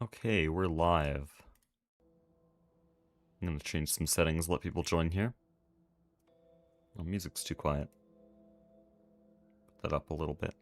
Okay, we're live. I'm gonna change some settings, let people join here. Oh, music's too quiet. Put that up a little bit.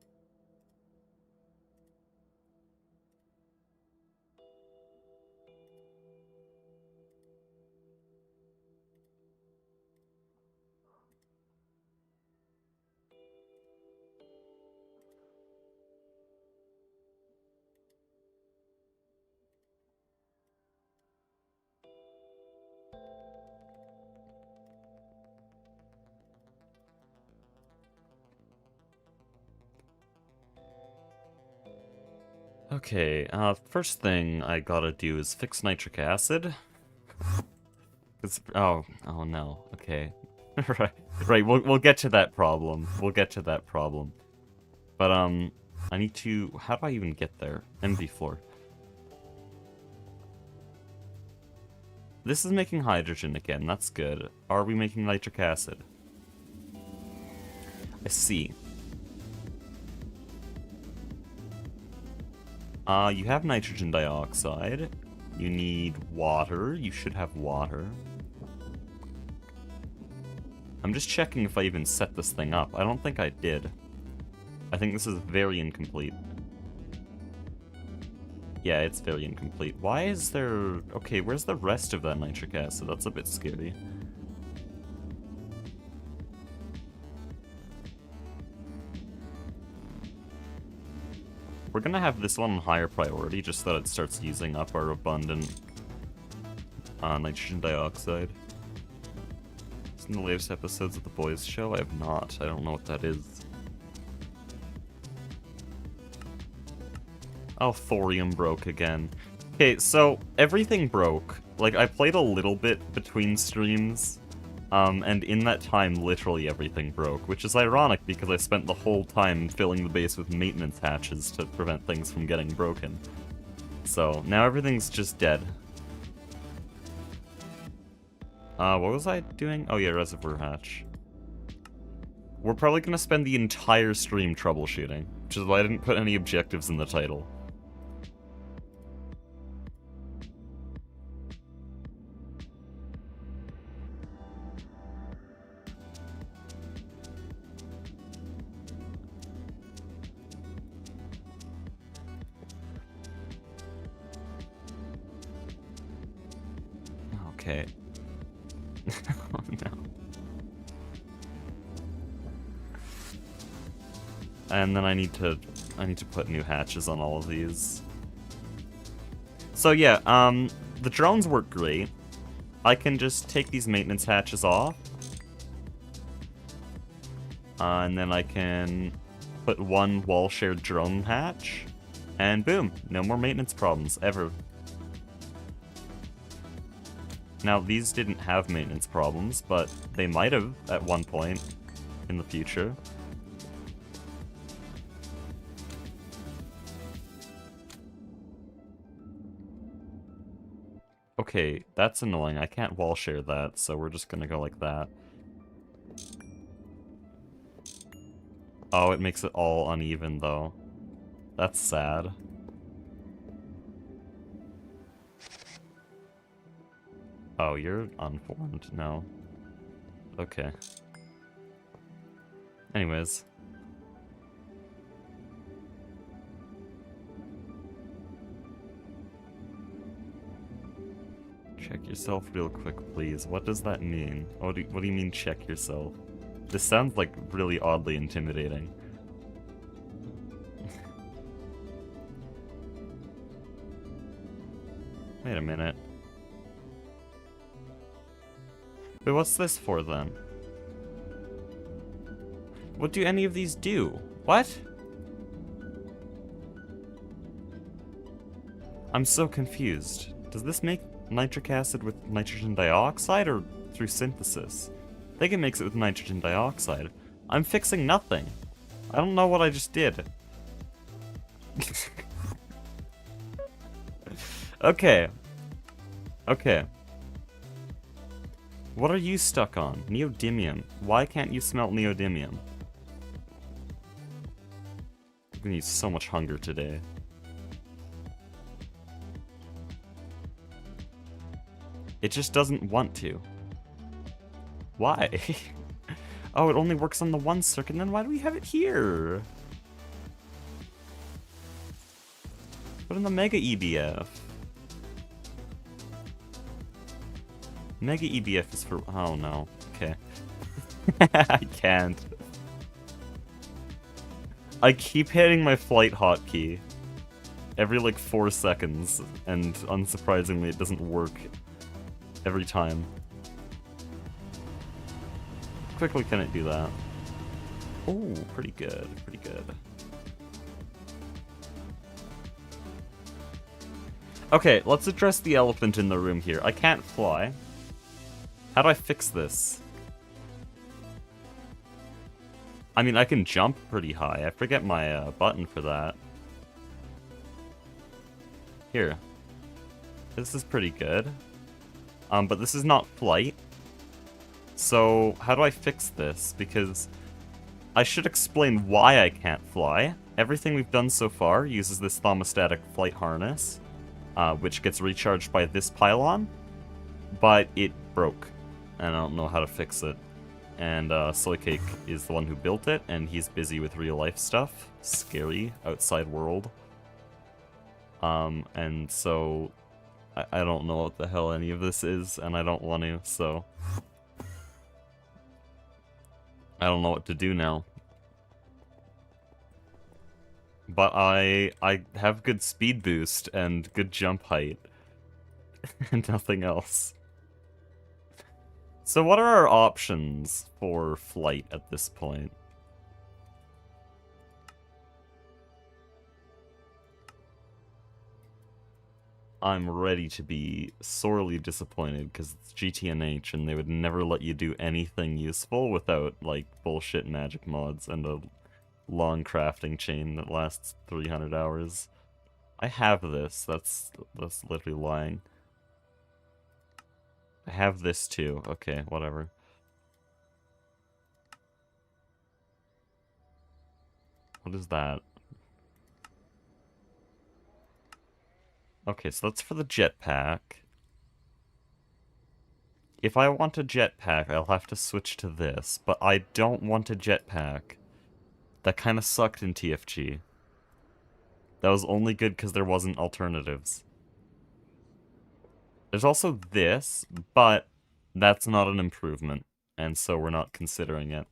Okay, first thing I gotta do is fix nitric acid. Oh no, okay. right, we'll get to that problem. We'll get to that problem. But, I need to... How do I even get there? MV floor. This is making hydrogen again, that's good. Are we making nitric acid? I see. You have nitrogen dioxide. You need water. You should have water. I'm just checking if I even set this thing up. I don't think I did. I think this is very incomplete. Yeah, it's very incomplete. Why is there... Okay, where's the rest of that nitric acid? That's a bit scary. We're gonna have this one on higher priority, just so that it starts using up our abundant nitrogen dioxide. In the latest episodes of The Boys Show? I have not. I don't know what that is. Oh, thorium broke again. Okay, so everything broke. Like, I played a little bit between streams, and in that time, literally everything broke, which is ironic because I spent the whole time filling the base with maintenance hatches to prevent things from getting broken. So, now everything's just dead. What was I doing? Oh yeah, reservoir hatch. We're probably gonna spend the entire stream troubleshooting, which is why I didn't put any objectives in the title. Okay. Oh no. And then I need to put new hatches on all of these. So yeah, the drones work great. I can just take these maintenance hatches off. And then I can put one wall-shared drone hatch. And boom, no more maintenance problems, ever. Now, these didn't have maintenance problems, but they might have at one point in the future. Okay, that's annoying. I can't wall share that, so we're just gonna go like that. Oh, it makes it all uneven, though. That's sad. Oh, you're unformed? No. Okay. Anyways. Check yourself real quick, please. What does that mean? What do you mean, check yourself? This sounds, like, really oddly intimidating. Wait a minute. Wait, what's this for, then? What do any of these do? What? I'm so confused. Does this make nitric acid with nitrogen dioxide, or through synthesis? I think it makes it with nitrogen dioxide. I'm fixing nothing. I don't know what I just did. Okay. Okay. What are you stuck on? Neodymium. Why can't you smelt neodymium? I'm gonna use so much hunger today. It just doesn't want to. Why? Oh, it only works on the one circuit, then why do we have it here? Put in the Mega EBF. Mega EBF is for... Oh, no. Okay. I can't. I keep hitting my flight hotkey every, like, 4 seconds, and unsurprisingly, it doesn't work every time. Quickly can it do that? Oh, pretty good, pretty good. Okay, let's address the elephant in the room here. I can't fly. How do I fix this? I mean, I can jump pretty high. I forget my button for that. Here. This is pretty good. But this is not flight. So, how do I fix this? Because I should explain why I can't fly. Everything we've done so far uses this thermostatic flight harness, which gets recharged by this pylon, but it broke, and I don't know how to fix it. And Soycake is the one who built it, and he's busy with real-life stuff. Scary, outside world. And so I don't know what the hell any of this is, and I don't want to, so I don't know what to do now. But I have good speed boost and good jump height. And nothing else. So what are our options for flight at this point? I'm ready to be sorely disappointed because it's GTNH and they would never let you do anything useful without, like, bullshit magic mods and a long crafting chain that lasts 300 hours. I have this. That's literally lying. I have this too. Okay, whatever. What is that? Okay, so that's for the jetpack. If I want a jetpack, I'll have to switch to this, but I don't want a jetpack. That kind of sucked in TFG. That was only good because there wasn't alternatives. There's also this, but that's not an improvement, and so we're not considering it.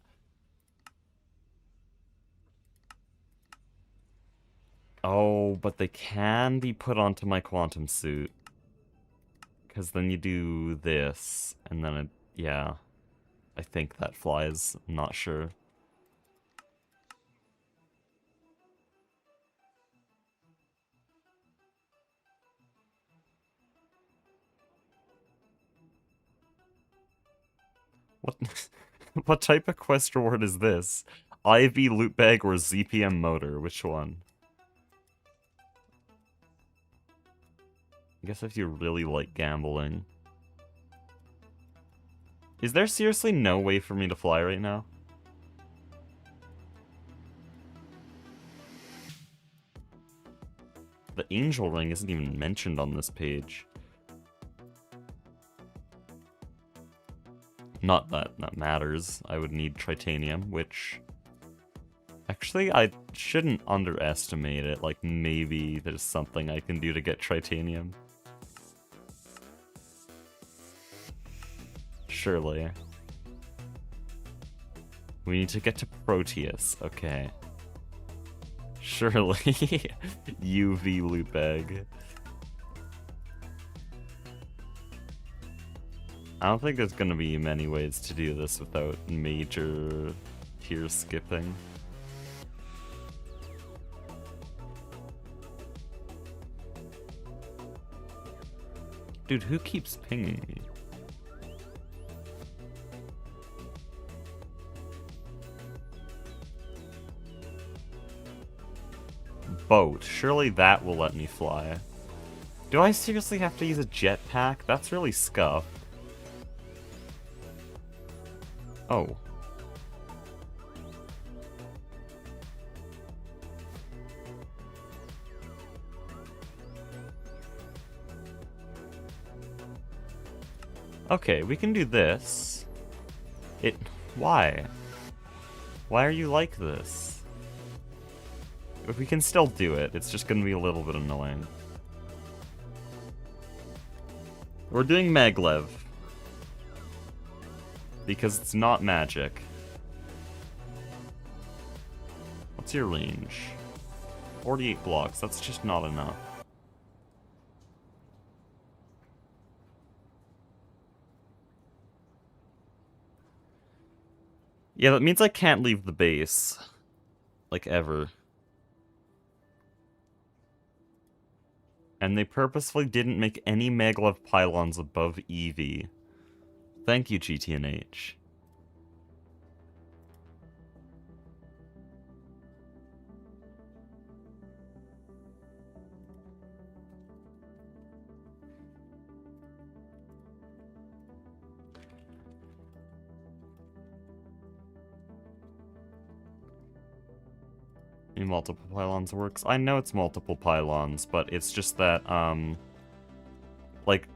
Oh, but they can be put onto my quantum suit. Because then you do this, and then it, yeah. I think that flies, I'm not sure. What what type of quest reward is this? IV loot bag or ZPM motor, which one? I guess if you really like gambling. Is there seriously no way for me to fly right now? The angel ring isn't even mentioned on this page. Not that that matters. I would need tritanium, which... Actually, I shouldn't underestimate it. Like, maybe there's something I can do to get tritanium. Surely. We need to get to Proteus. Okay. Surely. UV loot bag. I don't think there's gonna be many ways to do this without major tier skipping. Dude, who keeps pinging me? Boat. Surely that will let me fly. Do I seriously have to use a jetpack? That's really scuffed. Oh. Okay, we can do this. Why? Why are you like this? If we can still do it, it's just gonna be a little bit annoying. We're doing Maglev. Because it's not magic. What's your range? 48 blocks, that's just not enough. Yeah, that means I can't leave the base. Like, ever. And they purposefully didn't make any Maglev pylons above EV. Thank you, GTNH. Multiple pylons works. I know it's multiple pylons, but it's just that, like,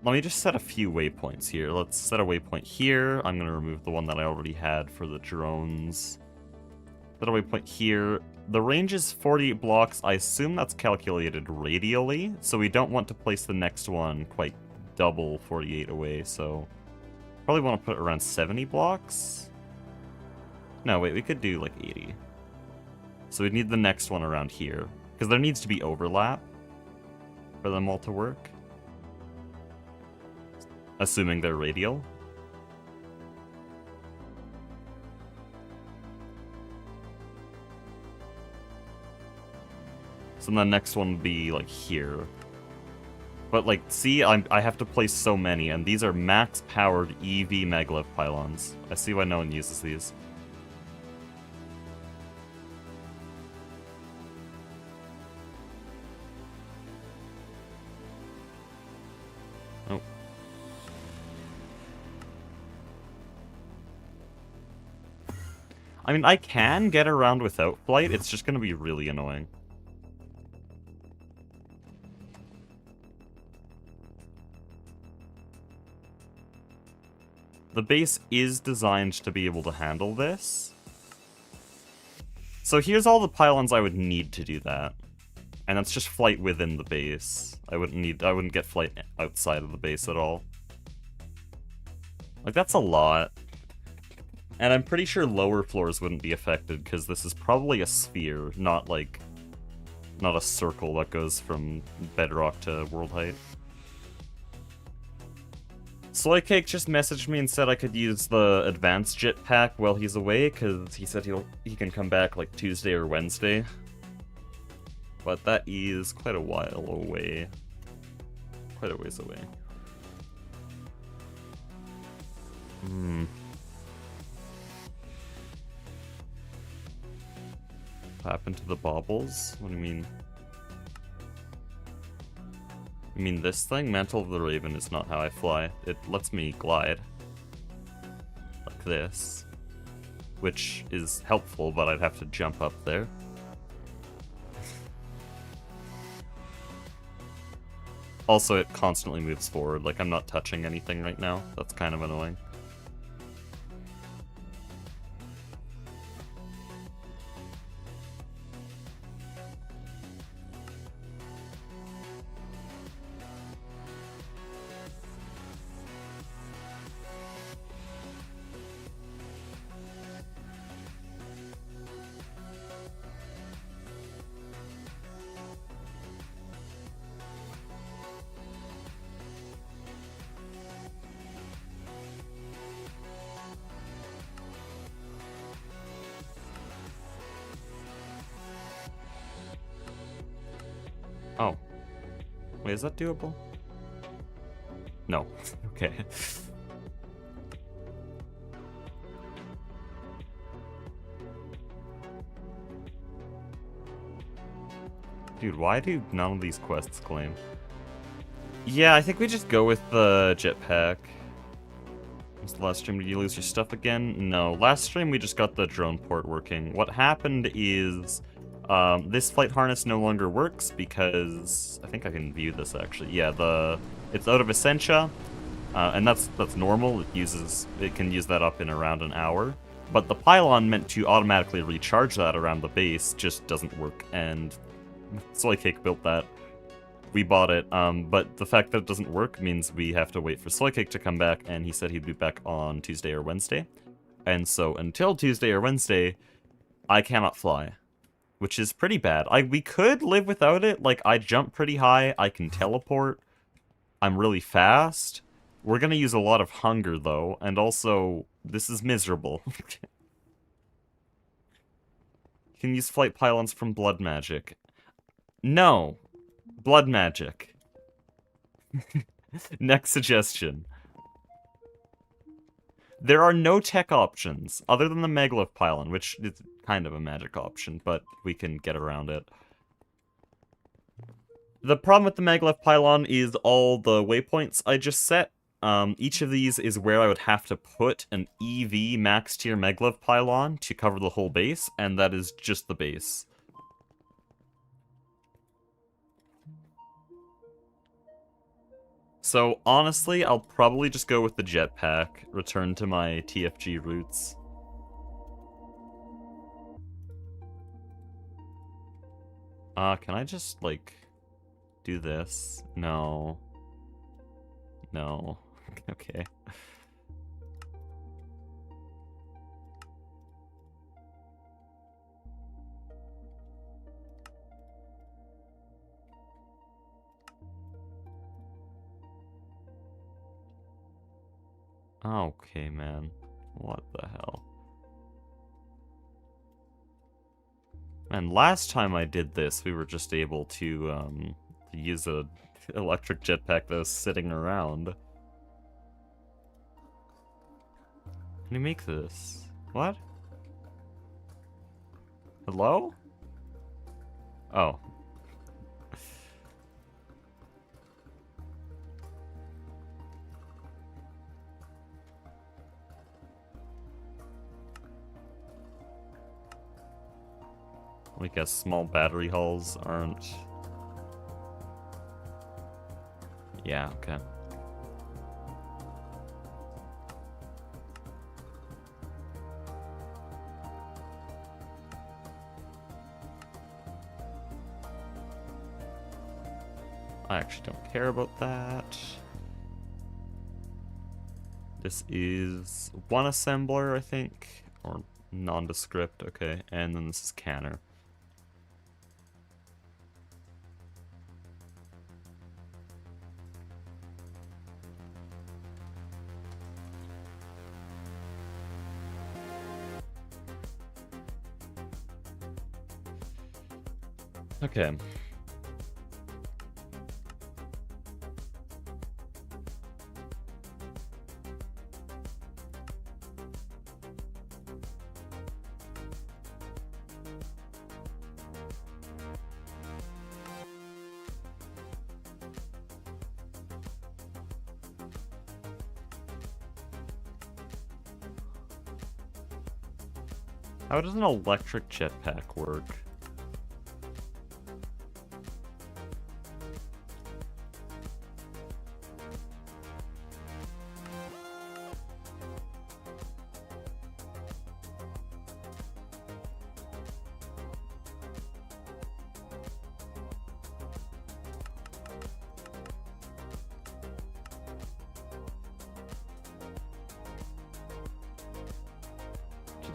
let me just set a few waypoints here. Let's set a waypoint here. I'm gonna remove the one that I already had for the drones. Set a waypoint here. The range is 48 blocks. I assume that's calculated radially, so we don't want to place the next one quite double 48 away, so probably want to put it around 70 blocks. No, wait, we could do like 80. So we'd need the next one around here, because there needs to be overlap for them all to work. Assuming they're radial. So the next one would be like here. But like, see, I have to place so many, and these are max-powered EV Maglev pylons. I see why no one uses these. Oh. I mean, I can get around without flight, it's just gonna be really annoying. The base is designed to be able to handle this. So here's all the pylons I would need to do that. And that's just flight within the base. I wouldn't get flight outside of the base at all. Like, that's a lot. And I'm pretty sure lower floors wouldn't be affected, because this is probably a sphere, not a circle that goes from bedrock to world height. Soycake just messaged me and said I could use the advanced jetpack while he's away, because he said he can come back like Tuesday or Wednesday. But that is quite a while away. Quite a ways away. What happened to the baubles? What do you mean? You mean this thing? Mantle of the Raven is not how I fly. It lets me glide. Like this. Which is helpful, but I'd have to jump up there. Also, it constantly moves forward, like I'm not touching anything right now. That's kind of annoying. Oh. Wait, is that doable? No. Okay. Dude, why do none of these quests claim? Yeah, I think we just go with the jetpack. Was the last stream, did you lose your stuff again? No, last stream we just got the drone port working. What happened is... this flight harness no longer works because... I think I can view this actually. Yeah, it's out of Essentia. And that's normal. It can use that up in around an hour. But the pylon meant to automatically recharge that around the base just doesn't work, and Soycake built that. We bought it, but the fact that it doesn't work means we have to wait for Soycake to come back, and he said he'd be back on Tuesday or Wednesday. And so until Tuesday or Wednesday, I cannot fly, which is pretty bad. We could live without it. Like, I jump pretty high, I can teleport, I'm really fast. We're gonna use a lot of hunger, though, and also, this is miserable. You can use flight pylons from blood magic. No. Blood magic. Next suggestion. There are no tech options, other than the Megalith pylon, which is kind of a magic option, but we can get around it. The problem with the Megalith pylon is all the waypoints I just set. Each of these is where I would have to put an EV max tier Megalith pylon to cover the whole base, and that is just the base. So honestly, I'll probably just go with the jetpack, return to my TFG roots. Can I just, like, do this? No. No. Okay. Okay, man. What the hell? Man, last time I did this, we were just able to use a electric jetpack that was sitting around. Can you make this? What? Hello? Oh. I guess small battery hulls aren't... Yeah, okay. I actually don't care about that. This is one assembler, I think, or nondescript, okay, and then this is canner. Okay. How does an electric jetpack work?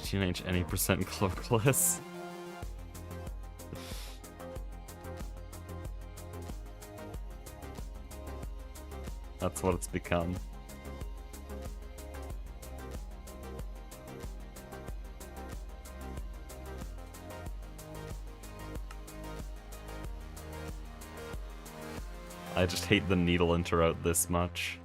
Teenage any percent cloakless. That's what it's become. I just hate the needle interroute this much.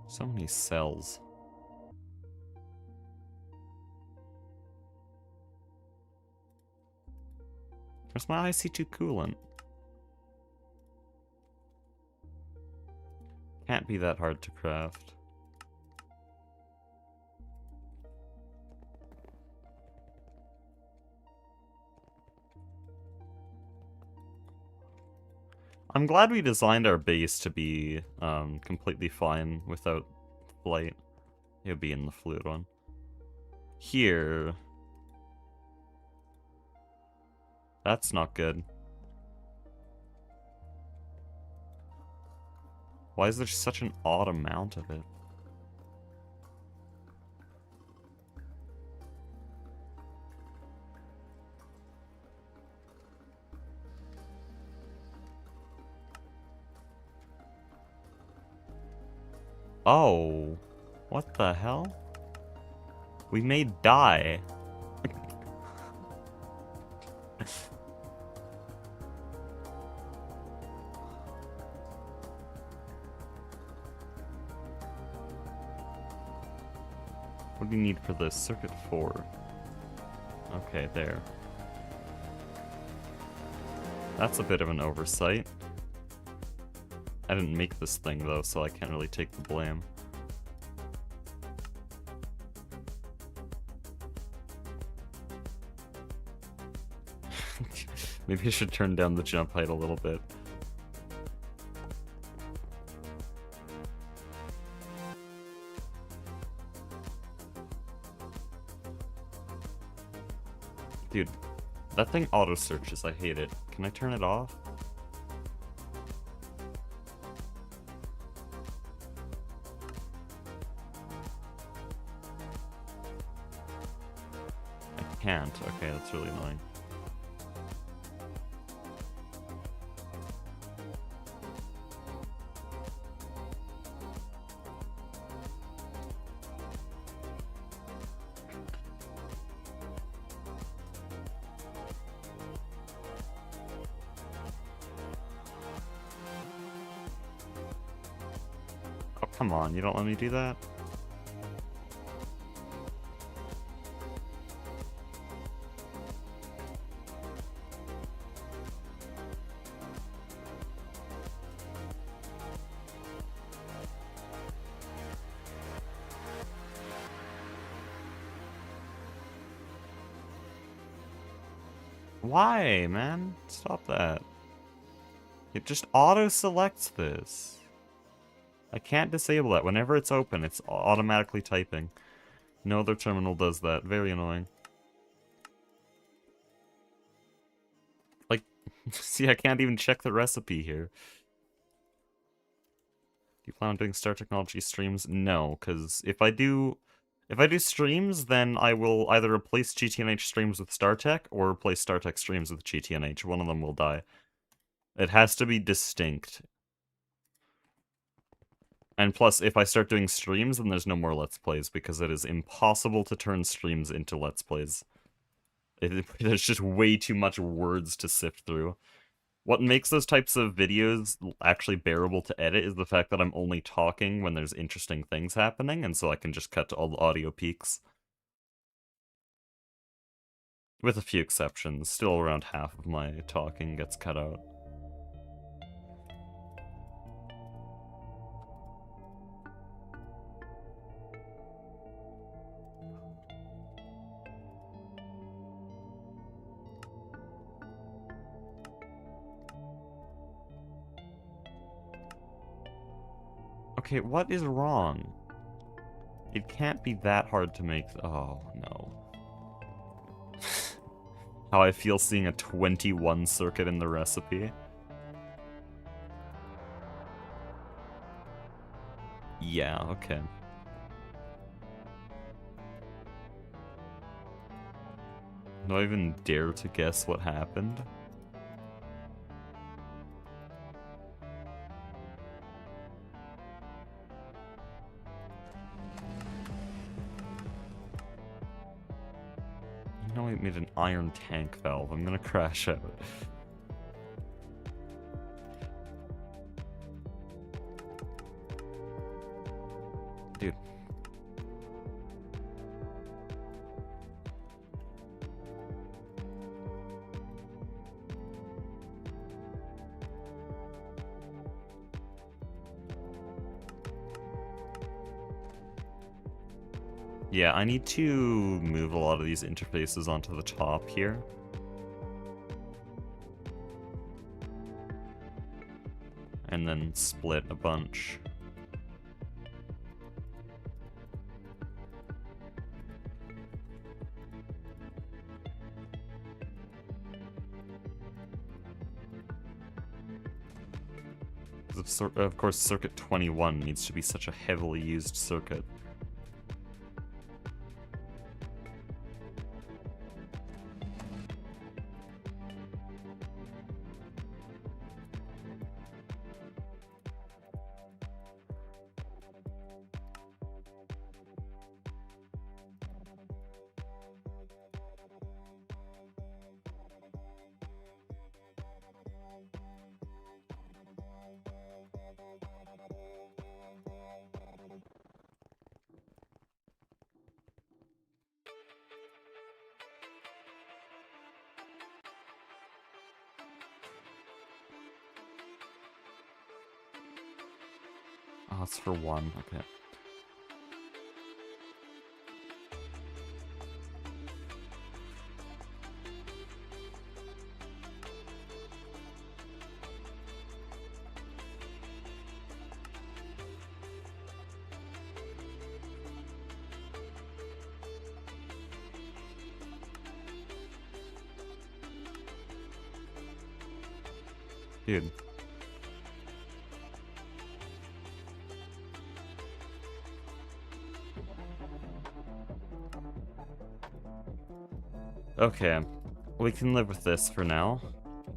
So many cells. Where's my IC2 coolant? Can't be that hard to craft. I'm glad we designed our base to be completely fine without flight. It would be in the fluid one. Here. That's not good. Why is there such an odd amount of it? Oh, what the hell? We made dye. What do you need for this? Circuit 4. Okay, there. That's a bit of an oversight. I didn't make this thing though, so I can't really take the blame. Maybe I should turn down the jump height a little bit. Dude, that thing auto-searches, I hate it. Can I turn it off? I can't. Okay, that's really annoying. Oh, come on, you don't let me do that? Why, man? Stop that. It just auto-selects this. I can't disable that. Whenever it's open, it's automatically typing. No other terminal does that. Very annoying. Like, see, I can't even check the recipe here. Do you plan on doing Star Technology streams? No, because if I do streams, then I will either replace GTNH streams with StarTech or replace StarTech streams with GTNH. One of them will die. It has to be distinct. And plus, if I start doing streams, then there's no more Let's Plays, because it is impossible to turn streams into Let's Plays. There's just way too much words to sift through. What makes those types of videos actually bearable to edit is the fact that I'm only talking when there's interesting things happening, and so I can just cut to all the audio peaks. With a few exceptions, still around half of my talking gets cut out. Okay, what is wrong? It can't be that hard to make. Oh, no. How I feel seeing a 21 circuit in the recipe. Yeah, okay. Do I even dare to guess what happened? I know I made an iron tank valve. I'm gonna crash out. Dude. Yeah, I need to move a lot of these interfaces onto the top here. And then split a bunch. Of course, circuit 21 needs to be such a heavily used circuit. Oh, it's for one, okay. Dude. Okay, we can live with this for now.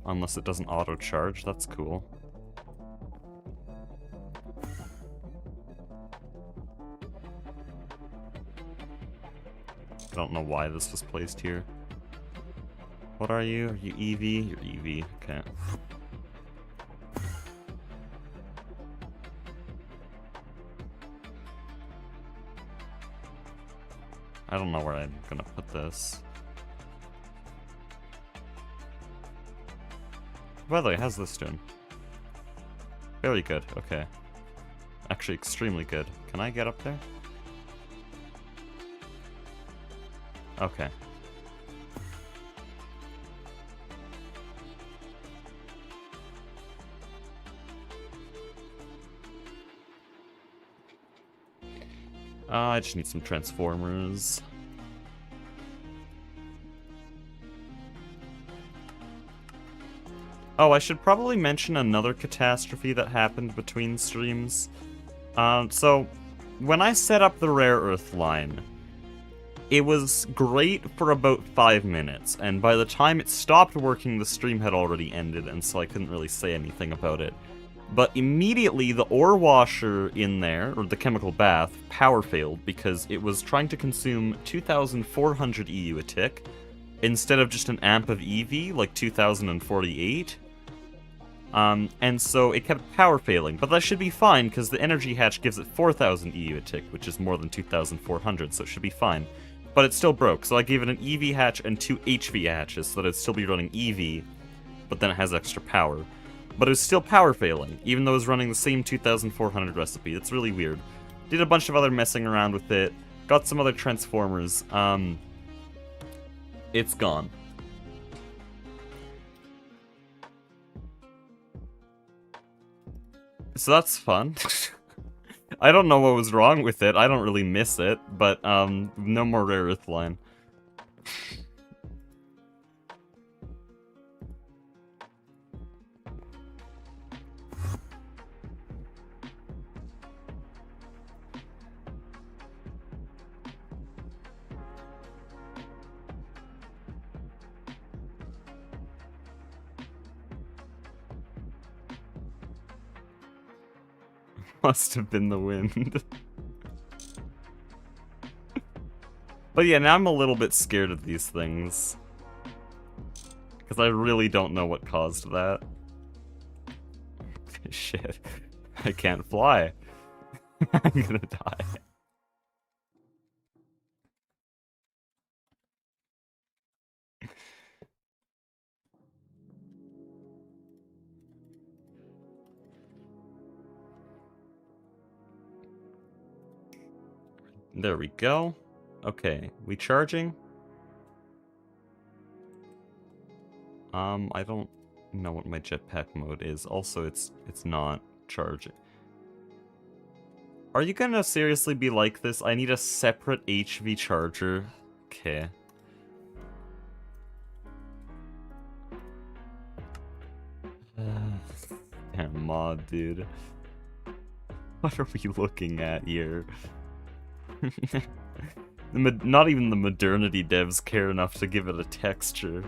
Unless it doesn't auto-charge, that's cool. I don't know why this was placed here. What are you? Are you EV? You're EV, okay. I don't know where I'm gonna put this. By the way, how's this doing? Very good, okay. Actually, extremely good. Can I get up there? Okay. I just need some transformers. Oh, I should probably mention another catastrophe that happened between streams. So, when I set up the rare earth line, it was great for about 5 minutes, and by the time it stopped working, the stream had already ended, and so I couldn't really say anything about it. But immediately, the ore washer in there, or the chemical bath, power failed because it was trying to consume 2,400 EU a tick, instead of just an amp of EV, like 2,048. And so it kept power failing, but that should be fine, because the energy hatch gives it 4,000 EU a tick, which is more than 2,400, so it should be fine. But it still broke, so I gave it an EV hatch and 2 HV hatches, so that it'd still be running EV, but then it has extra power. But it was still power failing, even though it was running the same 2,400 recipe. That's really weird. Did a bunch of other messing around with it, got some other transformers, it's gone. So that's fun. I don't know what was wrong with it, I don't really miss it, but, no more rare earth line. Must have been the wind. But yeah, now I'm a little bit scared of these things. Because I really don't know what caused that. Shit. I can't fly. I'm gonna die. There we go. Okay, we charging? I don't know what my jetpack mode is. Also, it's not charging. Are you gonna seriously be like this? I need a separate HV charger. Okay. Damn mod, dude. What are we looking at here? Not even the modernity devs care enough to give it a texture.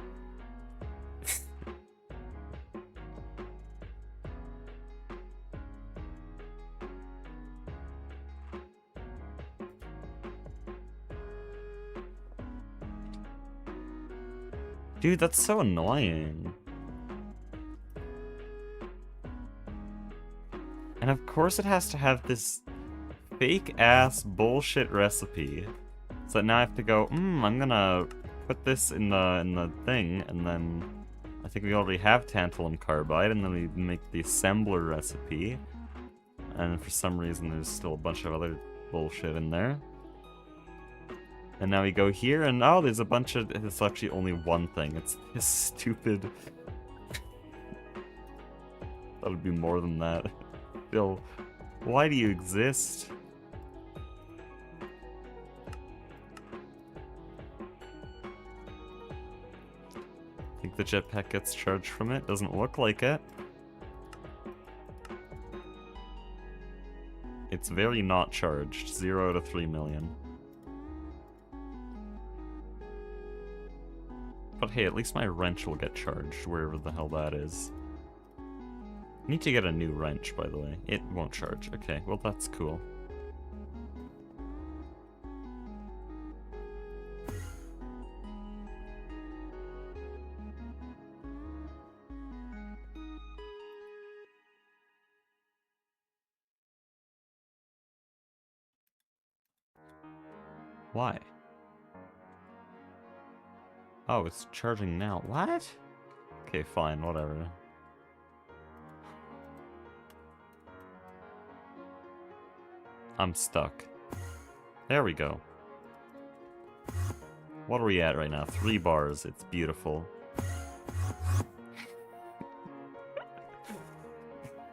Dude, that's so annoying. And of course it has to have this fake-ass bullshit recipe. So now I have to go, I'm gonna put this in the thing, and then I think we already have tantalum carbide, and then we make the assembler recipe. And for some reason there's still a bunch of other bullshit in there. And now we go here, and oh, there's a bunch of... It's actually only one thing. It's this stupid... That would be more than that. Bill, why do you exist? Think the jetpack gets charged from it? Doesn't look like it. It's very not charged. 0 out of 3 million. But hey, at least my wrench will get charged, wherever the hell that is. I need to get a new wrench, by the way. It won't charge. Okay, well that's cool. Why? Oh, it's charging now. What? Okay, fine, whatever. I'm stuck. There we go. What are we at right now? 3 bars. It's beautiful.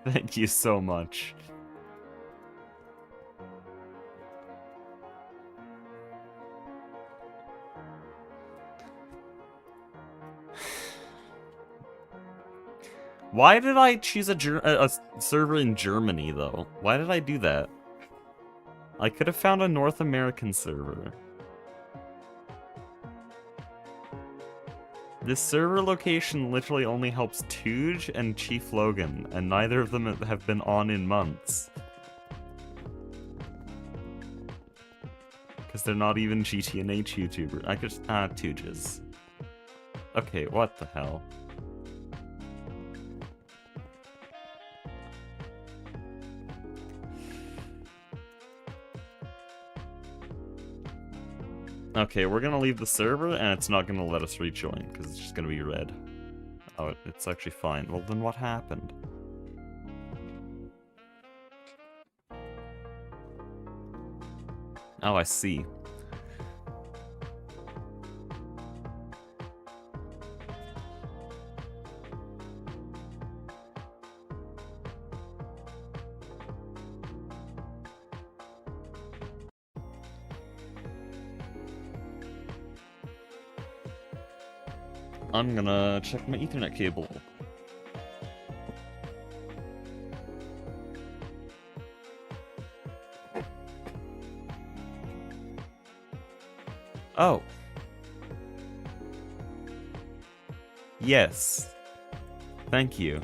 Thank you so much. Why did I choose a server in Germany, though? Why did I do that? I could have found a North American server. This server location literally only helps Tooge and Chief Logan, and neither of them have been on in months. Because they're not even GTNH YouTuber. I just... Tooges. Okay, what the hell? Okay, we're gonna leave the server, and it's not gonna let us rejoin, because it's just gonna be red. Oh, it's actually fine. Well, then what happened? Oh, I see. I'm gonna check my Ethernet cable. Oh. Yes. Thank you.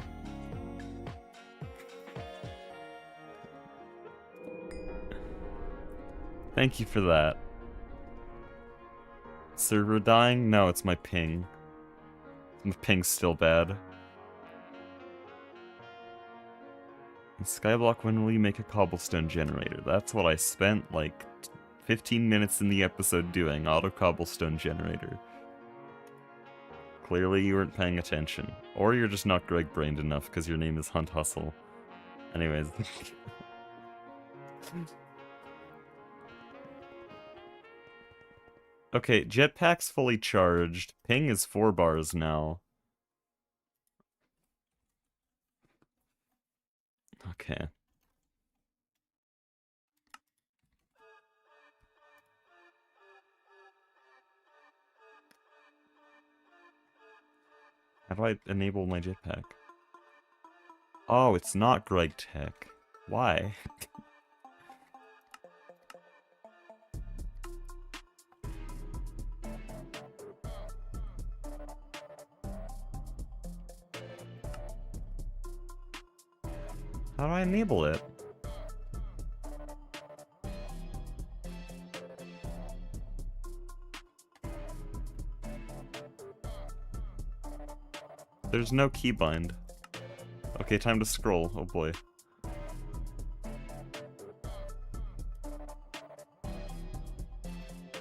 Thank you for that. Server dying? No, it's my ping. My ping's still bad. In Skyblock, when will you make a cobblestone generator? That's what I spent like 15 minutes in the episode doing, auto cobblestone generator. Clearly you weren't paying attention. Or you're just not Greg-brained enough because your name is Hunt Hustle. Anyways. Okay, jetpack's fully charged. Ping is 4 bars now. Okay. How do I enable my jetpack? Oh, it's not Greg Tech. Why? How do I enable it? There's no keybind. Okay, time to scroll. Oh boy.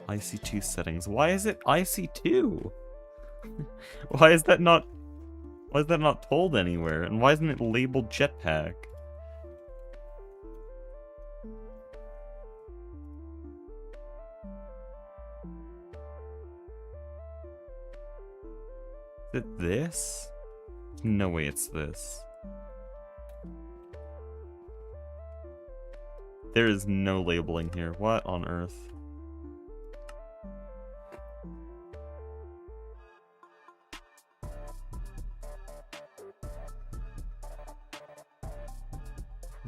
IC2 settings. Why is it IC2? Why is that not told anywhere? And why isn't it labeled jetpack? Is it this? No way it's this. There is no labeling here. What on earth?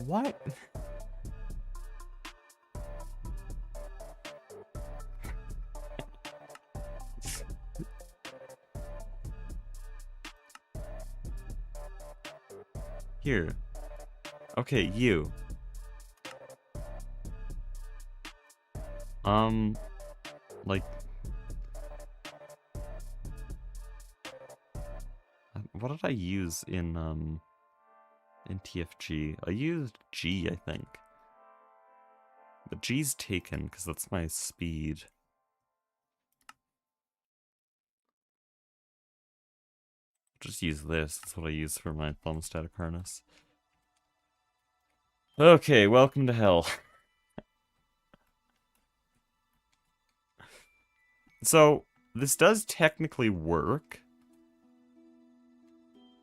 What? Here. Okay, you. Like... What did I use in TFG? I used G, I think. But G's taken, because that's my speed. Just use this. That's what I use for my thermostatic harness. Okay, welcome to hell. So, this does technically work.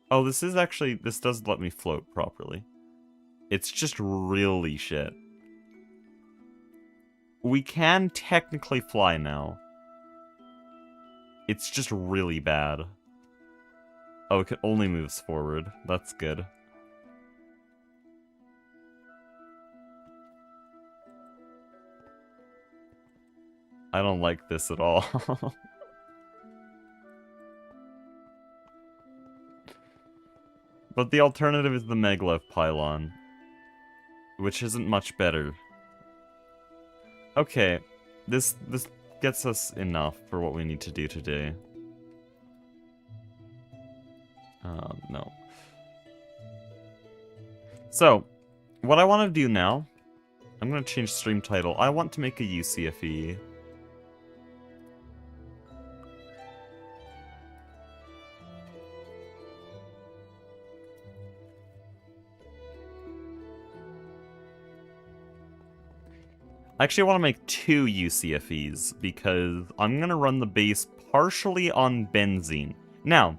Oh, this does let me float properly. It's just really shit. We can technically fly now. It's just really bad. Oh, it only moves forward. That's good. I don't like this at all. But the alternative is the Maglev pylon, which isn't much better. Okay, this gets us enough for what we need to do today. No. So, what I want to do now, I'm going to change stream title. I want to make a UCFE. I actually want to make 2 UCFEs, because I'm going to run the base partially on benzene. Now,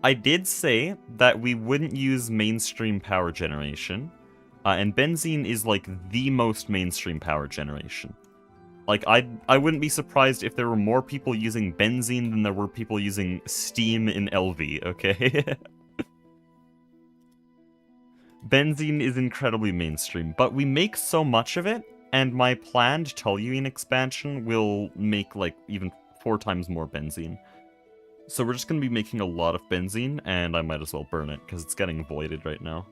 I did say that we wouldn't use mainstream power generation, and benzene is like the most mainstream power generation. Like, I wouldn't be surprised if there were more people using benzene than there were people using steam in LV, okay? Benzene is incredibly mainstream, but we make so much of it, and my planned toluene expansion will make, like, even 4 times more benzene. So we're just going to be making a lot of benzene, and I might as well burn it, because it's getting voided right now.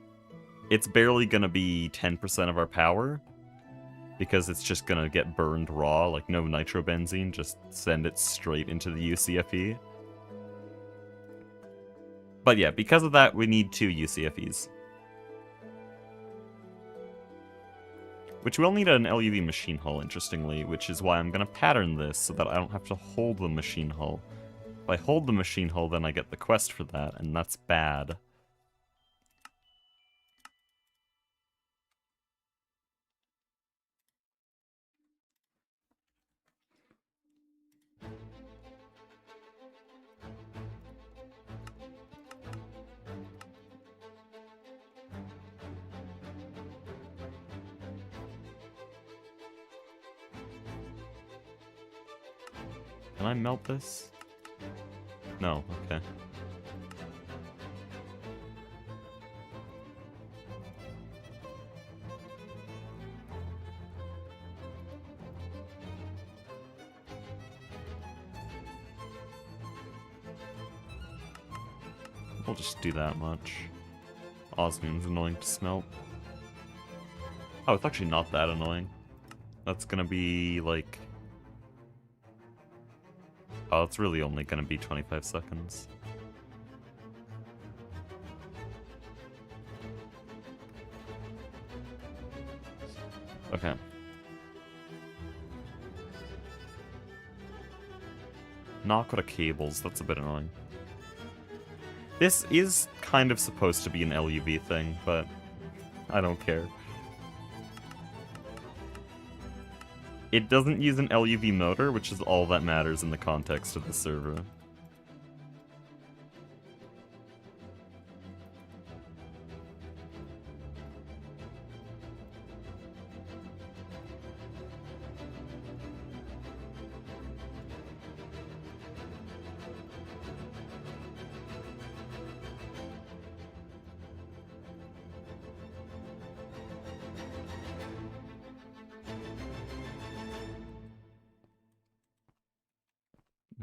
It's barely going to be 10% of our power, because it's just going to get burned raw, like no nitrobenzene, just send it straight into the UCFE. But yeah, because of that, we need 2 UCFEs. Which will need an LUV machine hull, interestingly, which is why I'm going to pattern this, so that I don't have to hold the machine hull. If I hold the machine hull, then I get the quest for that, and that's bad. Can I melt this? No, okay. We'll just do that much. Osmion's annoying to smelt. Oh, it's actually not that annoying. That's gonna be, like... Oh, it's really only gonna be 25 seconds. Okay. Knock out of cables, that's a bit annoying. This is kind of supposed to be an LUV thing, but I don't care. It doesn't use an LUV motor, which is all that matters in the context of the server.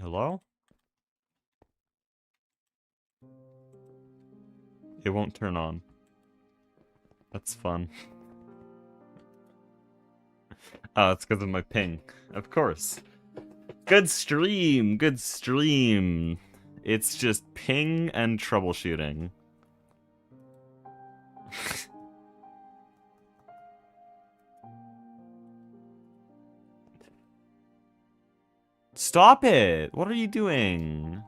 Hello? It won't turn on. That's fun. Oh, it's because of my ping. Of course. Good stream! Good stream! It's just ping and troubleshooting. Stop it! What are you doing?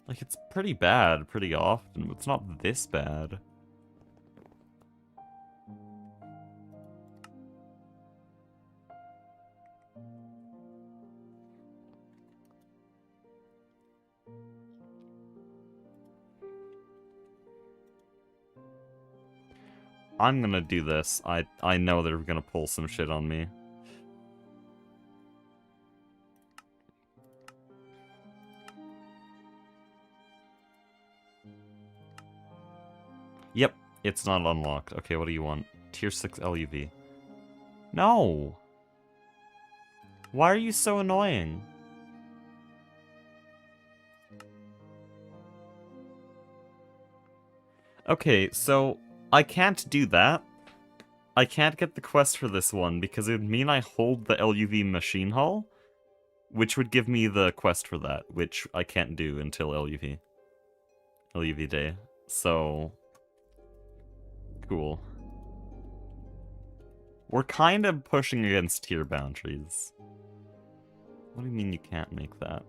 Like, it's pretty bad pretty often, but it's not this bad. I'm gonna do this. I know they're gonna pull some shit on me. Yep, it's not unlocked. Okay, what do you want? Tier 6 LUV. No! Why are you so annoying? Okay, so I can't do that. I can't get the quest for this one because it would mean I hold the LUV machine hull, which would give me the quest for that, which I can't do until LUV day. So, cool. We're kind of pushing against tier boundaries. What do you mean you can't make that?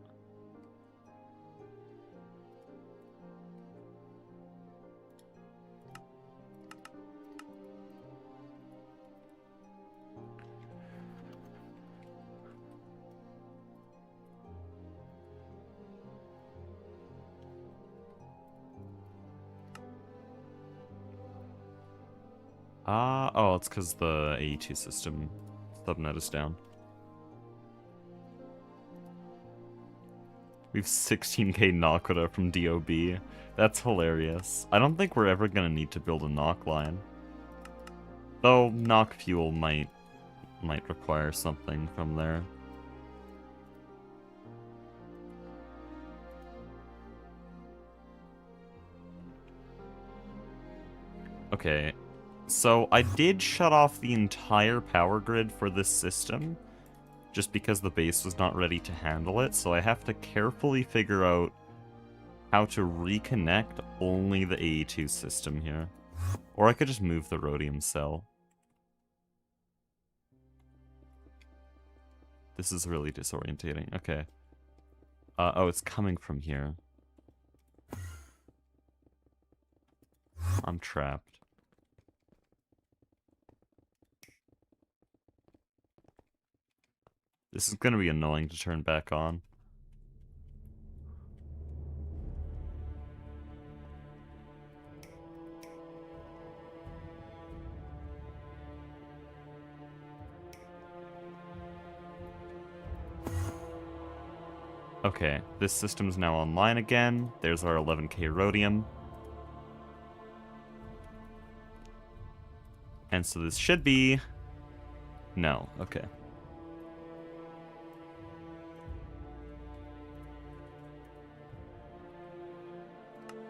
Oh, it's because the AE2 system subnet is down. We have 16k Nakoda from DOB. That's hilarious. I don't think we're ever gonna need to build a knock line. Though knock fuel might require something from there. Okay, so I did shut off the entire power grid for this system, just because the base was not ready to handle it, so I have to carefully figure out how to reconnect only the AE2 system here. Or I could just move the rhodium cell. This is really disorientating. Okay. Oh, it's coming from here. I'm trapped. This is gonna be annoying to turn back on. Okay, this system's now online again. There's our 11k rhodium. And so this should be... No, okay.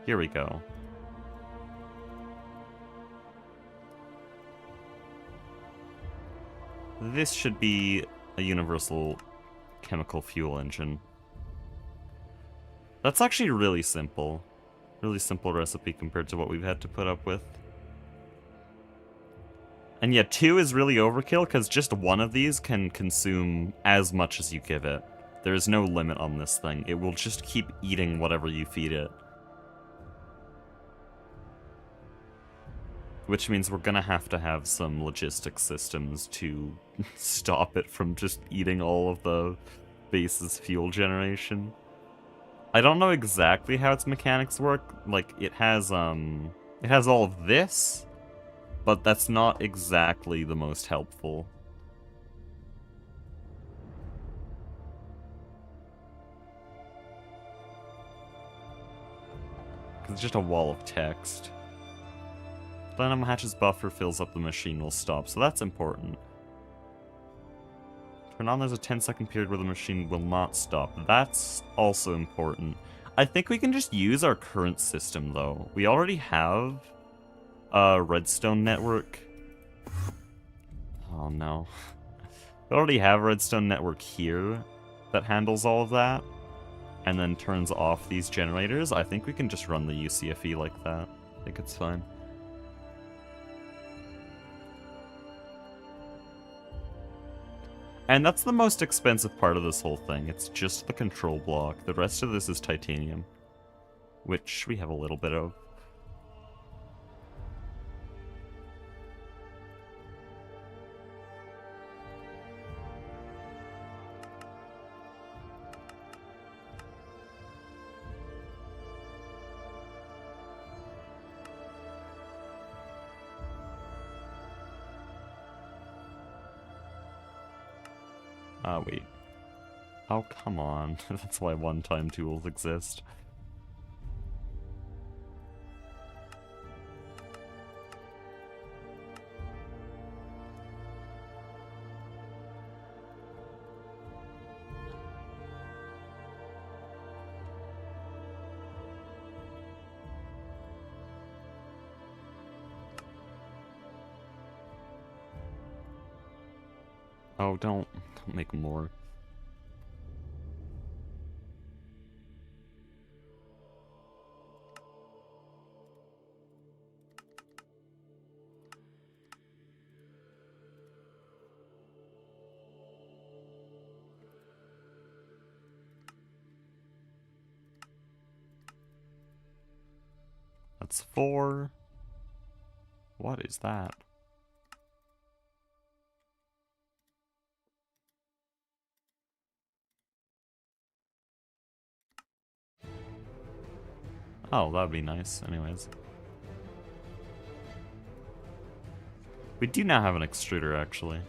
Here we go. This should be a universal chemical fuel engine. That's actually really simple. Really simple recipe compared to what we've had to put up with. And yeah, 2 is really overkill, because just one of these can consume as much as you give it. There is no limit on this thing. It will just keep eating whatever you feed it. Which means we're gonna have to have some logistics systems to stop it from just eating all of the base's fuel generation. I don't know exactly how its mechanics work. Like, it has all of this, but that's not exactly the most helpful. Because it's just a wall of text. Plenum hatches buffer fills up, the machine will stop, so that's important. Turn on, there's a 10-second period where the machine will not stop. That's also important. I think we can just use our current system, though. We already have a redstone network. Oh, no. We already have a redstone network here that handles all of that, and then turns off these generators. I think we can just run the UCFE like that. I think it's fine. And that's the most expensive part of this whole thing. It's just the control block. The rest of this is titanium, which we have a little bit of. Wait. Oh, come on. That's why one-time tools exist. Oh, don't make more. That's 4. What is that? Oh, that would be nice. Anyways. We do now have an extruder, actually.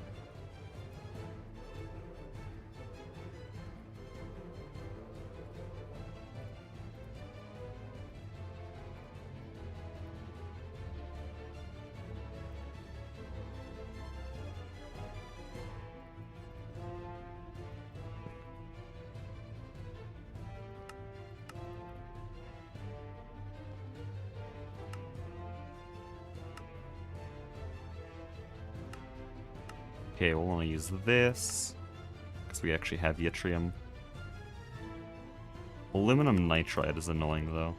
Okay, we'll want to use this, because we actually have yttrium. Aluminum nitride is annoying, though.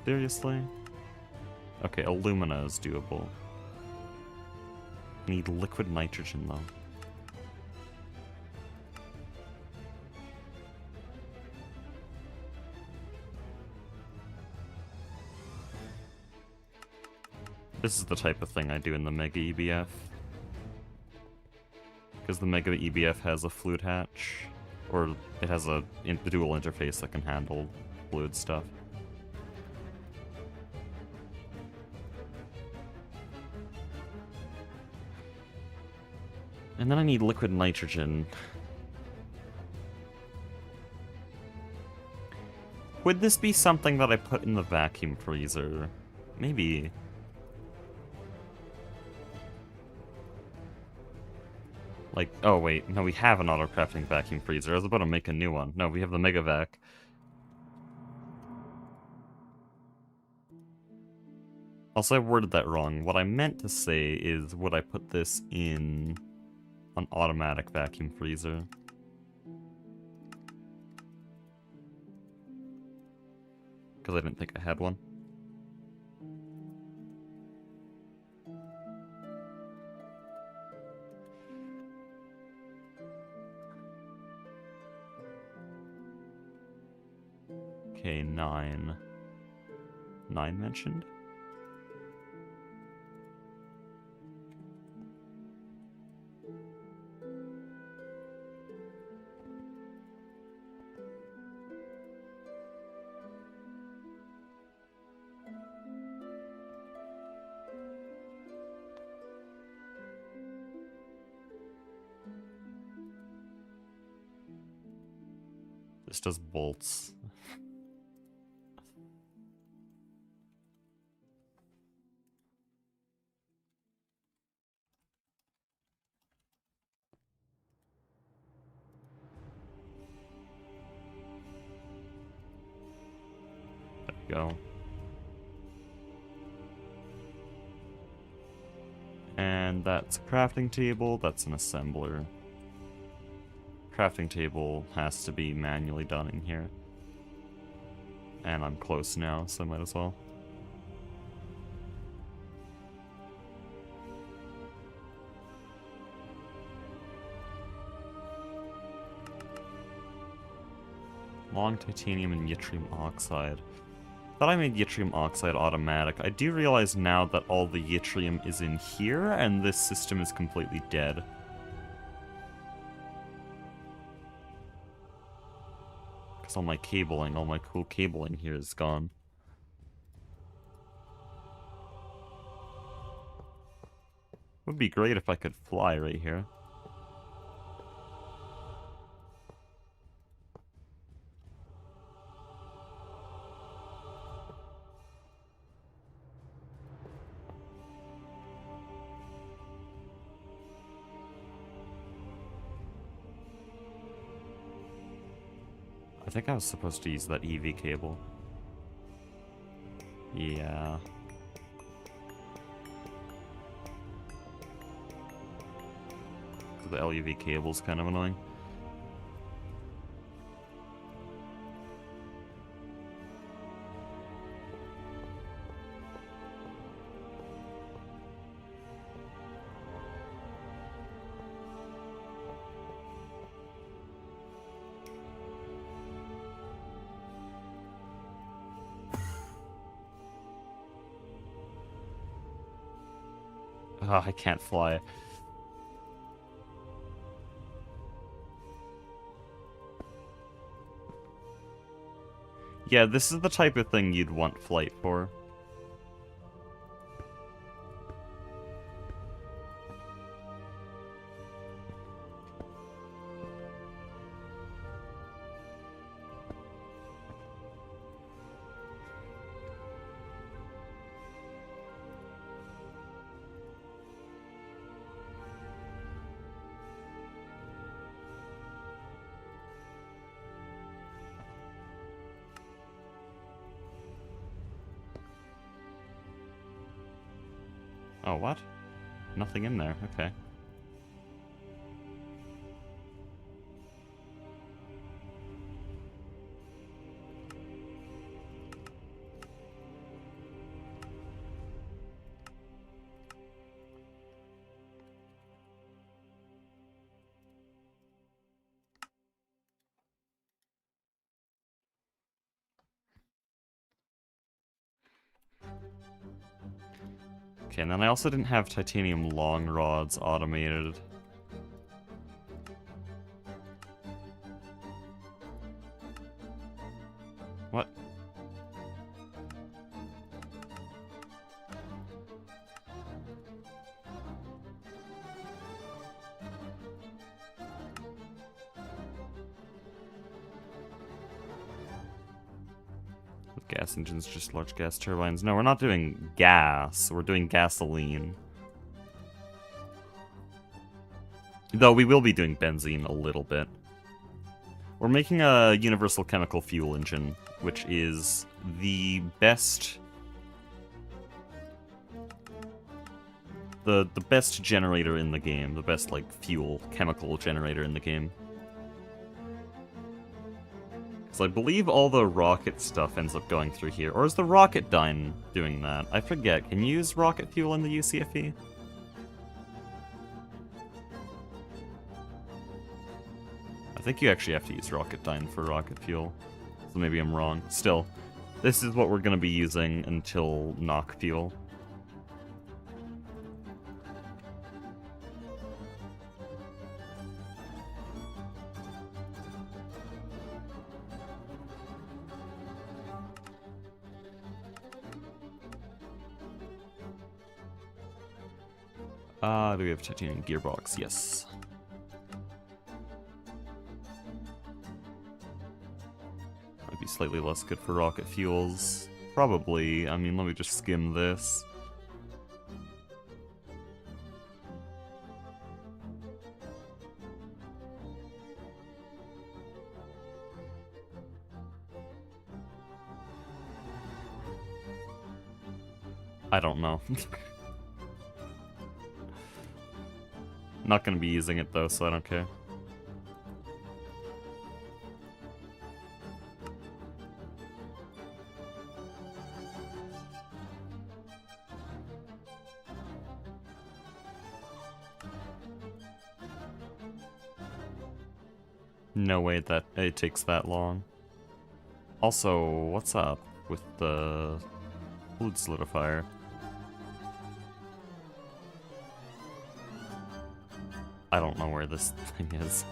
Seriously? Okay, alumina is doable. I need liquid nitrogen, though. This is the type of thing I do in the Mega EBF. Because the Mega EBF has a fluid hatch, or it has a dual interface that can handle fluid stuff. And then I need liquid nitrogen. Would this be something that I put in the vacuum freezer? Maybe. Like, oh wait, no, we have an auto-crafting vacuum freezer. I was about to make a new one. No, we have the Mega Vac. Also, I worded that wrong. What I meant to say is, would I put this in an automatic vacuum freezer? Because I didn't think I had one. Okay, 9. 9 mentioned? This does bolts. There we go. And that's a crafting table, that's an assembler. Crafting table has to be manually done in here. And I'm close now, so I might as well. Long titanium and yttrium oxide. Thought I made yttrium oxide automatic. I do realize now that all the yttrium is in here, and this system is completely dead. Because all my cabling, all my cool cabling here is gone. Would be great if I could fly right here. I think I was supposed to use that EV cable. Yeah. The LUV cable's kind of annoying. Oh, I can't fly. Yeah, this is the type of thing you'd want flight for. Oh, what? Nothing in there, okay. Okay, and then I also didn't have titanium long rods automated. What? Gas engines, just large gas turbines. No, we're not doing gas. We're doing gasoline. Though we will be doing benzene a little bit. We're making a universal chemical fuel engine, which is the best... The best generator in the game. The best, like, fuel chemical generator in the game. Because I believe all the rocket stuff ends up going through here. Or is the Rocketdyne doing that? I forget. Can you use rocket fuel in the UCFE? I think you actually have to use Rocketdyne for rocket fuel. So maybe I'm wrong. Still, this is what we're going to be using until knock fuel. Do we have titanium gearbox? Yes. Might be slightly less good for rocket fuels. Probably. I mean, let me just skim this. I don't know. Not gonna be using it though, so I don't care. No way that it takes that long. Also, what's up with the fluid solidifier? I don't know where this thing is.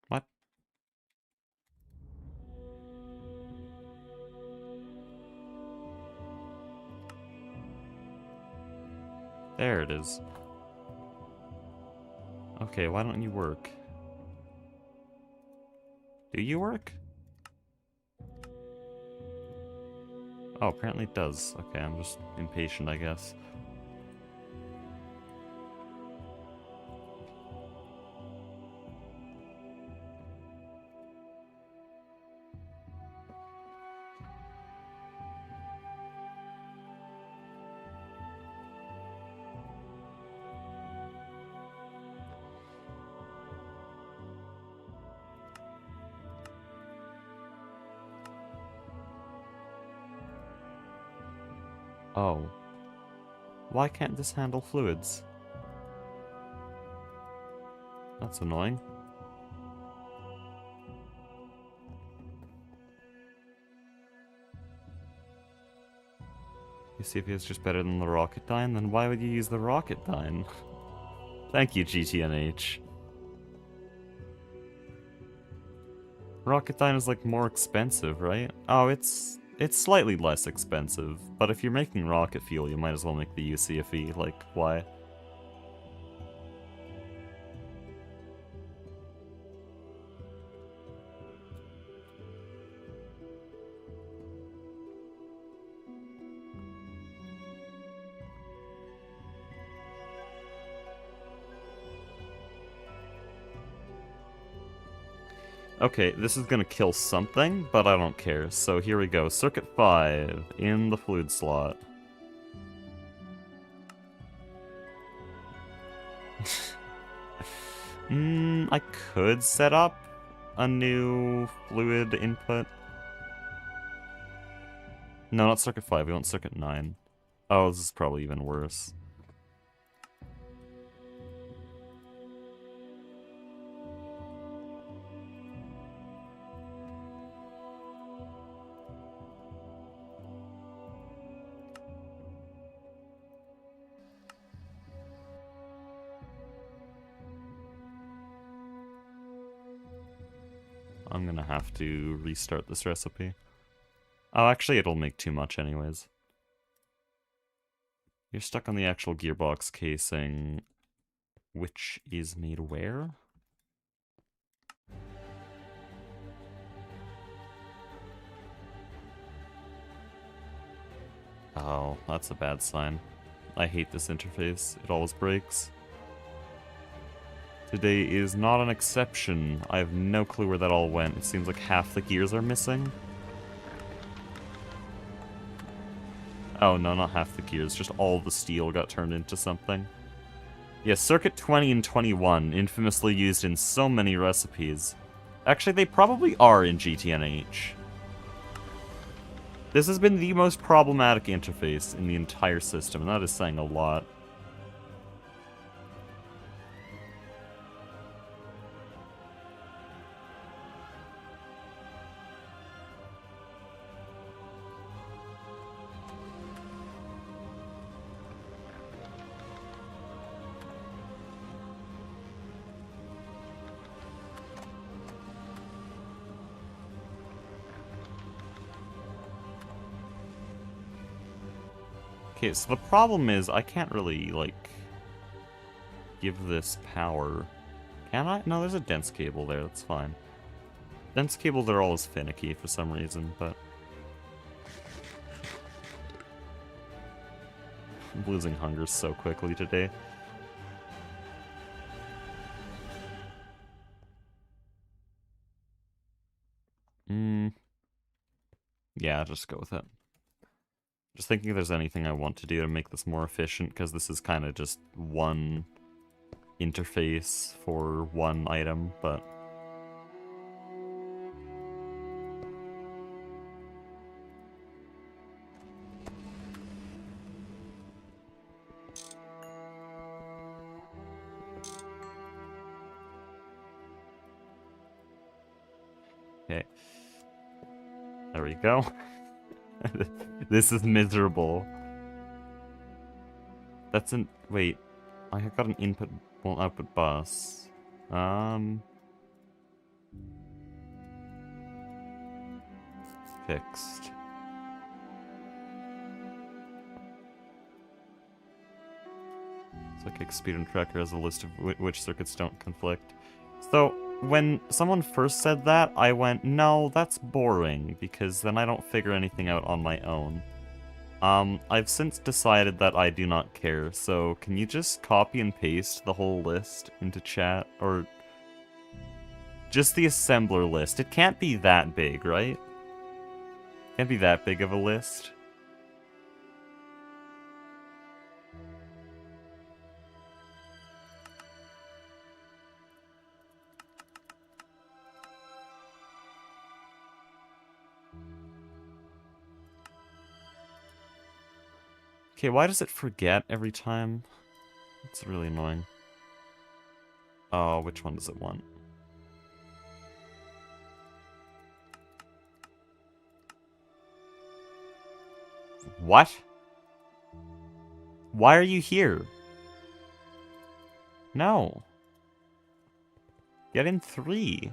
What? There it is. Okay, why don't you work? Do you work? Oh, apparently it does. Okay, I'm just impatient, I guess. Oh. Why can't this handle fluids? That's annoying. You see if it's just better than the Rocketdyne? Then why would you use the Rocketdyne? Thank you, GTNH. Rocketdyne is like more expensive, right? Oh, it's slightly less expensive, but if you're making rocket fuel, you might as well make the UCFE, like, why? Okay, this is gonna kill something, but I don't care. So here we go. Circuit 5 in the fluid slot. I could set up a new fluid input. No, not circuit 5. We want circuit 9. Oh, this is probably even worse. I'm gonna have to restart this recipe. Oh, actually, it'll make too much anyways. You're stuck on the actual gearbox casing. Which is made where? Oh, that's a bad sign. I hate this interface. It always breaks. Today is not an exception. I have no clue where that all went. It seems like half the gears are missing. Oh, no, not half the gears. Just all the steel got turned into something. Yeah, Circuit 20 and 21, infamously used in so many recipes. Actually, they probably are in GTNH. This has been the most problematic interface in the entire system, and that is saying a lot. Okay, so the problem is I can't really, like, give this power. Can I? No, there's a dense cable there, that's fine. Dense cables are always finicky for some reason, but... I'm losing hunger so quickly today. Yeah, I'll just go with it. Just thinking if there's anything I want to do to make this more efficient, because this is kind of just one interface for one item, but... Okay. There we go. This is miserable. That's an... Wait. I got an input... Well, output bus. Fixed. Soycake speedrun tracker has a list of which circuits don't conflict. So, when someone first said that, I went, no, that's boring, because then I don't figure anything out on my own. I've since decided that I do not care, so can you just copy and paste the whole list into chat? Or just the assembler list. It can't be that big, right? Can't be that big of a list. Okay, why does it forget every time? It's really annoying. Oh, which one does it want? What? Why are you here? No. Get in 3.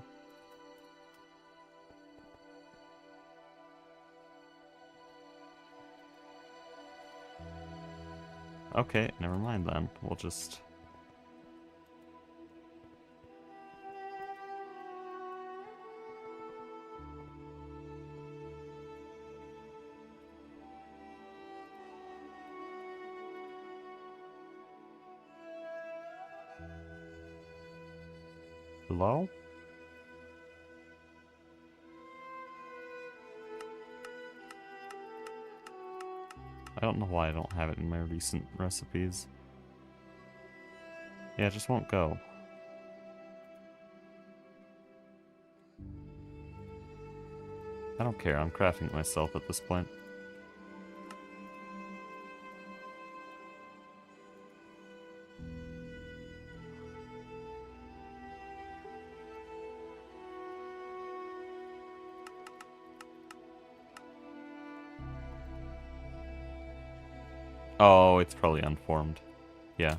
Okay, never mind then. We'll just... Hello? I don't know why I don't have it in my recent recipes. Yeah, it just won't go. I don't care, I'm crafting it myself at this point. Oh, it's probably unformed. Yeah.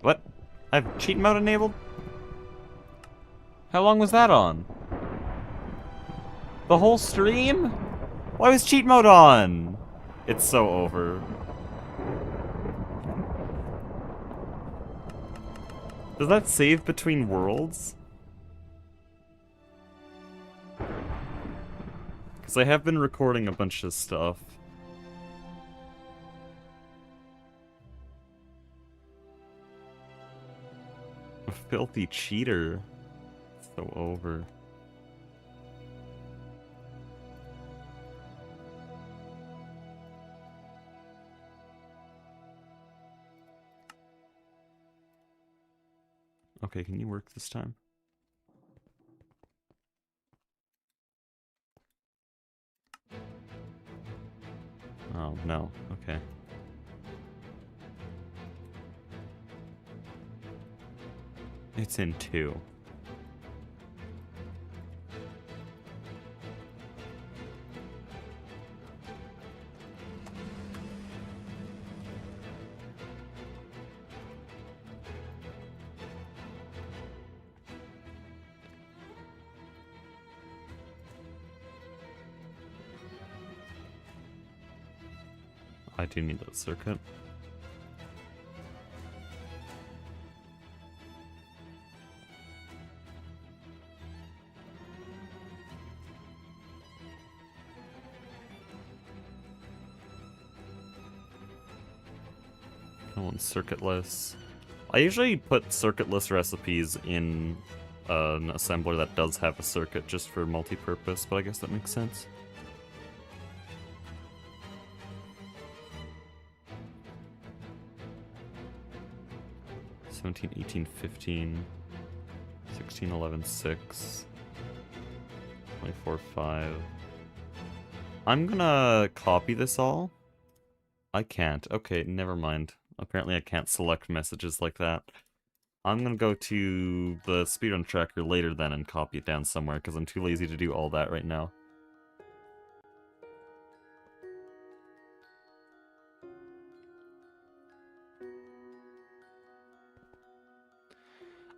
What? I have cheat mode enabled? How long was that on? The whole stream? Why was cheat mode on? It's so over. Does that save between worlds? Because I have been recording a bunch of stuff. A filthy cheater. So over. Okay, can you work this time? Oh, no. Okay. It's in 2. I do need that circuit. I want circuitless. I usually put circuitless recipes in an assembler that does have a circuit just for multi-purpose, but I guess that makes sense. (17, 18, 15, 16, 11, 6, 24, 5. I'm gonna copy this all. I can't. Okay, never mind. Apparently I can't select messages like that. I'm gonna go to the speedrun tracker later then and copy it down somewhere, because I'm too lazy to do all that right now.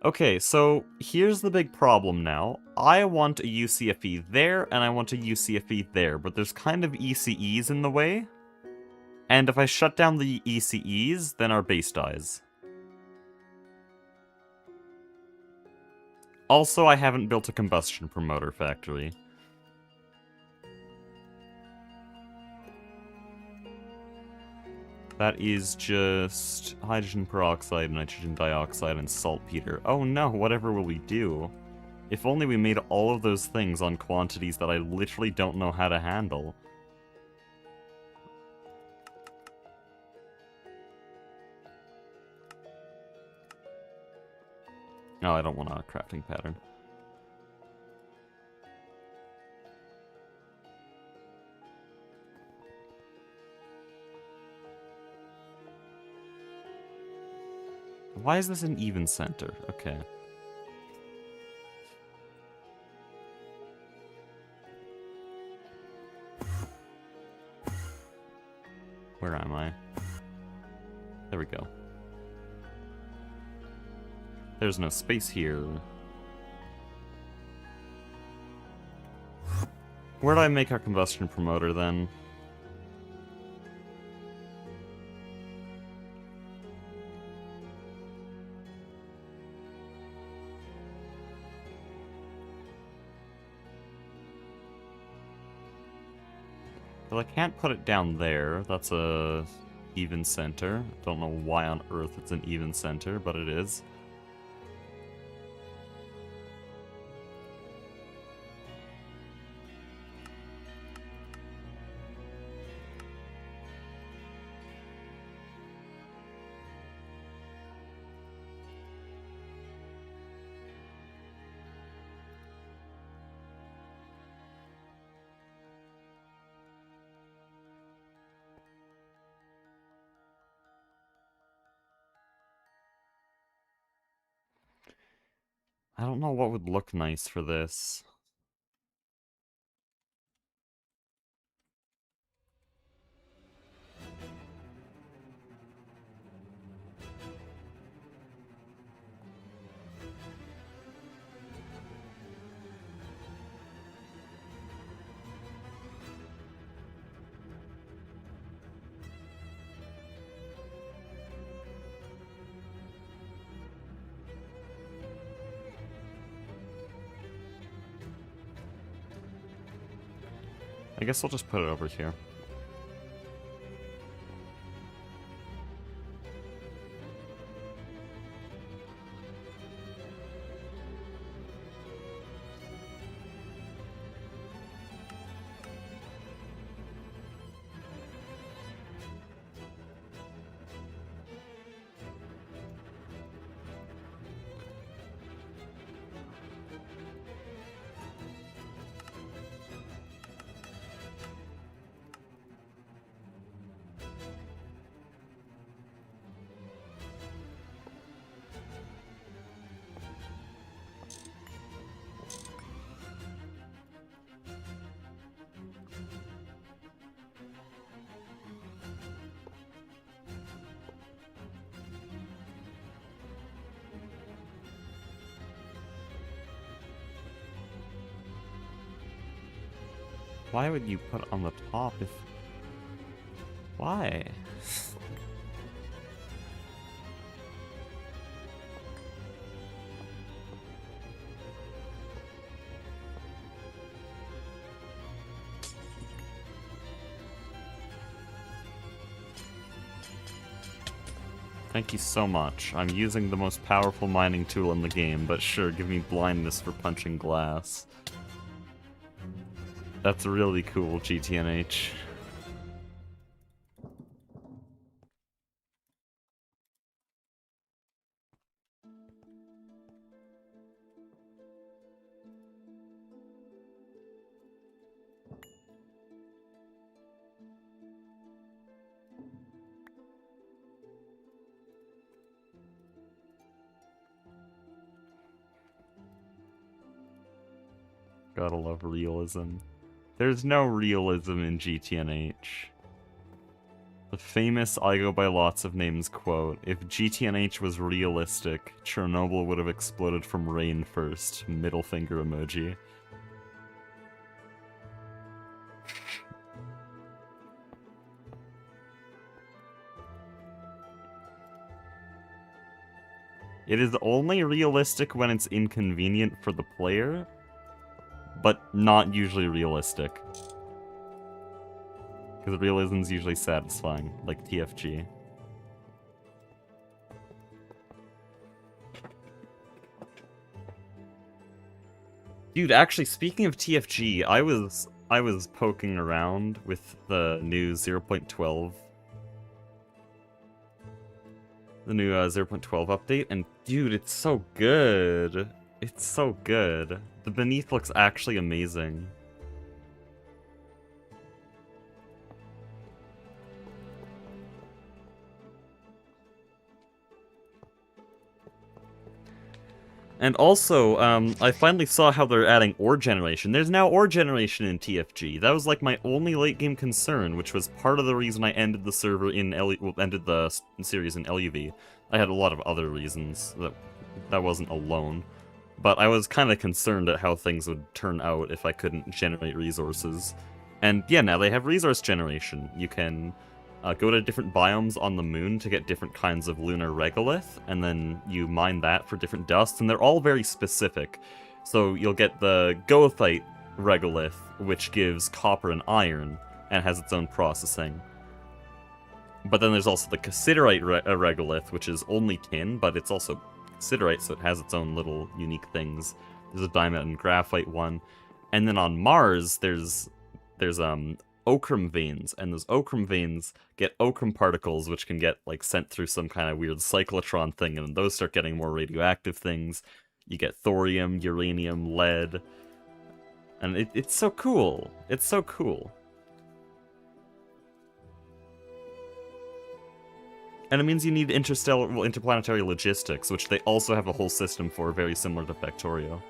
Okay, so here's the big problem now. I want a UCFE there, and I want a UCFE there, but there's kind of ECEs in the way. And if I shut down the ECEs, then our base dies. Also, I haven't built a combustion promoter factory. That is just hydrogen peroxide, nitrogen dioxide, and saltpeter. Oh no, whatever will we do? If only we made all of those things on quantities that I literally don't know how to handle. No, I don't want a crafting pattern. Why is this an even center? Okay. Where am I? There we go. There's no space here. Where do I make our combustion promoter then? Well, I can't put it down there. That's a even center. Don't know why on earth it's an even center, but it is. I don't know what would look nice for this. I guess I'll just put it over here. Why would you put it on the top if... Why? Thank you so much. I'm using the most powerful mining tool in the game, but sure, give me blindness for punching glass. That's really cool, GTNH. Gotta love realism. There's no realism in GTNH. The famous I go by lots of names quote, if GTNH was realistic, Chernobyl would have exploded from rain first. Middle finger emoji. It is only realistic when it's inconvenient for the player, but not usually realistic. Because realism's usually satisfying, like TFG. Dude, actually, speaking of TFG, I was poking around with the new 0.12. The new 0.12 update, and dude, it's so good. It's so good. The Beneath looks actually amazing. And also, I finally saw how they're adding ore generation. There's now ore generation in TFG. That was like my only late game concern, which was part of the reason I ended the server in ended the series in LUV. I had a lot of other reasons that wasn't alone, but I was kind of concerned at how things would turn out if I couldn't generate resources. And yeah, now they have resource generation. You can go to different biomes on the moon to get different kinds of lunar regolith, and then you mine that for different dusts, and they're all very specific. So you'll get the goethite regolith, which gives copper and iron, and has its own processing. But then there's also the cassiterite regolith, which is only tin, but it's also cassiterite, so it has its own little unique things. There's a diamond and graphite one. And then on Mars, there's ochrum veins, and those ochrum veins get ochrum particles, which can get like sent through some kind of weird cyclotron thing, and those start getting more radioactive things. You get thorium, uranium, lead, and it's so cool. It's so cool. And it means you need interplanetary logistics, which they also have a whole system for, very similar to Factorio.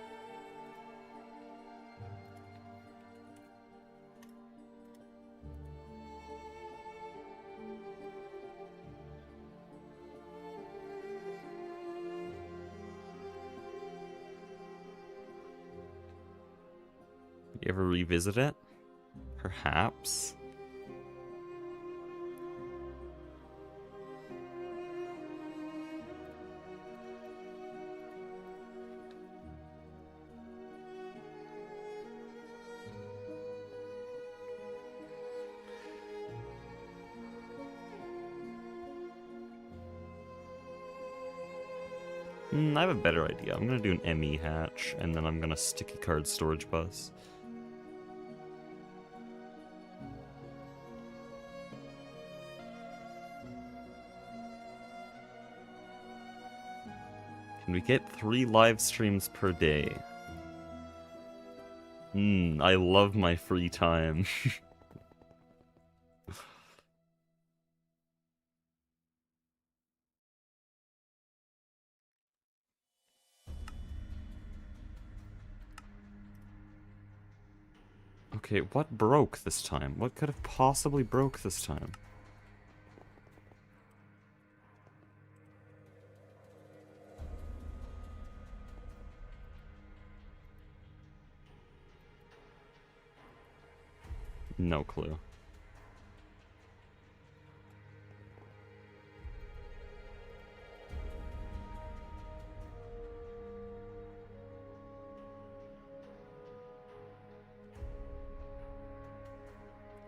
You ever revisit it? Perhaps. I have a better idea. I'm gonna do an ME hatch, and then I'm gonna sticky card storage bus. Can we get 3 live streams per day? I love my free time. Okay, what broke this time? What could have possibly broke this time? No clue.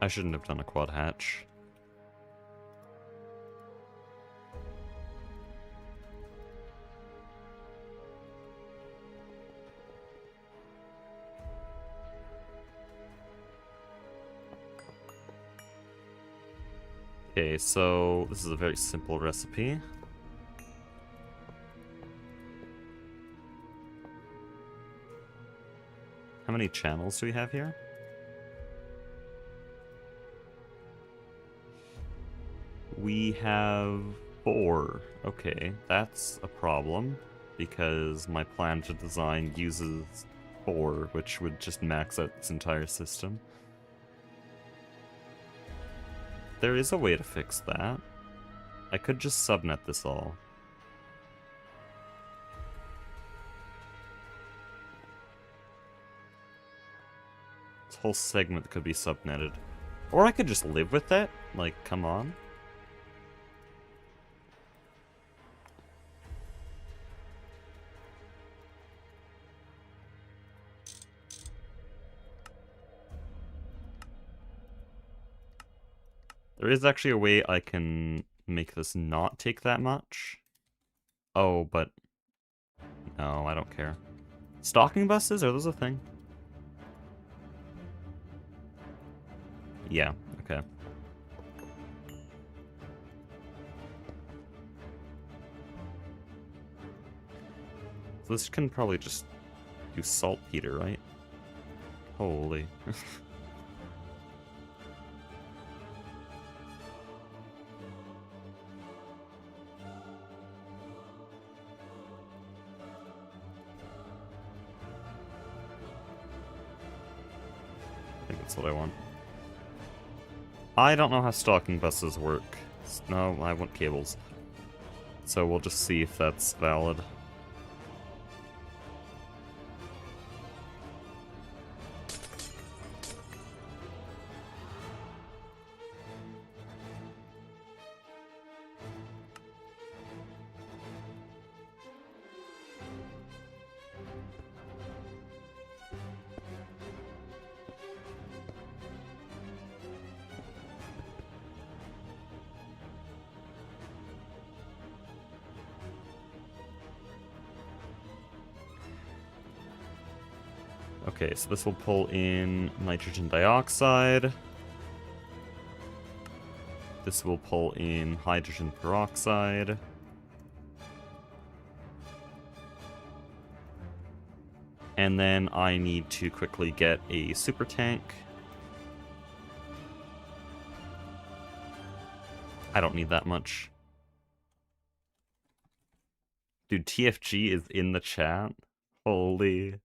I shouldn't have done a quad hatch. Okay, so this is a very simple recipe. How many channels do we have here? We have 4. Okay, that's a problem, because my plan to design uses 4, which would just max out this entire system. There is a way to fix that. I could just subnet this all. This whole segment could be subnetted. Or I could just live with it. Like, come on. There is actually a way I can make this not take that much. Oh, but... no, I don't care. Stalking buses? Are those a thing? Yeah, okay. So this can probably just do saltpeter, right? Holy. I think that's what I want. I don't know how stalking buses work. No, I want cables. So we'll just see if that's valid. Okay, so this will pull in nitrogen dioxide. This will pull in hydrogen peroxide. And then I need to quickly get a super tank. I don't need that much. Dude, TFG is in the chat. Holy...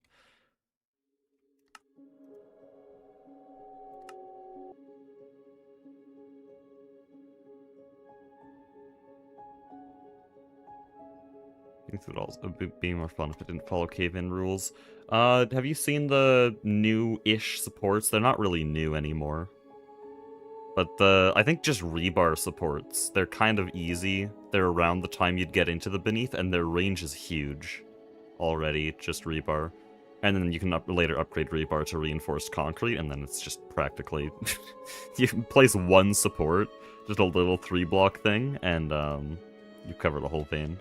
I think it would also be more fun if it didn't follow cave-in rules. Have you seen the new-ish supports? They're not really new anymore. But I think just rebar supports. They're kind of easy. They're around the time you'd get into the beneath, and their range is huge. Already, just rebar. And then you can later upgrade rebar to reinforced concrete, and then it's just practically... you can place one support, just a little 3-block thing, and you cover the whole vein.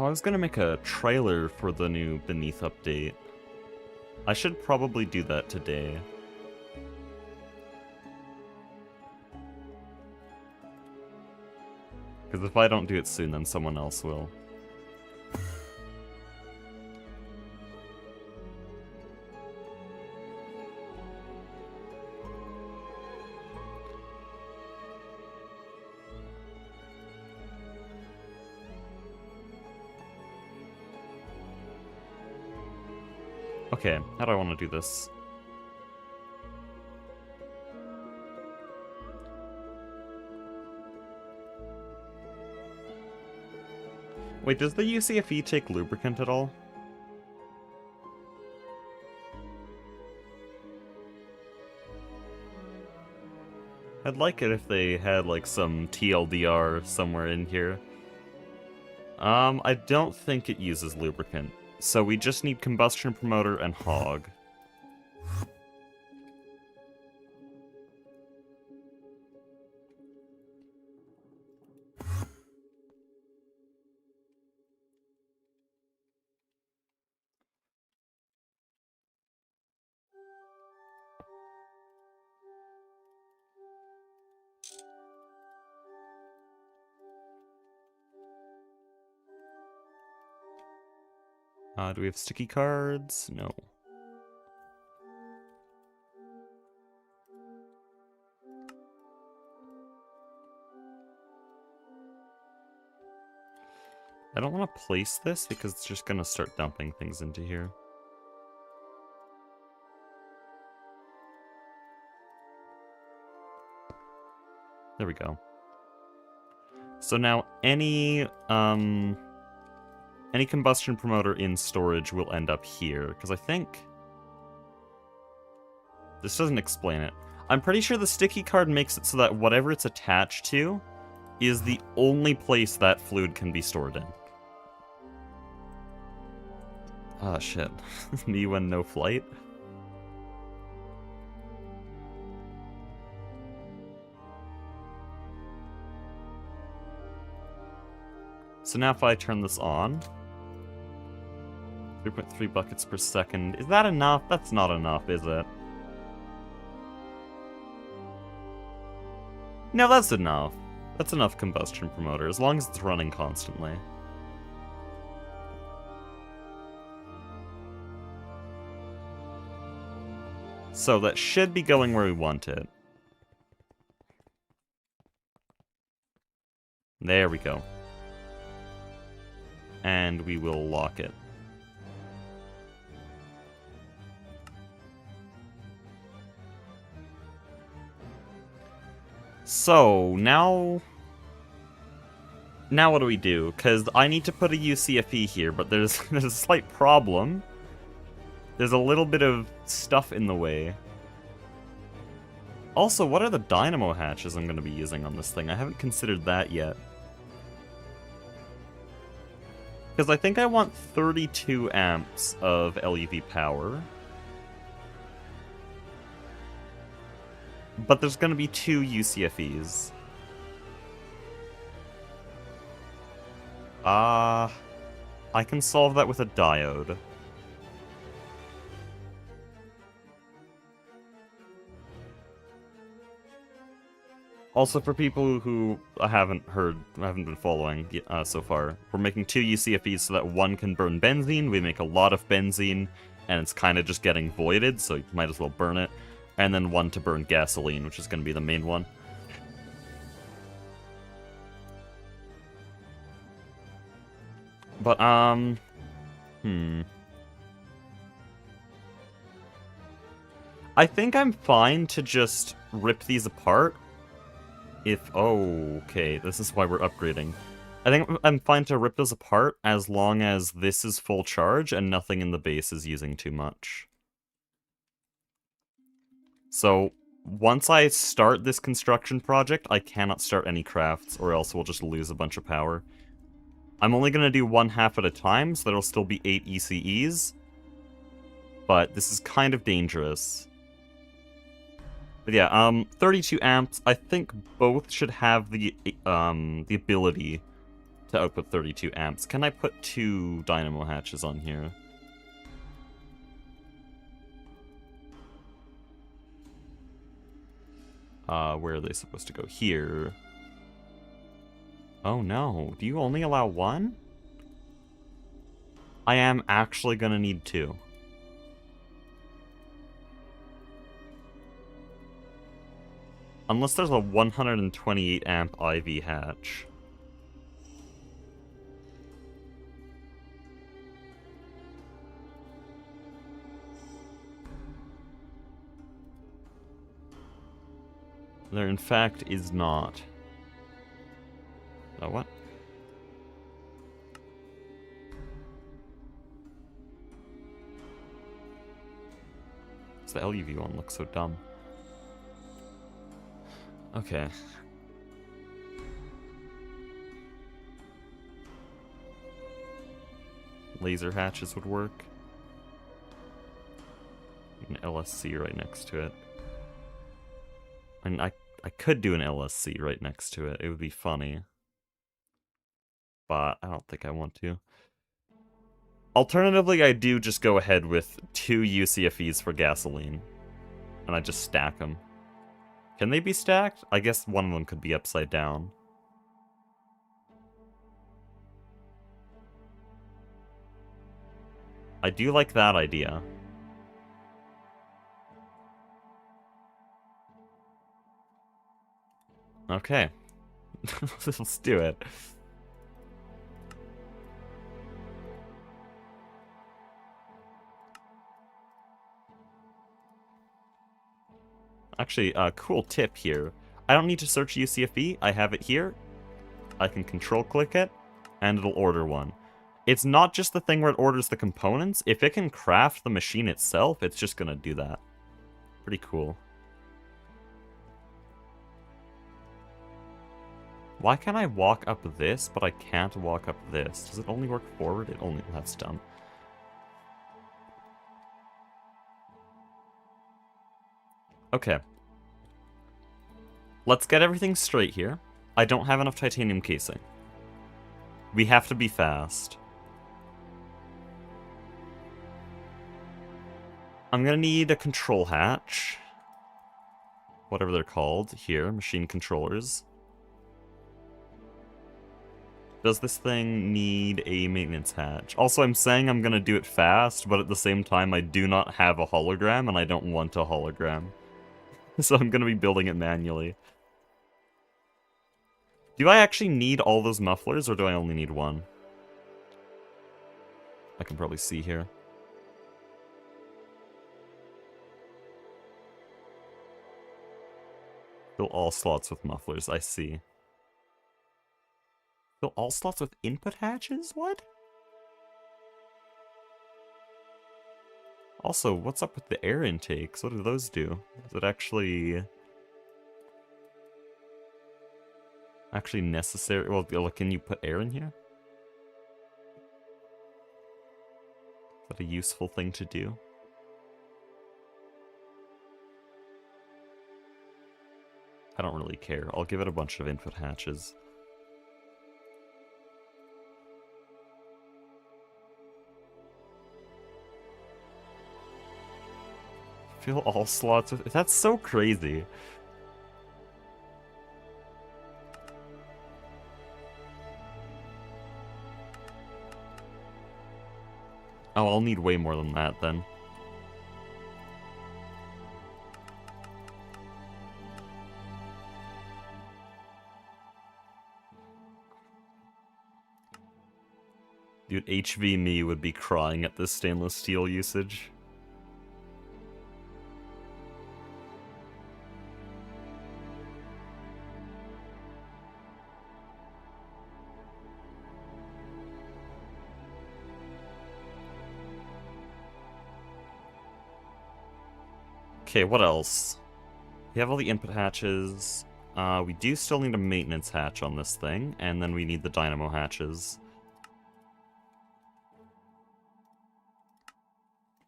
Oh, I was gonna make a trailer for the new Beneath update. I should probably do that today. Because if I don't do it soon, then someone else will. Okay, how do I want to do this? Wait, does the UCFE take lubricant at all? I'd like it if they had, like, some TLDR somewhere in here. I don't think it uses lubricant. So we just need combustion promoter and hog. Do we have sticky cards? No. I don't want to place this because it's just going to start dumping things into here. There we go. So now any combustion promoter in storage will end up here, because I think... This doesn't explain it. I'm pretty sure the sticky card makes it so that whatever it's attached to is the only place that fluid can be stored in. Ah, shit. Me when no flight? So now if I turn this on... 3.3 buckets per second. Is that enough? That's not enough, is it? No, that's enough. That's enough combustion promoter, as long as it's running constantly. So that should be going where we want it. There we go. And we will lock it. So, now what do we do? Because I need to put a UCFE here, but there's a slight problem. There's a little bit of stuff in the way. Also, what are the dynamo hatches I'm going to be using on this thing? I haven't considered that yet. Because I think I want 32 amps of LEV power. But there's going to be 2 UCFEs. I can solve that with a diode. Also, for people who haven't been following so far, we're making 2 UCFEs so that one can burn benzene. We make a lot of benzene, and it's kind of just getting voided, so you might as well burn it. And then one to burn gasoline, which is going to be the main one. But, I think I'm fine to just rip these apart. Okay, this is why we're upgrading. I think I'm fine to rip those apart as long as this is full charge and nothing in the base is using too much. So, once I start this construction project, I cannot start any crafts, or else we'll just lose a bunch of power. I'm only going to do 1 half at a time, so there'll still be 8 ECEs. But this is kind of dangerous. But yeah, 32 amps, I think both should have the ability to output 32 amps. Can I put 2 dynamo hatches on here? Where are they supposed to go? Here. Oh no, do you only allow 1? I am actually gonna need 2. Unless there's a 128 amp IV hatch. There in fact is not. Oh, what? Does the LUV one look so dumb? Okay. Laser hatches would work. An LSC right next to it. And I could do an LSC right next to it. It would be funny. But I don't think I want to. Alternatively, I do just go ahead with 2 UCFEs for gasoline. And I just stack them. Can they be stacked? I guess one of them could be upside down. I do like that idea. Okay. Let's do it. Actually, cool tip here. I don't need to search UCFE. I have it here. I can control click it, and it'll order one. It's not just the thing where it orders the components. If it can craft the machine itself, it's just gonna do that. Pretty cool. Why can't I walk up this, but I can't walk up this? Does it only work forward? It only... That's dumb. Okay. Let's get everything straight here. I don't have enough titanium casing. We have to be fast. I'm gonna need a control hatch. Whatever they're called. Here, machine controllers. Does this thing need a maintenance hatch? Also, I'm saying I'm gonna do it fast, but at the same time, I do not have a hologram, and I don't want a hologram. So I'm gonna be building it manually. Do I actually need all those mufflers, or do I only need one? I can probably see here. Fill all slots with mufflers, I see. Fill all slots with input hatches? What? Also, what's up with the air intakes? What do those do? Is it actually necessary? Well, can you put air in here? Is that a useful thing to do? I don't really care. I'll give it a bunch of input hatches. Fill all slots with... That's so crazy. Oh, I'll need way more than that, then. Dude, HV me would be crying at this stainless steel usage. Okay, what else? We have all the input hatches. We do still need a maintenance hatch on this thing, and then we need the dynamo hatches.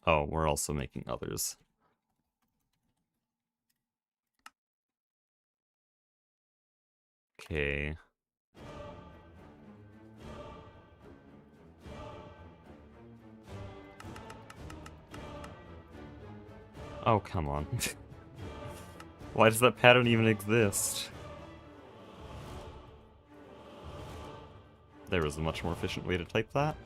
Oh, we're also making others. Okay. Oh, come on. Why does that pattern even exist? There is a much more efficient way to type that.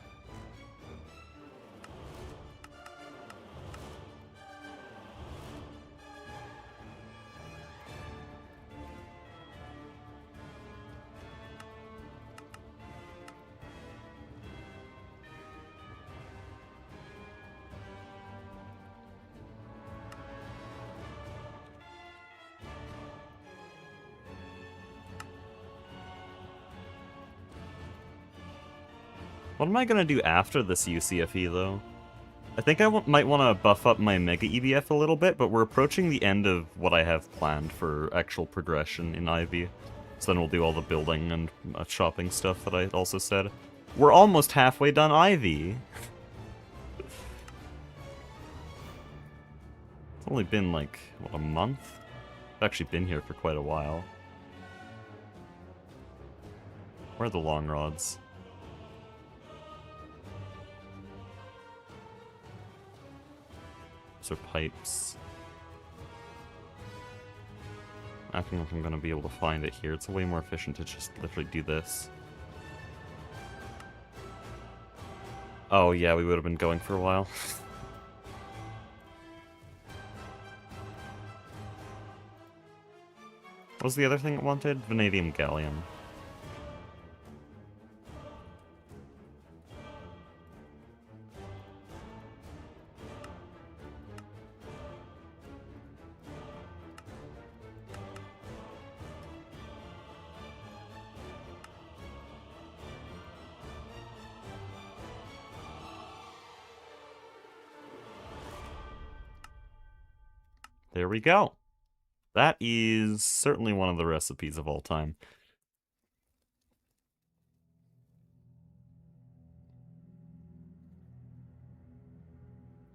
What am I gonna do after this UCFE, though? I think I might want to buff up my Mega EBF a little bit, but we're approaching the end of what I have planned for actual progression in Ivy. So then we'll do all the building and shopping stuff that I also said. We're almost halfway done Ivy! It's only been, like, what, a month? I've actually been here for quite a while. Where are the long rods? Those are pipes. I don't know if I'm gonna be able to find it here. It's way more efficient to just literally do this. Oh yeah, we would have been going for a while. What was the other thing it wanted? Vanadium gallium. There we go. That is certainly one of the recipes of all time.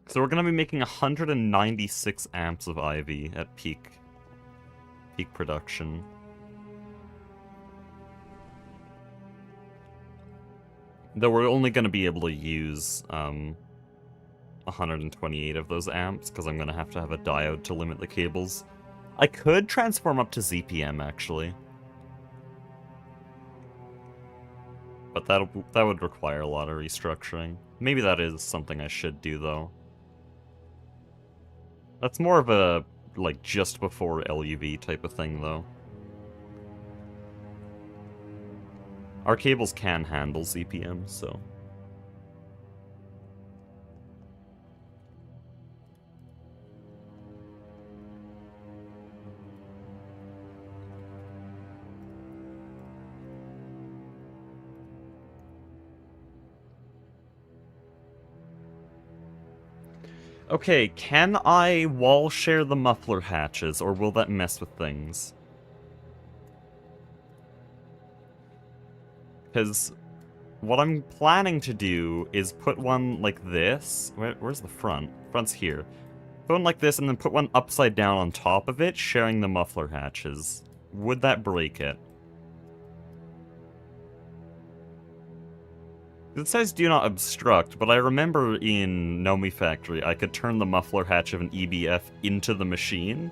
So we're going to be making 196 amps of Ivy at peak production. Though we're only going to be able to use 128 of those amps, because I'm going to have a diode to limit the cables. I could transform up to ZPM, actually. But that would require a lot of restructuring. Maybe that is something I should do, though. That's more of a, like, just before LUV type of thing, though. Our cables can handle ZPM, so... Okay, can I wall share the muffler hatches, or will that mess with things? Because what I'm planning to do is put one like this. Where's the front? Front's here. Put one like this, and then put one upside down on top of it, sharing the muffler hatches. Would that break it? It says do not obstruct, but I remember in Nomi Factory I could turn the muffler hatch of an EBF into the machine,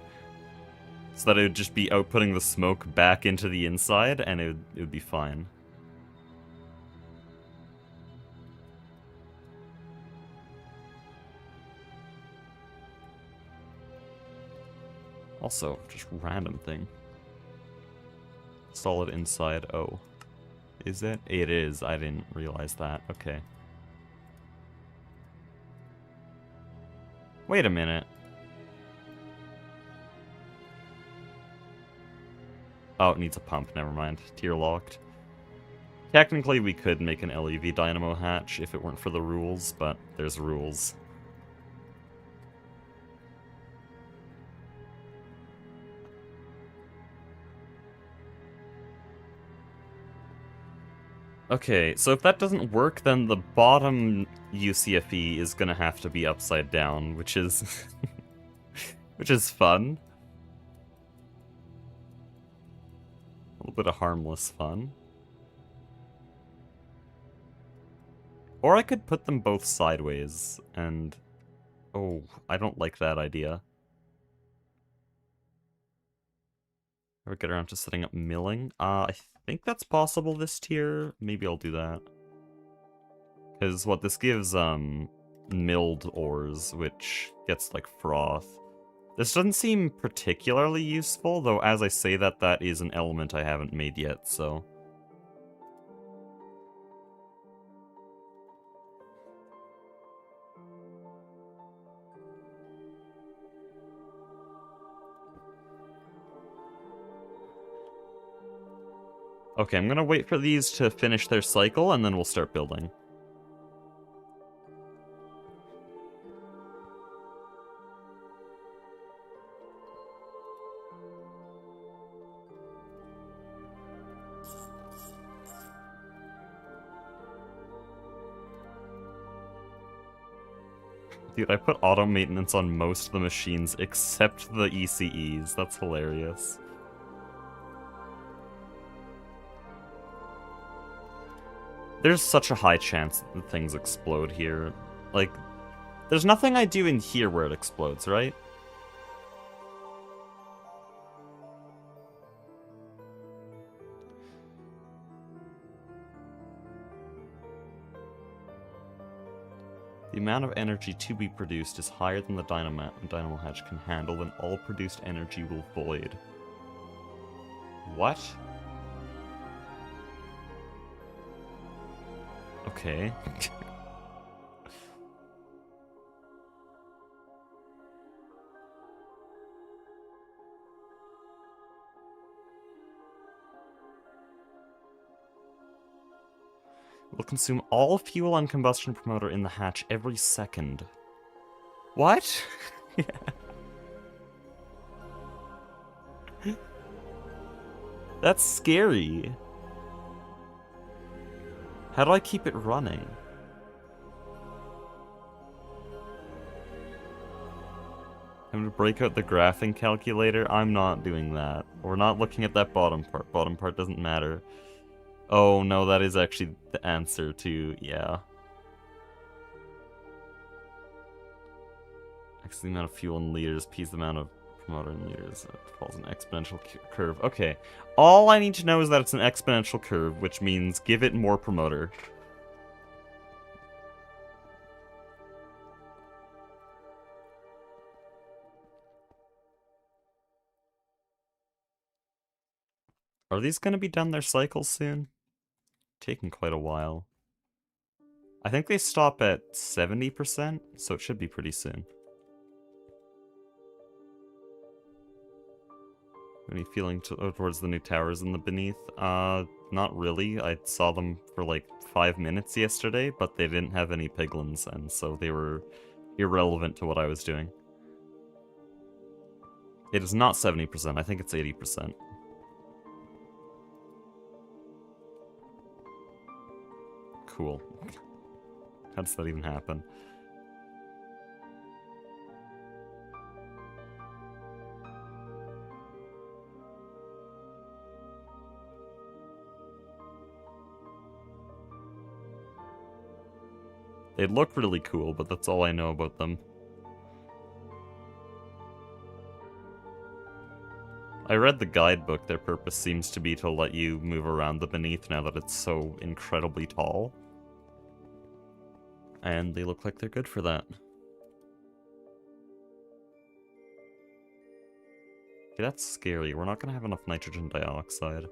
so that it would just be outputting the smoke back into the inside, and it would be fine. Also, just random thing. Solid inside, oh. Is it? It is, I didn't realize that, okay. Wait a minute. Oh, it needs a pump, never mind. Tier locked. Technically, we could make an LEV dynamo hatch if it weren't for the rules, but there's rules. Okay, so if that doesn't work, then the bottom UCFE is gonna have to be upside down, which is... which is fun. A little bit of harmless fun. Or I could put them both sideways, and... Oh, I don't like that idea. Ever get around to setting up milling? I think that's possible this tier. Maybe I'll do that. Because what this gives, milled ores, which gets, like, froth. This doesn't seem particularly useful, though as I say that, that is an element I haven't made yet, so... Okay, I'm gonna wait for these to finish their cycle, and then we'll start building. Dude, I put auto maintenance on most of the machines except the ECEs. That's hilarious. There's such a high chance that things explode here. Like, there's nothing I do in here where it explodes, right? The amount of energy to be produced is higher than the dynamo hatch can handle, and all produced energy will void. What? Okay. Will consume all fuel and combustion promoter in the hatch every second. What? Yeah. That's scary. How do I keep it running? I'm gonna break out the graphing calculator. I'm not doing that. We're not looking at that bottom part. Bottom part doesn't matter. Oh no, that is actually the answer to, yeah. X the amount of fuel in liters, P is the amount of promoter in liters. It follows an exponential curve. Okay. All I need to know is that it's an exponential curve, which means give it more promoter. Are these gonna be done their cycles soon? Taking quite a while. I think they stop at 70%, so it should be pretty soon. Any feeling towards the new towers in the beneath? Not really. I saw them for like 5 minutes yesterday, but they didn't have any piglins, and so they were irrelevant to what I was doing. It is not 70%, I think it's 80%. Cool. How does that even happen? They look really cool, but that's all I know about them. I read the guidebook. Their purpose seems to be to let you move around the beneath now that it's so incredibly tall. And they look like they're good for that. Okay, that's scary. We're not gonna have enough nitrogen dioxide.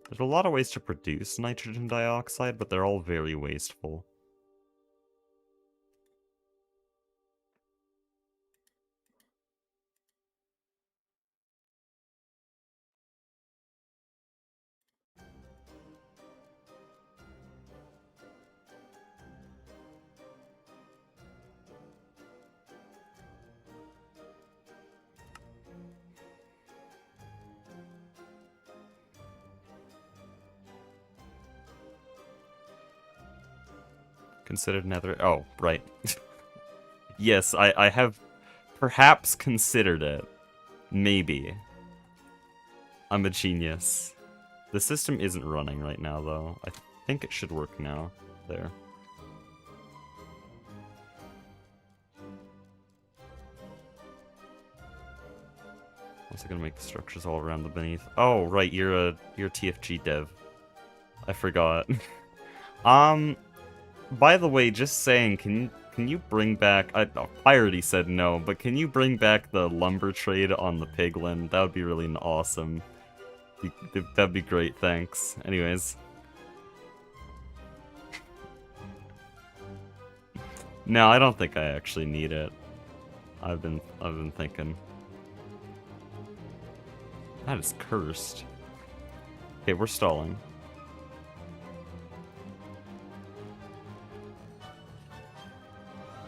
There's a lot of ways to produce nitrogen dioxide, but they're all very wasteful. Considered nether... Oh, right. Yes, I have perhaps considered it. Maybe. I'm a genius. The system isn't running right now, though. I think it should work now. There. Also gonna make structures all around the beneath. Oh, right, you're a TFG dev. I forgot. By the way, just saying, can you bring back... I already said no, but can you bring back the lumber trade on the piglin? That would be really awesome. That'd be great, thanks. Anyways. No, I don't think I actually need it. I've been thinking. That is cursed. Okay, we're stalling.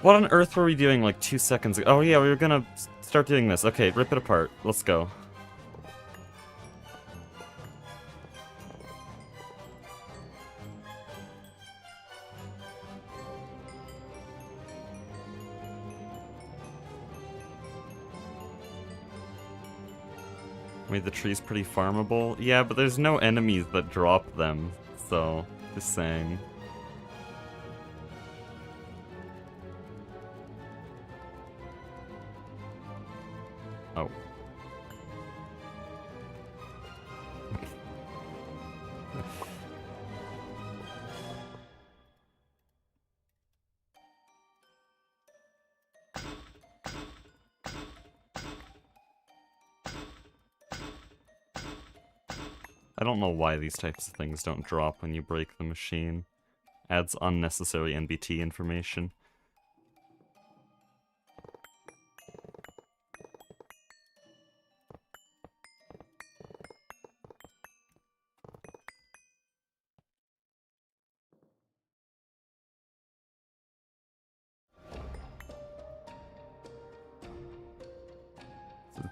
What on earth were we doing like 2 seconds ago? Oh yeah, we were gonna start doing this. Okay, rip it apart. Let's go. Made the trees pretty farmable. Yeah, but there's no enemies that drop them, so just saying. Oh. I don't know why these types of things don't drop when you break the machine. Adds unnecessary NBT information.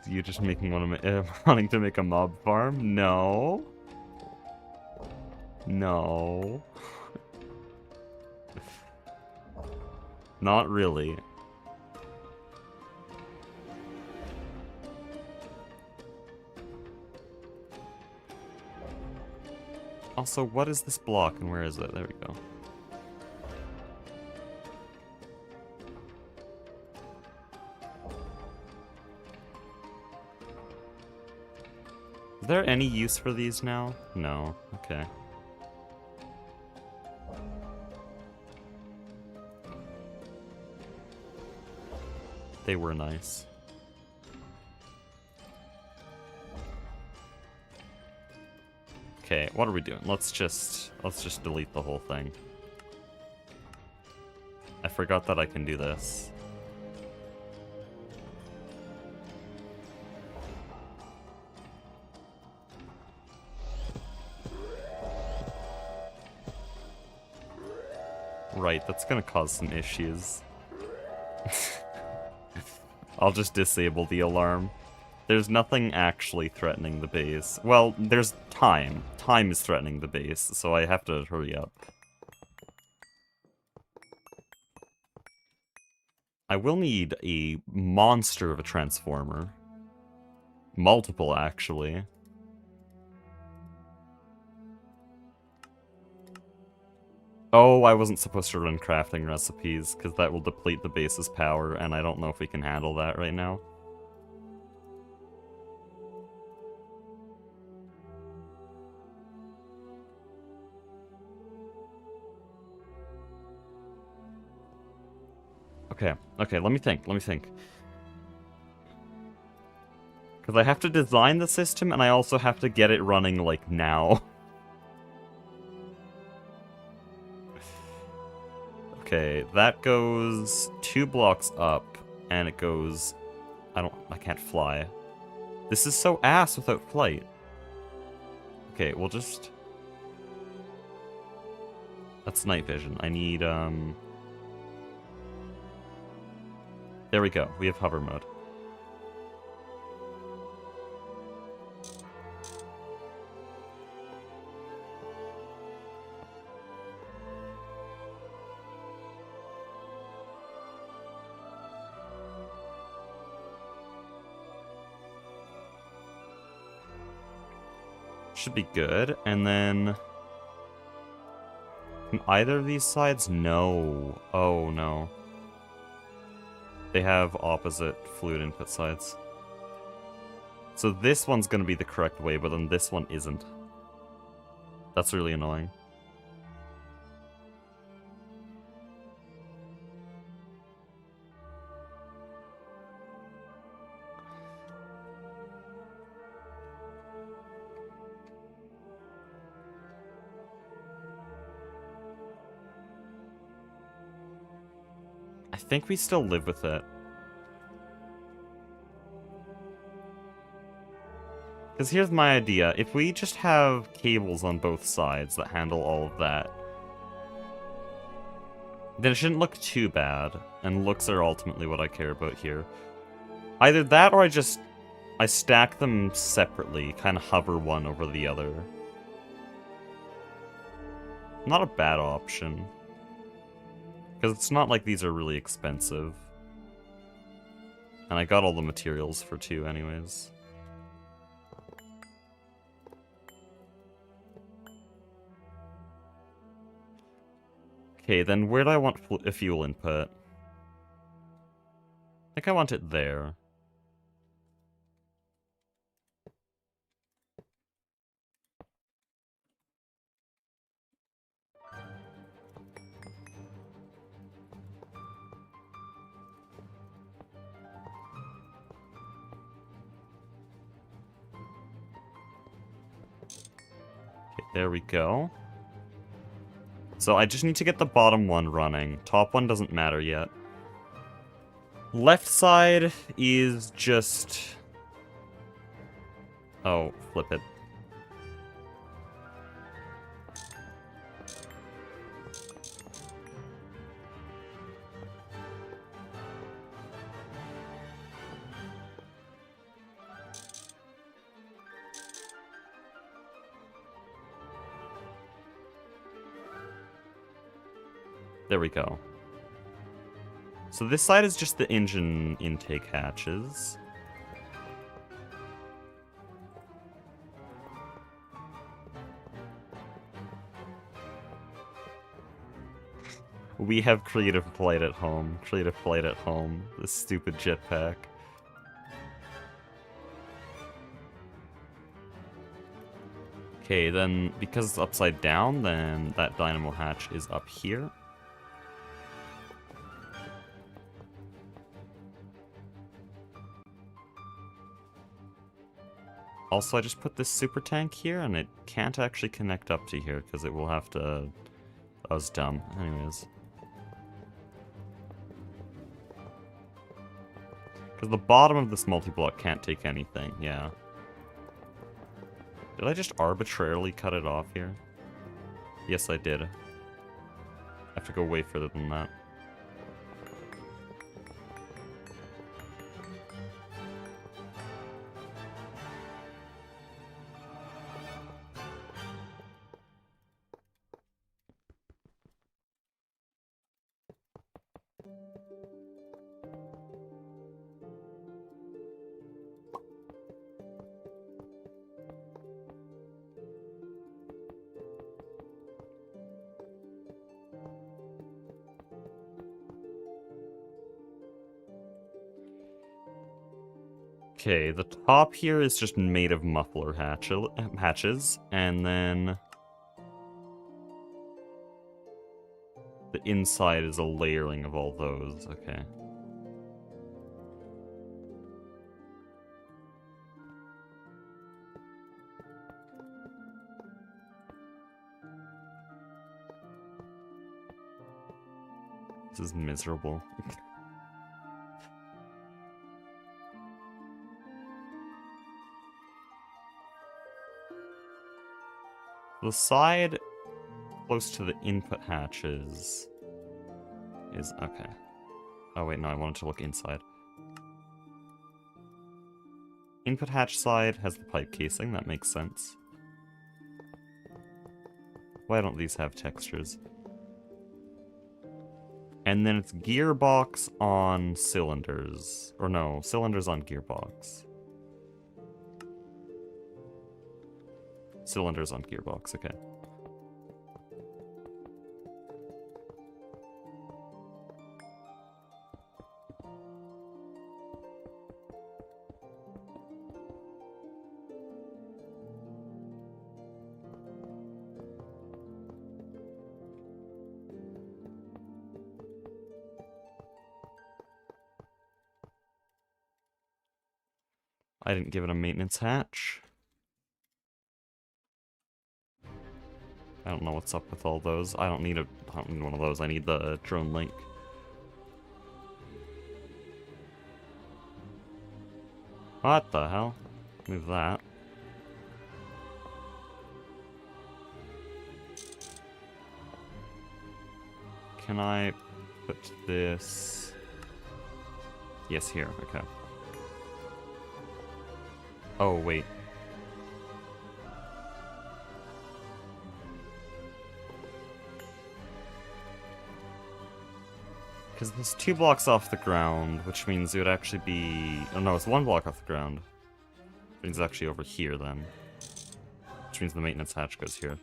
So you just making wanting to make a mob farm? No. No. Not really. Also, what is this block and where is it? There we go. Is there any use for these now? No. Okay. They were nice. Okay, what are we doing? Let's just delete the whole thing. I forgot that I can do this. Right, that's gonna cause some issues. I'll just disable the alarm. There's nothing actually threatening the base. Well, there's time. Time is threatening the base, so I have to hurry up. I will need a monster of a transformer. Multiple, actually. Oh, I wasn't supposed to run crafting recipes, because that will deplete the base's power, and I don't know if we can handle that right now. Okay, let me think. Because I have to design the system, and I also have to get it running, like, now. Okay, that goes 2 blocks up, and it goes... I can't fly. This is so ass without flight. Okay, we'll just... That's night vision. I need, There we go. We have hover mode. Should be good. And then... Can either of these sides? No. Oh, no. They have opposite fluid input sides. So this one's gonna be the correct way, but then this one isn't. That's really annoying. I think we still live with it. Because here's my idea. If we just have cables on both sides that handle all of that, then it shouldn't look too bad. And looks are ultimately what I care about here. Either that or I stack them separately, kind of hover one over the other. Not a bad option. Because it's not like these are really expensive. And I got all the materials for two anyways. Okay, then where do I want a fuel input? I think I want it there. Okay, there we go. So I just need to get the bottom one running. Top one doesn't matter yet. Left side is just... Oh, flip it. There we go. So this side is just the engine intake hatches. We have creative flight at home. Creative flight at home. This stupid jetpack. Okay, then because it's upside down, then that dynamo hatch is up here. Also, I just put this super tank here, and it can't actually connect up to here, because it will have to... That was dumb. Anyways. Because the bottom of this multi-block can't take anything, yeah. Did I just arbitrarily cut it off here? Yes, I did. I have to go way further than that. Okay, the top here is just made of muffler hatches, and then the inside is a layering of all those. Okay. This is miserable. The side close to the input hatches is... okay. Oh wait, no, I wanted to look inside. Input hatch side has the pipe casing, that makes sense. Why don't these have textures? And then it's gearbox on cylinders. Or no, cylinders on gearbox. Cylinders on gearbox, okay. I didn't give it a maintenance hatch. I don't know what's up with all those. I don't need one of those. I need the drone link. What the hell? Move that. Can I put this... Yes, here. Okay. Oh, wait. Because it's 2 blocks off the ground, which means it would actually be... Oh no, it's 1 block off the ground. Which means it's actually over here then. Which means the maintenance hatch goes here.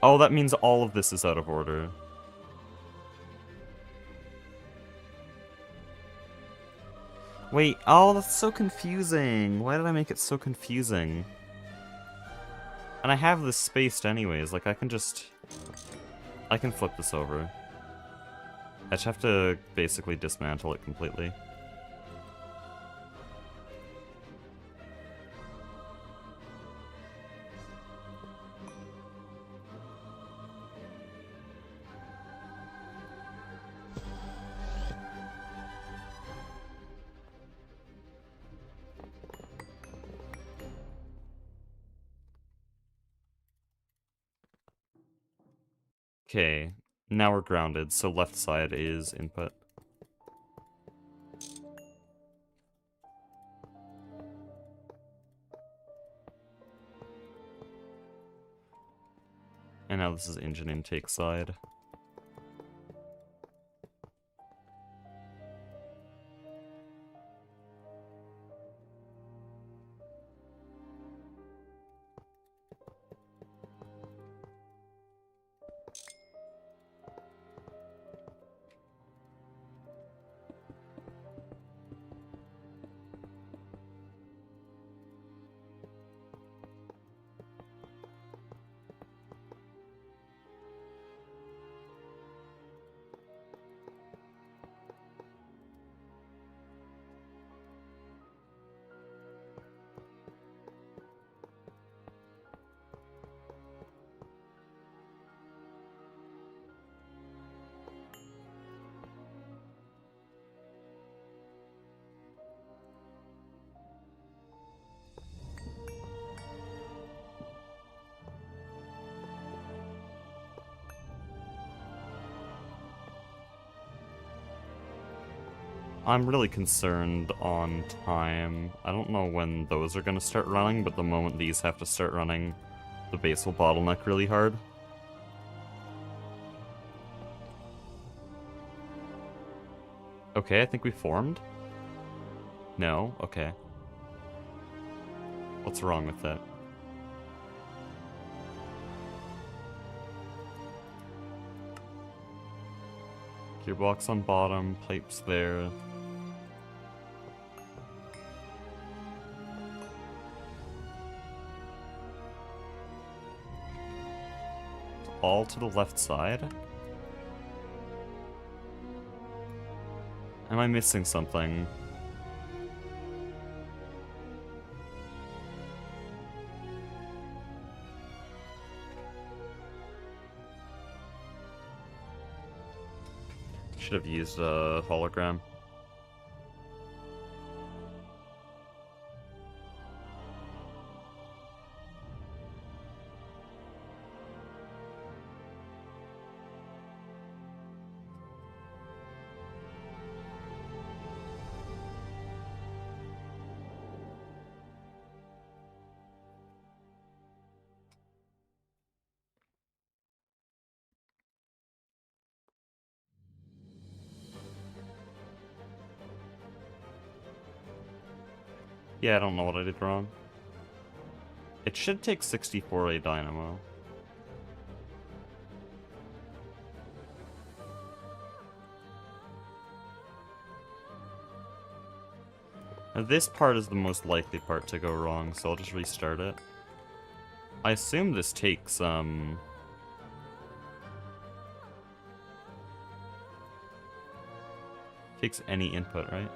Oh, that means all of this is out of order. Wait, oh, that's so confusing. Why did I make it so confusing? And I have this spaced anyways, like I can flip this over. I just have to basically dismantle it completely. Okay, now we're grounded, so left side is input. And now this is engine intake side. I'm really concerned on time. I don't know when those are going to start running, but the moment these have to start running, the base will bottleneck really hard. Okay, I think we formed. No? Okay. What's wrong with that? Gearbox on bottom, pipes there. All to the left side? Am I missing something? Should have used a hologram. Yeah, I don't know what I did wrong. It should take 64A dynamo. Now this part is the most likely part to go wrong, so I'll just restart it. I assume this takes, Takes any input, right?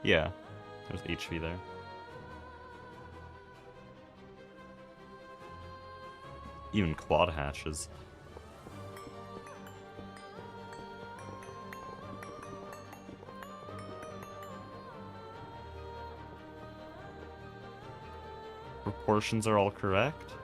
Yeah, there's HV there. Even quad hatches. Proportions are all correct.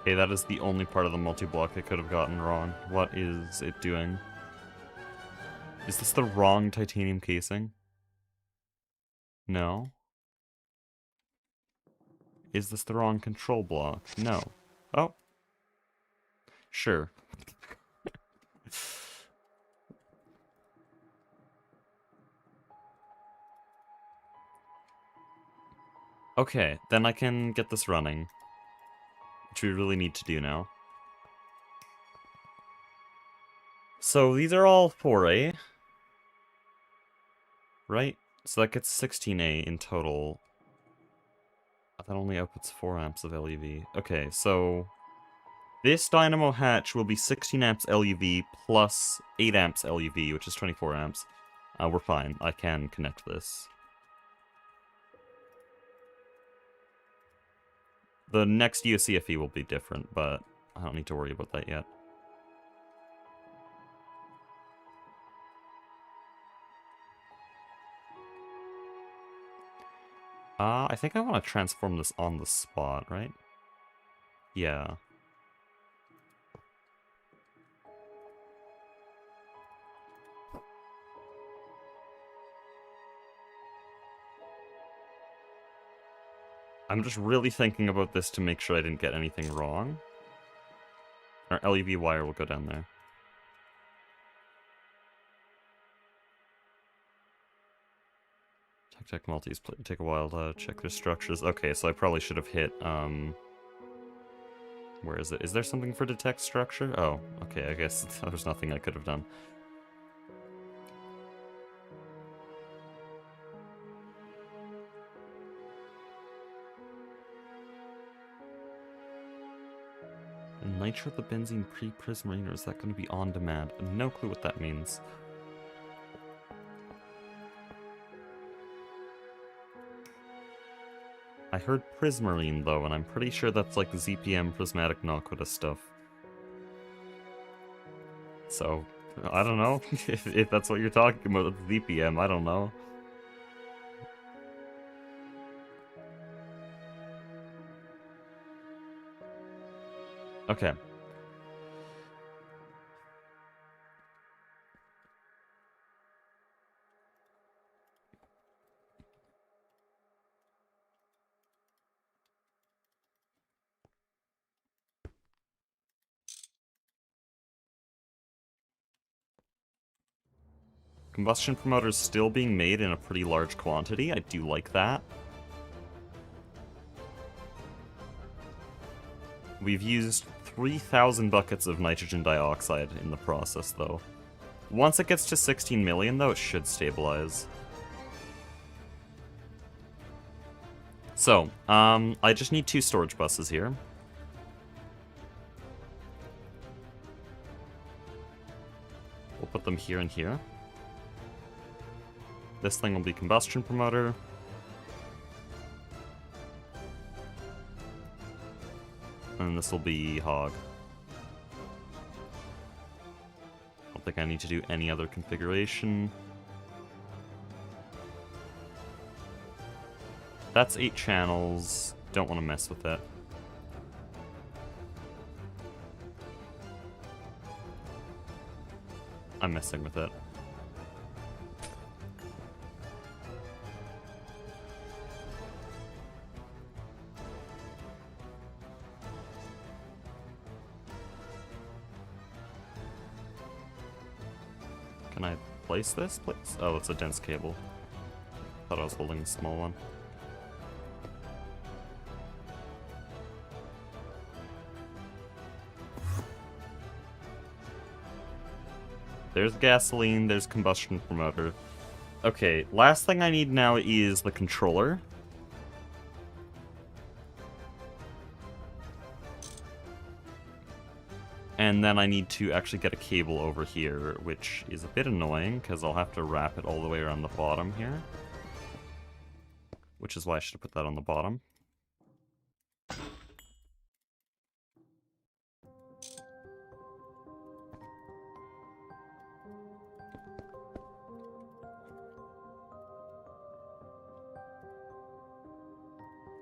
Okay, that is the only part of the multi-block I could have gotten wrong. What is it doing? Is this the wrong titanium casing? No. Is this the wrong control block? No. Oh. Sure. Okay, then I can get this running. Which we really need to do now. So these are all 4A. Right? So that gets 16A in total. That only outputs 4 amps of LEV. Okay, so this dynamo hatch will be 16 amps LUV plus 8 amps LUV, which is 24 amps. We're fine. I can connect this. The next UCFE will be different, but I don't need to worry about that yet. I think I want to transform this on the spot, right? Yeah. I'm just really thinking about this to make sure I didn't get anything wrong. Our LEV wire will go down there. Tech multis take a while to check their structures. Okay, so I probably should have hit, where is it? Is there something for detect structure? Oh, okay, I guess there's nothing I could have done. Nitrobenzene pre-prismarine, or is that going to be on demand? No clue what that means. I heard prismarine, though, and I'm pretty sure that's like ZPM prismatic Naquita stuff. So, I don't know. if that's what you're talking about, ZPM, I don't know. Okay. Combustion promoters still being made in a pretty large quantity. I do like that. We've used 3,000 buckets of nitrogen dioxide in the process, though. Once it gets to 16 million, though, it should stabilize. So, I just need 2 storage buses here. We'll put them here and here. This thing will be combustion promoter. And this will be hog. I don't think I need to do any other configuration. That's 8 channels. Don't want to mess with that. I'm messing with it. Can I place this, please? Oh, it's a dense cable. Thought I was holding a small one. There's gasoline, there's combustion promoter. Okay, last thing I need now is the controller. And then I need to actually get a cable over here, which is a bit annoying, because I'll have to wrap it all the way around the bottom here. Which is why I should have put that on the bottom.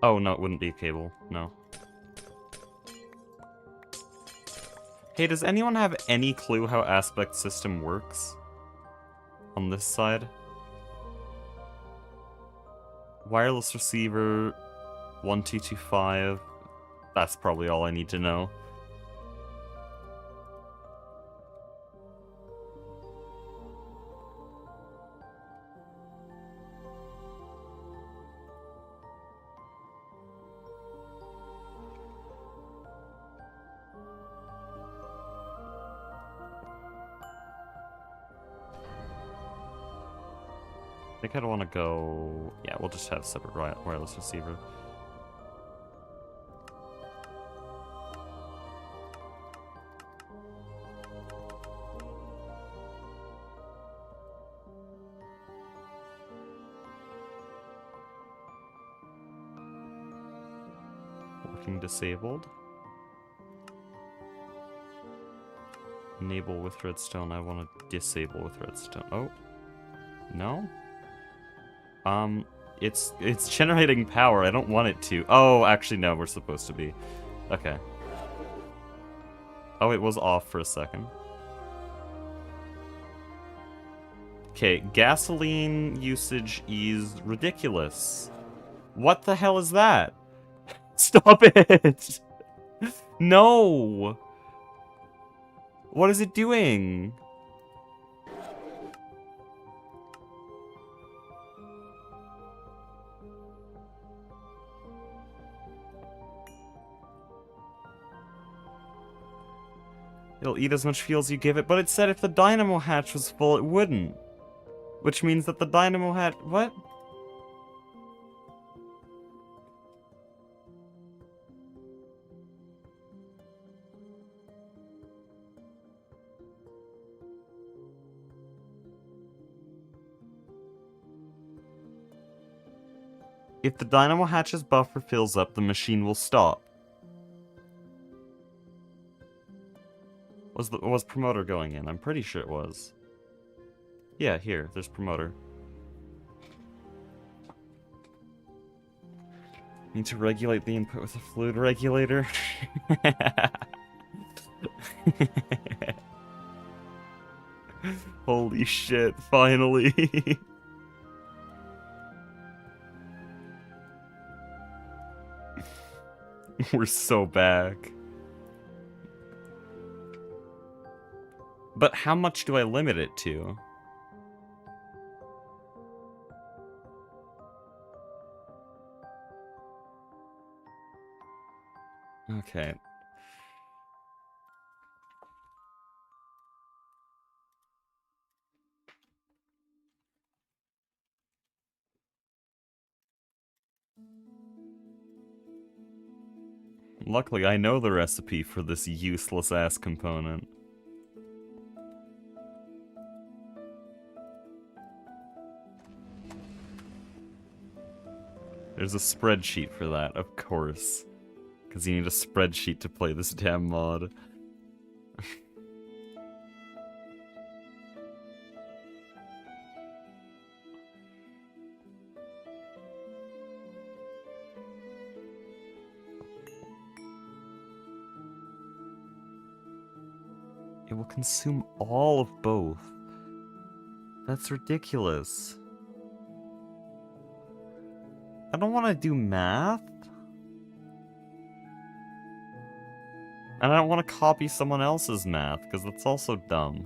Oh, no, it wouldn't be a cable. No. Hey, does anyone have any clue how Aspect System works? On this side? Wireless receiver, 1225. That's probably all I need to know. I think I'd want to go... Yeah, we'll just have separate wireless receiver. Working disabled. Enable with redstone. I want to disable with redstone. Oh. No? It's generating power. I don't want it to. Oh, actually, no, we're supposed to be. Okay. Oh, it was off for a second. Okay, gasoline usage is ridiculous. What the hell is that? Stop it! No! What is it doing? It'll eat as much fuel as you give it, but it said if the dynamo hatch was full, it wouldn't. Which means that the dynamo hatch... What? If the dynamo hatch's buffer fills up, the machine will stop. Was promoter going in? I'm pretty sure it was. Yeah, here, there's promoter. Need to regulate the input with a fluid regulator. Holy shit, finally. We're so back. But how much do I limit it to? Okay. Luckily, I know the recipe for this useless-ass component. There's a spreadsheet for that, of course. Because you need a spreadsheet to play this damn mod. It will consume all of both. That's ridiculous. I don't want to do math. And I don't want to copy someone else's math, because that's also dumb.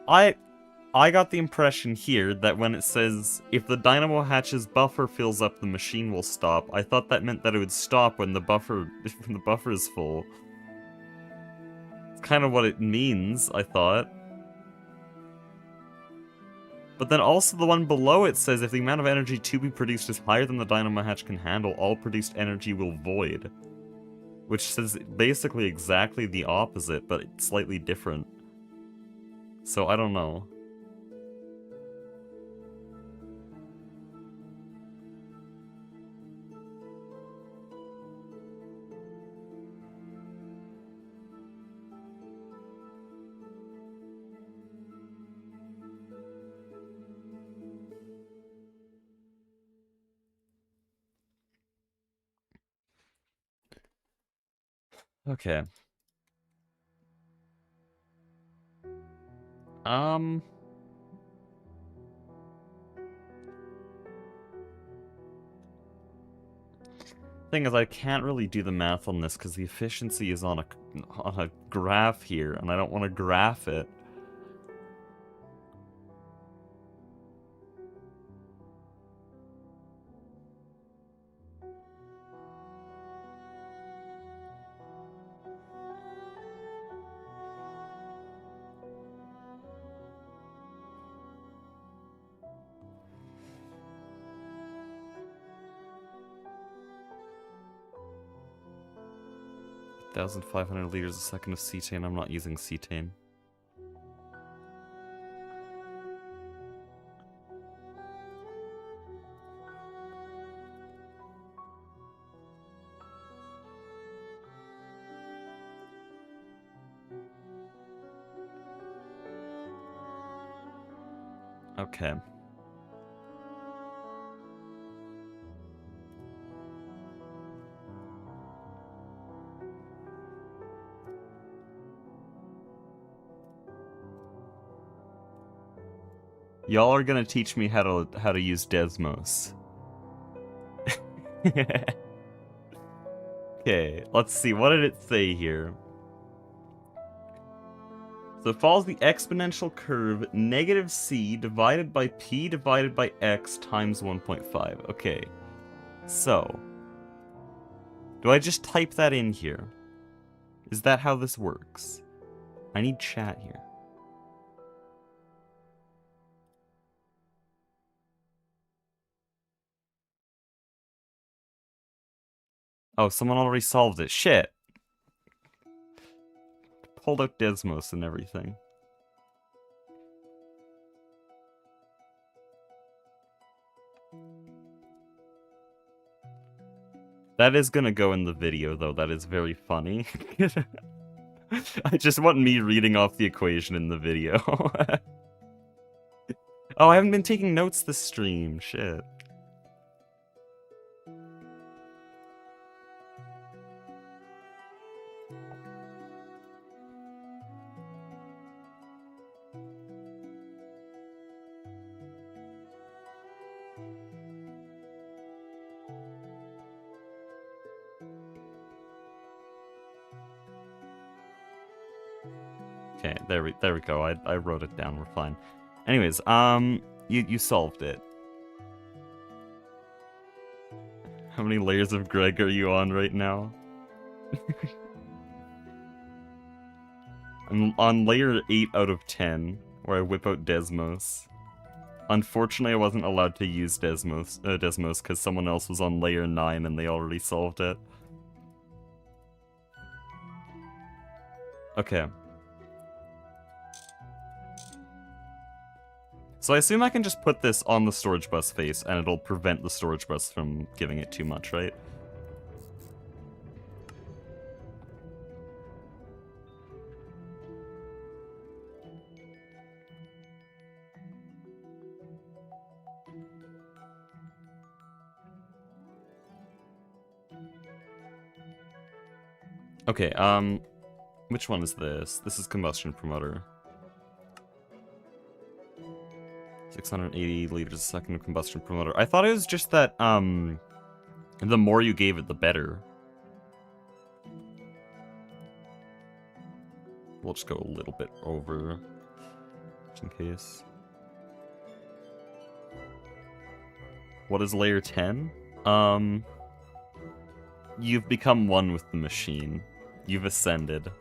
I got the impression here that when it says, if the dynamo hatch's buffer fills up, the machine will stop. I thought that meant that it would stop when the buffer is full. It's kind of what it means, I thought. But then also the one below it says, if the amount of energy to be produced is higher than the dynamo hatch can handle, all produced energy will void. Which says basically exactly the opposite, but it's slightly different. So I don't know. Okay. Thing is, I can't really do the math on this because the efficiency is on a graph here, and I don't want to graph it. $1,500 liters a second of cetane. I'm not using cetane. Okay. Y'all are gonna teach me how to use Desmos. Okay, let's see. What did it say here? So it follows the exponential curve -c divided by p divided by x times 1.5. Okay. So, do I just type that in here? Is that how this works? I need chat here. Oh, someone already solved it. Shit. Pulled out Desmos and everything. That is gonna go in the video, though. That is very funny. I just want me reading off the equation in the video. Oh, I haven't been taking notes this stream. Shit. Okay, there we go. I wrote it down. We're fine. Anyways, you solved it. How many layers of Greg are you on right now? I'm on layer 8 out of 10, where I whip out Desmos. Unfortunately, I wasn't allowed to use Desmos because someone else was on layer 9 and they already solved it. Okay. So I assume I can just put this on the storage bus face and it'll prevent the storage bus from giving it too much, right? Okay, which one is this? This is combustion promoter. 680 liters a second of combustion promoter. I thought it was just that, the more you gave it, the better. We'll just go a little bit over. just in case. What is layer 10? You've become one with the machine. You've ascended.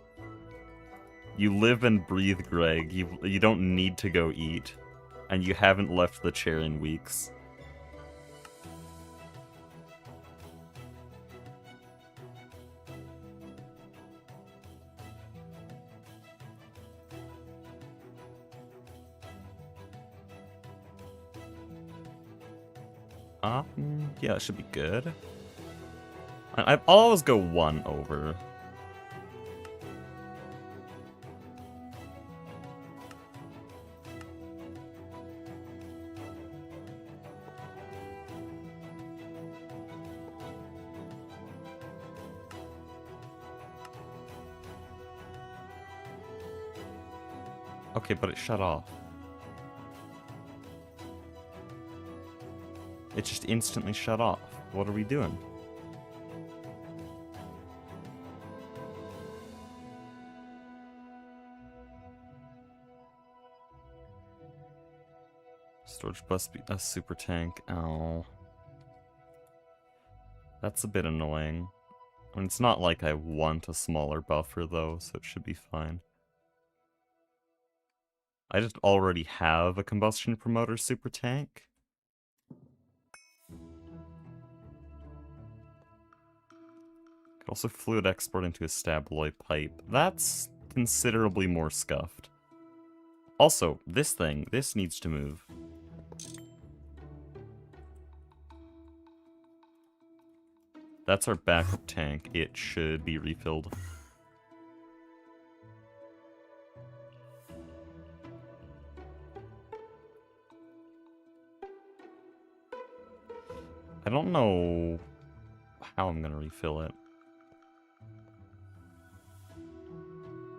You live and breathe Greg. You don't need to go eat. And you haven't left the chair in weeks. Yeah, it should be good. I'll always go 1 over. Okay, but it shut off. It just instantly shut off. What are we doing? Storage must be a super tank. Oh. That's a bit annoying. I mean, it's not like I want a smaller buffer though, so it should be fine. I just already have a combustion promoter super tank. Could also fluid export into a stabloy pipe. That's considerably more scuffed. Also, this needs to move. That's our backup tank. It should be refilled. I don't know how I'm gonna refill it.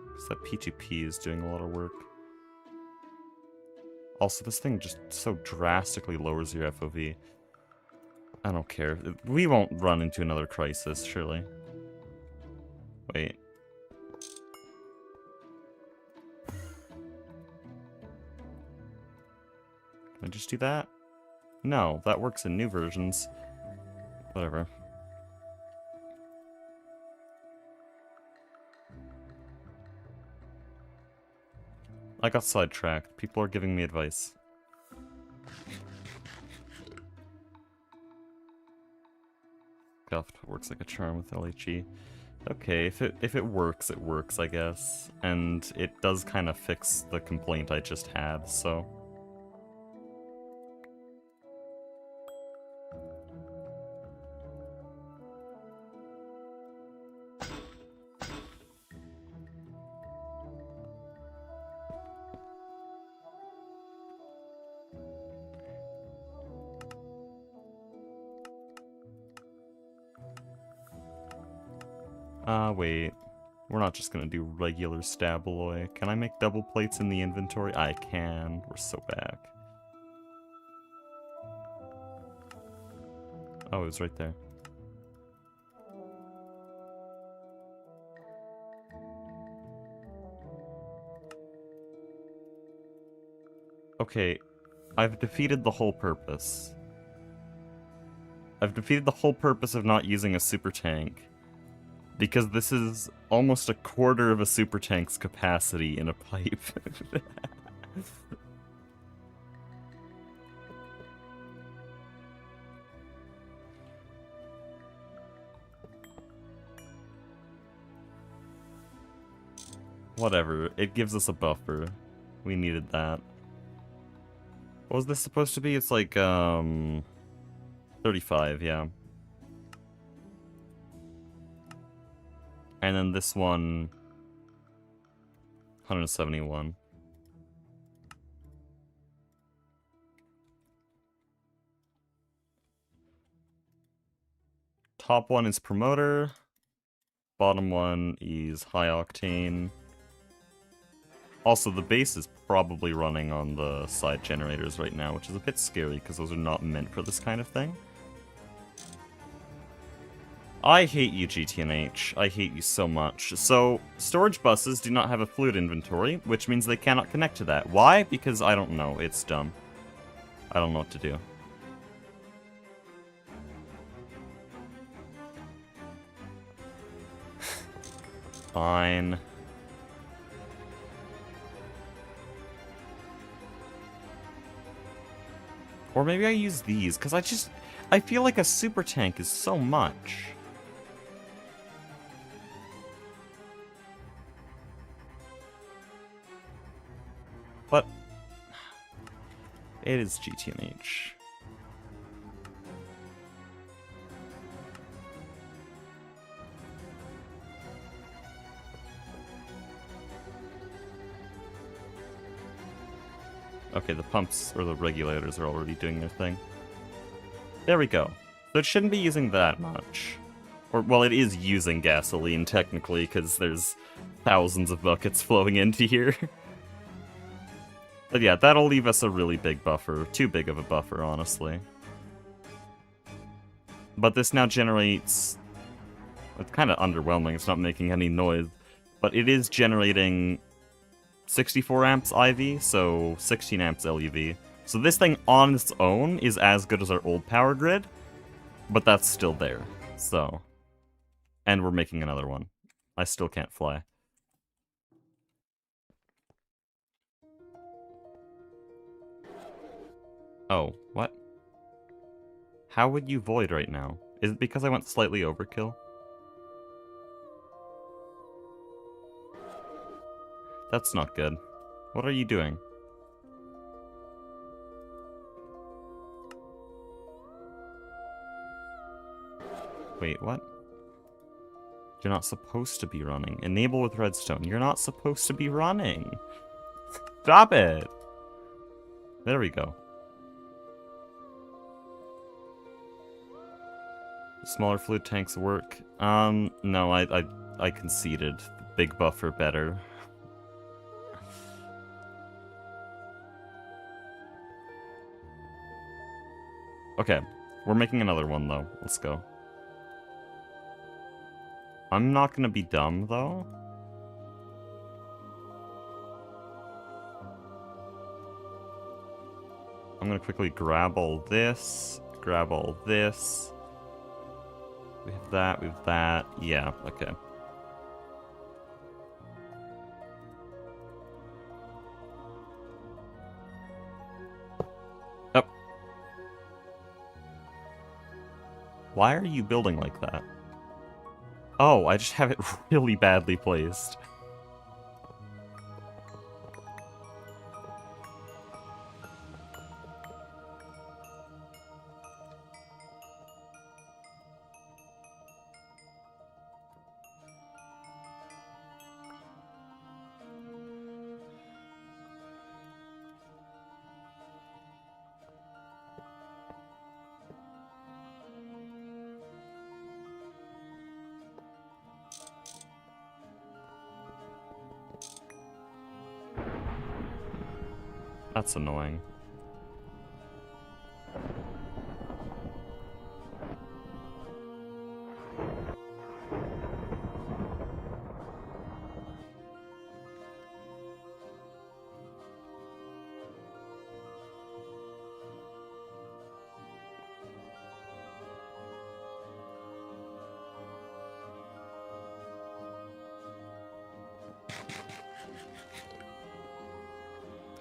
Because that P2P is doing a lot of work. Also, this thing just so drastically lowers your FOV. I don't care. We won't run into another crisis, surely. Wait. Can I just do that? No, that works in new versions. Whatever. I got sidetracked. People are giving me advice. Scuffed works like a charm with LHE. Okay, if it works, it works, I guess. And it does kind of fix the complaint I just had, so... wait. We're not just gonna do regular stabaloy. Can I make double plates in the inventory? I can. We're so back. Oh, it was right there. Okay, I've defeated the whole purpose. I've defeated the whole purpose of not using a super tank. Because this is almost a quarter of a super tank's capacity in a pipe. Whatever, it gives us a buffer. We needed that. What was this supposed to be? It's like, 35, yeah. And then this one, 171. Top one is promoter. Bottom one is high octane. Also, the base is probably running on the side generators right now, which is a bit scary because those are not meant for this kind of thing. I hate you, GTNH. I hate you so much. So, storage buses do not have a fluid inventory, which means they cannot connect to that. Why? Because I don't know. It's dumb. I don't know what to do. Fine. Or maybe I use these, because I feel like a super tank is so much. But it is GTNH. Okay, the pumps or the regulators are already doing their thing. There we go. So it shouldn't be using that much. Or, well, it is using gasoline, technically, because there's thousands of buckets flowing into here. But yeah, that'll leave us a really big buffer. Too big of a buffer, honestly. But this now generates... It's kind of underwhelming, it's not making any noise. But it is generating 64 amps IV, so 16 amps LUV. So this thing on its own is as good as our old power grid, but that's still there, so... And we're making another one. I still can't fly. Oh, what? How would you void right now? Is it because I went slightly overkill? That's not good. What are you doing? Wait, what? You're not supposed to be running. Enable with redstone. You're not supposed to be running. Stop it! There we go. Smaller fluid tanks work. No, I conceded. Big buffer better. Okay, we're making another one though. Let's go. I'm not gonna be dumb though. I'm gonna quickly grab all this, grab all this. We have that, we have that. Yeah, okay. Oh. Why are you building like that? Oh, I just have it really badly placed. That's annoying.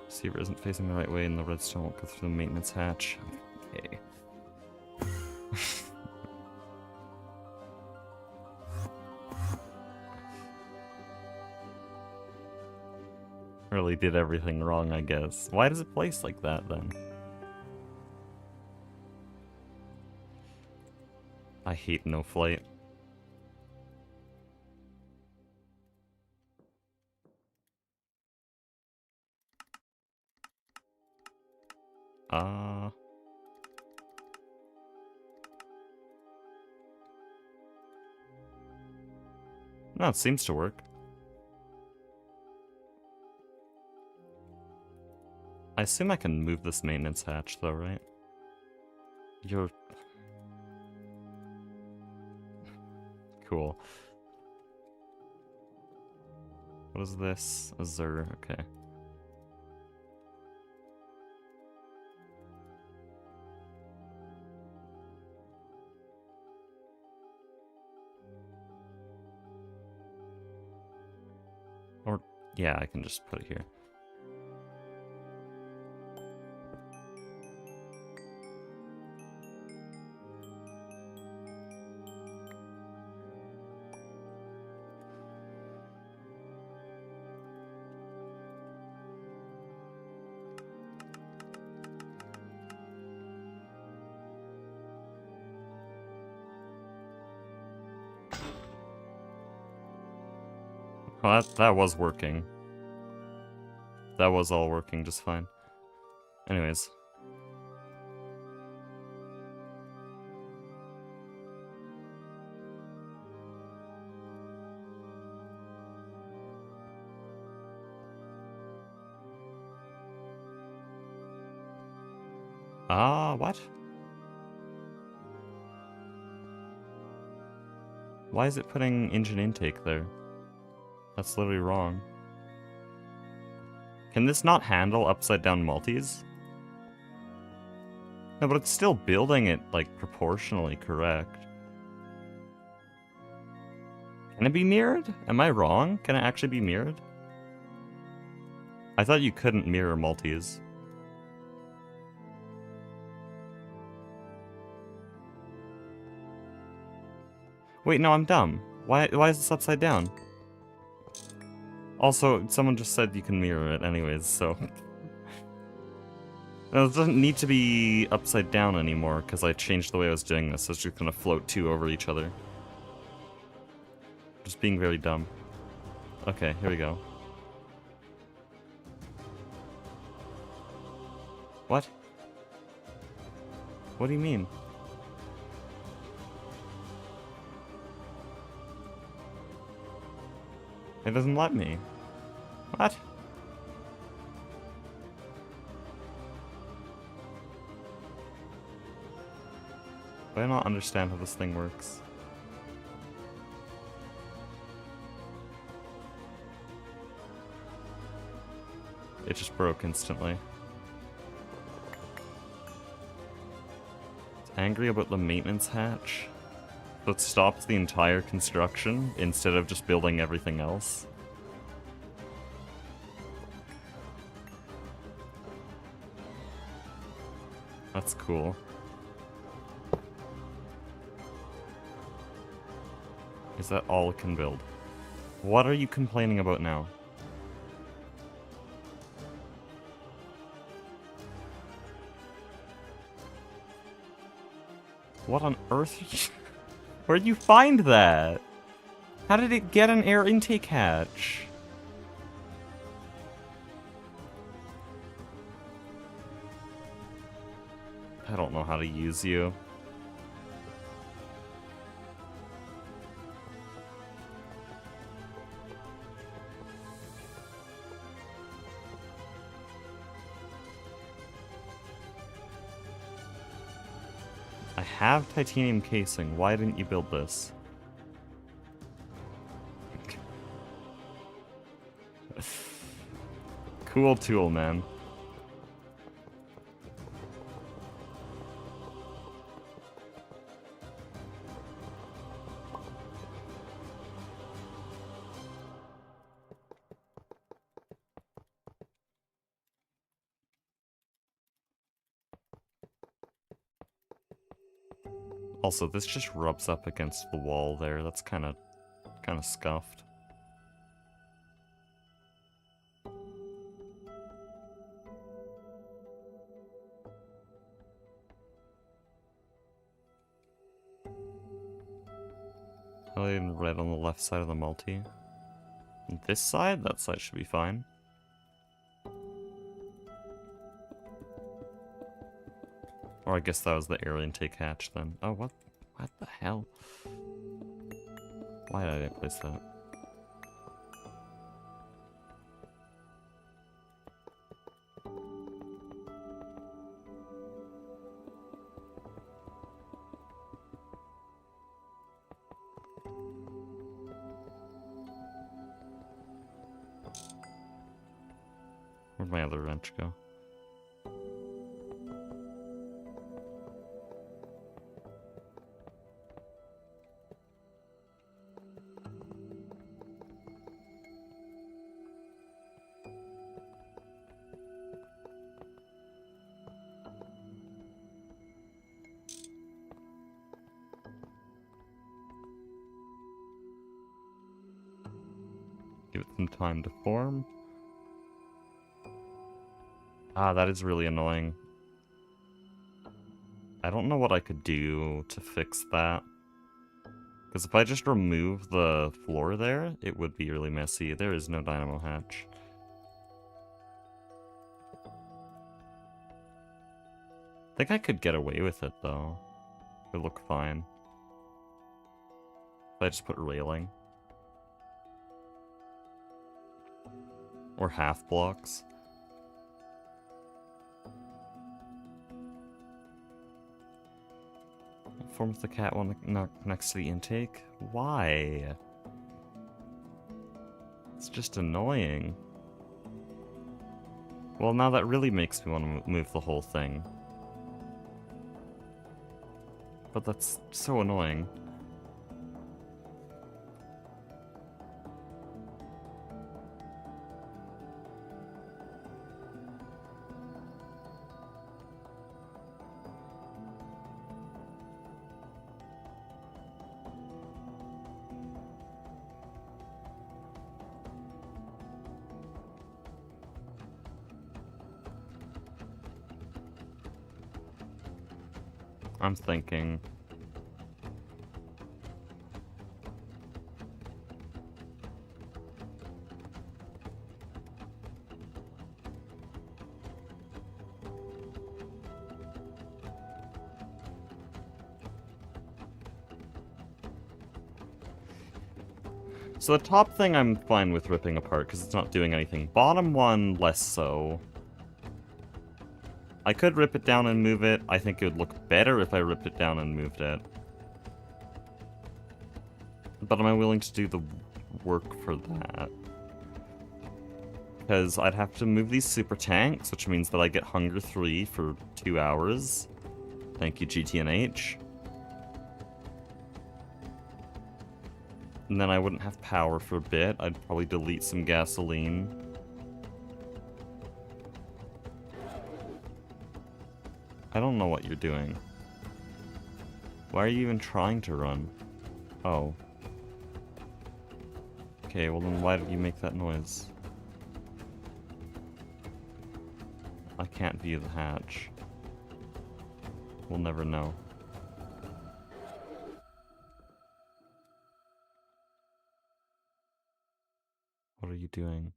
Receiver isn't facing the right way and the redstone won't go through the maintenance hatch. Okay. Really did everything wrong, I guess. Why does it place like that, then? I hate no flight. No, it seems to work. I assume I can move this maintenance hatch, though, right? You're... cool. What is this? Azure, okay. Or, yeah, I can just put it here. Well, that was working. That was all working just fine. Anyways. What? Why is it putting engine intake there? That's literally wrong. Can this not handle upside down multis? No, but it's still building it, like, proportionally correct. Can it be mirrored? Am I wrong? Can it actually be mirrored? I thought you couldn't mirror multis. Wait, no, I'm dumb. Why is this upside down? Also, someone just said you can mirror it anyways, so... No, it doesn't need to be upside down anymore, because I changed the way I was doing this. It's just gonna float two over each other. Just being very dumb. Okay, here we go. What? What do you mean? It doesn't let me. What? Do I not understand how this thing works? It just broke instantly. It's angry about the maintenance hatch. So it stops the entire construction instead of just building everything else. That's cool. Is that all it can build? What are you complaining about now? What on earth? Where'd you find that? How did it get an air intake hatch? I don't know how to use you. I have titanium casing. Why didn't you build this? Cool tool, man. Also, this just rubs up against the wall there. That's kind of scuffed. Highlighted in red on the left side of the multi. And this side? That side should be fine. Or I guess that was the air intake hatch then. Oh, what the hell? Why did I place that? Where'd my other wrench go? Give it some time to form. Ah, that is really annoying. I don't know what I could do to fix that. Because if I just remove the floor there, it would be really messy. There is no dynamo hatch. I think I could get away with it, though. It would look fine. If I just put railing. Or half blocks. Form with the cat one next to the intake? Why? It's just annoying. Well, now that really makes me want to move the whole thing. But that's so annoying. I'm thinking. So the top thing I'm fine with ripping apart because it's not doing anything. Bottom one, less so. I could rip it down and move it. I think it would look better if I ripped it down and moved it. But am I willing to do the work for that? Because I'd have to move these super tanks, which means that I get Hunger 3 for 2 hours. Thank you, GTNH. And then I wouldn't have power for a bit. I'd probably delete some gasoline. I don't know what you're doing. Why are you even trying to run? Oh. Okay, well then why did you make that noise? I can't view the hatch. We'll never know. What are you doing?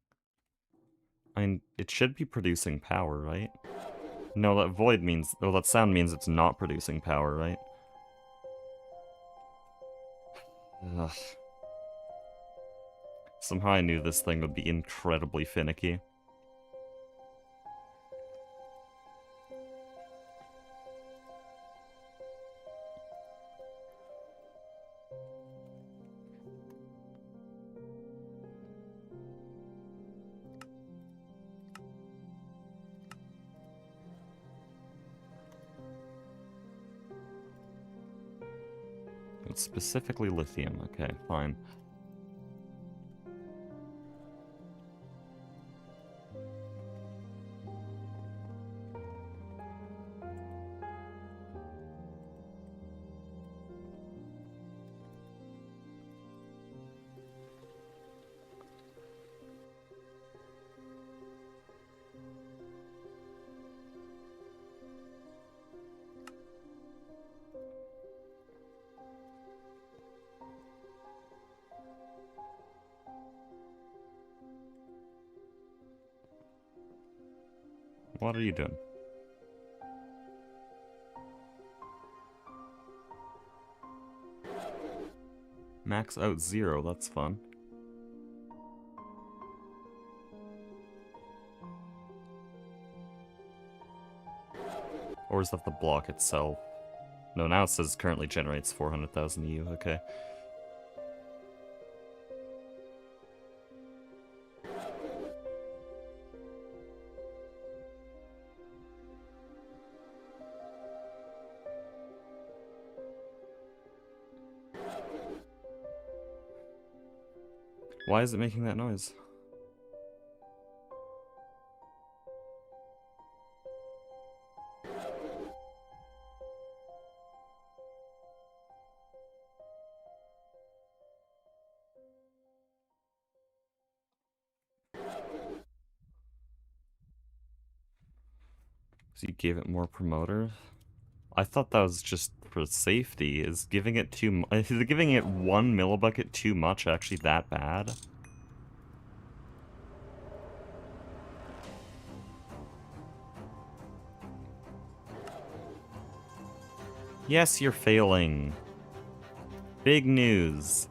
I mean, it should be producing power, right? No, that void means... Oh, that sound means it's not producing power, right? Ugh. Somehow I knew this thing would be incredibly finicky. It's specifically lithium. Okay, fine. What are you doing? Max out 0, that's fun. Or is that the block itself? No, now it says currently generates 400,000 EU, okay. Why is it making that noise? So you gave it more promoters? I thought that was just for safety. Is giving it is giving it 1 millibucket too much actually that bad? Yes, you're failing. Big news.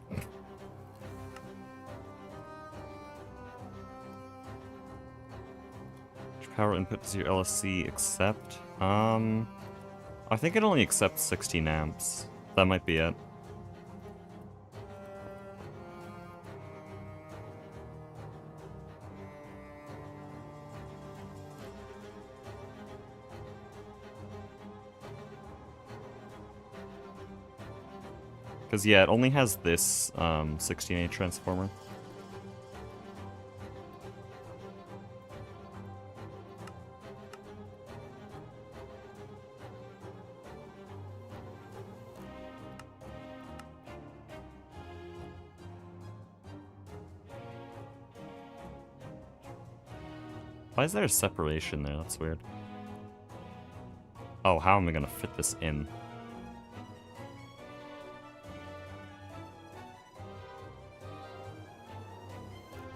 Which power input does your LSC accept? I think it only accepts 16 amps. That might be it. Because, yeah, it only has this 16A transformer. Why is there a separation there? That's weird. Oh, how am I gonna fit this in?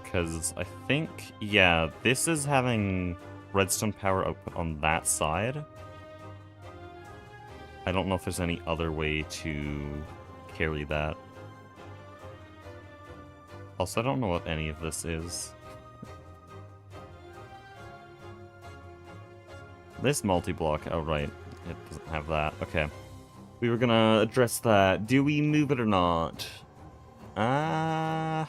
Because I think, yeah, this is having redstone power output on that side. I don't know if there's any other way to carry that. Also, I don't know what any of this is. This multi-block, oh right, it doesn't have that. Okay. We were gonna address that. Do we move it or not? I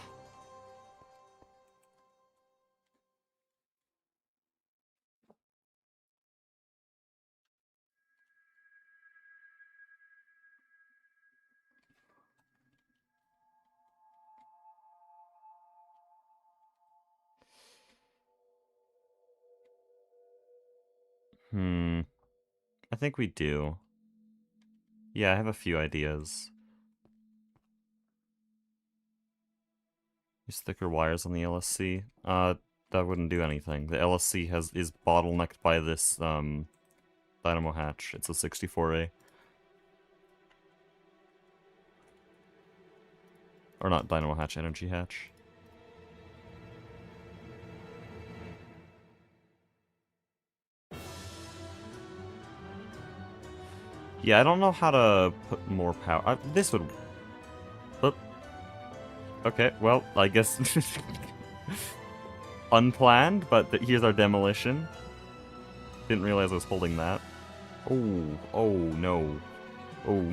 think we do. Yeah, I have a few ideas. Use thicker wires on the LSC. That wouldn't do anything. The LSC is bottlenecked by this dynamo hatch. It's a 64A. Or not dynamo hatch, energy hatch. Yeah, I don't know how to put more power. This would... Oop. Okay, well, I guess... Unplanned, but here's our demolition. Didn't realize I was holding that. Oh, oh no. Oh.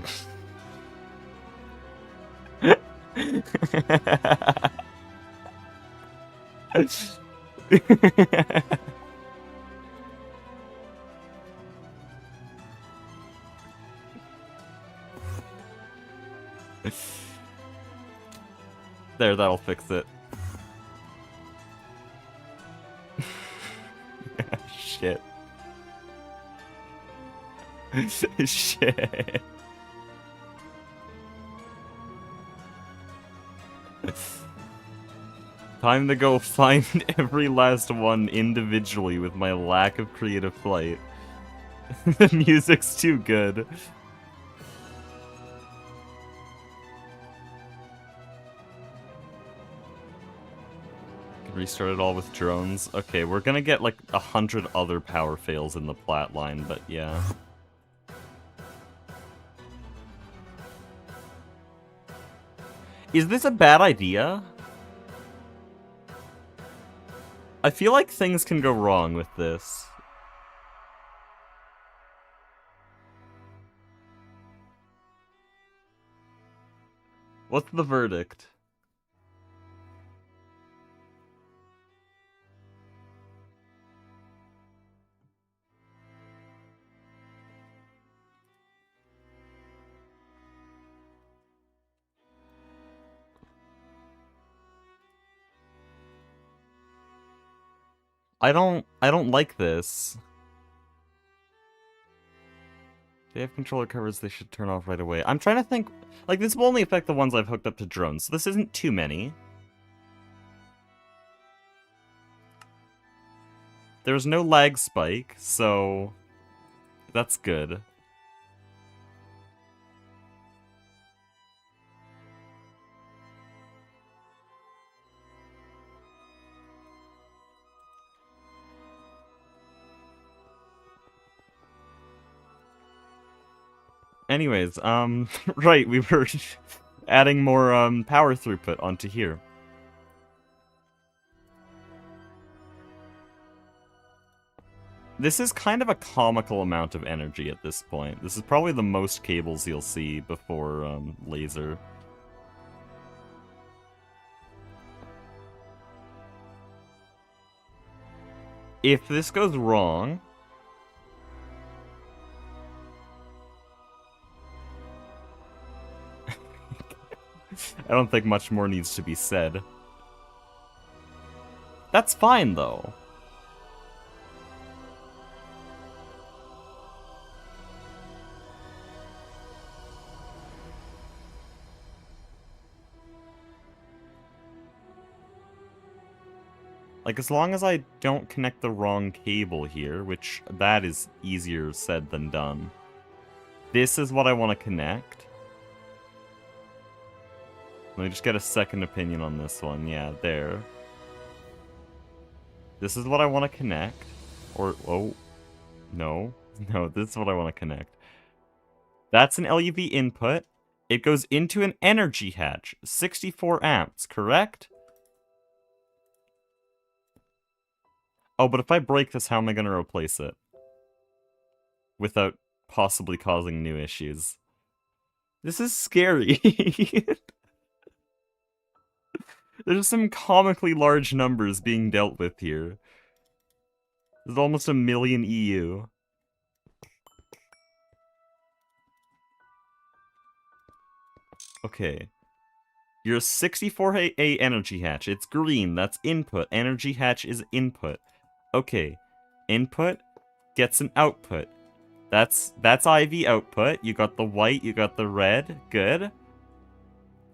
There, that'll fix it. Shit. Shit. Time to go find every last one individually with my lack of creative flight. The music's too good. Restart it all with drones. Okay, we're gonna get like 100 other power fails in the plat line, but yeah. Is this a bad idea? I feel like things can go wrong with this. What's the verdict? I don't like this. They have controller covers they should turn off right away. I'm trying to think, like, this will only affect the ones I've hooked up to drones, so this isn't too many. There's no lag spike, so that's good. Anyways, right, we were adding more, power throughput onto here. This is kind of a comical amount of energy at this point. This is probably the most cables you'll see before, laser. If this goes wrong... I don't think much more needs to be said. That's fine, though. Like, as long as I don't connect the wrong cable here, which that is easier said than done. This is what I want to connect. Let me just get a second opinion on this one. Yeah, there. This is what I want to connect. Or, oh, no. No, this is what I want to connect. That's an LUV input. It goes into an energy hatch. 64 amps, correct? Oh, but if I break this, how am I going to replace it? Without possibly causing new issues. This is scary. There's some comically large numbers being dealt with here. There's almost 1 million EU. Okay. You're a 64A energy hatch. It's green. That's input. Energy hatch is input. Okay. Input gets an output. That's IV output. You got the white, you got the red. Good.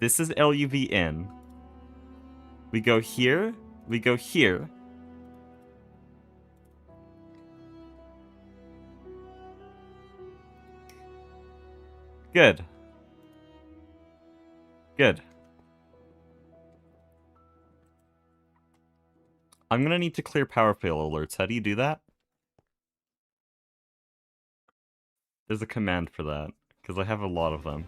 This is LUV in. We go here. We go here. Good. Good. I'm gonna need to clear power fail alerts. How do you do that? There's a command for that, because I have a lot of them.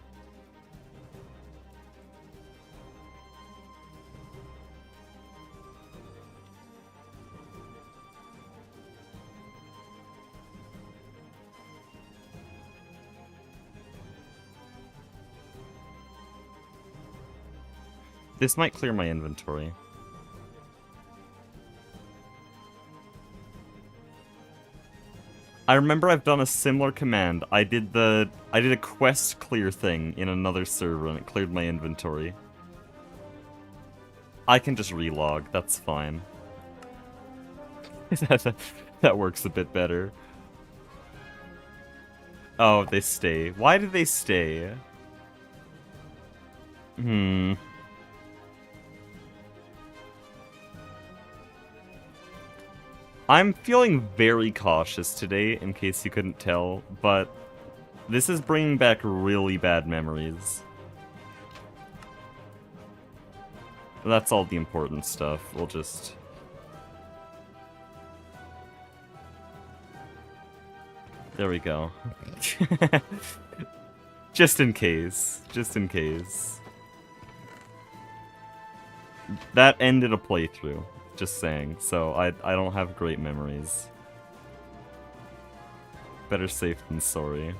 This might clear my inventory. I remember I've done a similar command. I did a quest clear thing in another server and it cleared my inventory. I can just relog, that's fine. That works a bit better. Oh, they stay. Why did they stay? I'm feeling very cautious today, in case you couldn't tell, but this is bringing back really bad memories. That's all the important stuff. We'll just... There we go. Just in case. Just in case. That ended a playthrough. Just saying, so I don't have great memories. Better safe than sorry.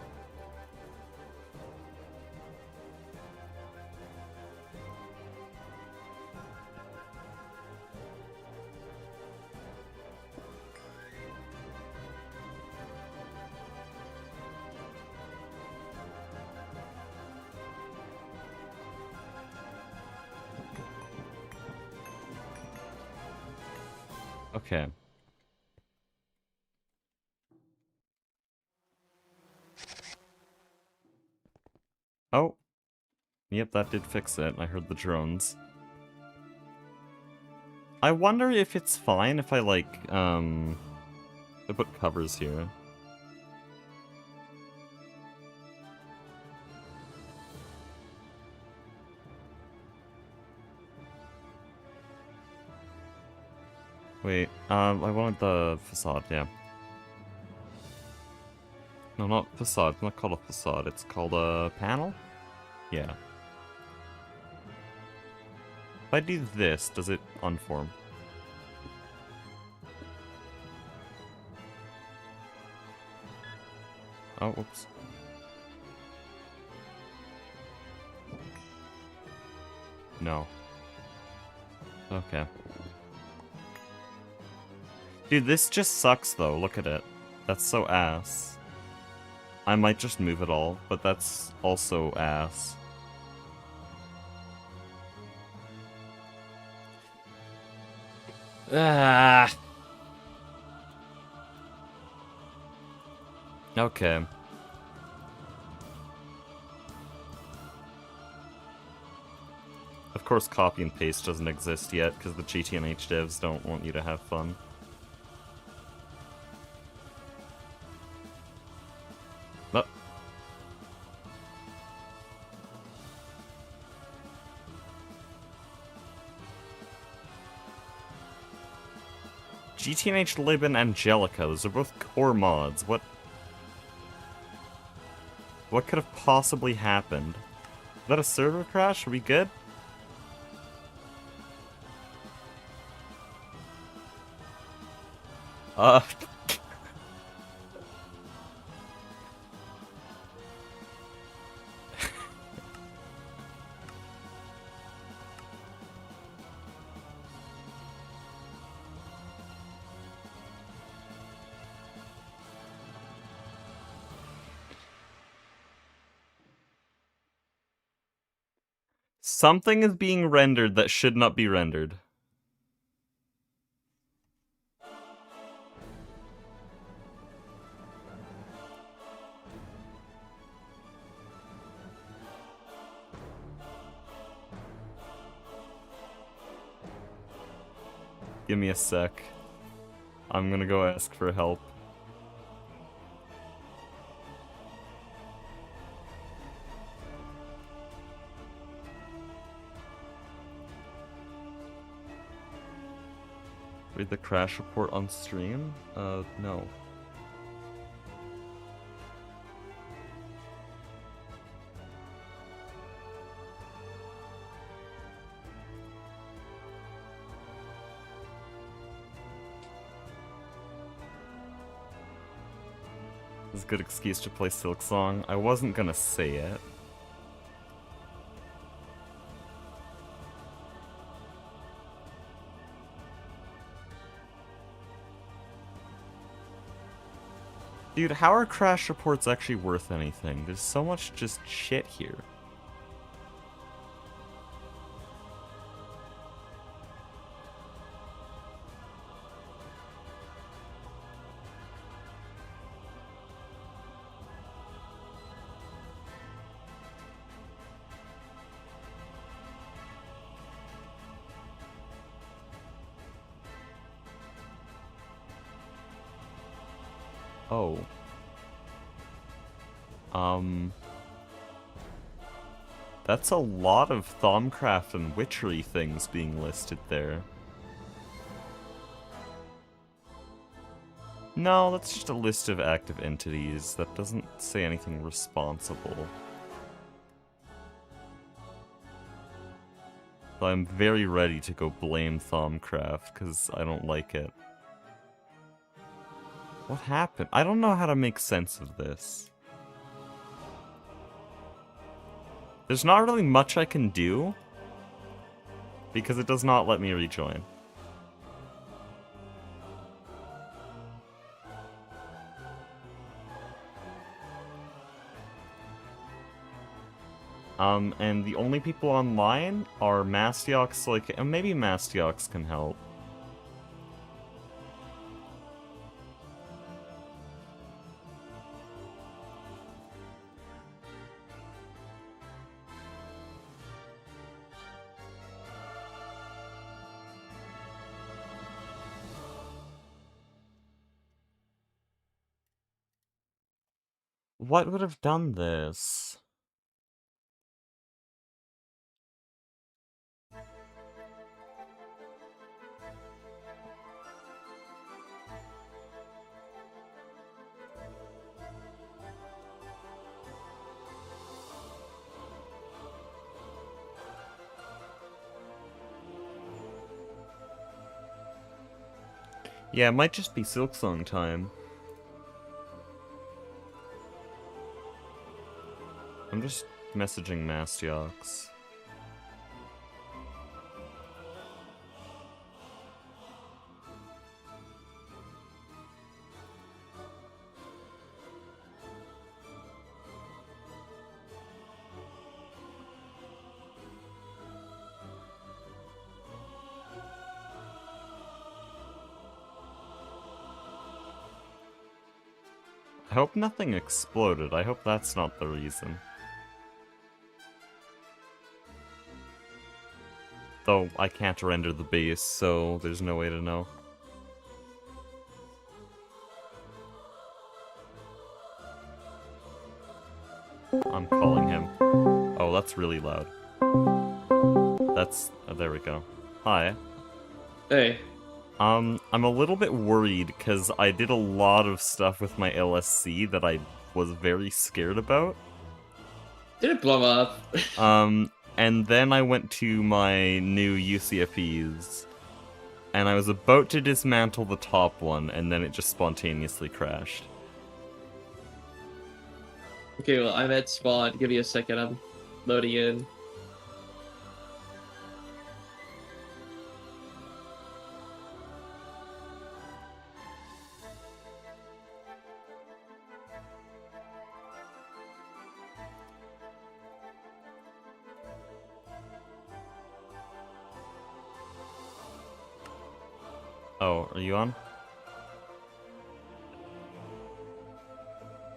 Okay. Oh. Yep, that did fix it. I heard the drones. I wonder if it's fine if I, like, I put covers here. Wait, I wanted the facade, yeah. No, not facade. It's not called a facade. It's called a panel? Yeah. If I do this, does it unform? Oh, whoops. No. Okay. Dude, this just sucks, though. Look at it. That's so ass. I might just move it all, but that's also ass. Ah. Okay. Of course, copy and paste doesn't exist yet, because the GTNH devs don't want you to have fun. But GTNH Lib and Angelica, those are both core mods. What could have possibly happened? Is that a server crash? Are we good? Uh... Something is being rendered that should not be rendered. Give me a sec. I'm gonna go ask for help. Read the crash report on stream? No. This is a good excuse to play Silk Song. I wasn't gonna say it. Dude, how are crash reports actually worth anything? There's so much just shit here. Oh. That's a lot of Thaumcraft and Witchery things being listed there. No, that's just a list of active entities. That doesn't say anything responsible. So I'm very ready to go blame Thaumcraft, because I don't like it. What happened? I don't know how to make sense of this. There's not really much I can do, because it does not let me rejoin. And the only people online are Mastiox, like, and maybe Mastiox can help. What would have done this? Yeah, it might just be Silksong time. I'm just messaging Mastiox. I hope nothing exploded. I hope that's not the reason. Though I can't render the base, so there's no way to know. I'm calling him. Oh, that's really loud. That's... oh, there we go. Hi. Hey. I'm a little bit worried because I did a lot of stuff with my LSC that I was very scared about. Did it blow up? And then I went to my new UCFEs, and I was about to dismantle the top one, and then it just spontaneously crashed. Okay, well, I'm at spawn. Give me a second, I'm loading in. Oh, are you on?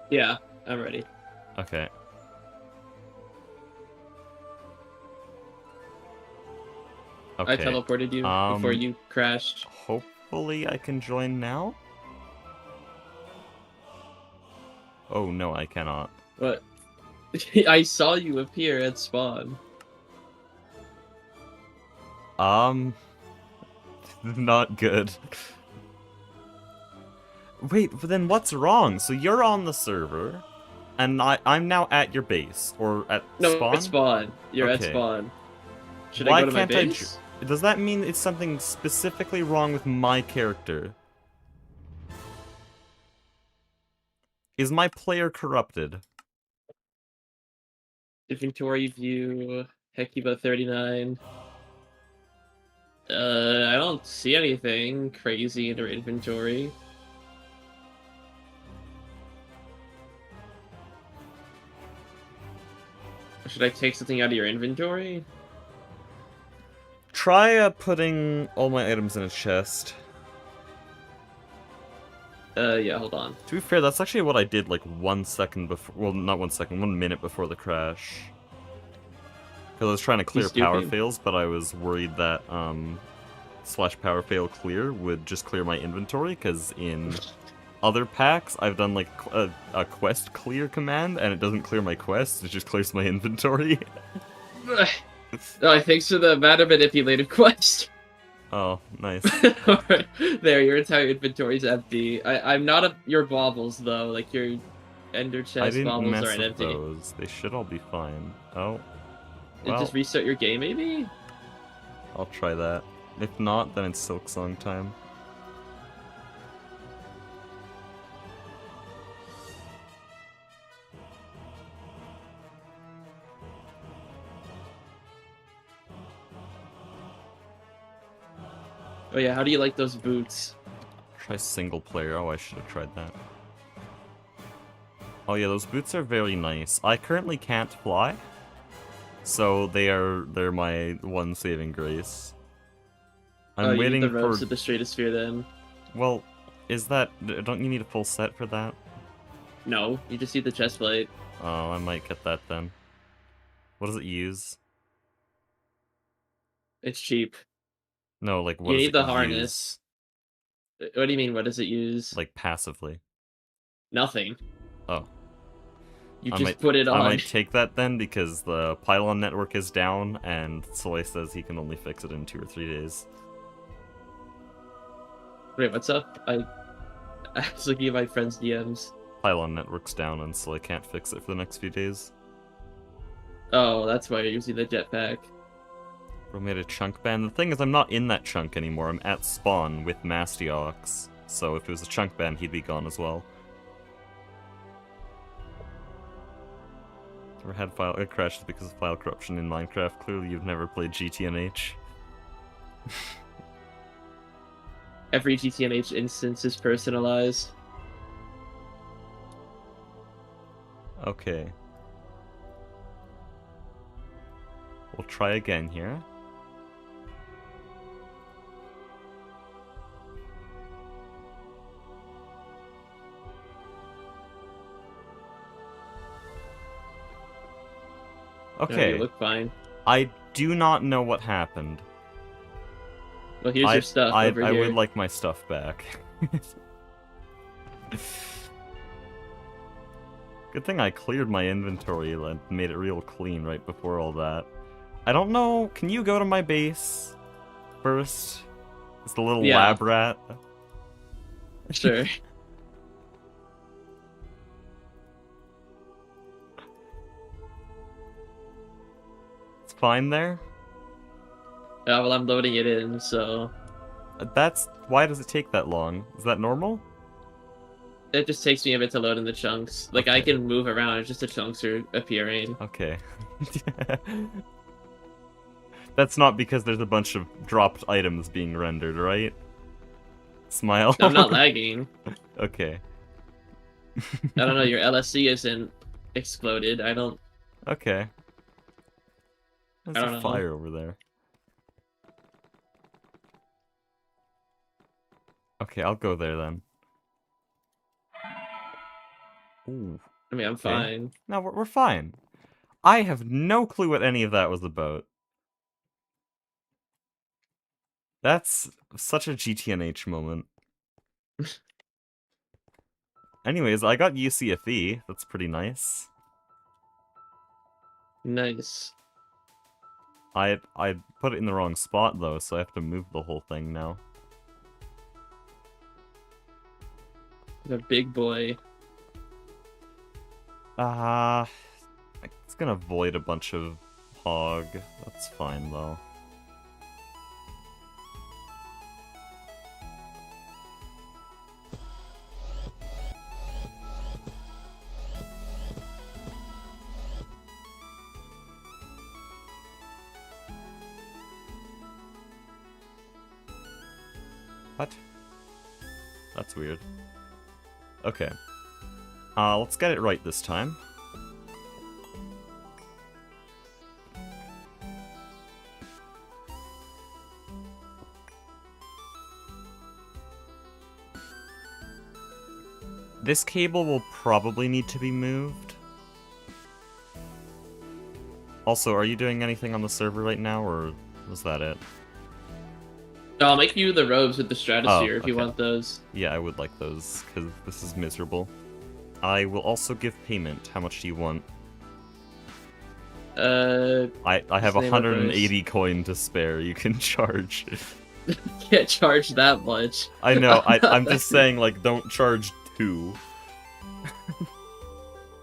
Yeah, I'm ready. Okay. Okay. I teleported you before you crashed. Hopefully I can join now? Oh, no, I cannot. What? I saw you appear at spawn. Not good. Wait, but then what's wrong? So you're on the server, and I'm now at your base, or at No, spawn? at spawn. You're at Okay. spawn. Should Why I go to my can't base? Does that mean it's something specifically wrong with my character? Is my player corrupted? Inventory view. Hekiba 39. I don't see anything crazy in their inventory. Should I take something out of your inventory? Try putting all my items in a chest. Yeah, hold on. To be fair, that's actually what I did like 1 second before. Well, not 1 second, 1 minute before the crash. Because I was trying to clear power fails, but I was worried that / power fail clear would just clear my inventory. Because in other packs, I've done like a quest clear command, and it doesn't clear my quest; it just clears my inventory. No, thanks for the matter manipulative quest. Oh, nice. Alright, there, your entire inventory's empty. I'm not your baubles, though. Like, your ender chest baubles aren't empty. Those. They should all be fine. Oh. Well, just restart your game, maybe? I'll try that. If not, then it's Silksong time. Oh yeah, how do you like those boots? Try single player. Oh, I should have tried that. Oh yeah, those boots are very nice. I currently can't fly, so they're my one saving grace. I'm waiting you need the robes for of the stratosphere then. Well, don't you need a full set for that? No, you just need the chestplate. Oh, I might get that then. What does it use? It's cheap. No, like what you does need it the use? harness. What do you mean? What does it use? Like passively. Nothing. Oh. You just put it on. I might take that then, because the pylon network is down, and Soy says he can only fix it in 2 or 3 days. Wait, what's up? I was looking at my friend's DMs. Pylon network's down, and Soy can't fix it for the next few days. Oh, that's why you're using the jetpack. Bro made a chunk ban. The thing is, I'm not in that chunk anymore. I'm at spawn with Mastiox. So if it was a chunk ban, he'd be gone as well. Or had file it crashed because of file corruption in Minecraft. Clearly, you've never played GTNH. Every GTNH instance is personalized. Okay. We'll try again here. Okay. No, you look fine. I do not know what happened. Well, here's your stuff over here. I would like my stuff back. Good thing I cleared my inventory and made it real clean right before all that. I don't know, can you go to my base first? It's the little lab rat. Sure. It's fine there? Yeah, well, I'm loading it in, so... Why does it take that long? Is that normal? It just takes me a bit to load in the chunks. Like, Okay. I can move around, it's just the chunks are appearing. Okay. That's not because there's a bunch of dropped items being rendered, right? Smile. I'm not lagging. Okay. I don't know, your LSC isn't exploded. I don't... Okay. There's I a don't know. fire over there. Okay, I'll go there then. Ooh. I mean, I'm Okay. fine. No, we're fine. I have no clue what any of that was about. That's such a GTNH moment. Anyways, I got UCFE. That's pretty nice. Nice. I put it in the wrong spot though, so I have to move the whole thing now. The big boy. It's gonna void a bunch of hog. That's fine though. What? That's weird. Okay. Let's get it right this time. This cable will probably need to be moved. Also, are you doing anything on the server right now, or was that it? No, I'll make you the robes with the stratosphere if you okay. want those. Yeah, I would like those, because this is miserable. I will also give payment. How much do you want? I have 180 coin to spare. You can charge. Can't charge that much. I know. I'm just saying, like, don't charge 2.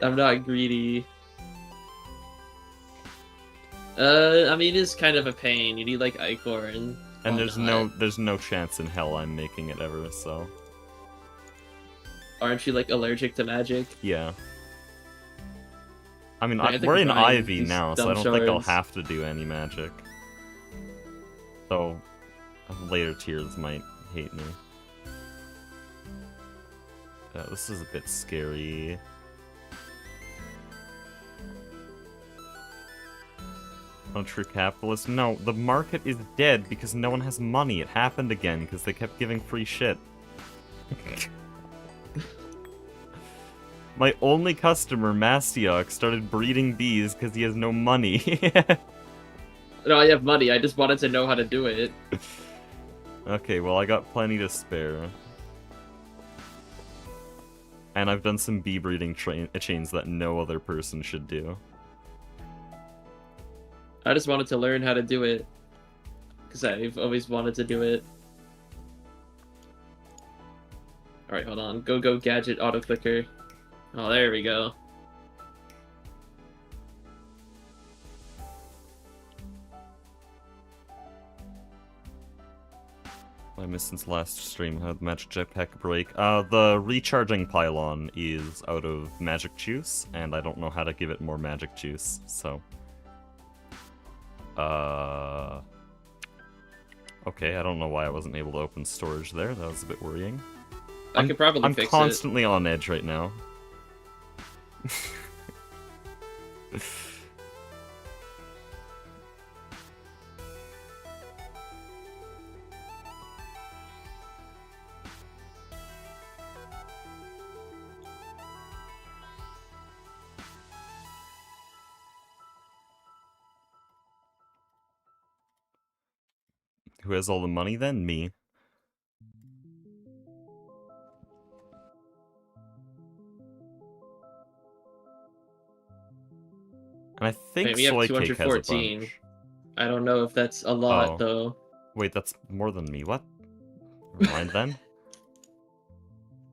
I'm not greedy. I mean, it is kind of a pain. You need like ichor and there's no chance in hell I'm making it ever. So. Aren't you like allergic to magic? Yeah. I mean, I we're in grind Ivy these now, so dumb I don't think I'll shards. have to do any magic. So, later tiers might hate me. This is a bit scary. No true capitalist? No, the market is dead because no one has money. It happened again because they kept giving free shit. My only customer, Mastiox, started breeding bees because he has no money. No, I have money. I just wanted to know how to do it. Okay, well, I got plenty to spare. And I've done some bee breeding chains that no other person should do. I just wanted to learn how to do it. Because I've always wanted to do it. Alright, hold on. Go gadget auto clicker. Oh, there we go. I missed since last stream. How the magic jetpack break? The recharging pylon is out of magic juice, and I don't know how to give it more magic juice, so... Okay, I don't know why I wasn't able to open storage there. That was a bit worrying. I could probably fix it. I'm constantly on edge right now. Who has all the money then? Me. And I think we have Soycake has a 214. bunch. I don't know if that's a lot, though. Wait, that's more than me. What? Never mind then.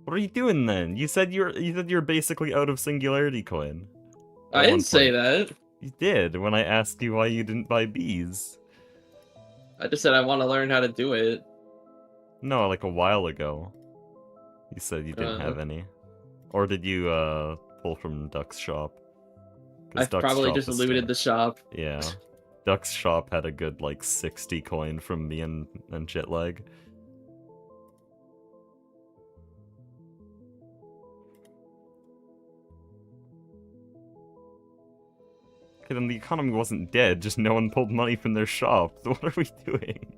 What are you doing then? You said you're basically out of Singularity coin. I didn't say that. You did when I asked you why you didn't buy bees. I just said I want to learn how to do it. No, like a while ago. You said you didn't have any. Or did you pull from Duck's shop? I probably just looted the shop. Yeah. Duck's shop had a good like 60 coin from me and Jetlag. Okay, then the economy wasn't dead, just no one pulled money from their shop. So what are we doing?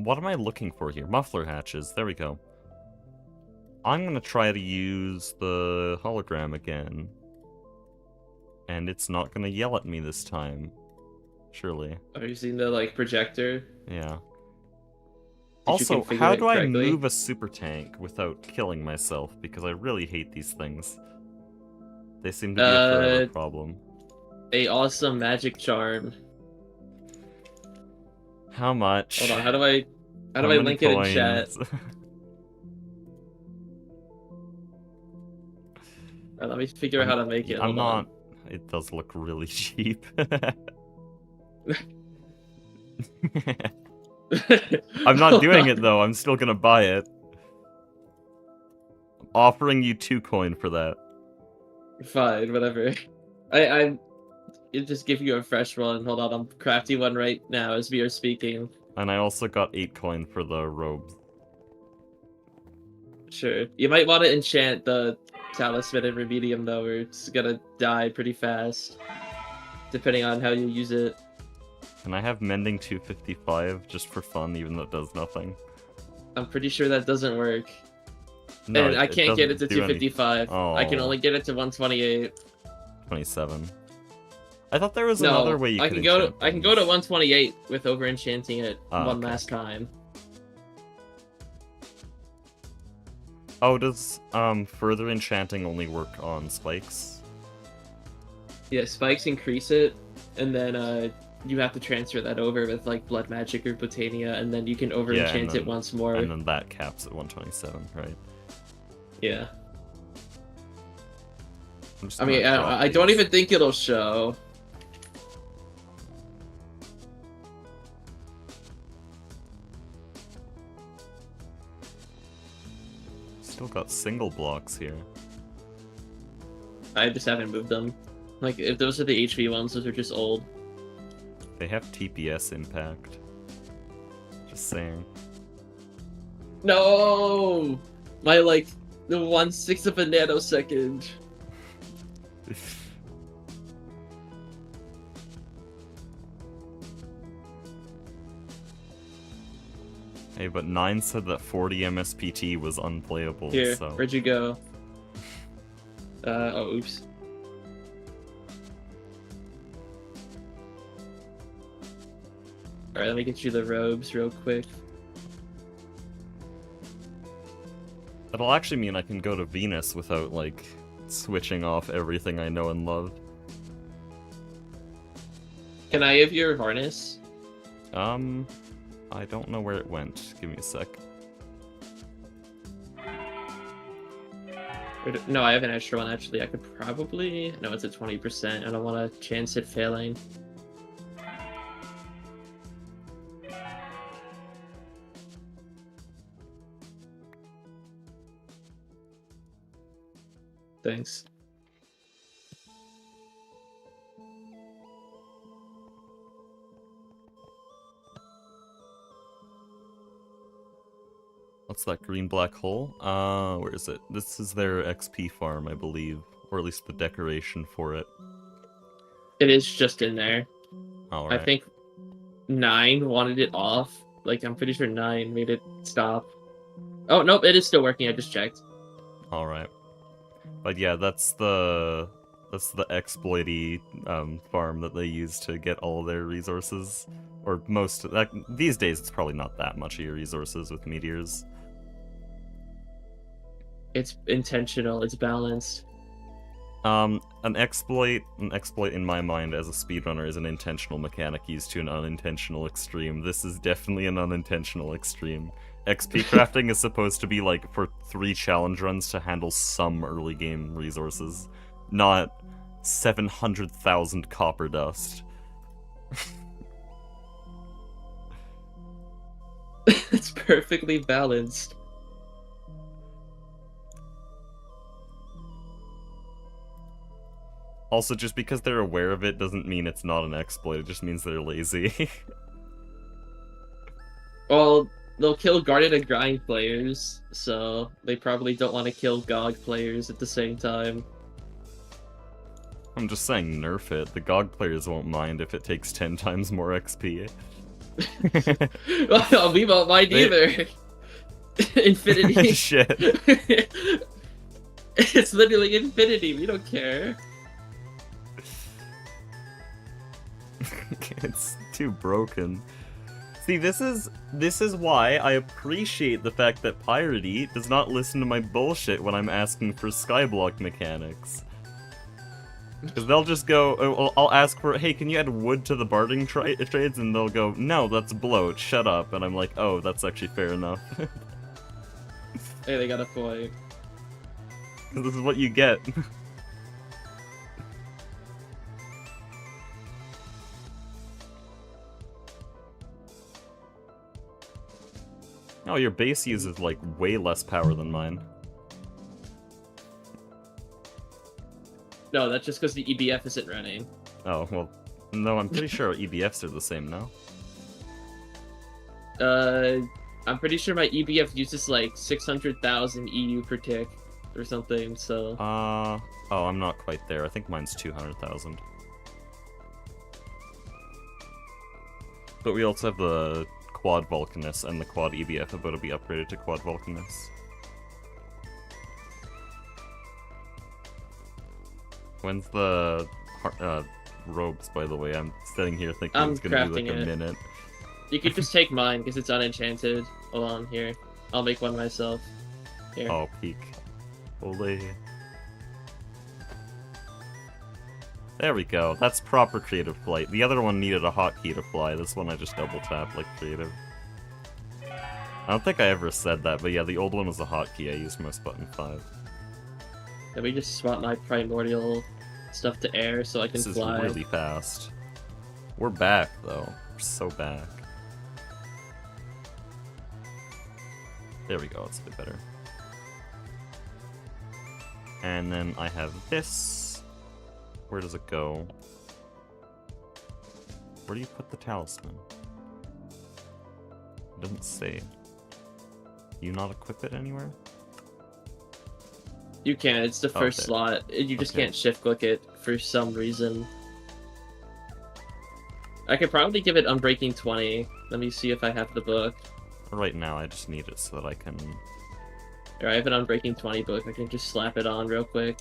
What am I looking for here? Muffler hatches, there we go. I'm gonna try to use the hologram again. And it's not gonna yell at me this time. Surely. Are you seeing the, like, projector? Yeah. Also, how do I move a super tank without killing myself? Because I really hate these things. They seem to be a forever problem. A awesome magic charm. How much? Hold on, how do I link it in chat? Alright, let me figure out how to make it. I'm not... It does look really cheap. I'm not doing it though, I'm still gonna buy it. I'm offering you 2 coin for that. Fine, whatever. I'll just give you a fresh one. Hold on, I'm crafting one right now as we are speaking. And I also got 8 coin for the robe. Sure. You might want to enchant the talisman and remedium though, or it's gonna die pretty fast. Depending on how you use it. Can I have mending 255 just for fun, even though it does nothing? I'm pretty sure that doesn't work. No, and I can't get it to 255. Oh. I can only get it to 128. 27. I thought there was another way you could enchant I can go to 128 with over enchanting it one okay. last time. Oh, does further enchanting only work on spikes? Yeah, spikes increase it, and then you have to transfer that over with like blood magic or botania, and then you can over enchant it once more. And then that caps at 127, right? Yeah. I mean, I don't even think it'll show. Still got single blocks here. I just haven't moved them. Like, if those are the HV ones, those are just old. They have TPS impact. Just saying. No! My, like, the 1/6 of a nanosecond. Hey, but 9 said that 40 MSPT was unplayable, Here, so... where'd you go? Oh, oops. Alright, let me get you the robes real quick. That'll actually mean I can go to Venus without, like, switching off everything I know and love. Can I have your harness? I don't know where it went. Give me a sec. No, I have an extra one, actually. I could probably... No, it's at 20%. I don't want to chance it failing. Thanks. What's that green black hole? Where is it? This is their XP farm, I believe. Or at least the decoration for it. It is just in there. Alright. I think 9 wanted it off. Like, I'm pretty sure 9 made it stop. Oh, nope, it is still working. I just checked. Alright. But yeah, that's the exploity farm that they use to get all their resources. Or most... these days, it's probably not that much of your resources with meteors. It's intentional. It's balanced. An exploit in my mind as a speedrunner is an intentional mechanic used to an unintentional extreme. This is definitely an unintentional extreme. XP crafting is supposed to be like for 3 challenge runs to handle some early game resources, not 700,000 copper dust. It's perfectly balanced. Also, just because they're aware of it doesn't mean it's not an exploit, it just means they're lazy. Well, they'll kill Guardian and Grind players, so they probably don't want to kill GOG players at the same time. I'm just saying nerf it. The GOG players won't mind if it takes 10 times more XP. Well, we won't mind either. Infinity. Shit. It's literally infinity. We don't care. It's too broken. See, this is why I appreciate the fact that Piratey does not listen to my bullshit when I'm asking for skyblock mechanics. Because they'll just go, I'll ask for, hey, can you add wood to the bartering trades? And they'll go, no, that's bloat, shut up. And I'm like, oh, that's actually fair enough. Hey, they got a point. This is what you get. Oh, your base uses, like, way less power than mine. No, that's just because the EBF isn't running. Oh, well, no, I'm pretty sure EBFs are the same now. I'm pretty sure my EBF uses, like, 600,000 EU per tick or something, so... Oh, I'm not quite there. I think mine's 200,000. But we also have the Quad Vulcanus and the Quad EBF about to be upgraded to Quad Vulcanus. When's the robes, by the way? I'm sitting here thinking it's gonna be like a minute. You could just take mine, because it's unenchanted. Hold on, here. I'll make one myself. Here. Oh, peak. Ole. There we go. That's proper creative flight. The other one needed a hotkey to fly. This one I just double tap like creative. I don't think I ever said that, but yeah, the old one was a hotkey. I used mouse button 5. Let me just swap my primordial stuff to air so I can fly. This is really fast. We're back, though. We're so back. There we go. It's a bit better. And then I have this. Where does it go? Where do you put the talisman? It doesn't say. You not equip it anywhere? You can. It's the first slot. You just can't shift click it for some reason. I could probably give it Unbreaking 20. Let me see if I have the book. Right now, I just need it so that I can... Here, I have an Unbreaking 20 book. I can just slap it on real quick.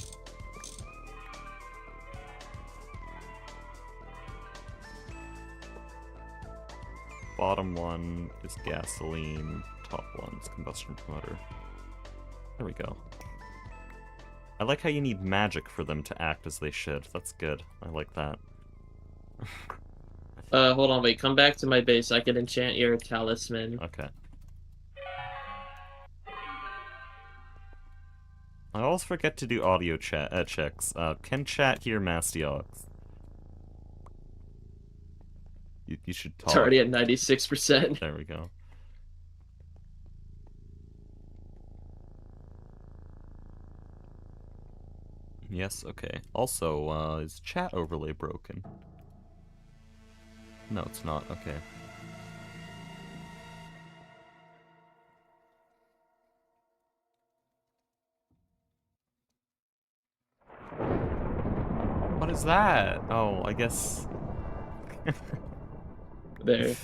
bottom one is gasoline, top one is combustion promoter. There we go. I like how you need magic for them to act as they should. That's good. I like that. Hold on, wait. Come back to my base. I can enchant your talisman. Okay. I always forget to do audio checks. Can chat hear Mastiox? You should talk. It's already at 96%. There we go. Yes, okay. Also, is chat overlay broken? No, it's not. Okay. What is that? Oh, I guess... There.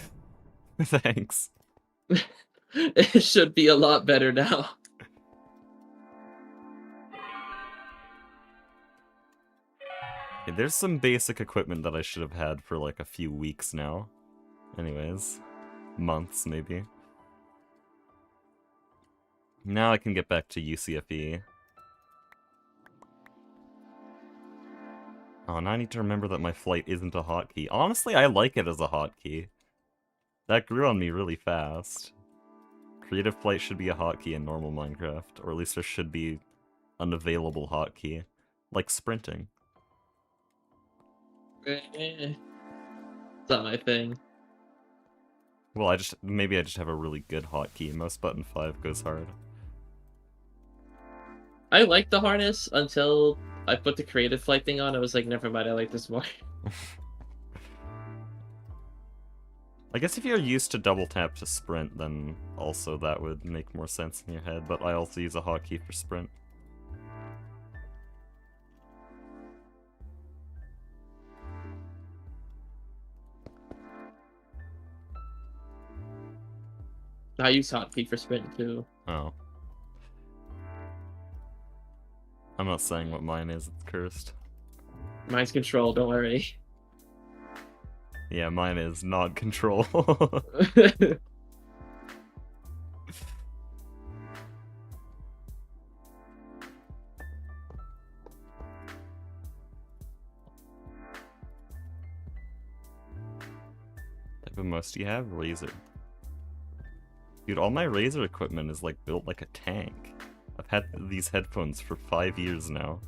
Thanks. It should be a lot better now. Okay, there's some basic equipment that I should have had for like a few weeks now. Anyways. Months, maybe. Now I can get back to UCFE. Oh, now I need to remember that my flight isn't a hotkey. Honestly, I like it as a hotkey. That grew on me really fast. Creative flight should be a hotkey in normal Minecraft, or at least there should be an available hotkey, like sprinting. It's not my thing. Well, maybe I just have a really good hotkey. Mouse button 5 goes hard. I like the harness until I put the creative flight thing on. I was like, never mind, I like this more. I guess if you're used to double tap to sprint, then also that would make more sense in your head, but I also use a hotkey for sprint. I use hotkey for sprint too. Oh. I'm not saying what mine is, it's cursed. Mine's control, don't worry. Yeah, mine is not control. Type of mouse do you have? Razor. Dude, all my Razor equipment is like built like a tank. I've had these headphones for 5 years now.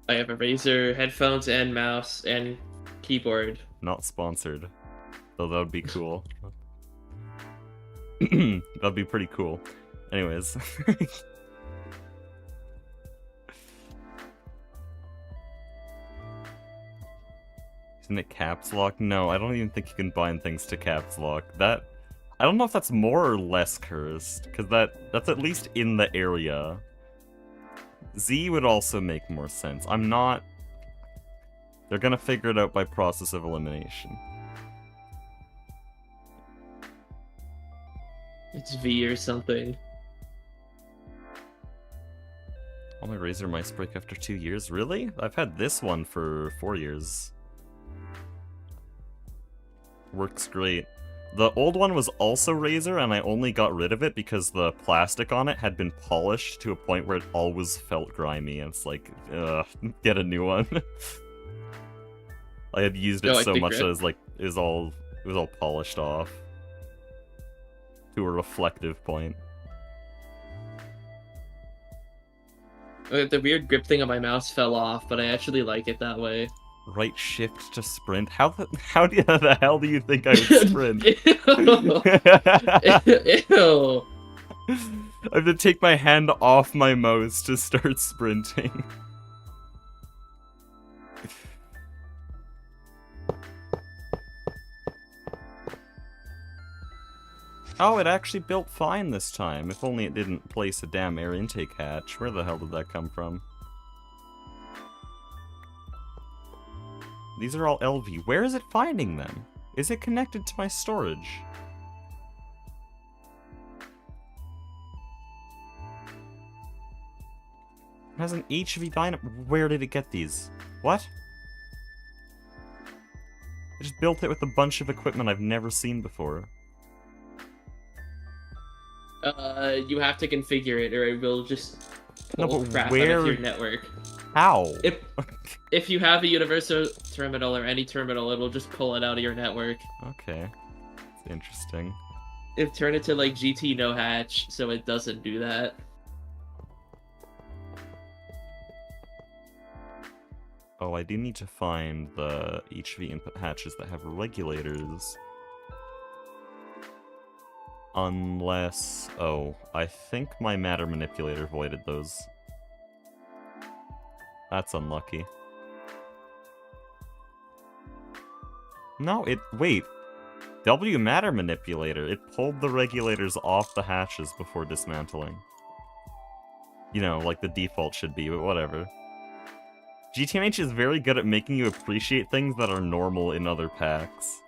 I have a Razer headphones and mouse and keyboard. Not sponsored. Though that would be cool. That'd be pretty cool. Anyways. Isn't it caps lock? No, I don't even think you can bind things to caps lock. I don't know if that's more or less cursed, because that's at least in the area. Z would also make more sense. I'm not... They're gonna figure it out by process of elimination. It's V or something. All my Razer mice break after 2 years? Really? I've had this one for 4 years. Works great. The old one was also Razer, and I only got rid of it because the plastic on it had been polished to a point where it always felt grimy, and it's like, ugh, get a new one. I had used it so much that it was all polished off. To a reflective point. The weird grip thing on my mouse fell off, but I actually like it that way. Right shift to sprint? How the hell do you think I would sprint? Ew. I have to take my hand off my mouse to start sprinting. Oh, it actually built fine this time. If only it didn't place a damn air intake hatch. Where the hell did that come from? These are all LV. Where is it finding them? Is it connected to my storage? It has an HV binary. Where did it get these? What? It just just built it with a bunch of equipment I've never seen before. You have to configure it, or it will just pull crap out of your network. How? If you have a universal terminal or any terminal, it'll just pull it out of your network. Okay. That's interesting. Turn it to like GT no hatch, so it doesn't do that. Oh, I do need to find the HV input hatches that have regulators. Unless... Oh, I think my matter manipulator voided those. That's unlucky. No, wait. W matter manipulator. It pulled the regulators off the hatches before dismantling. You know, like the default should be, but whatever. GTMH is very good at making you appreciate things that are normal in other packs.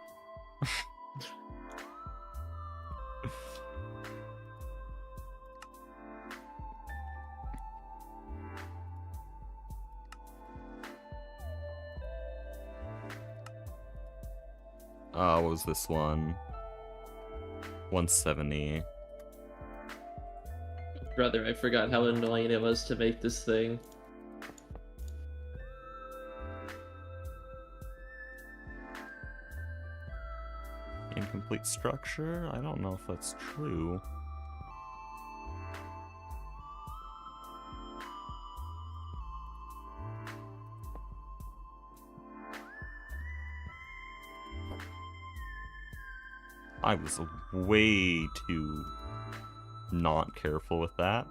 What was this one? 170. Brother, I forgot how annoying it was to make this thing. Incomplete structure? I don't know if that's true. I was way too not careful with that.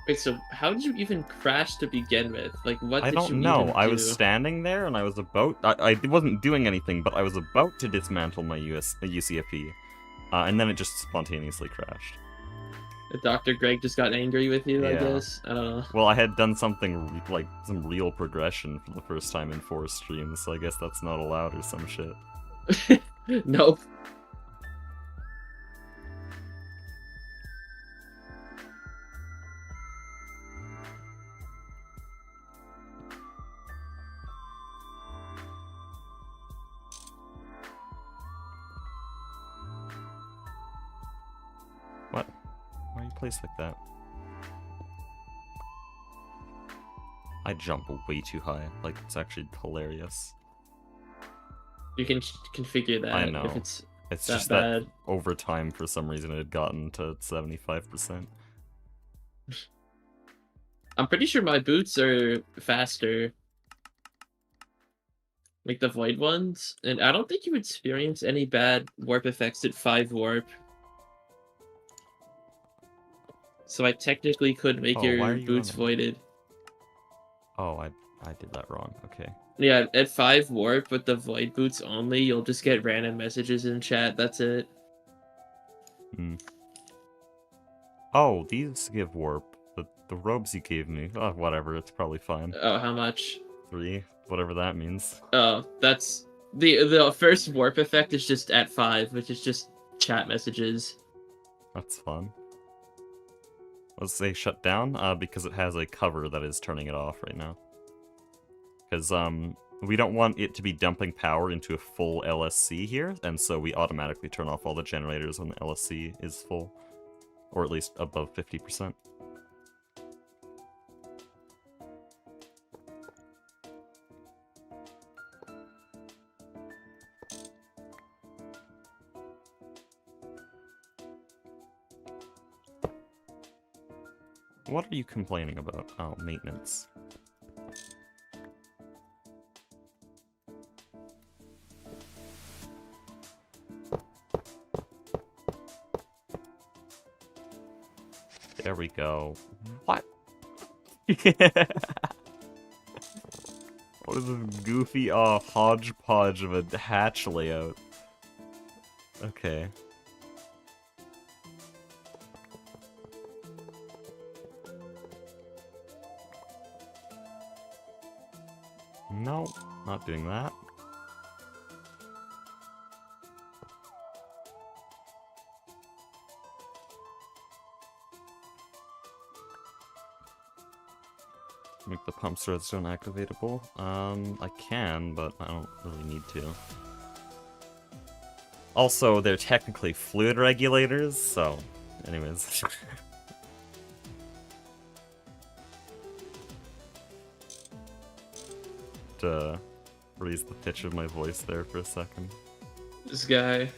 Wait, so how did you even crash to begin with? Like, what did you I don't know. even do? I was standing there and I was about... I wasn't doing anything, but I was about to dismantle my UCFE. And then it just spontaneously crashed. Dr. Greg just got angry with you, Yeah. I guess? I don't know. Well, I had done something, like, some real progression for the first time in 4 streams, so I guess that's not allowed or some shit. Nope. What? Why are you placed like that? I jump way too high. Like, it's actually hilarious. You can configure that. I know. If it's just bad. that over time, for some reason, it had gotten to 75%. I'm pretty sure my boots are faster. Like the void ones. And I don't think you experience any bad warp effects at 5 warp. So I technically could make your boots voided. Oh, I did that wrong. Okay. Yeah, at 5 warp with the void boots only, you'll just get random messages in chat. That's it. Oh, these give warp. The robes you gave me. Oh, whatever. It's probably fine. Oh, how much? 3. Whatever that means. Oh, that's... The first warp effect is just at 5, which is just chat messages. That's fun. Let's say shut down, because it has a cover that is turning it off right now. Because, we don't want it to be dumping power into a full LSC here, and so we automatically turn off all the generators when the LSC is full. Or at least above 50%. What are you complaining about? Oh, maintenance. There we go. What? What is this goofy, hodgepodge of a hatch layout? Okay. No, not doing that. Make the pumps redstone activatable. I can, but I don't really need to. Also, they're technically fluid regulators, so... Anyways. To raise the pitch of my voice there for a second. This guy.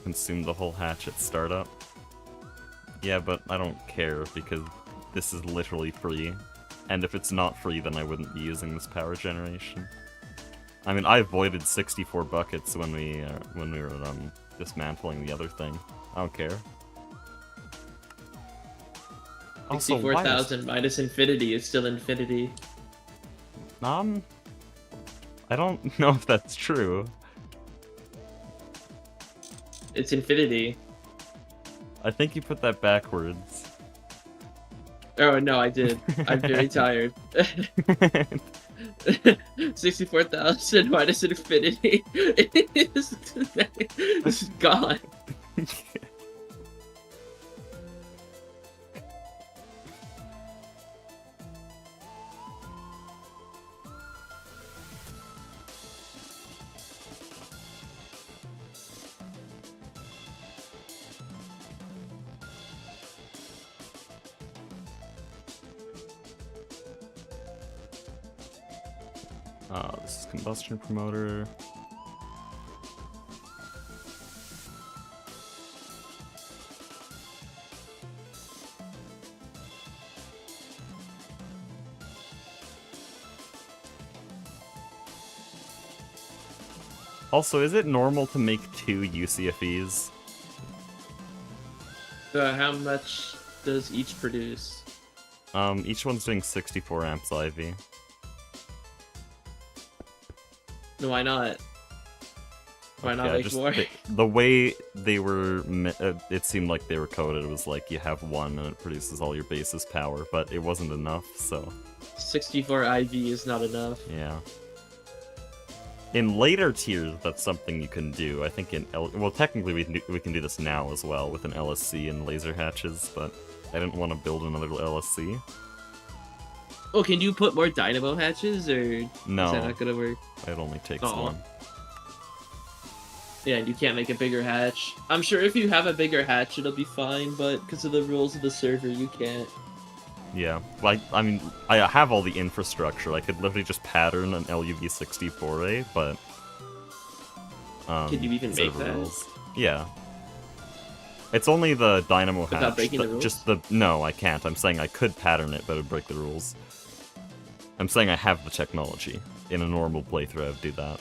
Consume the whole hatch at startup. Yeah, but I don't care because this is literally free. And if it's not free, then I wouldn't be using this power generation. I mean, I avoided 64 buckets when we were dismantling the other thing. I don't care. 64,000 minus infinity is still infinity. I don't know if that's true. It's infinity. I think you put that backwards. Oh, no, I did. I'm very tired. 64,000 minus infinity. It's gone. This is combustion promoter. Also, is it normal to make 2 UCFEs? How much does each produce? Each one's doing 64 amps IV. No, why not? Why not make more? The way they were, it seemed like they were coded. It was like you have one and it produces all your base's power, but it wasn't enough, so... 64 IV is not enough. Yeah. In later tiers, that's something you can do. I think well, technically we can do this now as well with an LSC and laser hatches, but I didn't want to build another LSC. Oh, can you put more dynamo hatches, or no, is that not gonna work? It only takes one. Yeah, and you can't make a bigger hatch. I'm sure if you have a bigger hatch, it'll be fine, but because of the rules of the server, you can't. Yeah, like, I mean, I have all the infrastructure. I could literally just pattern an LUV-64A, but... Can you even make that? Rules. Yeah. It's only the dynamo hatch. Without breaking the rules? No, I can't. I'm saying I could pattern it, but it would break the rules. I'm saying I have the technology. In a normal playthrough, I would do that.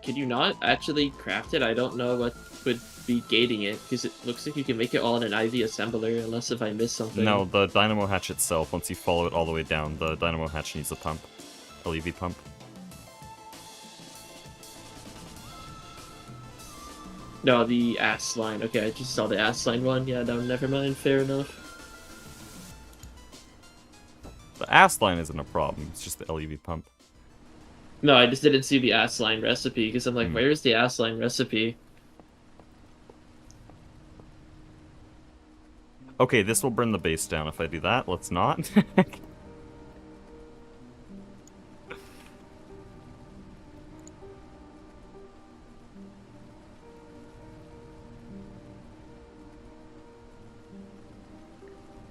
Can you not actually craft it? I don't know what would be gating it, because it looks like you can make it all in an IV assembler, unless if I missed something. No, the dynamo hatch itself, once you follow it all the way down, the dynamo hatch needs a pump. LEV pump. No, the ass line. Okay, I just saw the ass line one. Yeah, no, never mind. Fair enough. The ass line isn't a problem, it's just the LEV pump. No, I just didn't see the ass line recipe, because I'm like, where's the ass line recipe? Okay, this will burn the base down if I do that. Let's not.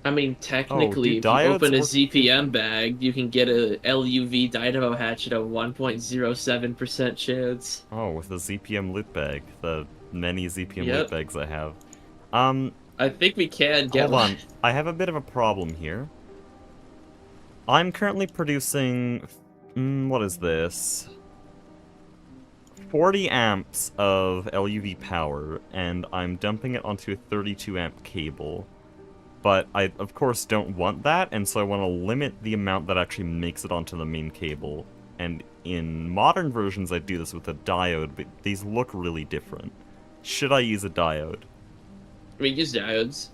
I mean, technically, if you open a ZPM bag, you can get a LUV dynamo hatch at a 1.07% chance. Oh, with the ZPM loot bag. The many ZPM loot bags I have. I think we can get one. Hold on. I have a bit of a problem here. I'm currently producing... what is this? 40 amps of LUV power, and I'm dumping it onto a 32 amp cable. But I, of course, don't want that, and so I want to limit the amount that actually makes it onto the main cable. And in modern versions, I do this with a diode, but these look really different. Should I use a diode? I mean, use diodes.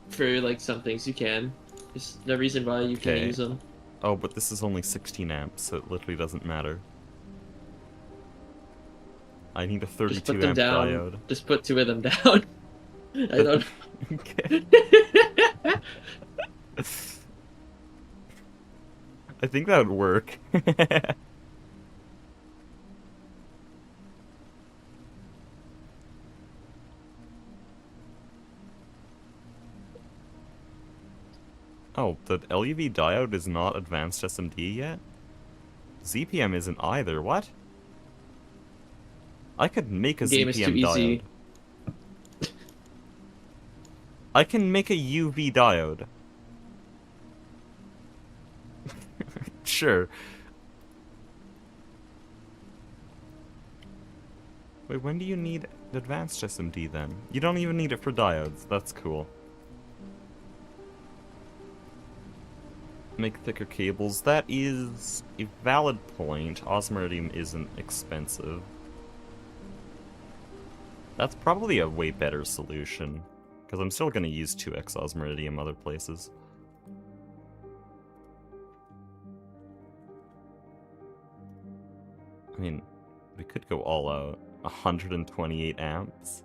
For, like, some things you can. There's no reason why you can't use them. Oh, but this is only 16 amps, so it literally doesn't matter. I need a 32 amp diode. Just put 2 of them down. I don't... Okay. I think that would work. Oh, the LUV diode is not advanced SMD yet? ZPM isn't either, what? I could make a Game ZPM is too diode. easy. I can make a UV diode. Sure. Wait, when do you need advanced SMD then? You don't even need it for diodes. That's cool. Make thicker cables. That is a valid point. Osmiridium isn't expensive. That's probably a way better solution, because I'm still going to use 2x Osmiridium other places. I mean, we could go all out. 128 amps.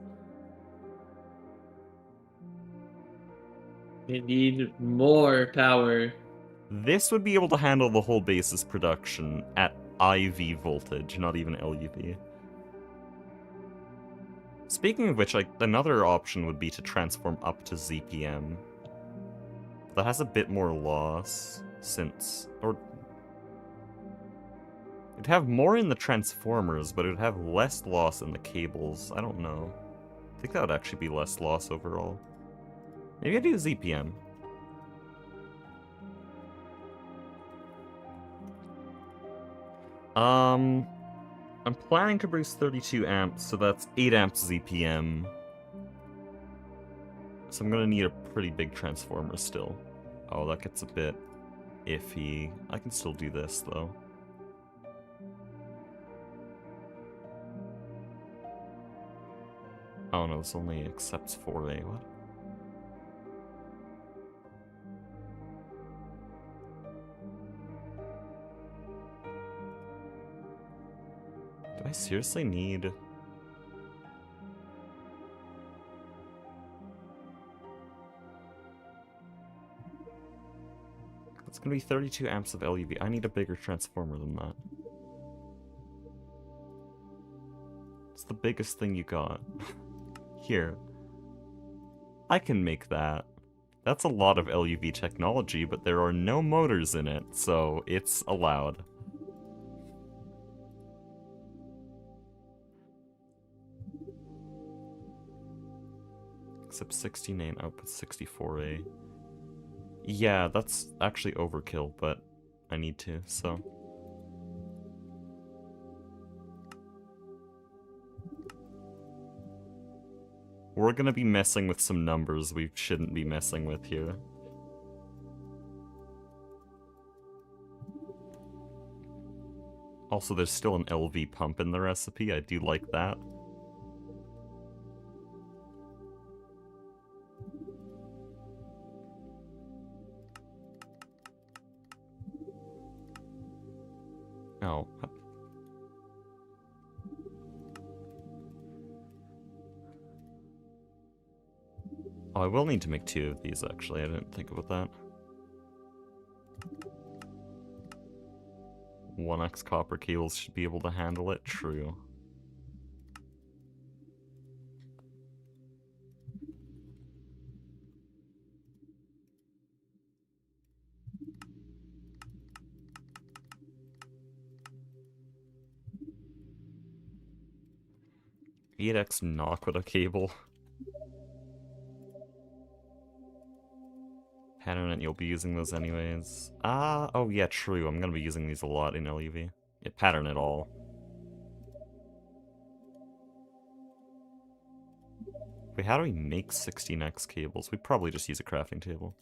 You need more power. This would be able to handle the whole basis production at IV voltage, not even LUV. Speaking of which, another option would be to transform up to ZPM. That has a bit more loss, or it'd have more in the transformers, but it would have less loss in the cables. I don't know. I think that would actually be less loss overall. Maybe I'd do ZPM. I'm planning to produce 32 amps, so that's 8 amps ZPM. So I'm gonna need a pretty big transformer still. Oh, that gets a bit iffy. I can still do this, though. Oh no, this only accepts 4A, what? Do I seriously need... It's gonna be 32 amps of LUV. I need a bigger transformer than that. It's the biggest thing you got. Here. I can make that. That's a lot of LUV technology, but there are no motors in it, so it's allowed. Except 16A output 64A. Yeah, that's actually overkill, but I need to, so... We're gonna be messing with some numbers we shouldn't be messing with here. Also, there's still an LV pump in the recipe. I do like that. Oh. Oh, I will need to make 2 of these, actually. I didn't think about that. 1x copper cables should be able to handle it. True. Eight X Naquita cable. Pattern it, you'll be using those anyways. Oh yeah, true. I'm gonna be using these a lot in LUV. Yeah, pattern it all. Wait, how do we make 16x cables? We probably just use a crafting table.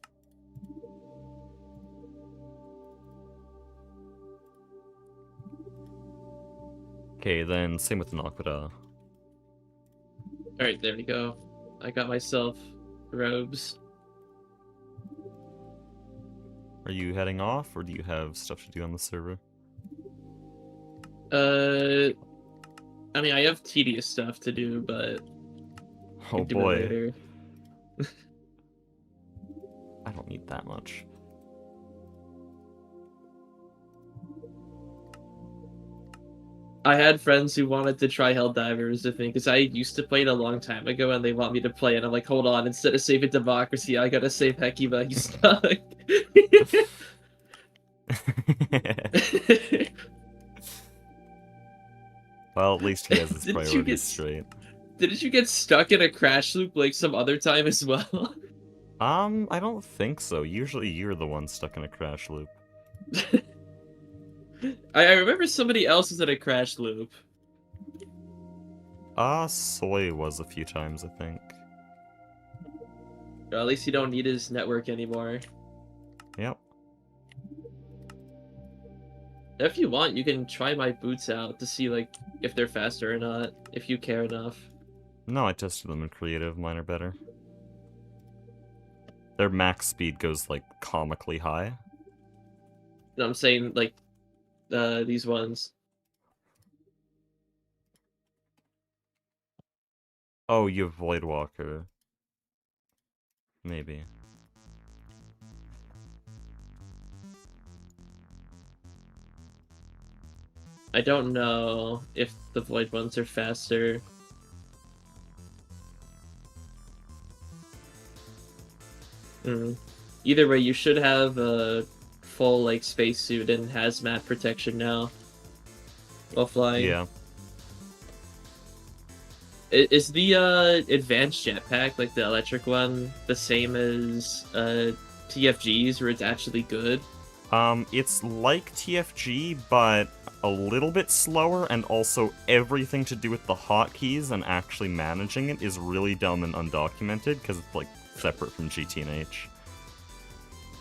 Okay, then same with Naquita. Alright, there we go. I got myself robes. Are you heading off, or do you have stuff to do on the server? I mean, I have tedious stuff to do, but I Oh can do boy. it later. I don't need that much. I had friends who wanted to try Helldivers with me because I used to play it a long time ago and they want me to play it. I'm like, hold on, instead of saving Democracy, I gotta save Hekiba. He's stuck. Well, at least he has his Didn't priorities straight. Didn't you get stuck in a crash loop like some other time as well? I don't think so. Usually you're the one stuck in a crash loop. I remember somebody else was in a crash loop. Soy was a few times, I think. Or at least you don't need his network anymore. Yep. If you want, you can try my boots out to see like if they're faster or not, if you care enough. No, I tested them in creative. Mine are better. Their max speed goes, like, comically high. No, I'm saying, like, these ones. Oh, you have Voidwalker. Maybe. I don't know if the Void ones are faster. Either way, you should have a full, like, spacesuit and hazmat protection now while flying. Yeah. Is the advanced jetpack, like the electric one, the same as TFG's, where it's actually good? It's like TFG, but a little bit slower, and also everything to do with the hotkeys and actually managing it is really dumb and undocumented, because it's, like, separate from GT&H.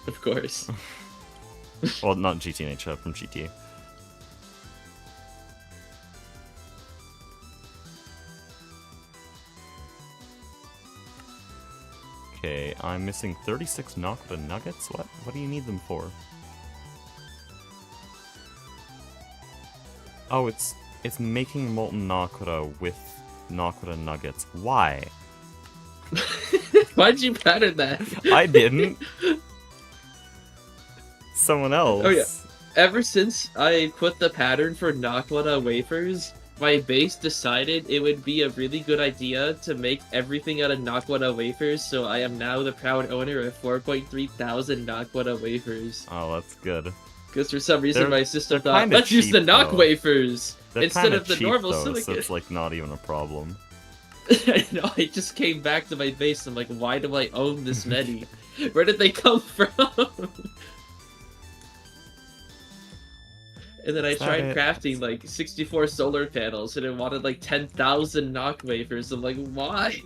Of course. Well, not GT&H, from GTA. Okay, I'm missing 36 Naquita nuggets? What do you need them for? Oh, it's making molten Naquita with Naquita nuggets. Why? Why'd you pattern that? I didn't. Someone else. Oh yeah. Ever since I put the pattern for Naquita wafers, my base decided it would be a really good idea to make everything out of Naquita wafers, so I am now the proud owner of 4.3 thousand Naquita wafers. Oh, that's good. Because for some reason my sister thought, kinda let's use the cheap, Nock though. wafers They're instead kinda of the cheap, normal though, silicon. so it's, like, not even a problem. I know, I just came back to my base, I'm like, why do I own this many? Where did they come from? And then I tried crafting like 64 solar panels and it wanted like 10,000 Nock wafers. I'm like, why?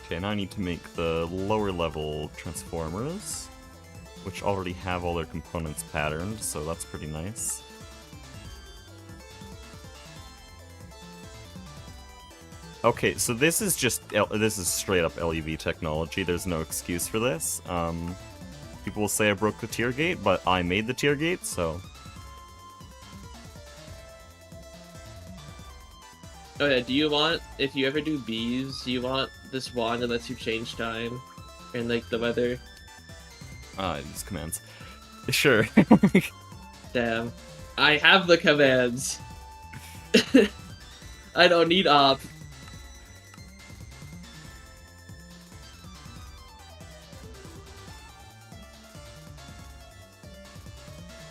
Okay, now I need to make the lower level transformers, which already have all their components patterned, so that's pretty nice. Okay, so this is straight up LEV technology. There's no excuse for this. People will say I broke the tier gate, but I made the tier gate, so. Oh yeah, do you want, if you ever do bees, do you want this wand that lets you change time? And like the weather? These commands. Sure. Damn. I have the commands! I don't need op.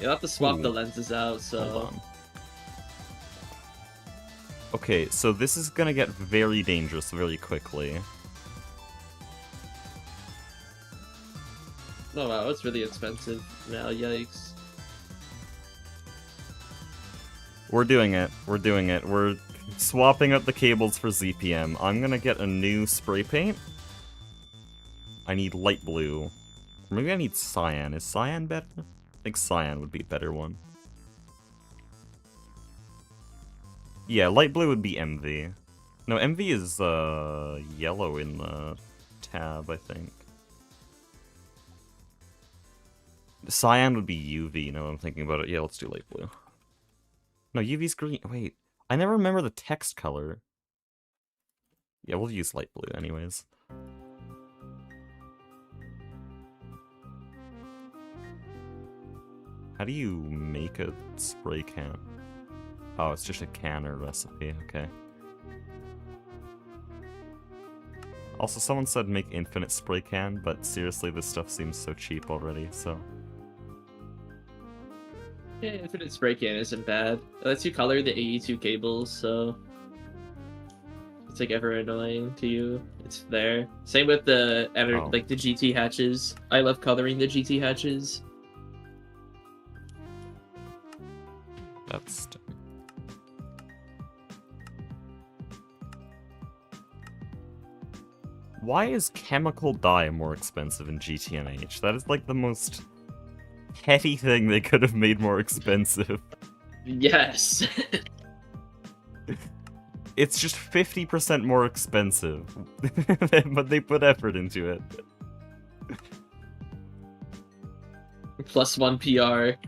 You'll have to swap the lenses out, so... Hold on. Okay, so this is gonna get very dangerous very quickly. Oh wow, it's really expensive now, yikes. We're doing it. We're doing it. We're swapping out the cables for ZPM. I'm gonna get a new spray paint. I need light blue. Maybe I need cyan. Is cyan better? I think cyan would be a better one. Yeah, light blue would be MV. No, MV is yellow in the tab, I think. Cyan would be UV, now I'm thinking about it. Yeah, let's do light blue. No, UV's green. Wait, I never remember the text color. Yeah, we'll use light blue anyways. How do you make a spray can? Oh, it's just a canner recipe, okay. Also, someone said make infinite spray can, but seriously, this stuff seems so cheap already, so... Yeah, infinite spray can isn't bad. It lets you color the 82 cables, so it's like ever annoying to you. It's there. Same with the like the GT hatches. I love coloring the GT hatches. That's... Why is chemical dye more expensive in GTNH? That is like the most petty thing they could have made more expensive. Yes. It's just 50% more expensive, but they put effort into it. +1 PR.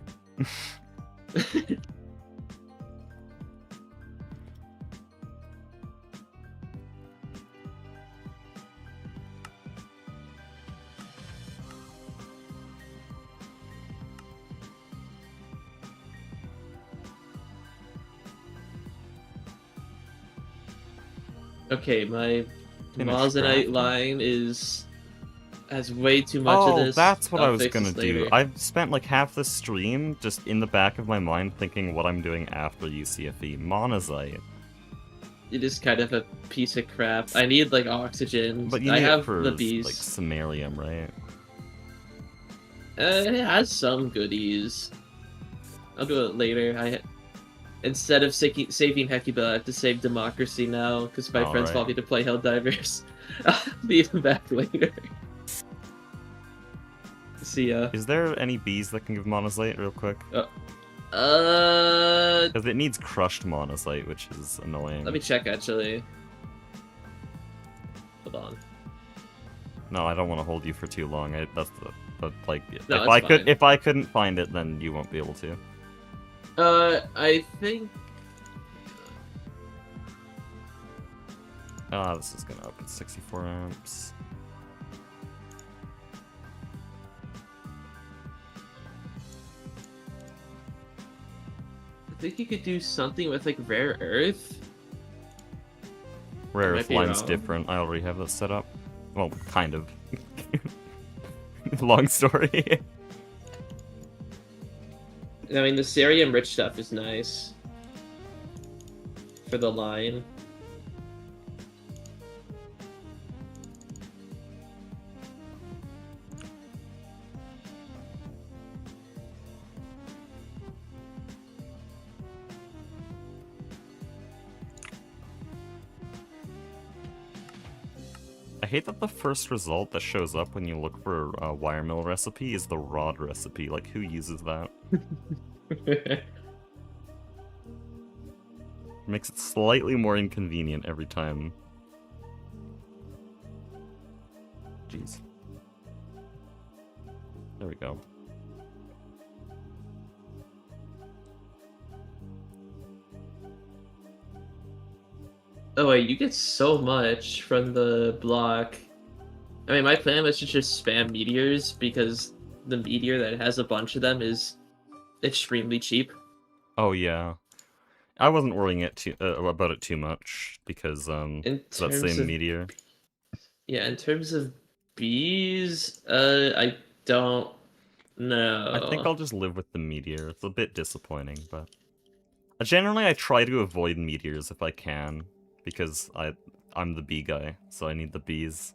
Okay, my Mosinite line has way too much of this. Oh, that's what I was gonna do. Later. I've spent like half the stream just in the back of my mind thinking what I'm doing after UCFE. Monazite. It is kind of a piece of crap. I need like oxygen. But you I need have it for the bees. like samarium, right? It has some goodies. I'll do it later. Instead of saving Hecuba, I have to save Democracy now, because my friends want me to play Helldivers. I'll leave them back later. See ya. Is there any bees that can give monazite real quick? Because it needs crushed monazite, which is annoying. Let me check, actually. Hold on. No, I don't want to hold you for too long. That's like, no, if I couldn't find it, then you won't be able to. I think... This is gonna open 64 amps. I think you could do something with, like, rare earth. Rare earth line's different. I already have this set up. Well, kind of. Long story. I mean, the cerium rich stuff is nice for the line. I hate that the first result that shows up when you look for a wire mill recipe is the rod recipe. Like, who uses that? Makes it slightly more inconvenient every time. Jeez. There we go. Oh wait, you get so much from the block. I mean, my plan was to just spam meteors because the meteor that has a bunch of them is extremely cheap. Oh yeah, I wasn't worrying about it too much because it's that same meteor. Yeah, in terms of bees, I don't know. I think I'll just live with the meteor. It's a bit disappointing, but generally I try to avoid meteors if I can. Because I'm the bee guy, so I need the bees.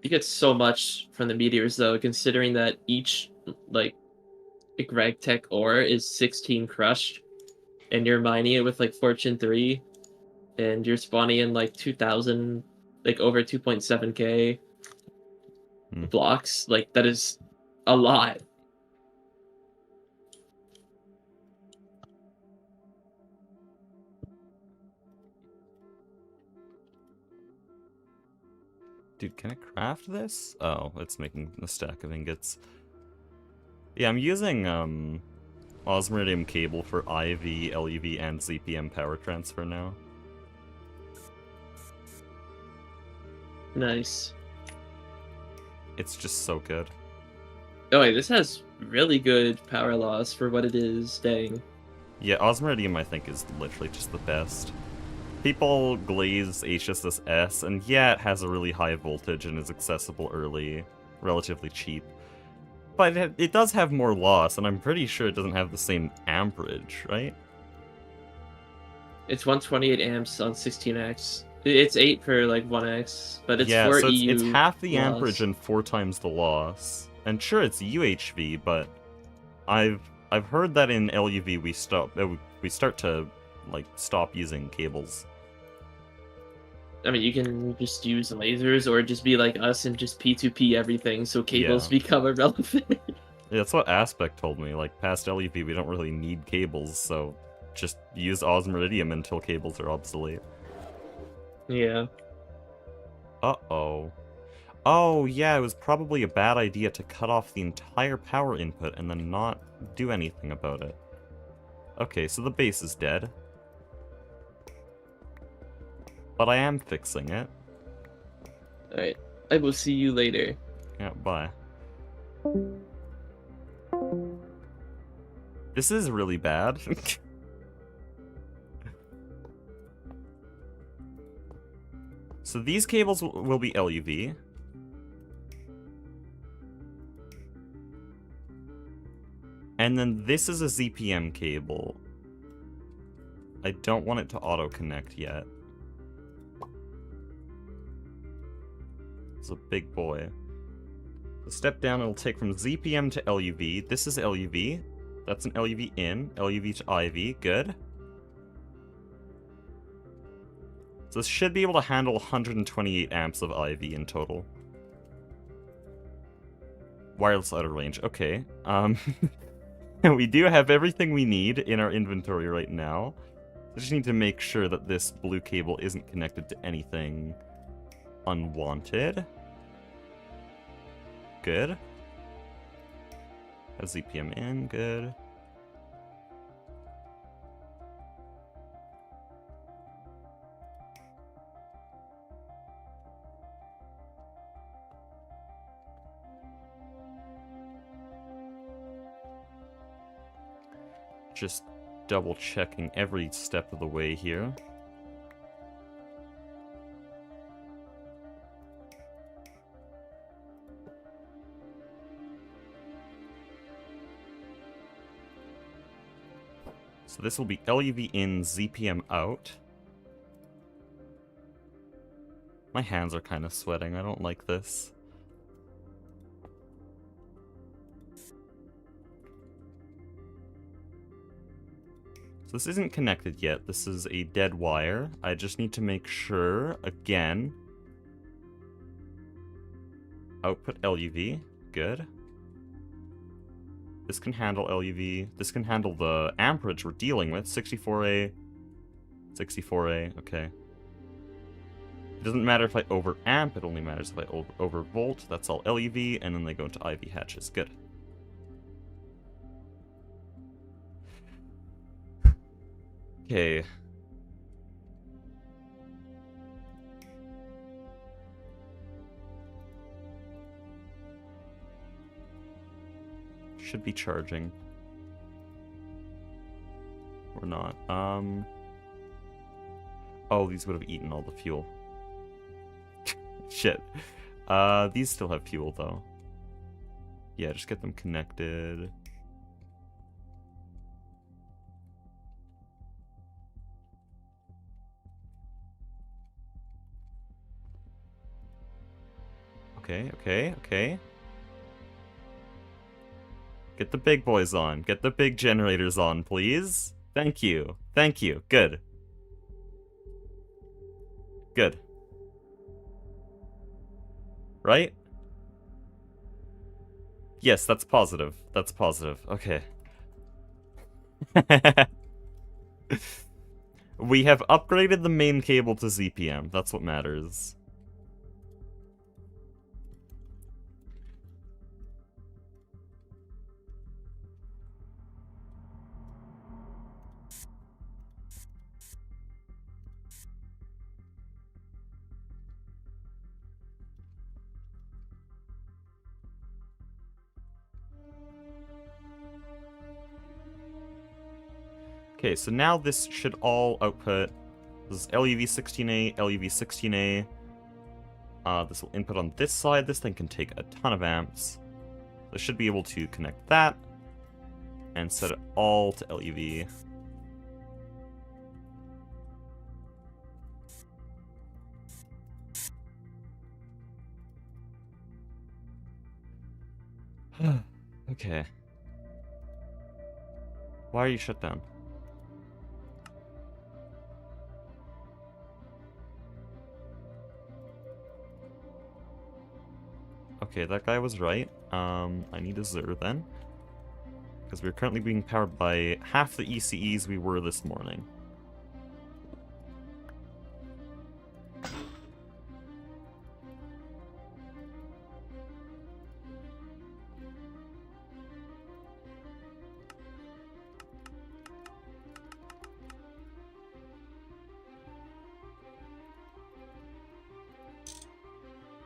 You get so much from the meteors, though, considering that each, like RegTech ore is 16 crushed, and you're mining it with, like, Fortune 3, and you're spawning in, like, 2,000, like, over 2.7k. blocks. Like, that is a lot. Dude, can I craft this? Oh, it's making a stack of ingots. Yeah, I'm using osmiridium cable for IV, LUV, and ZPM power transfer now. Nice. It's just so good. Oh wait, this has really good power loss for what it is. Dang. Yeah, osmiridium I think is literally just the best. People glaze HSS, and yeah, it has a really high voltage and is accessible early, relatively cheap. But it does have more loss, and I'm pretty sure it doesn't have the same amperage, right? It's 128 amps on 16x. It's 8 for like 1x, but it's Yeah, 4 so EU it's half the loss. amperage and 4 times the loss. And sure, it's UHV, but I've heard that in LUV we start to like stop using cables. I mean, you can just use lasers or just be like us and just P2P everything so cables become irrelevant. Yeah, that's what Aspect told me. Like, past LUV, we don't really need cables, so just use osmiridium until cables are obsolete. Yeah. Uh-oh. Oh, yeah, it was probably a bad idea to cut off the entire power input and then not do anything about it. Okay, so the base is dead. But I am fixing it. Alright. I will see you later. Yeah, bye. This is really bad. So these cables will be LUV. And then this is a ZPM cable. I don't want it to auto-connect yet. It's a big boy. So step down, it'll take from ZPM to LUV. This is LUV. That's an LUV in. LUV to IV. Good. So this should be able to handle 128 amps of IV in total. Wireless out of range. Okay. We do have everything we need in our inventory right now. I just need to make sure that this blue cable isn't connected to anything unwanted. Good. Has ZPM in, good. Just double checking every step of the way here. So this will be LUV in, ZPM out. My hands are kind of sweating, I don't like this. So this isn't connected yet, this is a dead wire. I just need to make sure, again. Output LUV, good. This can handle LUV. This can handle the amperage we're dealing with. 64A. 64A, okay. It doesn't matter if I overamp, it only matters if I overvolt. That's all LUV, and then they go into IV hatches. Good. Okay. Should be charging. Or not. Oh, these would have eaten all the fuel. Shit. These still have fuel, though. Yeah, just get them connected. Okay, okay, okay. Get the big boys on. Get the big generators on, please. Thank you. Thank you. Good. Good. Right? Yes, that's positive. That's positive. Okay. We have upgraded the main cable to ZPM. That's what matters. Okay, so now this should all output. This is LUV16A, LUV16A. This will input on this side. This thing can take a ton of amps. So I should be able to connect that and set it all to LUV. Okay. Why are you shut down? Okay, that guy was right. I need a Zer then. Because we're currently being powered by half the ECEs we were this morning.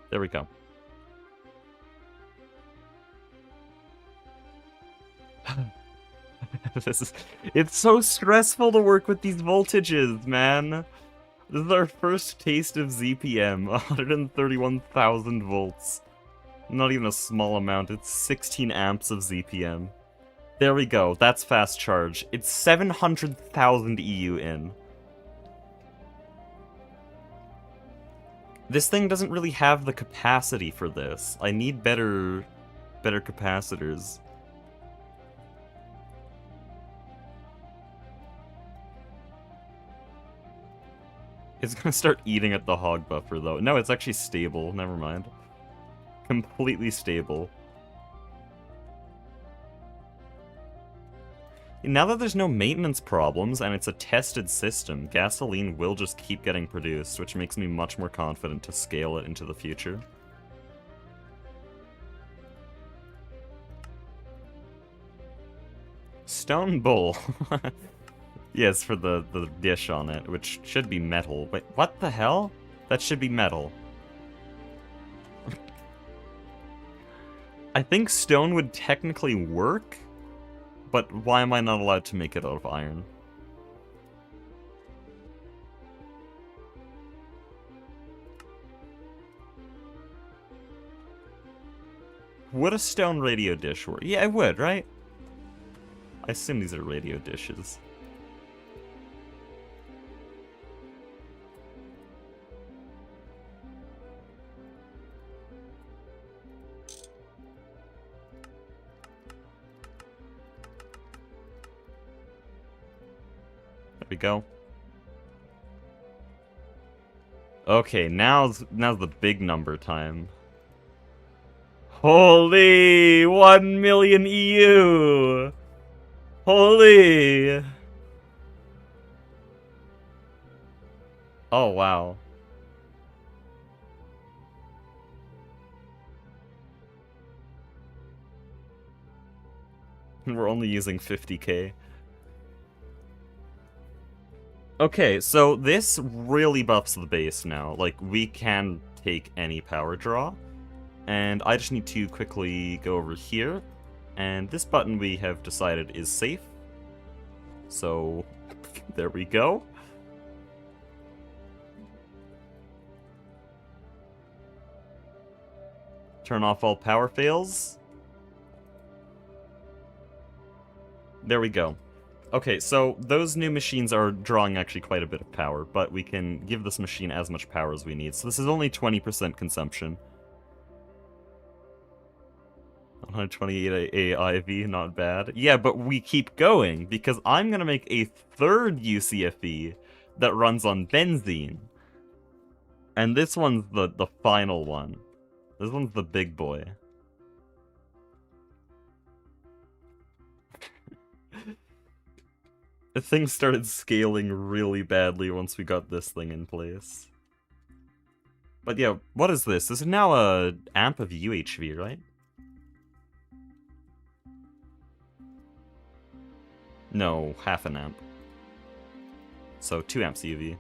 There we go. It's so stressful to work with these voltages, man. This is our first taste of ZPM, 131,000 volts. Not even a small amount, it's 16 amps of ZPM. There we go, that's fast charge. It's 700,000 EU in. This thing doesn't really have the capacity for this. I need better capacitors. It's gonna start eating at the hog buffer, though. No, it's actually stable. Never mind. Completely stable. Now that there's no maintenance problems, and it's a tested system, gasoline will just keep getting produced, which makes me much more confident to scale it into the future. Stone bowl. Yes, for the dish on it, which should be metal. Wait, what the hell? That should be metal. I think stone would technically work, but why am I not allowed to make it out of iron? Would a stone radio dish work? Yeah, it would, right? I assume these are radio dishes. There we go. Okay, now's the big number time. Holy 1 million EU! Holy! Oh, wow. We're only using 50k. Okay, so this really buffs the base now. Like, we can take any power draw. And I just need to quickly go over here. And this button we have decided is safe. So, there we go. Turn off all power fails. There we go. Okay, so those new machines are drawing actually quite a bit of power, but we can give this machine as much power as we need. So this is only 20% consumption. 128 AIV, not bad. Yeah, but we keep going, because I'm gonna make a third UCFE that runs on benzene. And this one's the final one. This one's the big boy. Things started scaling really badly once we got this thing in place. But yeah, what is this? This is now a amp of UHV, right? No, half an amp. So 2 amps UV.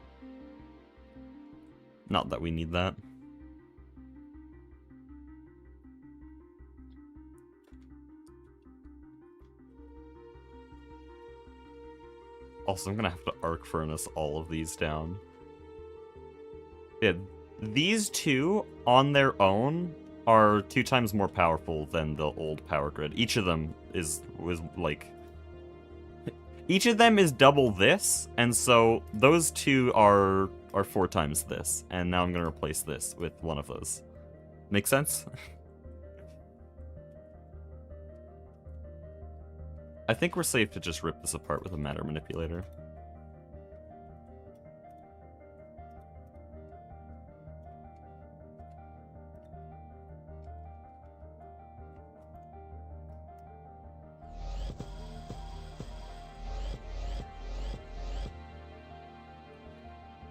Not that we need that. Also, I'm gonna have to arc furnace all of these down. Yeah, these two, on their own, are 2 times more powerful than the old power grid. Each of them was like... Each of them is double this, and so those two are 4 times this. And now I'm gonna replace this with one of those. Make sense? I think we're safe to just rip this apart with a matter manipulator.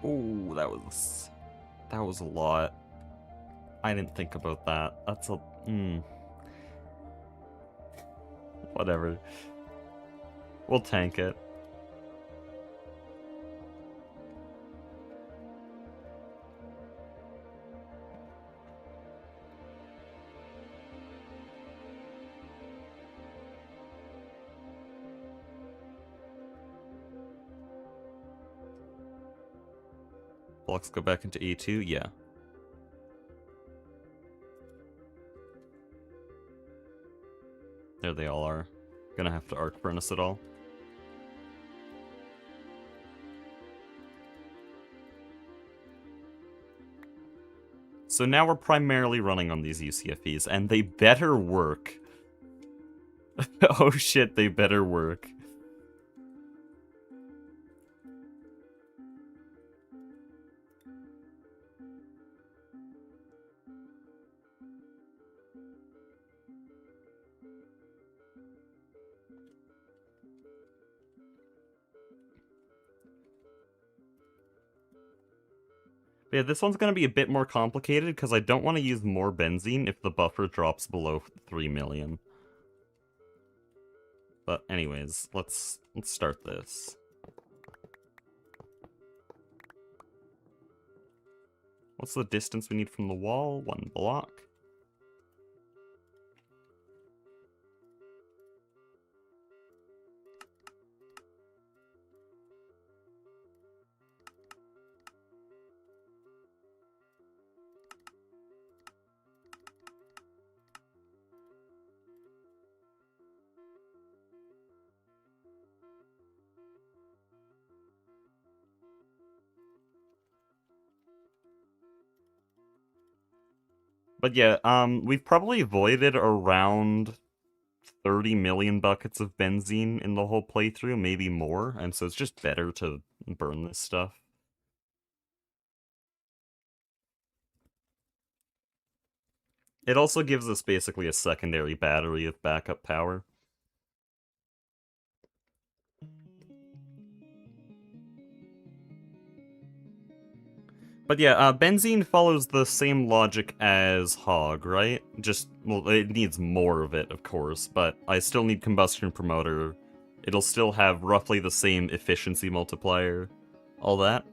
Ooh, that was a lot. I didn't think about that. That's a whatever. We'll tank it. Blocks go back into E2, yeah. There they all are. Gonna have to arc furnace it all. So now we're primarily running on these UCFEs, and they better work. Oh shit, they better work. Yeah, this one's going to be a bit more complicated because I don't want to use more benzene if the buffer drops below 3 million. But anyways, let's start this. What's the distance we need from the wall? 1 block. But yeah, we've probably avoided around 30 million buckets of benzene in the whole playthrough, maybe more, and so it's just better to burn this stuff. It also gives us basically a secondary battery of backup power. But yeah, benzene follows the same logic as hog, right? Just, well, it needs more of it, of course, but I still need combustion promoter. It'll still have roughly the same efficiency multiplier. All that.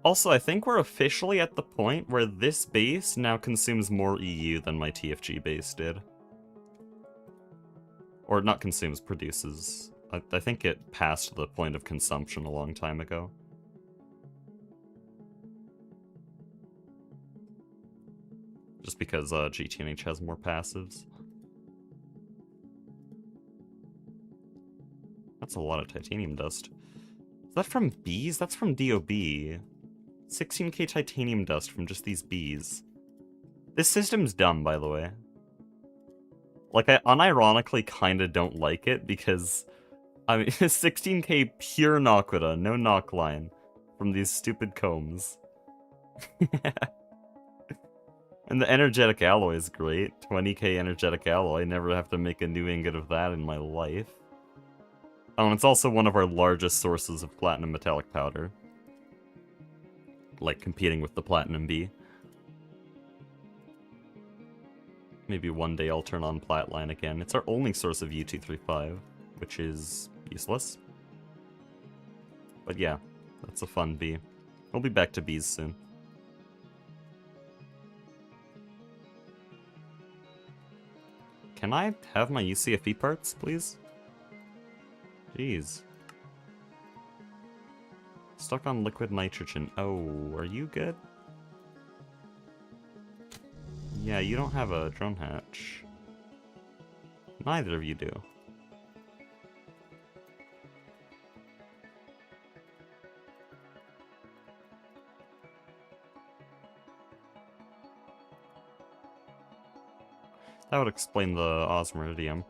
Also, I think we're officially at the point where this base now consumes more EU than my TFG base did. Or not consumes, produces. I think it passed the point of consumption a long time ago. Just because GTNH has more passives. That's a lot of titanium dust. Is that from bees? That's from DOB. 16k titanium dust from just these bees. This system's dumb, by the way. Like, I unironically kinda don't like it, because... I mean, 16k pure Naquita, no knock line. From these stupid combs. And the energetic alloy is great. 20k energetic alloy, never have to make a new ingot of that in my life. Oh, and it's also one of our largest sources of platinum metallic powder. Like, competing with the platinum B. Maybe one day I'll turn on Platline again. It's our only source of U235, which is useless. But yeah, that's a fun bee. We'll be back to bees soon. Can I have my UCFE parts, please? Jeez. Stuck on liquid nitrogen. Oh, are you good? Yeah, you don't have a drone hatch. Neither of you do. That would explain the osmiridium.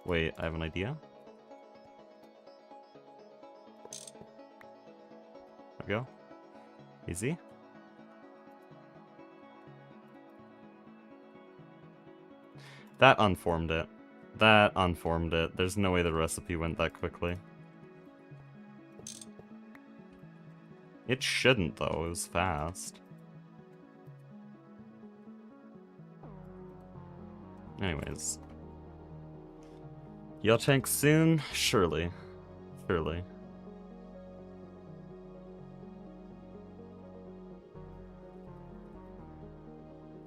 Wait, I have an idea. There we go. Easy. That unformed it. That unformed it. There's no way the recipe went that quickly. It shouldn't, though. It was fast. Anyways. Y'all tank soon? Surely. Surely.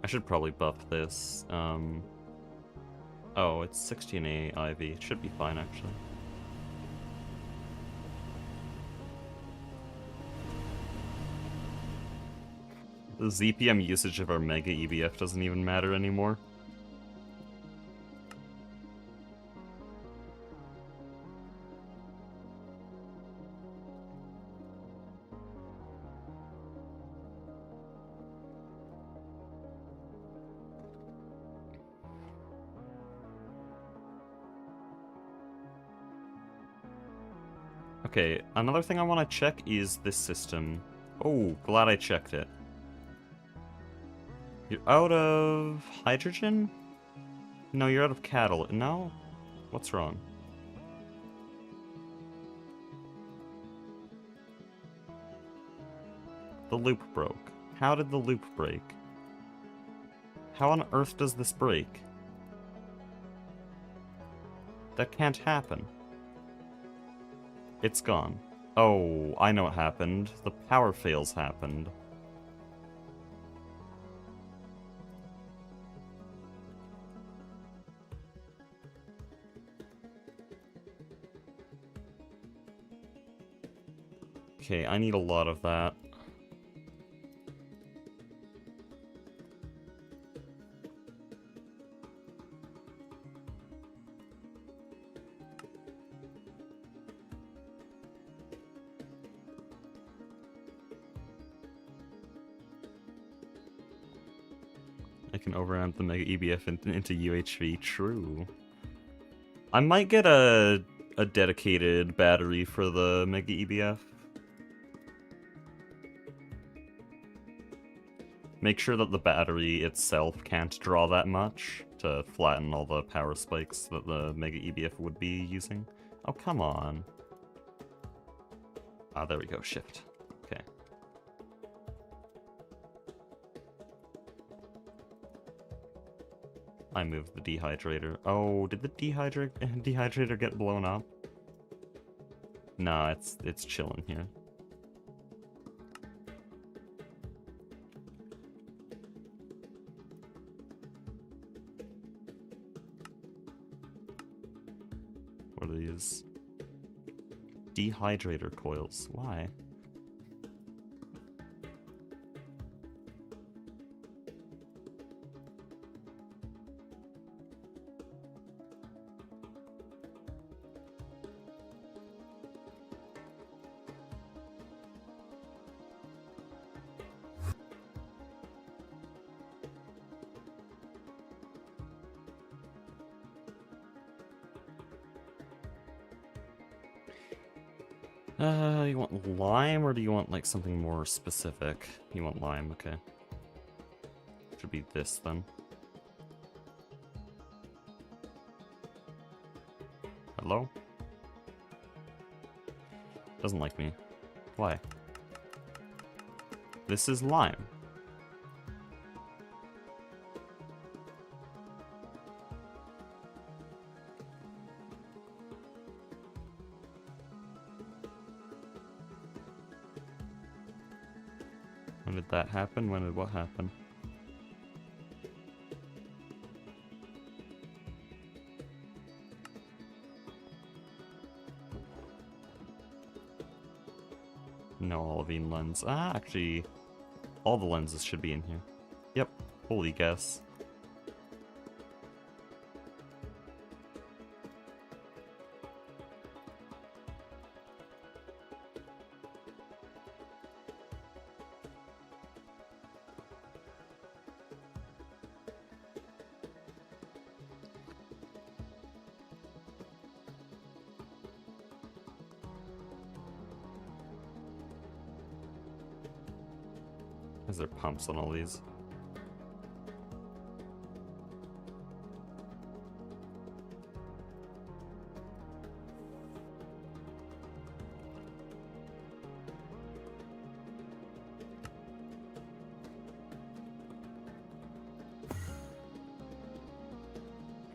I should probably buff this. Oh, it's 16A IV. It should be fine, actually. The ZPM usage of our Mega EBF doesn't even matter anymore. Okay, another thing I want to check is this system. Oh, glad I checked it. You're out of hydrogen? No, you're out of cattle. No? What's wrong? The loop broke. How did the loop break? How on earth does this break? That can't happen. It's gone. Oh, I know what happened. The power fails happened. Okay, I need a lot of that. I can overamp the Mega EBF into UHV. True. I might get a dedicated battery for the Mega EBF. Make sure that the battery itself can't draw that much to flatten all the power spikes that the Mega EBF would be using. Oh, come on. Ah, there we go. Shift. Okay. I moved the dehydrator. Oh, did the dehydrator get blown up? Nah, it's chilling here. What are these? Dehydrator coils. Why? You want lime, or do you want, like, something more specific? You want lime, okay. Should be this, then. Hello? Doesn't like me. Why? This is lime. When did that happen? When did what happen? No olivine lens. Ah, actually, all the lenses should be in here. Yep, holy guess. Is there pumps on all these?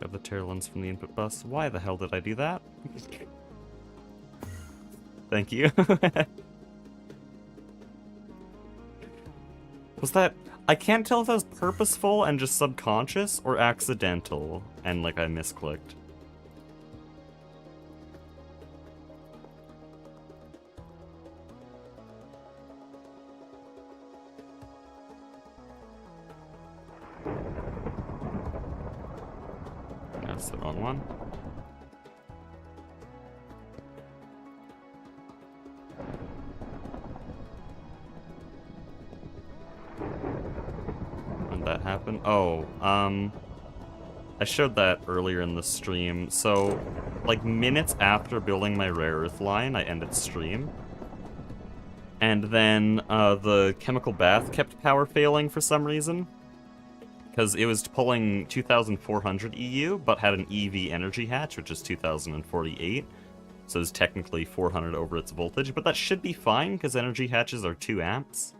Got the tear lens from the input bus. Why the hell did I do that? Thank you. Was that... I can't tell if that was purposeful and just subconscious, or accidental, and like I misclicked. That's the wrong one. When did that happen? Oh, I showed that earlier in the stream. So, like minutes after building my rare earth line, I ended stream. And then the chemical bath kept power failing for some reason. Because it was pulling 2,400 EU, but had an EV energy hatch, which is 2,048. So it's technically 400 over its voltage, but that should be fine, because energy hatches are 2 amps.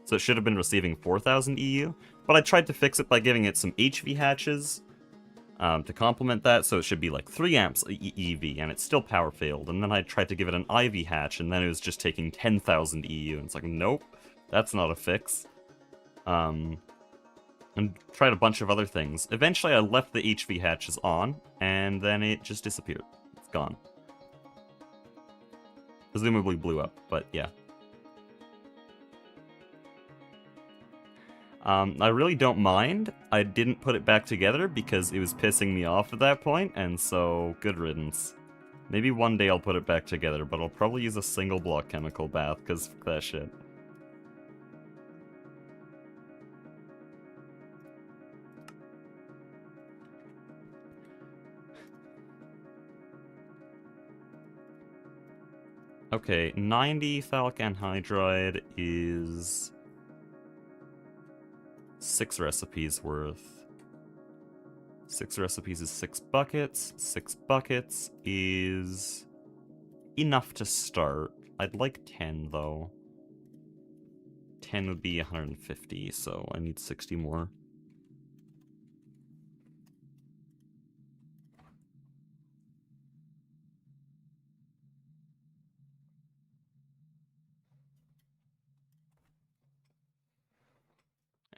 So it should have been receiving 4,000 EU. But I tried to fix it by giving it some HV hatches to complement that, so it should be like 3 amps EV, and it still power failed. And then I tried to give it an IV hatch, and then it was just taking 10,000 EU, and it's like, nope, that's not a fix. And tried a bunch of other things. Eventually I left the HV hatches on, and then it just disappeared. It's gone. Presumably blew up, but yeah. I really don't mind. I didn't put it back together because it was pissing me off at that point, and so good riddance. Maybe one day I'll put it back together, but I'll probably use a single block chemical bath, because fuck that shit. Okay, 90 phthalic anhydride is 6 recipes worth. 6 recipes is 6 buckets. 6 buckets is enough to start. I'd like 10 though. 10 would be 150, so I need 60 more.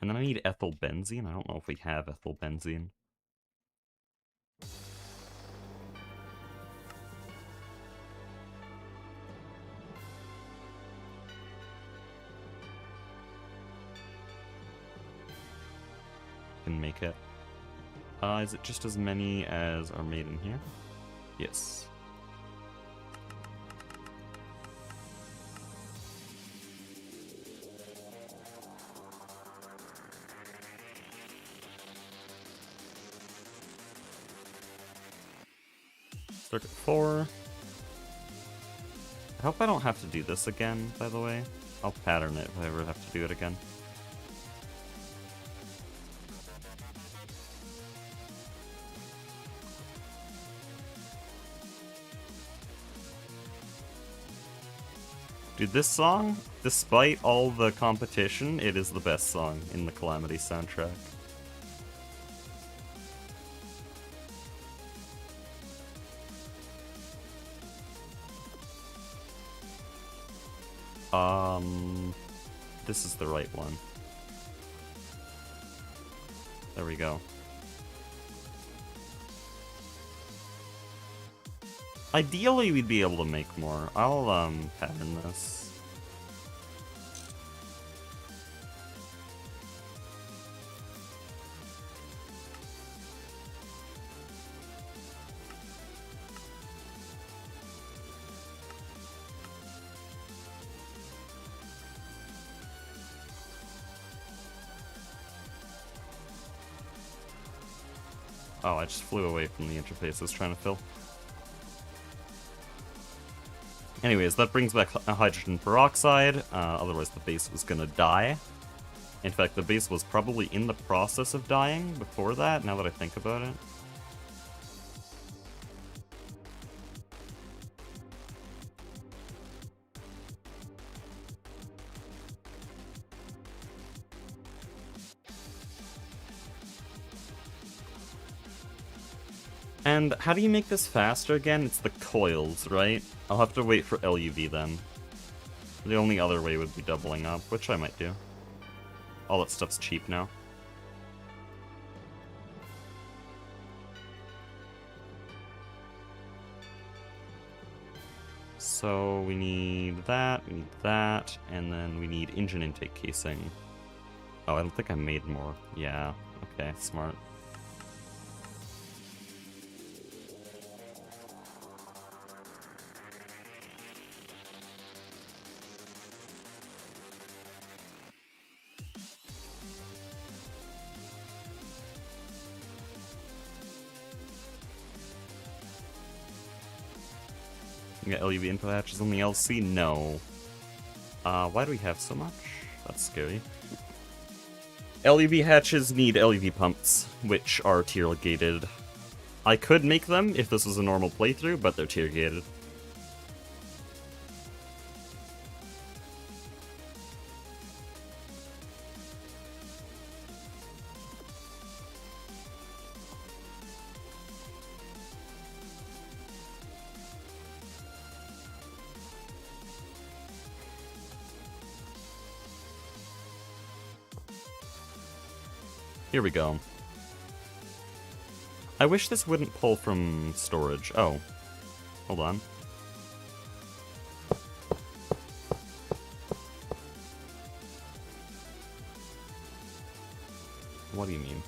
And then I need ethyl benzene. I don't know if we have ethyl benzene. Can make it. Is it just as many as are made in here? Yes. Circuit 4. I hope I don't have to do this again, by the way. I'll pattern it if I ever have to do it again. Dude, this song, despite all the competition, it is the best song in the Calamity soundtrack. This is the right one. There we go. Ideally, we'd be able to make more. I'll, pattern this. Oh, I just flew away from the interface I was trying to fill. Anyways, that brings back hydrogen peroxide, otherwise the base was gonna die. In fact, the base was probably in the process of dying before that, now that I think about it. And how do you make this faster again? It's the coils, right? I'll have to wait for LUV then. The only other way would be doubling up, which I might do. All that stuff's cheap now. So we need that, and then we need engine intake casing. Oh, I don't think I made more. Yeah, okay, smart. You got LUV input hatches on the LC? No. Why do we have so much? That's scary. LUV hatches need LUV pumps, which are tier gated. I could make them if this was a normal playthrough, but they're tier gated. Here we go. I wish this wouldn't pull from storage. Oh. Hold on. What do you mean?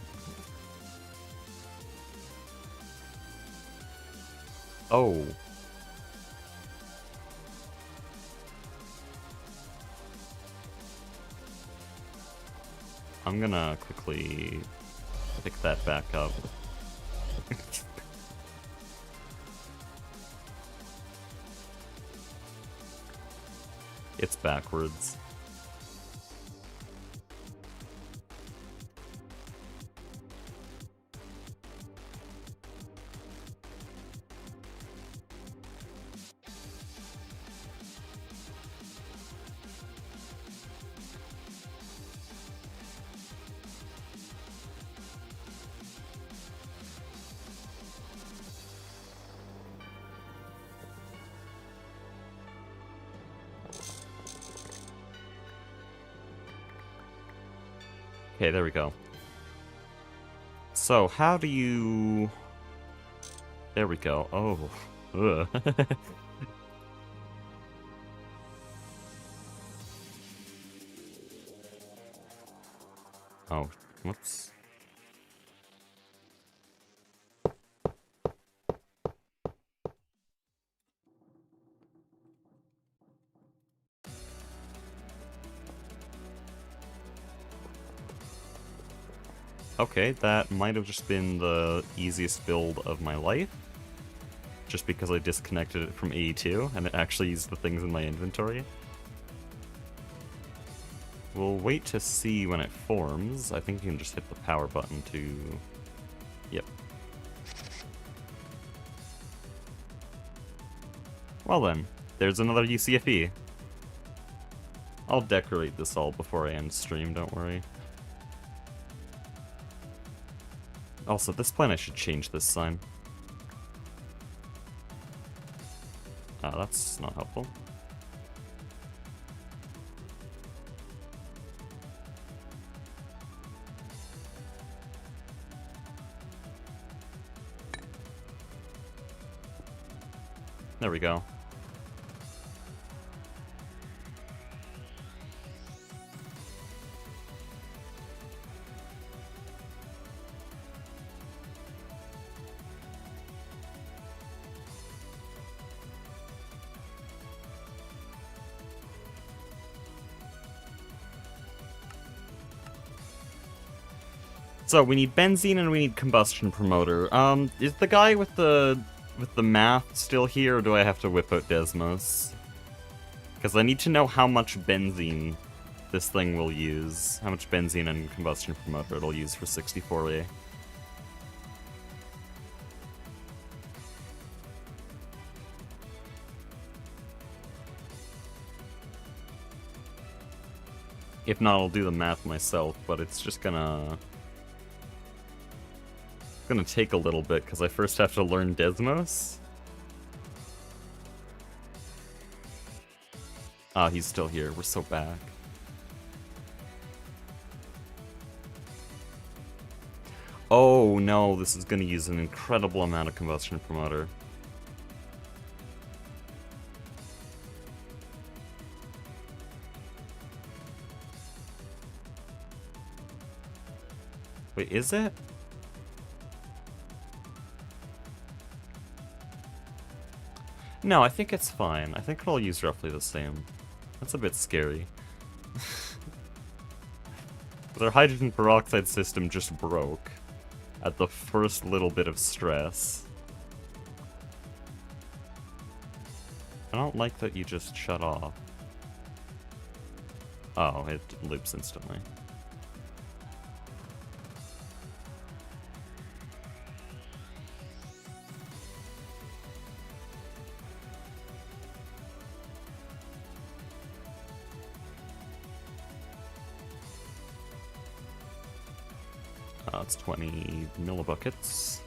Oh. I'm gonna quickly pick that back up. It's backwards. Okay, there we go. So, how do you... There we go. Oh. Ugh. Oh, whoops. Okay, that might have just been the easiest build of my life. just because I disconnected it from AE2, and it actually used the things in my inventory. We'll wait to see when it forms. I think you can just hit the power button to... Yep. Well then, there's another UCFE. I'll decorate this all before I end stream, don't worry. Also, at this point I should change this sign. That's not helpful. There we go. So we need benzene and we need combustion promoter. Is the guy with the math still here, or do I have to whip out Desmos? Because I need to know how much benzene this thing will use. How much benzene and combustion promoter it'll use for 64A. If not, I'll do the math myself, but it's just gonna take a little bit, because I first have to learn Desmos. Ah, he's still here. We're so back. Oh no, this is gonna use an incredible amount of combustion promoter. Wait, is it? No, I think it's fine. I think it'll use roughly the same. That's a bit scary. Their hydrogen peroxide system just broke at the first little bit of stress. I don't like that you just shut off. Oh, it loops instantly. It's 20 millibuckets.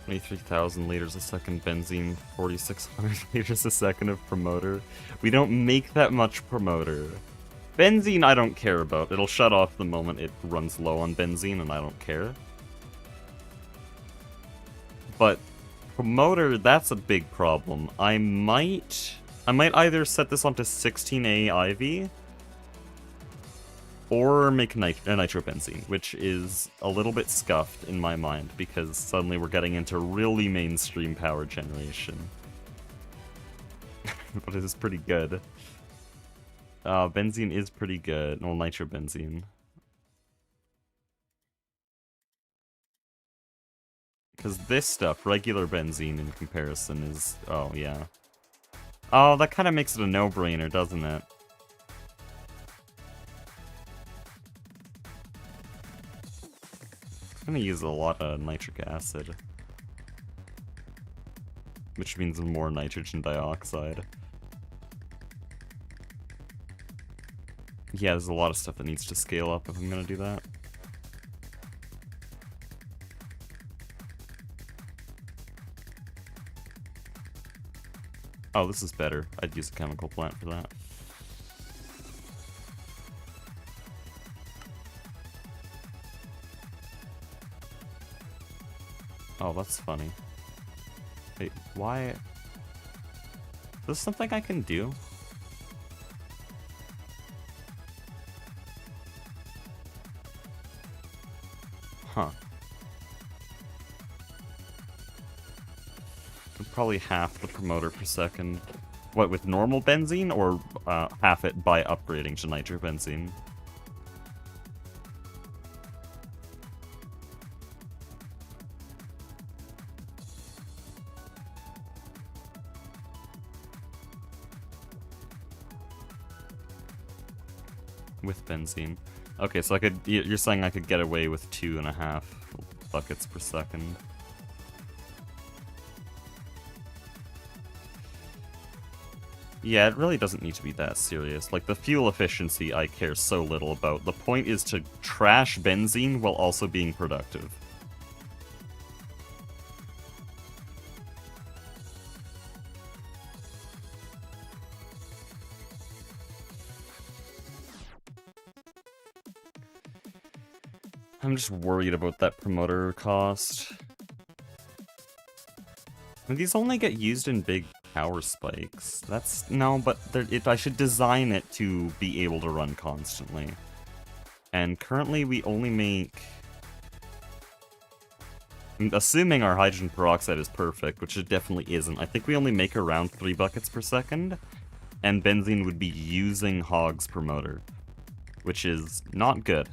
$23,000 liters a second benzene, 4,600 liters a second of promoter. We don't make that much promoter. Benzene I don't care about. It'll shut off the moment it runs low on benzene, and I don't care. But promoter, that's a big problem. I might either set this onto 16A IV or make nitrobenzene, which is a little bit scuffed in my mind because suddenly we're getting into really mainstream power generation. But it is pretty good. Benzene is pretty good. Well, nitrobenzene. Because this stuff, regular benzene in comparison is... Oh, yeah. Oh, that kind of makes it a no-brainer, doesn't it? I'm gonna use a lot of nitric acid. Which means more nitrogen dioxide. Yeah, there's a lot of stuff that needs to scale up if I'm gonna do that. Oh, this is better. I'd use a chemical plant for that. Oh, that's funny. Wait, why? Is this something I can do? Huh. Probably half the promoter per second. What, with normal benzene, or half it by upgrading to nitrobenzene? With benzene. Okay, so you're saying I could get away with 2.5 buckets per second. Yeah, it really doesn't need to be that serious. Like, the fuel efficiency I care so little about. The point is to trash benzene while also being productive. I'm just worried about that promoter cost. And these only get used in big power spikes. That's... no, but I should design it to be able to run constantly. And currently we only make... assuming our hydrogen peroxide is perfect, which it definitely isn't, I think we only make around 3 buckets per second, and benzene would be using Hogg's promoter, which is not good.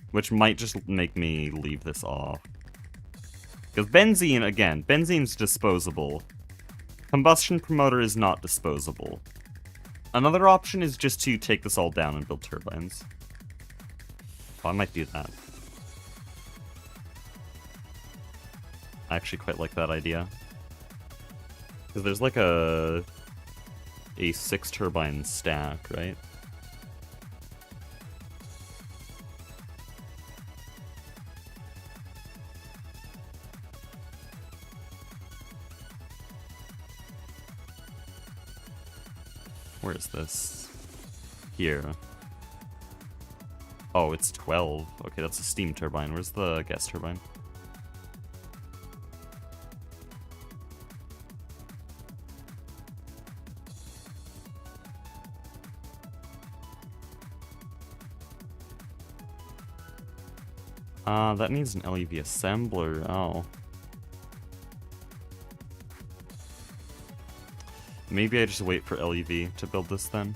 Which might just make me leave this off. Because benzene, again, benzene's disposable. Combustion promoter is not disposable. Another option is just to take this all down and build turbines. Oh, I might do that. I actually quite like that idea. Because there's like a 6 turbine stack, right? Where is this? Here. Oh, it's 12. Okay, that's a steam turbine. Where's the gas turbine? That needs an LEV assembler. Oh. Maybe I just wait for LEV to build this then.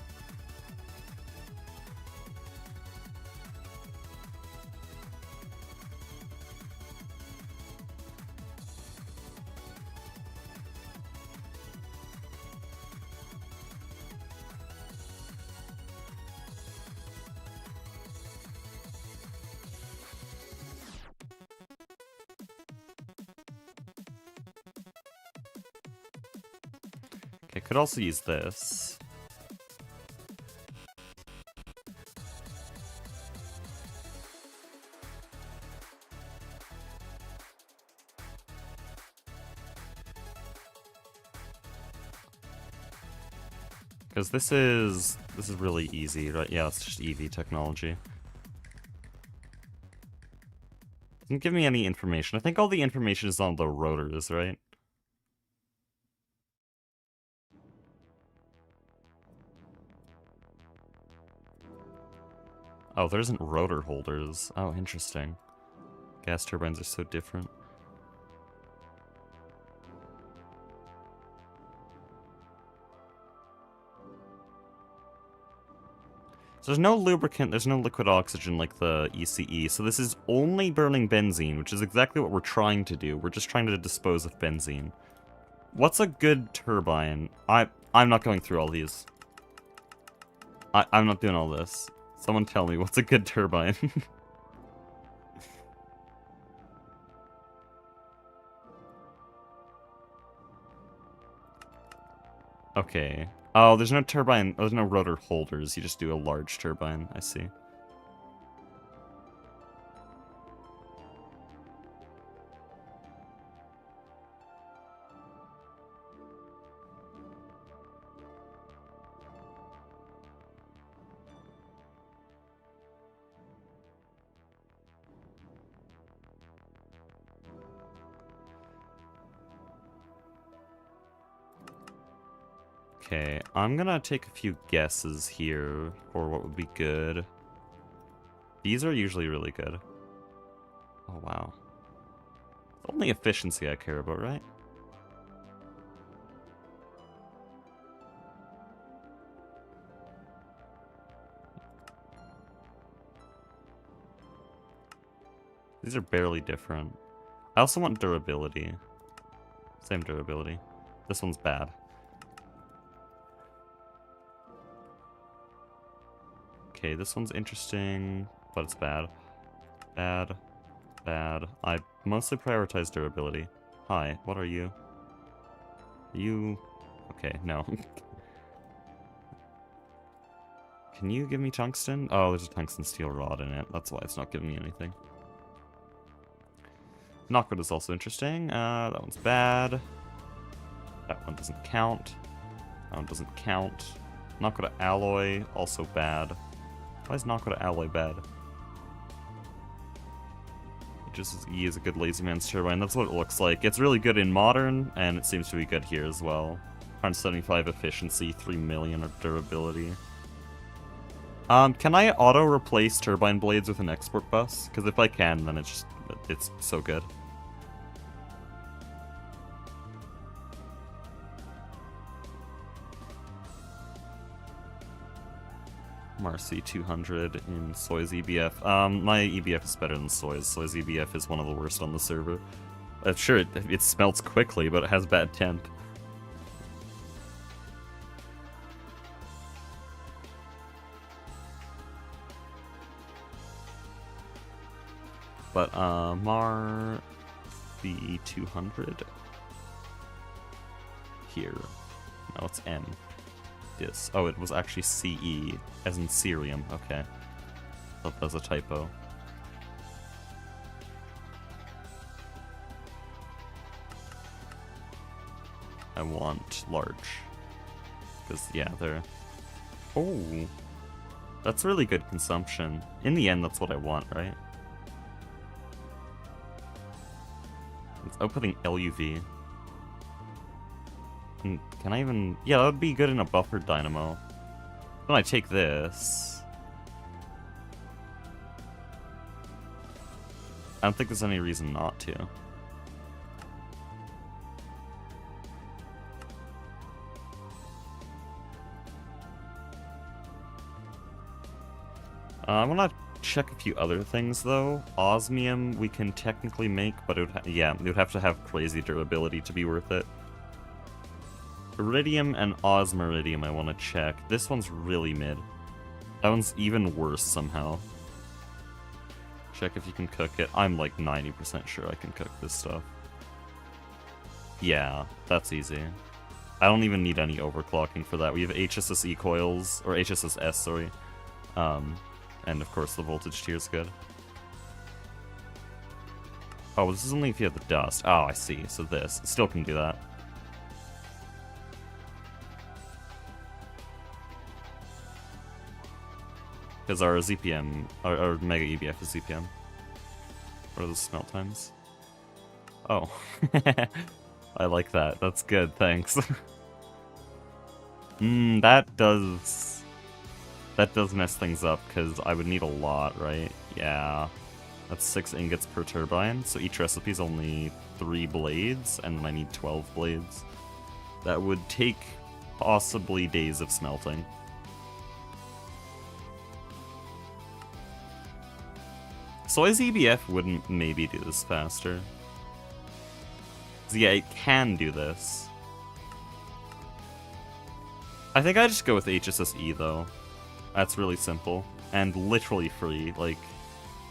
Okay, could also use this. Because this is really easy, right? Yeah, it's just EV technology. Doesn't give me any information. I think all the information is on the rotors, right? Oh, there isn't rotor holders. Oh, interesting. Gas turbines are so different. So there's no lubricant, there's no liquid oxygen like the ECE, so this is only burning benzene, which is exactly what we're trying to do. We're just trying to dispose of benzene. What's a good turbine? I'm not going through all these. I'm not doing all this. Someone tell me, what's a good turbine? Okay. Oh, there's no turbine, there's no rotor holders, you just do a large turbine, I see. Okay, I'm gonna take a few guesses here for what would be good. These are usually really good. Oh, wow. It's only efficiency I care about, right? These are barely different. I also want durability. Same durability. This one's bad. Okay, this one's interesting, but it's bad. Bad. Bad. I mostly prioritize durability. Hi, what are you? You... Okay, no. Can you give me tungsten? Oh, there's a tungsten steel rod in it. That's why it's not giving me anything. Knockwood is also interesting. That one's bad. That one doesn't count. That one doesn't count. Knockwood alloy, also bad. Why is Knockwood alloy bad? E is a good lazy man's turbine. That's what it looks like. It's really good in modern, and it seems to be good here as well. 175 efficiency, 3 million of durability. Can I auto-replace turbine blades with an export bus? Because if I can, then it's so good. Marcy 200 in Soy's EBF. My EBF is better than Soy's. Soy's EBF is one of the worst on the server. Sure, it smelts quickly, but it has bad temp. But, Mar... B200. Here. No, it's M. This. Oh, it was actually CE, as in cerium. Okay. Thought that was a typo. I want large. Because, yeah, they're... Oh! That's really good consumption. In the end, that's what I want, right? It's outputting LUV. Can I even... Yeah, that would be good in a buffered dynamo. When I take this... I don't think there's any reason not to. I want to check a few other things, though. Osmium we can technically make, but it would have to have crazy durability to be worth it. Iridium and Osmiridium I want to check. This one's really mid. That one's even worse somehow. Check if you can cook it. I'm like 90% sure I can cook this stuff. Yeah, that's easy. I don't even need any overclocking for that. We have HSSE coils, or HSSS, sorry. And of course the voltage tier is good. Oh, this is only if you have the dust. Oh, I see. So this. Still can do that. Because our ZPM, our Mega EBF is ZPM. What are the smelt times? Oh. I like that. That's good, thanks. That does mess things up, because I would need a lot, right? Yeah. That's 6 ingots per turbine, so each recipe is only 3 blades, and then I need 12 blades. That would take possibly days of smelting. Soy's EBF wouldn't maybe do this faster. Yeah, it can do this. I think I just go with HSSE, though. That's really simple. And literally free. Like,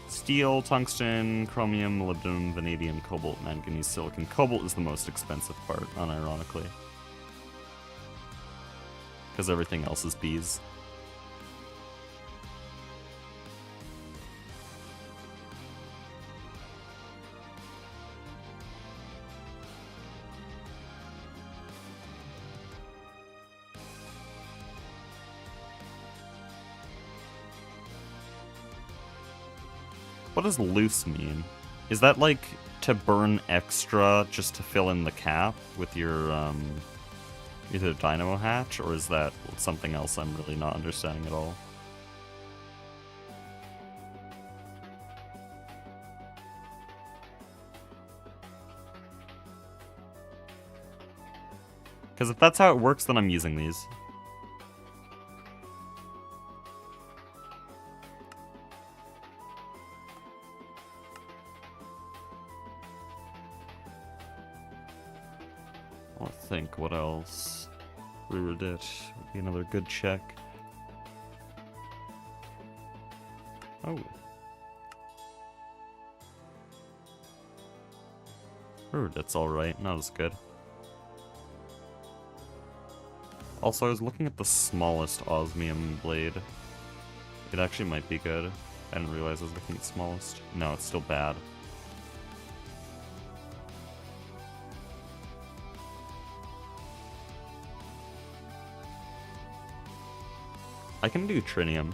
steel, tungsten, chromium, molybdenum, vanadium, cobalt, manganese, silicon. Cobalt is the most expensive part, unironically. Because everything else is bees. What does loose mean? Is that like to burn extra just to fill in the cap with your either dynamo hatch, or is that something else I'm really not understanding at all? Because if that's how it works, then I'm using these. I'll think what else. Reared it would be another good check. Oh. That's alright, not as good. Also, I was looking at the smallest osmium blade. It actually might be good. I didn't realize I was looking at the smallest. No, it's still bad. I can do trinium.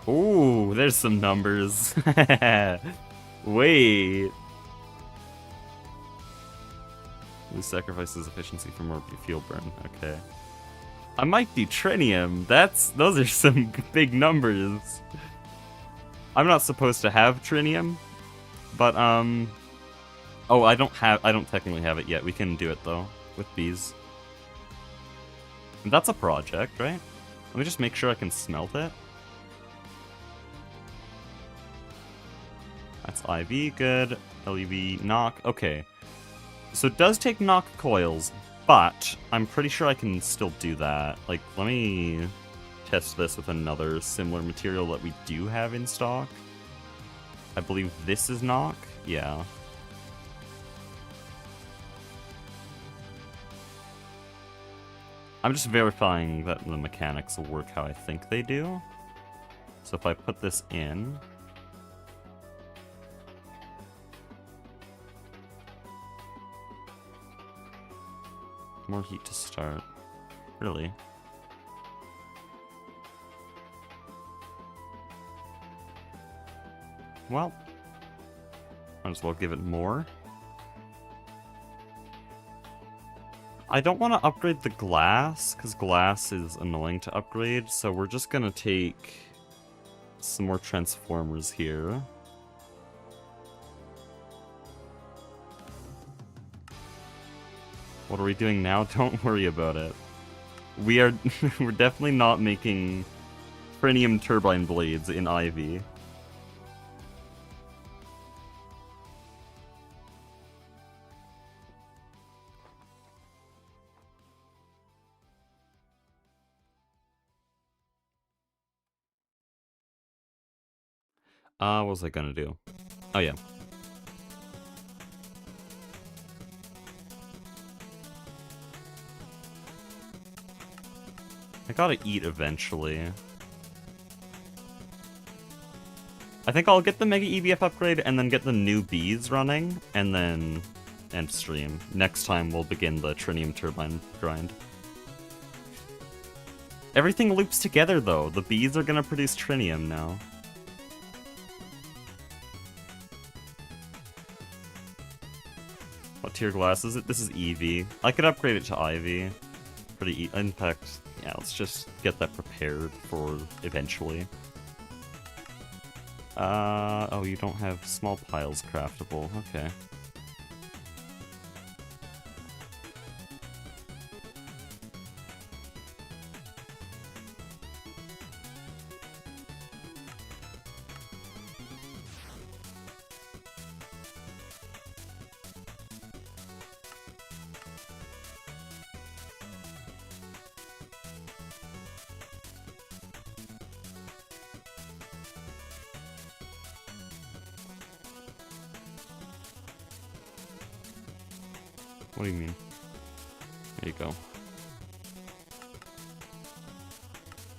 Ooh, there's some numbers. Wait. This sacrifices efficiency for more fuel burn. Okay. I might do trinium. Those are some big numbers. I'm not supposed to have trinium, but oh, I don't technically have it yet. We can do it though with bees. And that's a project, right? Let me just make sure I can smelt it. That's IV, good. LUV, knock. Okay. So it does take knock coils, but I'm pretty sure I can still do that. Like, let me test this with another similar material that we do have in stock. I believe this is knock. Yeah. I'm just verifying that the mechanics will work how I think they do. So if I put this in... More heat to start. Really? Well, might as well give it more. I don't want to upgrade the glass, because glass is annoying to upgrade, so we're just gonna take some more transformers here. What are we doing now? Don't worry about it. We're definitely not making trinium turbine blades in Ivy. What was I gonna do? Oh yeah. I gotta eat eventually. I think I'll get the Mega EBF upgrade and then get the new bees running, and then end stream. Next time we'll begin the trinium turbine grind. Everything loops together though. The bees are gonna produce trinium now. What tier glass is it? This is EV. I could upgrade it to IV. Pretty in fact, yeah, let's just get that prepared for eventually. Oh, you don't have small piles craftable. Okay. What do you mean? There you go.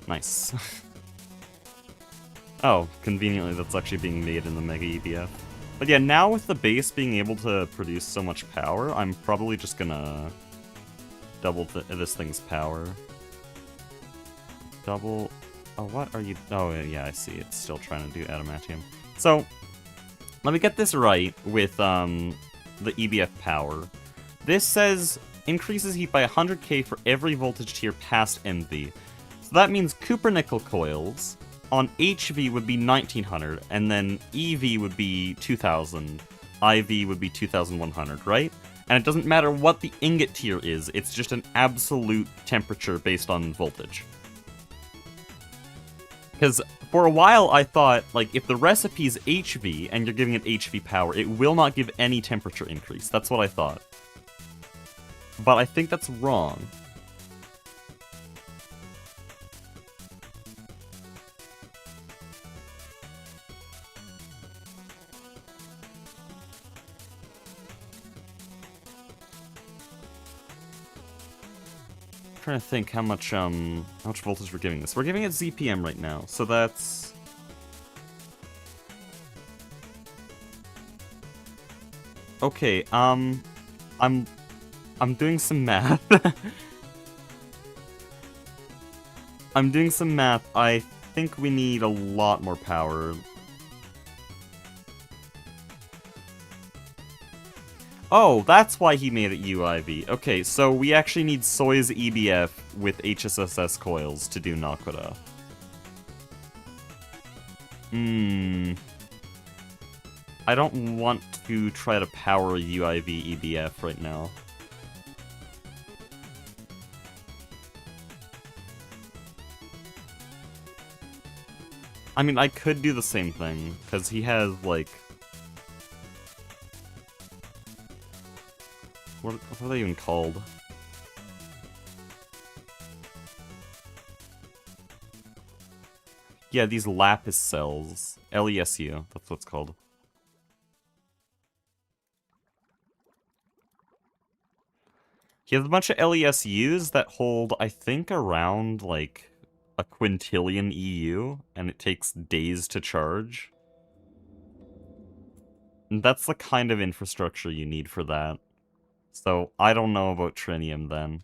Nice. Oh, conveniently that's actually being made in the Mega EBF. But yeah, now with the base being able to produce so much power, I'm probably just gonna double this thing's power. Double... Oh, what are you... Oh, yeah, I see. It's still trying to do adamantium. So, let me get this right with the EBF power. This says increases heat by 100k for every voltage tier past MV. So that means Cupronickel coils on HV would be 1900, and then EV would be 2000. IV would be 2100, right? And it doesn't matter what the ingot tier is, it's just an absolute temperature based on voltage. Because for a while I thought, like, if the recipe's HV and you're giving it HV power, it will not give any temperature increase. That's what I thought. But I think that's wrong. Trying to think how much voltage we're giving this. We're giving it ZPM right now, so that's... Okay, I'm doing some math. I'm doing some math. I think we need a lot more power. Oh, that's why he made it UIV. Okay, so we actually need Soy's EBF with HSSS coils to do Nakoda. I don't want to try to power UIV EBF right now. I mean, I could do the same thing, because he has, like... What are they even called? Yeah, these lapis cells. LESU, that's what it's called. He has a bunch of LESUs that hold, I think, around, like, a quintillion EU, and it takes days to charge. And that's the kind of infrastructure you need for that. So, I don't know about Trinium then.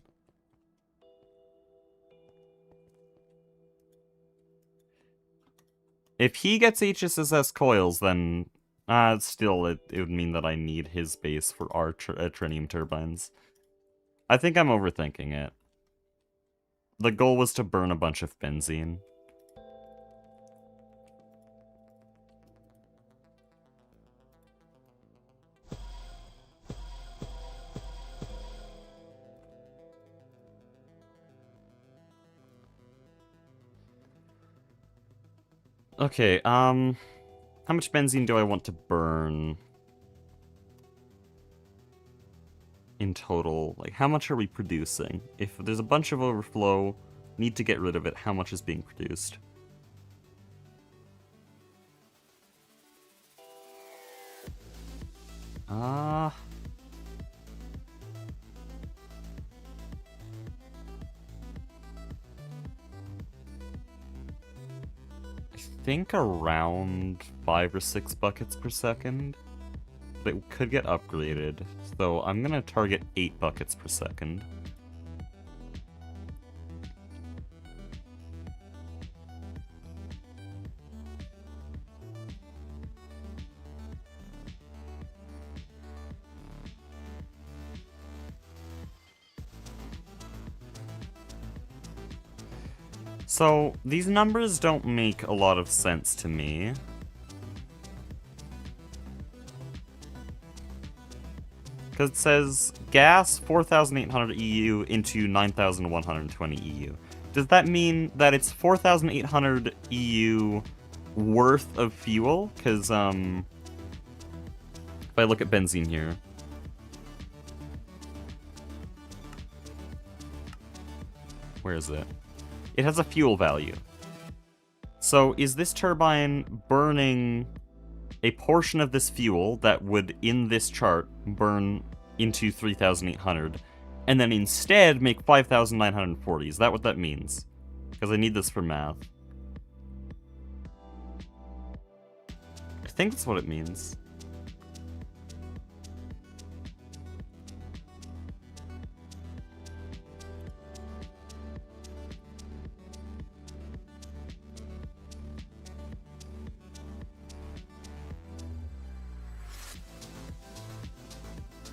If he gets HSSS coils, then still it would mean that I need his base for our Trinium turbines. I think I'm overthinking it. The goal was to burn a bunch of benzene. Okay, how much benzene do I want to burn in total? Like, how much are we producing? If there's a bunch of overflow, need to get rid of it, how much is being produced? I think around 5 or 6 buckets per second. But it could get upgraded, so I'm gonna target 8 buckets per second. So, these numbers don't make a lot of sense to me. Because it says gas 4,800 EU into 9,120 EU. Does that mean that it's 4,800 EU worth of fuel? Because, if I look at benzene here. Where is it? It has a fuel value. So is this turbine burning a portion of this fuel that would, in this chart, burn into 3,800, and then instead make 5,940? Is that what that means? Because I need this for math. I think that's what it means.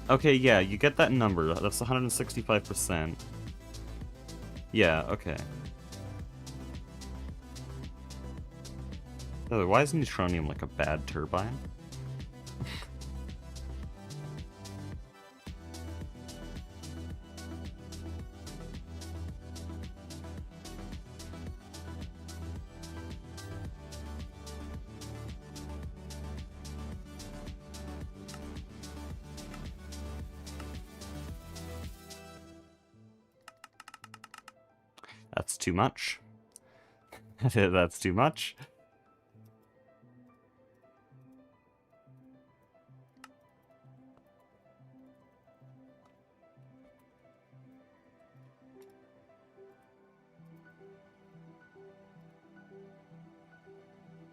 Okay, yeah, you get that number. That's 165%. Yeah, okay. Oh, why is neutronium like a bad turbine? too much. That's too much.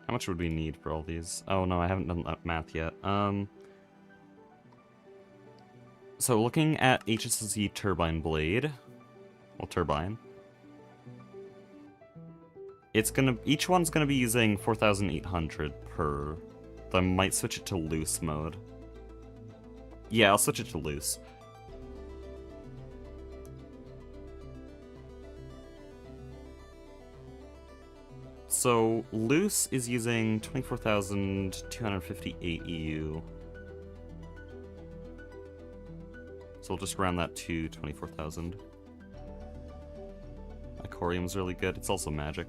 How much would we need for all these? Oh no, I haven't done that math yet. So looking at HSC turbine blade, well, turbine, each one's gonna be using 4,800 per. So I might switch it to loose mode. Yeah, I'll switch it to loose. So loose is using 24,258 EU. So we'll just round that to 24,000. Icorium's really good. It's also magic.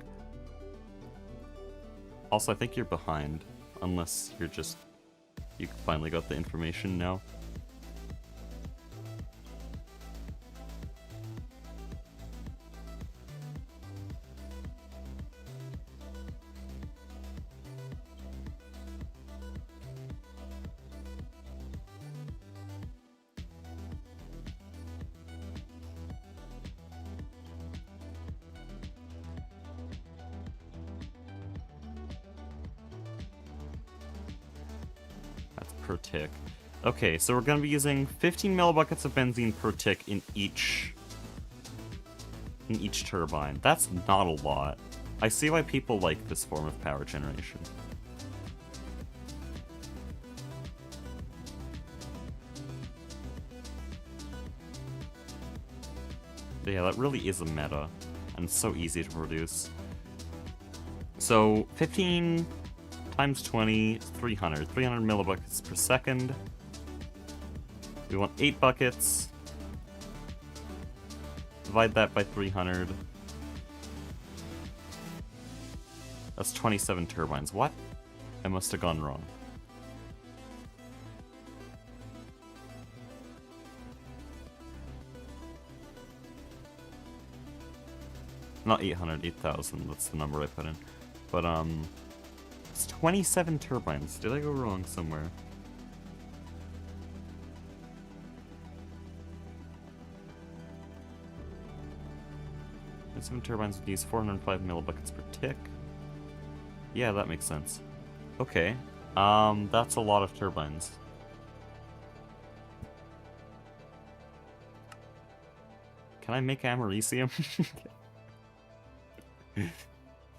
Also, I think you're behind. Unless you're just... You finally got the information now. Per tick. Okay, so we're going to be using 15 millibuckets of benzene per tick in each turbine. That's not a lot. I see why people like this form of power generation. But yeah, that really is a meta, and it's so easy to produce. So 15 times 20, 300. 300 millibuckets per second. We want 8 buckets. Divide that by 300. That's 27 turbines. What? I must have gone wrong. Not 800, 8,000. That's the number I put in. But, it's 27 turbines. Did I go wrong somewhere? Some turbines would use 405 millibuckets per tick. Yeah, that makes sense. Okay. That's a lot of turbines. Can I make americium?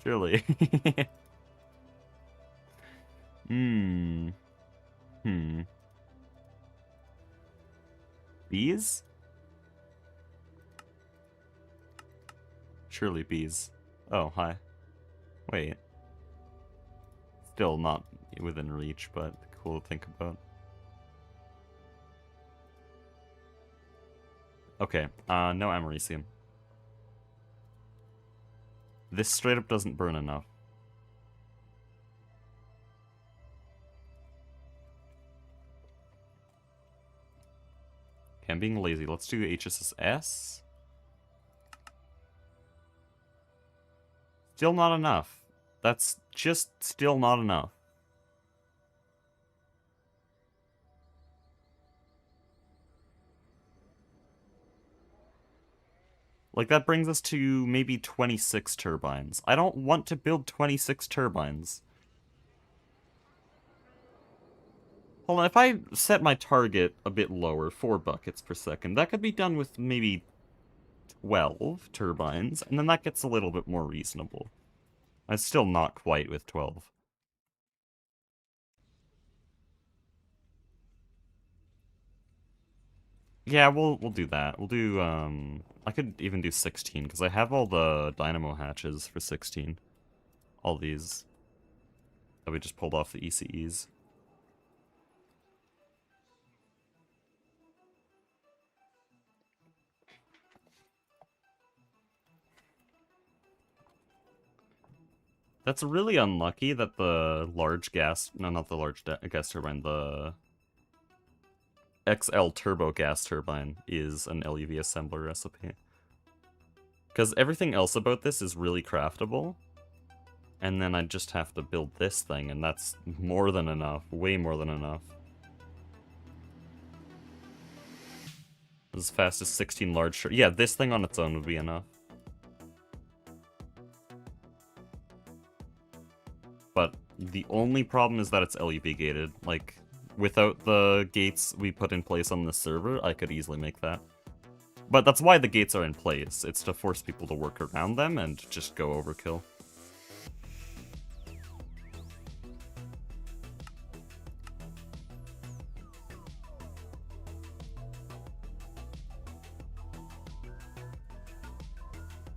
Surely. Bees? Surely bees. Oh, hi. Wait. Still not within reach, but cool to think about. Okay, no americium. This straight up doesn't burn enough. Okay, I'm being lazy. Let's do HSS. Still not enough. That's just still not enough. Like, that brings us to maybe 26 turbines. I don't want to build 26 turbines. Hold on, if I set my target a bit lower, 4 buckets per second, that could be done with maybe 12 turbines, and then that gets a little bit more reasonable. It's still not quite with 12. Yeah, we'll do that. We'll do, I could even do 16, because I have all the dynamo hatches for 16. All these that we just pulled off the ECEs. That's really unlucky that the large gas... No, not the large gas turbine. The XL turbo gas turbine is an LUV assembler recipe. Because everything else about this is really craftable. And then I just have to build this thing, and that's more than enough. Way more than enough. As fast as 16 large... Yeah, this thing on its own would be enough. But the only problem is that it's LUB gated. Like, without the gates we put in place on the server, I could easily make that. But that's why the gates are in place. It's to force people to work around them and just go overkill.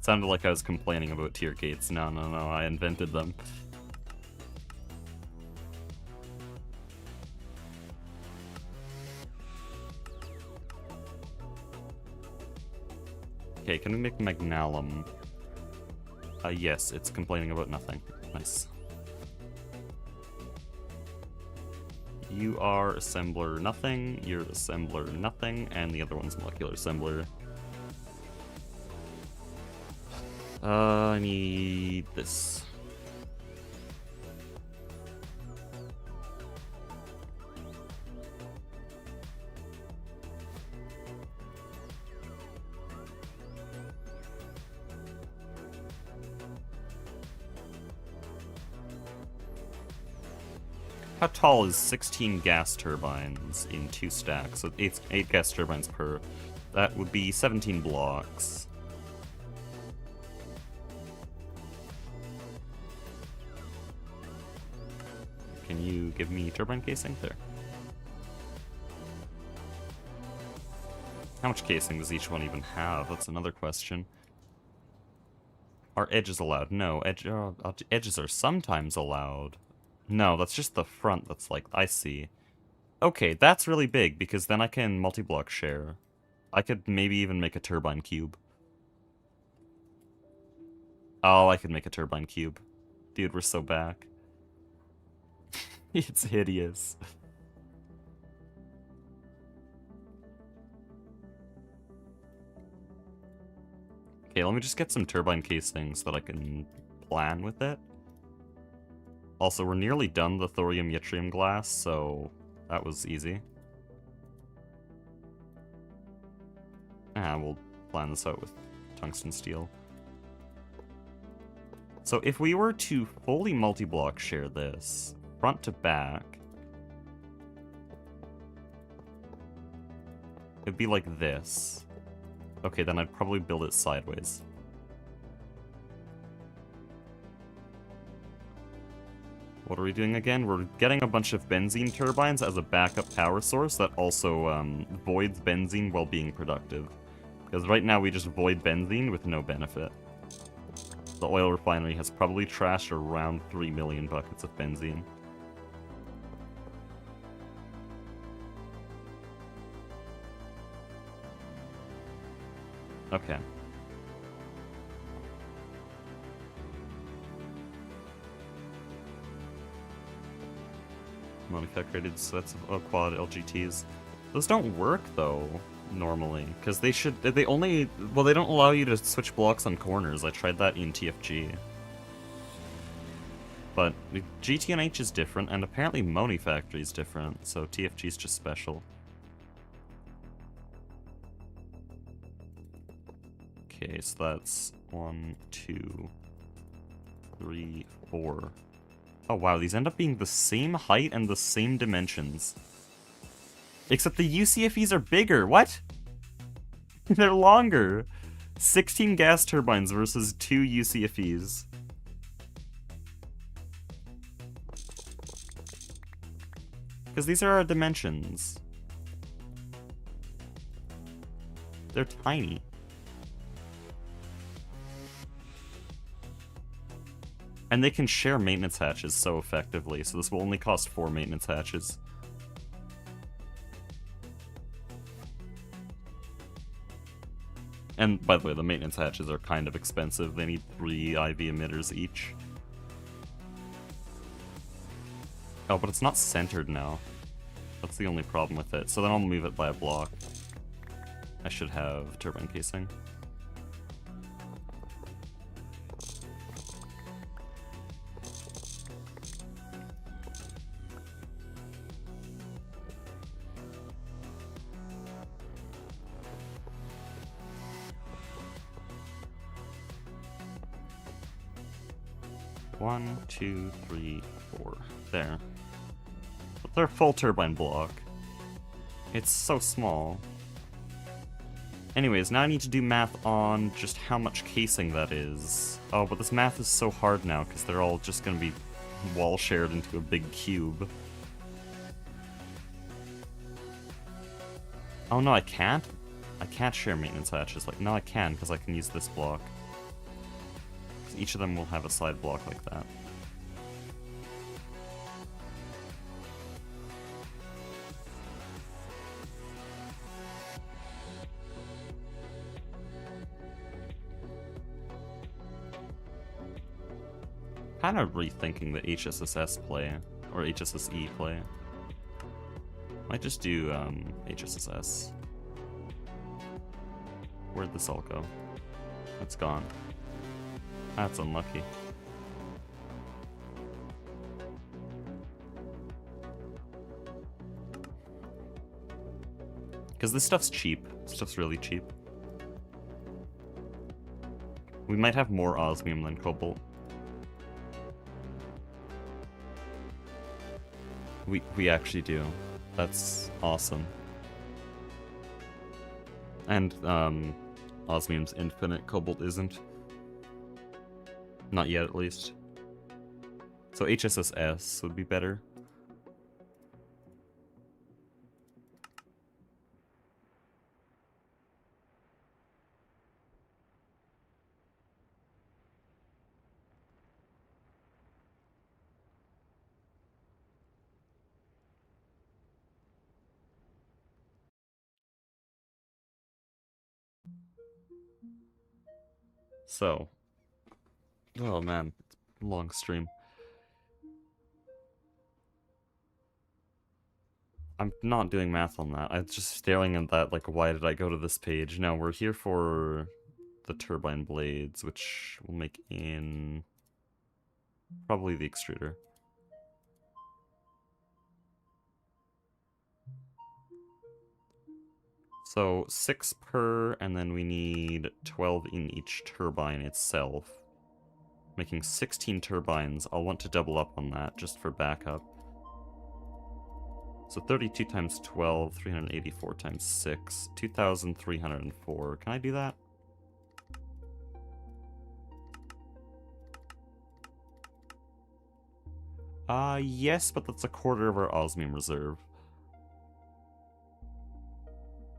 Sounded like I was complaining about tier gates. No, no, no, I invented them. Okay, can we make Magnalum? Yes, it's complaining about nothing. Nice. You are assembler nothing, you're assembler nothing, and the other one's molecular assembler. I need this. How tall is 16 gas turbines in 2 stacks? So 8 gas turbines per. That would be 17 blocks. Can you give me turbine casing? There. How much casing does each one even have? That's another question. Are edges allowed? No, edges are sometimes allowed. No, that's just the front that's like, I see. Okay, that's really big, because then I can multi-block share. I could maybe even make a turbine cube. Oh, I could make a turbine cube. Dude, we're so back. It's hideous. Okay, let me just get some turbine casing so that I can plan with it. Also, we're nearly done the thorium yttrium glass, so that was easy. We'll plan this out with tungsten steel. So if we were to fully multi-block share this, front to back, it'd be like this. Okay, then I'd probably build it sideways. What are we doing again? We're getting a bunch of benzene turbines as a backup power source that also voids benzene while being productive. Because right now we just void benzene with no benefit. The oil refinery has probably trashed around 3 million buckets of benzene. Okay. Manufactured sets of quad LGTs. Those don't work though, normally, because they don't allow you to switch blocks on corners. I tried that in TFG. But GTNH is different, and apparently Moni Factory is different, so TFG is just special. Okay, so that's 1, 2, 3, 4. Oh wow, these end up being the same height and the same dimensions. Except the UCFEs are bigger, what? They're longer! 16 gas turbines versus 2 UCFEs. Because these are our dimensions. They're tiny. And they can share maintenance hatches so effectively, so this will only cost 4 maintenance hatches. And, by the way, the maintenance hatches are kind of expensive. They need 3 IV emitters each. Oh, but it's not centered now. That's the only problem with it. So then I'll move it by a block. I should have turbine casing. 1, 2, 3, 4. There. But they're full turbine block. It's so small. Anyways, now I need to do math on just how much casing that is. Oh, but this math is so hard now because they're all just going to be wall shared into a big cube. Oh no, I can't? I can't share maintenance hatches. Like, no, I can because I can use this block. Each of them will have a side block like that. Kind of rethinking the HSSS play, or HSSE play. Might just do HSSS. Where'd this all go? It's gone. That's unlucky. Because this stuff's cheap. This stuff's really cheap. We might have more osmium than cobalt. We actually do. That's awesome. And osmium's infinite, cobalt isn't. Not yet, at least. So HSSS would be better. So, oh man, long stream. I'm not doing math on that. I'm just staring at that, like, why did I go to this page? Now, we're here for the turbine blades, which will make in probably the extruder. So 6 per, and then we need 12 in each turbine itself. Making 16 turbines. I'll want to double up on that just for backup. So 32 times 12, 384 times 6, 2,304. Can I do that? Yes, but that's a quarter of our osmium reserve.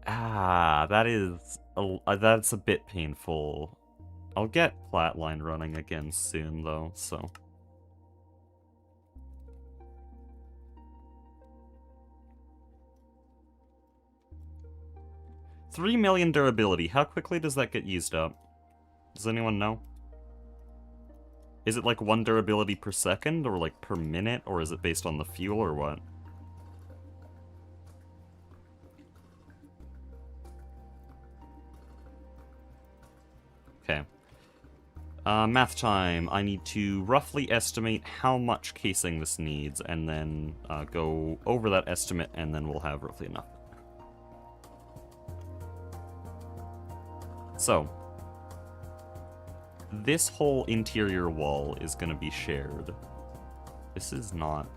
Ah, that's a bit painful. I'll get Flatline running again soon, though, so... $3 million durability. How quickly does that get used up? Does anyone know? Is it like 1 durability per second, or like per minute, or is it based on the fuel, or what? Okay. Math time. I need to roughly estimate how much casing this needs, and then go over that estimate, and then we'll have roughly enough. So, this whole interior wall is going to be shared. This is not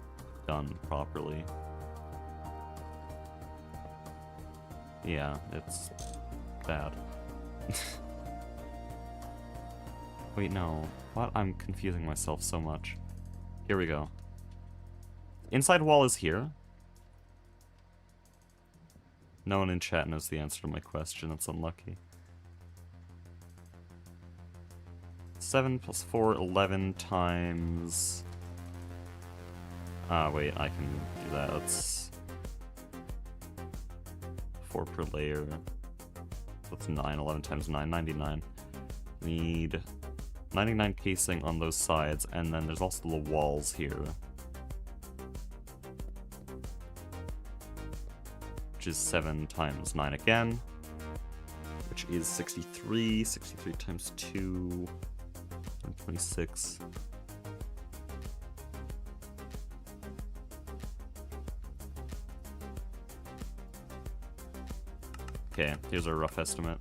done properly. Yeah, it's bad. Wait, no. What? I'm confusing myself so much. Here we go. Inside wall is here. No one in chat knows the answer to my question. That's unlucky. 7 plus 4, 11 times... wait, I can do that. That's 4 per layer. That's 9. 11 times 9, 99. Need 99 casing on those sides, and then there's also the walls here. Which is 7 times 9 again. Which is 63. 63 times 2... 26. Okay, here's our rough estimate.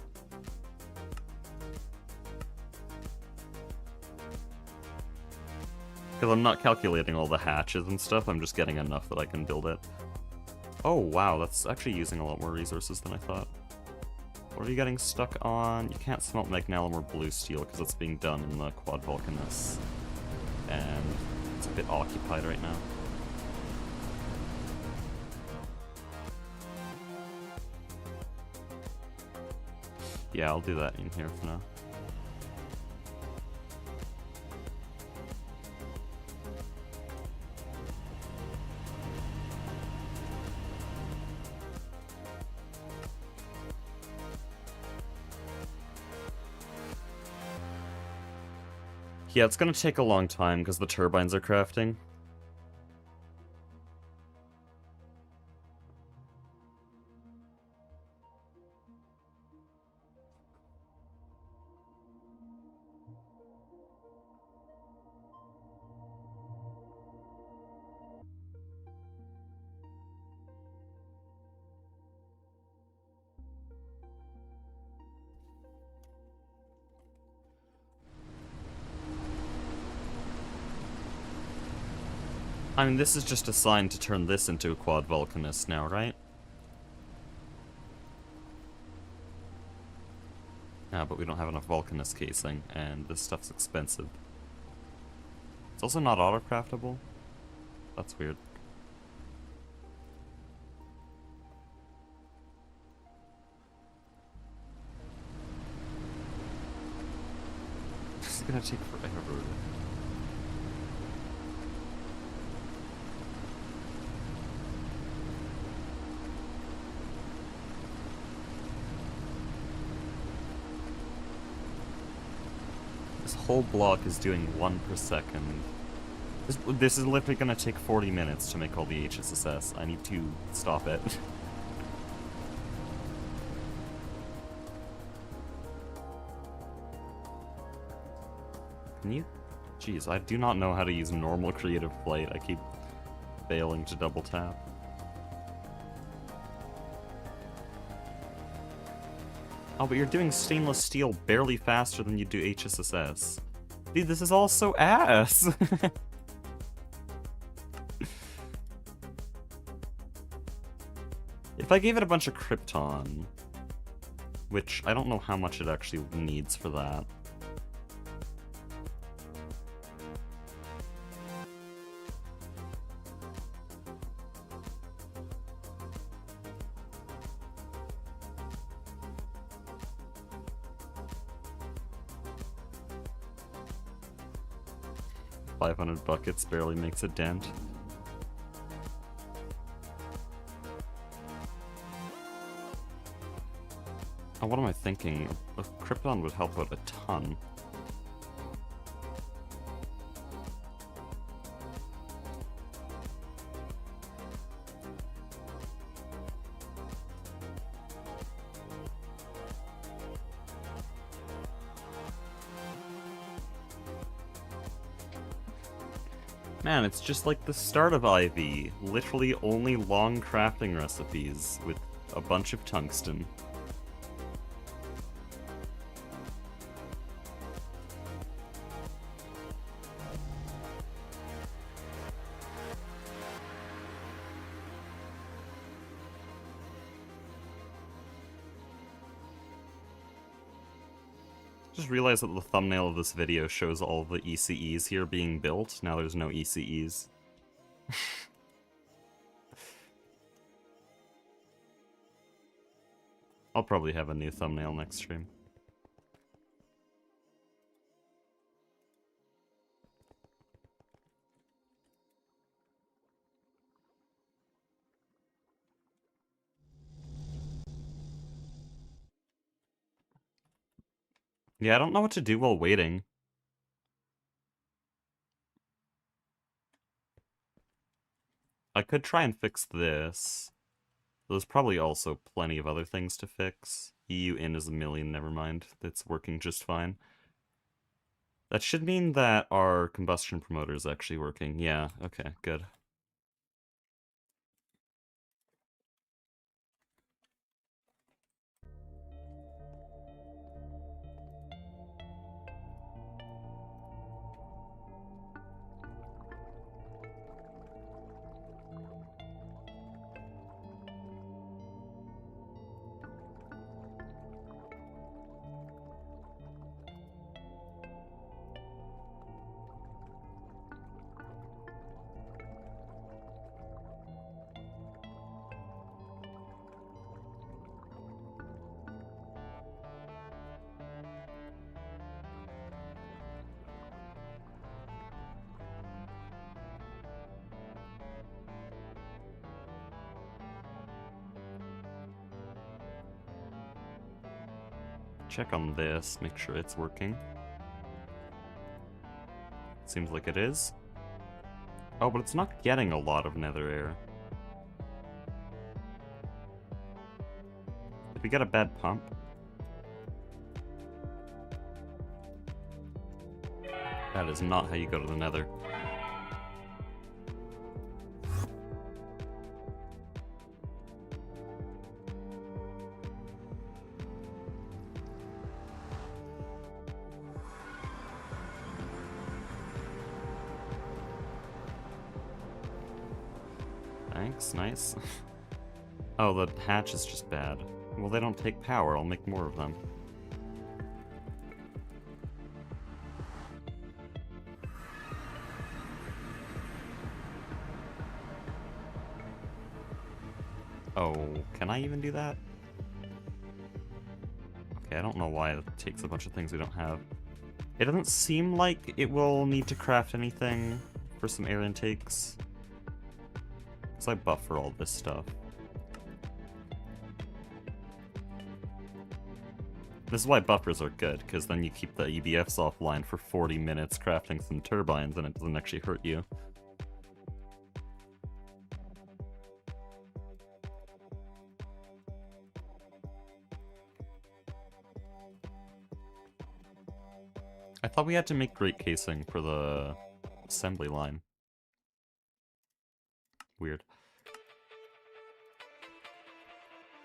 Because I'm not calculating all the hatches and stuff, I'm just getting enough that I can build it. Oh wow, that's actually using a lot more resources than I thought. What are you getting stuck on? You can't smelt magnalum or blue steel because it's being done in the quad volcanus. And it's a bit occupied right now. Yeah, I'll do that in here for now. Yeah, it's gonna take a long time because the turbines are crafting. I mean, this is just a sign to turn this into a quad volcanist now, right? Yeah, but we don't have enough volcanist casing, and this stuff's expensive. It's also not auto-craftable. That's weird. This is gonna take forever. This whole block is doing 1 per second. This is literally gonna take 40 minutes to make all the HSSS. I need to stop it. Can you? Jeez, I do not know how to use normal creative plate. I keep failing to double tap. Oh, but you're doing stainless steel barely faster than you do HSSS. Dude, this is all so ass! If I gave it a bunch of Krypton, which I don't know how much it actually needs for that. $500 barely makes a dent. Oh, what am I thinking? A Krypton would help out a ton. Man, it's just like the start of IV. Literally only long crafting recipes with a bunch of tungsten. Just realized that the thumbnail of this video shows all the ECEs here being built. Now there's no ECEs. I'll probably have a new thumbnail next stream. Yeah, I don't know what to do while waiting. I could try and fix this. There's probably also plenty of other things to fix. EU in is a million, never mind. It's working just fine. That should mean that our combustion promoter is actually working. Yeah, okay, good. check on this, make sure it's working. Seems like it is. Oh, but it's not getting a lot of nether air. Did we get a bad pump? That is not how you go to the nether. Thanks, nice. Oh, the hatch is just bad. Well, they don't take power, I'll make more of them. Oh, can I even do that? Okay, I don't know why it takes a bunch of things we don't have. It doesn't seem like it will need to craft anything for some air intakes. Because I buffer all this stuff. This is why buffers are good, because then you keep the EBFs offline for 40 minutes crafting some turbines and it doesn't actually hurt you. I thought we had to make grate casing for the assembly line. Weird.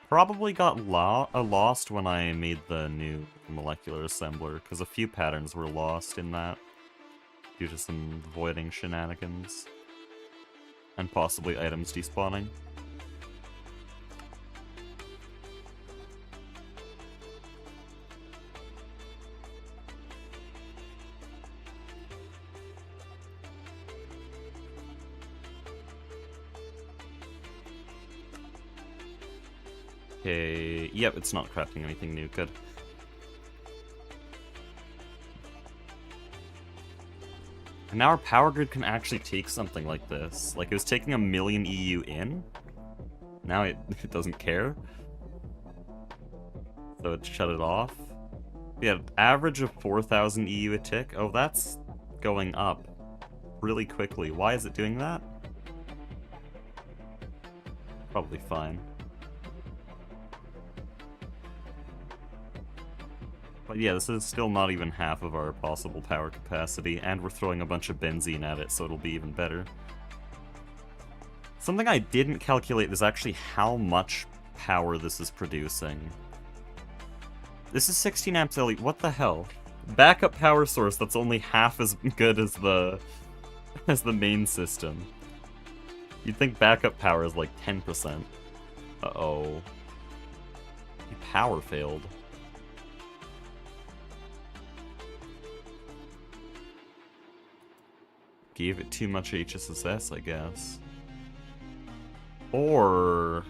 Probably got lost when I made the new molecular assembler, because a few patterns were lost in that due to some voiding shenanigans. And possibly items despawning. Okay, yep, it's not crafting anything new, good. And now our power grid can actually take something like this. Like, it was taking 1,000,000 EU in. Now it doesn't care. So it shut it off. Yeah, average of 4,000 EU a tick. Oh, that's going up really quickly. Why is it doing that? Probably fine. But yeah, this is still not even half of our possible power capacity, and we're throwing a bunch of benzene at it, so it'll be even better. Something I didn't calculate is actually how much power this is producing. This is 16 amps LE. What the hell? Backup power source that's only half as good as the main system. You'd think backup power is like 10%. Uh-oh. The power failed. Gave it too much HSSS, I guess. Or...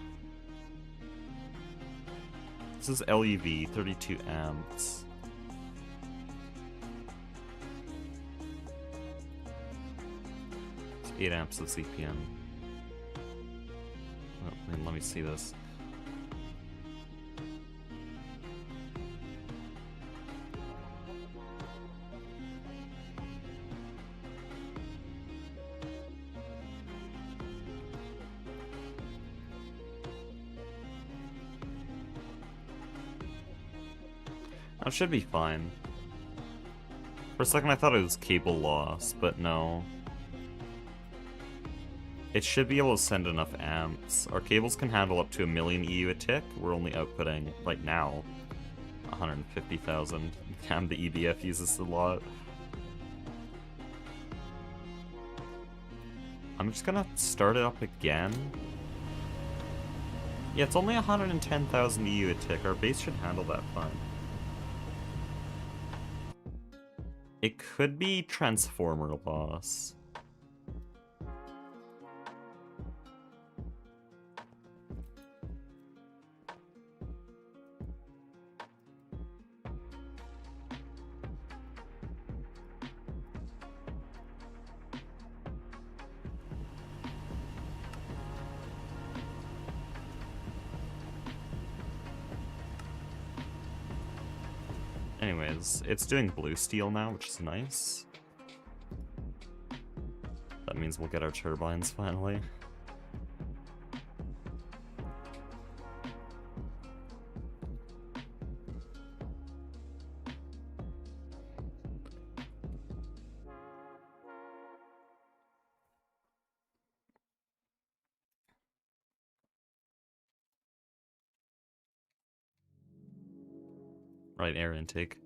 This is LEV, 32 amps. It's 8 amps of CPM. Oh, man, let me see this. That should be fine. For a second I thought it was cable loss, but no. It should be able to send enough amps. Our cables can handle up to 1,000,000 EU a tick. We're only outputting, right now, 150,000. Damn, the EBF uses a lot. I'm just gonna start it up again. Yeah, it's only 110,000 EU a tick. Our base should handle that fine. It could be transformer loss. Anyways, it's doing blue steel now, which is nice. That means we'll get our turbines finally. Right, air intake.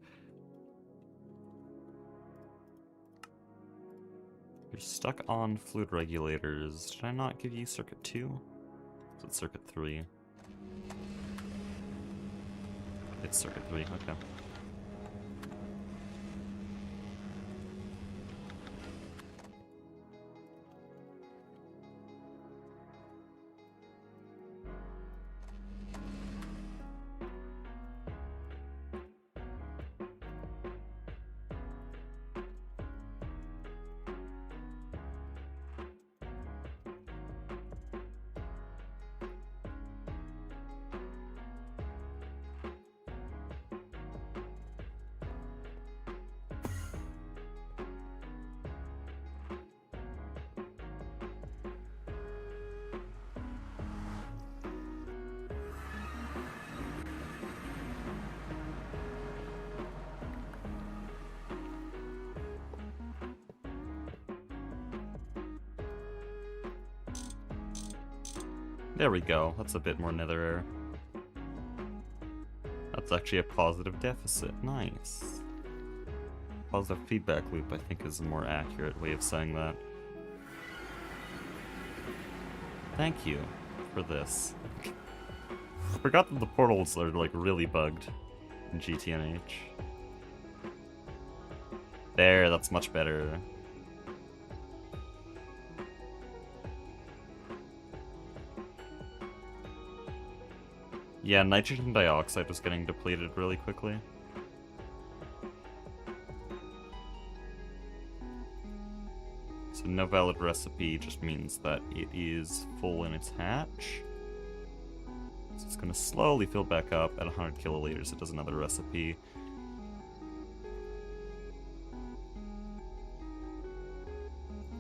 You're stuck on fluid regulators. Did I not give you circuit 2? Is it circuit 3? It's circuit 3, okay. There we go, that's a bit more nether air. That's actually a positive deficit, nice. Positive feedback loop, I think, is a more accurate way of saying that. Thank you for this. I forgot that the portals are, like, really bugged in GTNH. There, that's much better. Yeah, nitrogen dioxide was getting depleted really quickly. So no valid recipe just means that it is full in its hatch. So it's gonna slowly fill back up at 100 kiloliters. It does another recipe.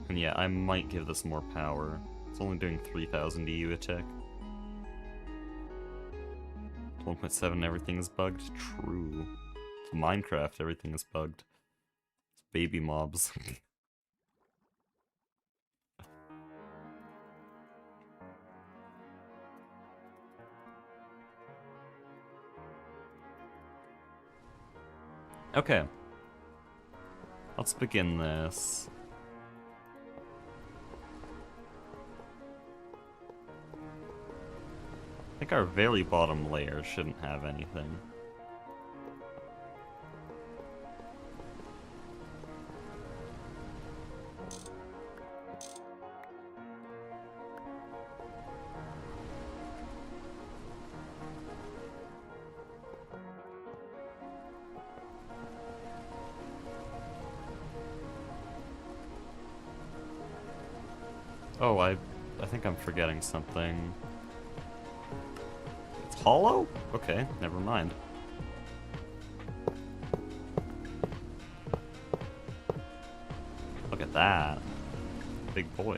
And yeah, I might give this more power. It's only doing 3000 EU a tick. 1.7, everything is bugged? True. It's Minecraft, everything is bugged. It's baby mobs. Okay. Let's begin this. I think our very bottom layer shouldn't have anything. Oh, I think I'm forgetting something. It's hollow? Okay, never mind. Look at that. Big boy.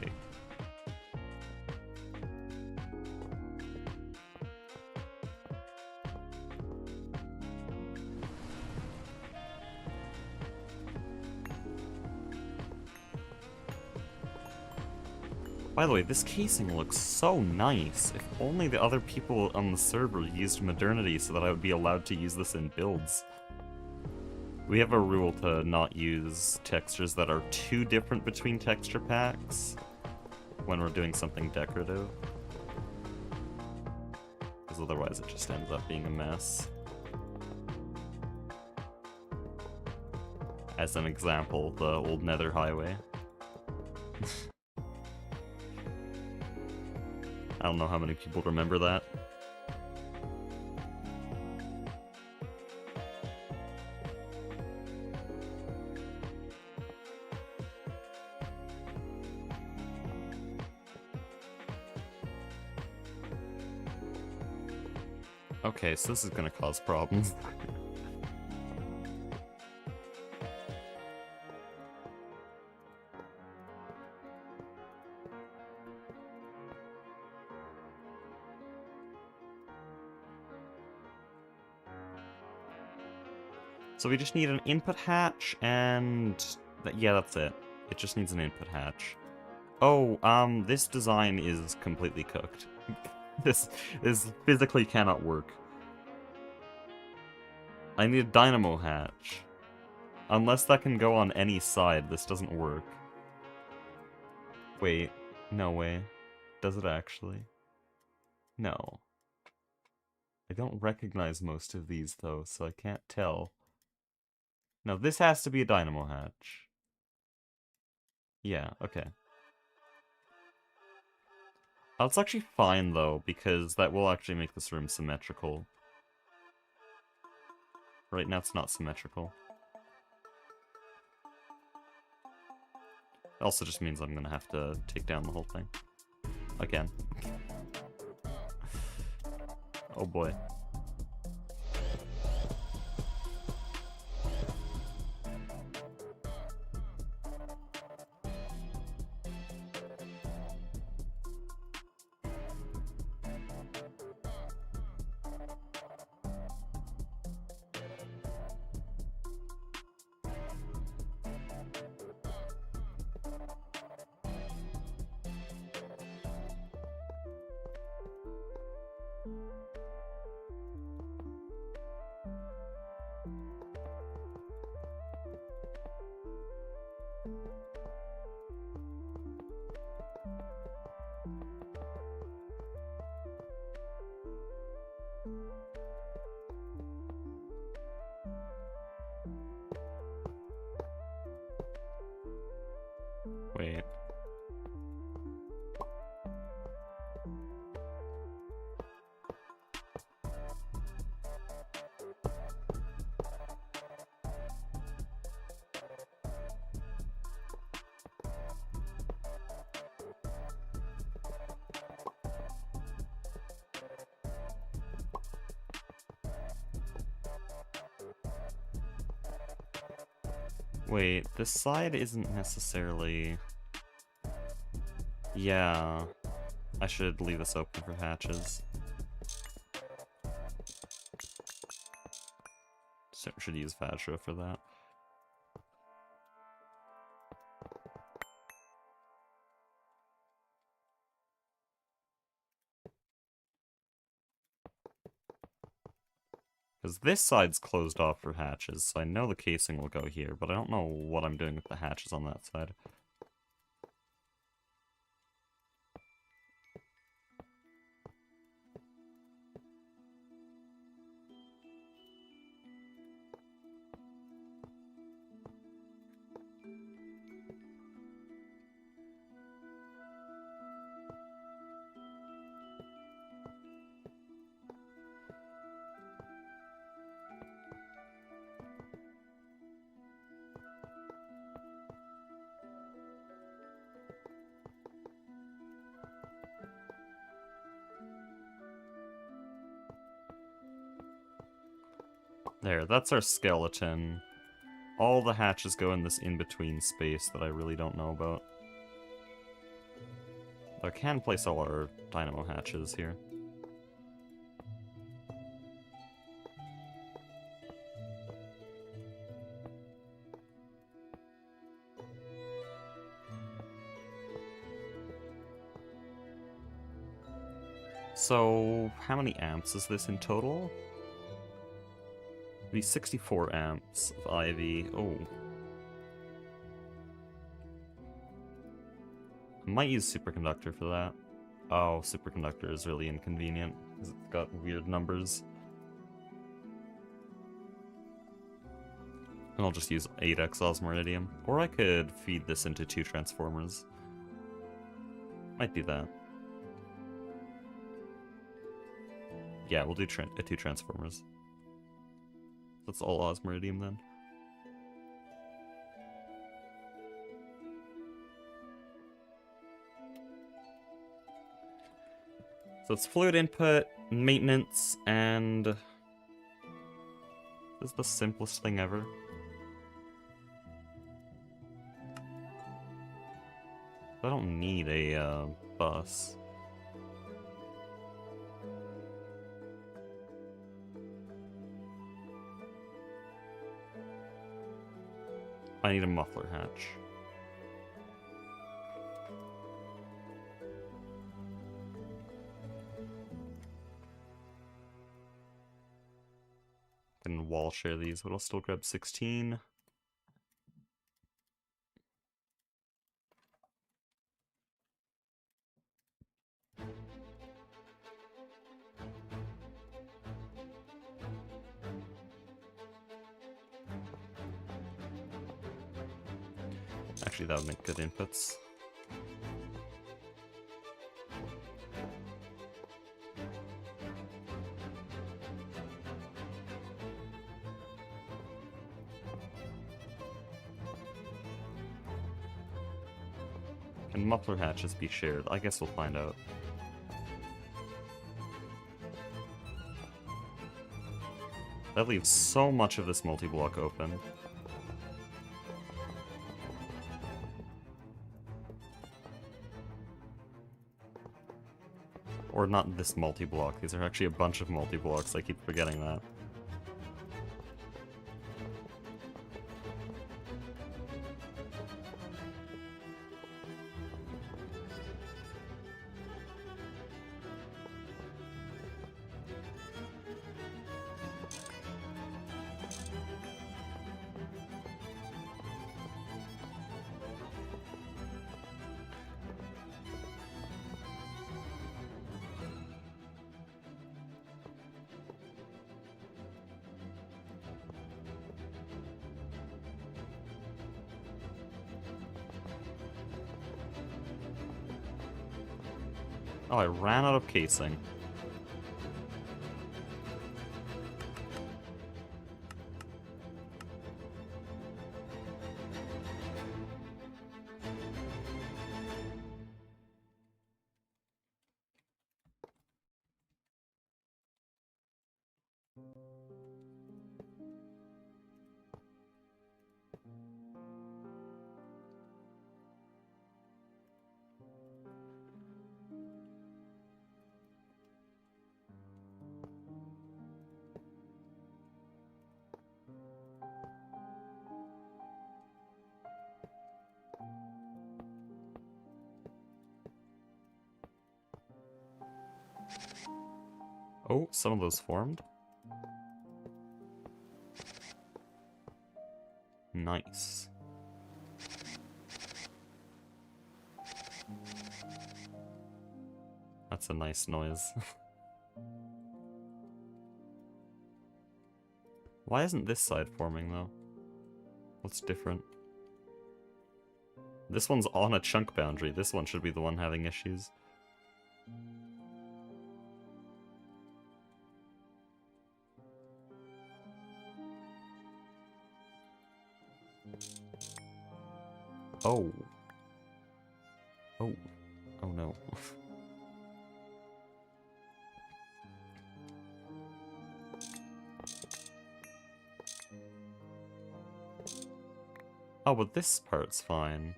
By the way, this casing looks so nice. If only the other people on the server used modernity so that I would be allowed to use this in builds. We have a rule to not use textures that are too different between texture packs when we're doing something decorative. Because otherwise it just ends up being a mess. As an example, the old Nether Highway. I don't know how many people remember that. Okay, so this is gonna cause problems. So we just need an input hatch, and... yeah, that's it. It just needs an input hatch. Oh, this design is completely cooked. This physically cannot work. I need a dynamo hatch. Unless that can go on any side, this doesn't work. Wait, no way. Does it actually? No. I don't recognize most of these, though, so I can't tell. No, this has to be a dynamo hatch. Yeah, okay. That's actually fine, though, because that will actually make this room symmetrical. Right now it's not symmetrical. It also just means I'm gonna have to take down the whole thing. Again. Oh boy. Wait. Wait, this side isn't necessarily... Yeah, I should leave this open for hatches. Should use Vajra for that. Because this side's closed off for hatches, so I know the casing will go here, but I don't know what I'm doing with the hatches on that side. There, that's our skeleton. All the hatches go in this in-between space that I really don't know about. I can place all our dynamo hatches here. So, how many amps is this in total? It'd be 64 amps of Ivy. Oh. I might use superconductor for that. Oh, superconductor is really inconvenient, because it's got weird numbers. And I'll just use 8x osmiridium. Or I could feed this into 2 transformers. Might do that. Yeah, we'll do 2 transformers. That's all osmiridium then. So it's fluid input, maintenance, and... This is the simplest thing ever. I don't need a bus. I need a muffler hatch. Can wall share these, but I'll still grab 16. Actually, that would make good inputs. Can muffler hatches be shared? I guess we'll find out. That leaves so much of this multi-block open. Or not this multi-block, these are actually a bunch of multi-blocks, I keep forgetting that. Oh, I ran out of casing. Oh, some of those formed. Nice. That's a nice noise. Why isn't this side forming, though? What's different? This one's on a chunk boundary. This one should be the one having issues. Oh. Oh. Oh no. Oh, but this part's fine.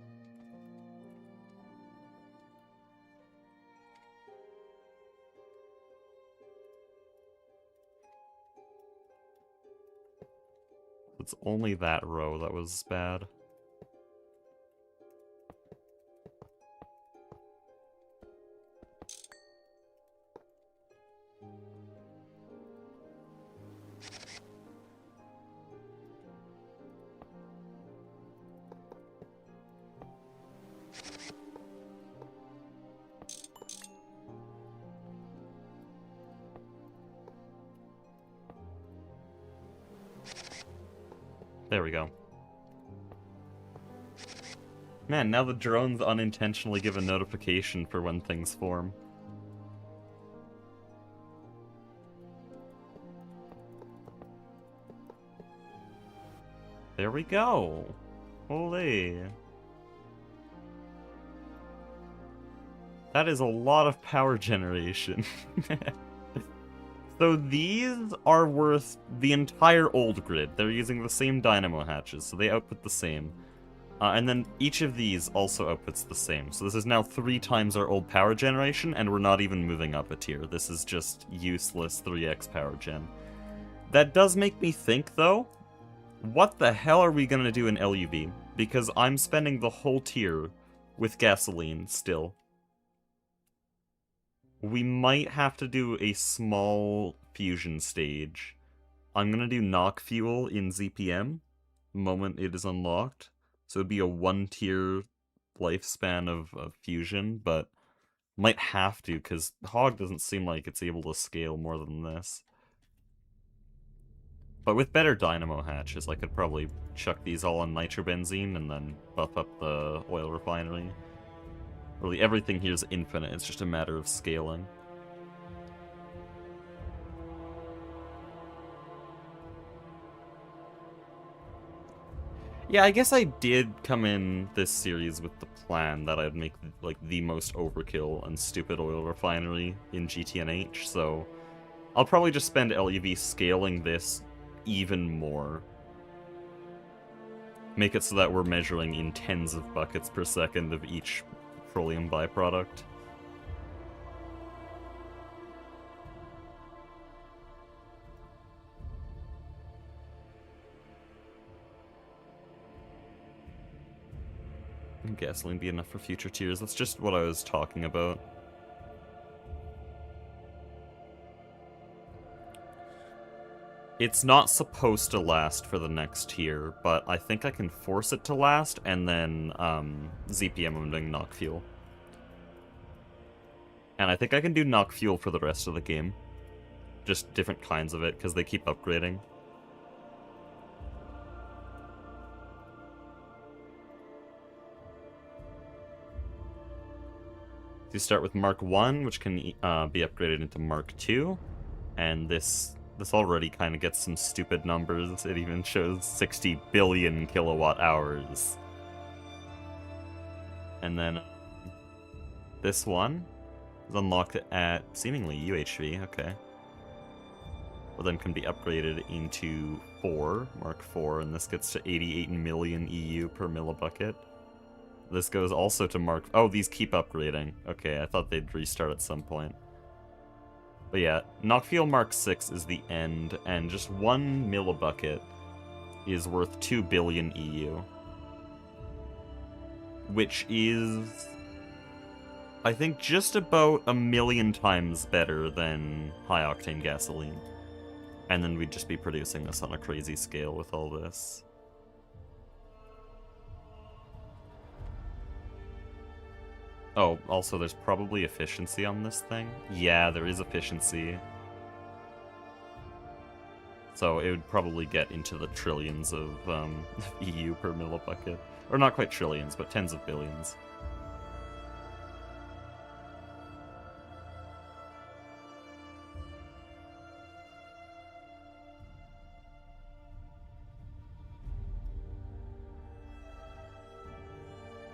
It's only that row that was bad. There we go. Man, now the drones unintentionally give a notification for when things form. There we go! Holy! That is a lot of power generation. So these are worth the entire old grid. They're using the same dynamo hatches, so they output the same. And then each of these also outputs the same. So this is now 3 times our old power generation, and we're not even moving up a tier. This is just useless 3x power gen. That does make me think, though, What the hell are we gonna do in LUV? Because I'm spending the whole tier with gasoline still. We might have to do a small fusion stage. I'm gonna do knock fuel in ZPM, moment it is unlocked. So it'd be a 1-tier lifespan of fusion, but might have to, because Hog doesn't seem like it's able to scale more than this. But with better dynamo hatches, I could probably chuck these all on nitrobenzene and then buff up the oil refinery. Really, everything here is infinite, it's just a matter of scaling. Yeah, I guess I did come in this series with the plan that I'd make, like, the most overkill and stupid oil refinery in GTNH, so I'll probably just spend LUV scaling this even more. Make it so that we're measuring in tens of buckets per second of each petroleum byproduct. And gasoline be enough for future tiers. That's just what I was talking about. It's not supposed to last for the next tier, but I think I can force it to last, and then ZPM I'm doing knock fuel. And I think I can do knock fuel for the rest of the game. Just different kinds of it, because they keep upgrading. So you start with Mark 1, which can be upgraded into Mark 2, and this already kind of gets some stupid numbers. It even shows 60 billion kilowatt hours. And then this one is unlocked at seemingly UHV, okay. Well, then can be upgraded into 4, Mark 4, and this gets to 88 million EU per millibucket. This goes also to Mark... Oh, these keep upgrading. Okay, I thought they'd restart at some point. But yeah, knock fuel Mark 6 is the end, and just 1 millibucket is worth 2 billion EU. Which is, I think, just about 1,000,000 times better than high-octane gasoline. And then we'd just be producing this on a crazy scale with all this. Oh, also there's probably efficiency on this thing. Yeah, there is efficiency. So it would probably get into the trillions of EU per millibucket. Or not quite trillions, but tens of billions.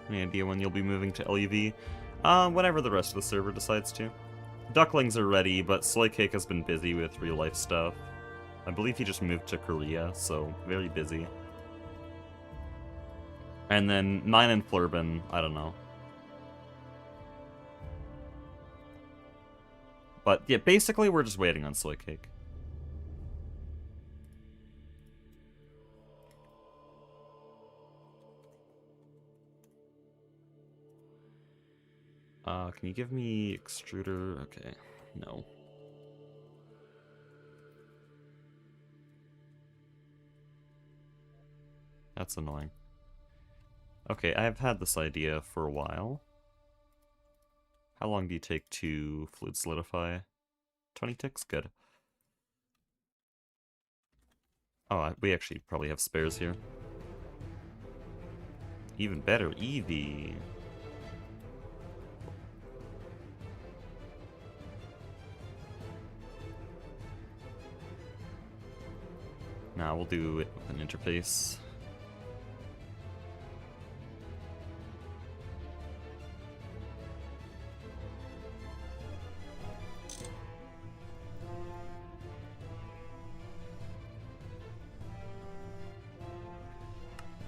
Any idea when you'll be moving to LUV? Whenever the rest of the server decides to. Ducklings are ready, but Soycake has been busy with real-life stuff. I believe he just moved to Korea, so very busy. And then 9 and Flurbin, I don't know. But yeah, basically we're just waiting on Soycake. Can you give me extruder? Okay, no. That's annoying. Okay, I've had this idea for a while. How long do you take to fluid solidify? 20 ticks? Good. Oh, we actually probably have spares here. Even better, Eevee. Now we'll do it with an interface.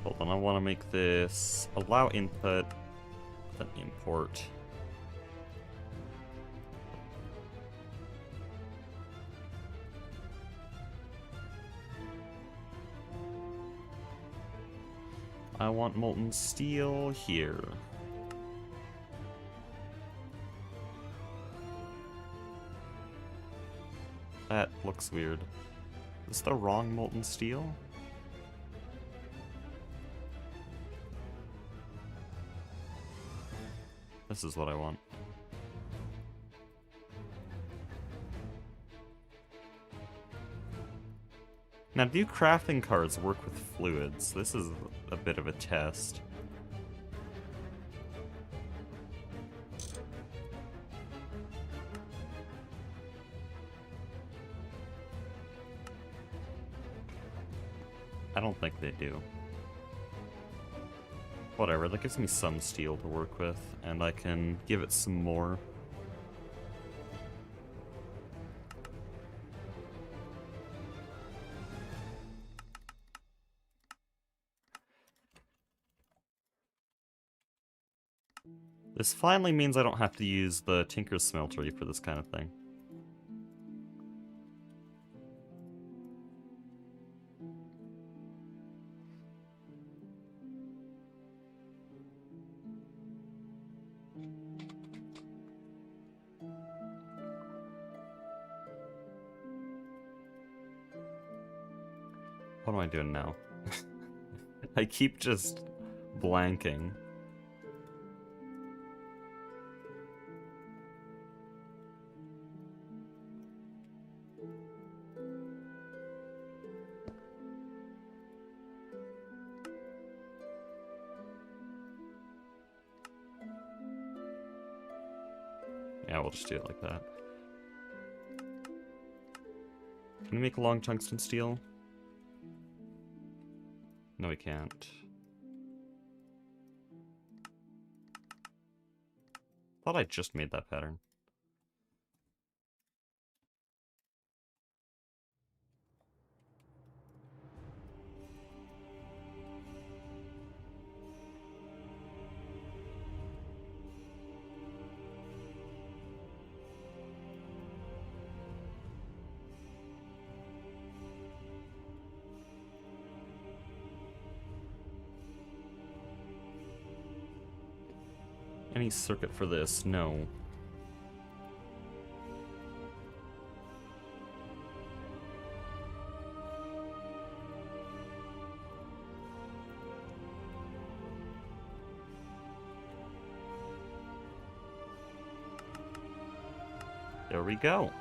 Hold on, I want to make this allow input, then import. I want molten steel here. That looks weird. Is this the wrong molten steel? This is what I want. Now, do crafting cards work with fluids? This is a bit of a test. I don't think they do. Whatever, that gives me some steel to work with, and I can give it some more. This finally means I don't have to use the Tinker's Smeltery for this kind of thing. What am I doing now? I keep just blanking. Yeah, we'll just do it like that. Can we make long tungsten steel? No, we can't. Thought I just made that pattern. Any circuit for this? No. There we go.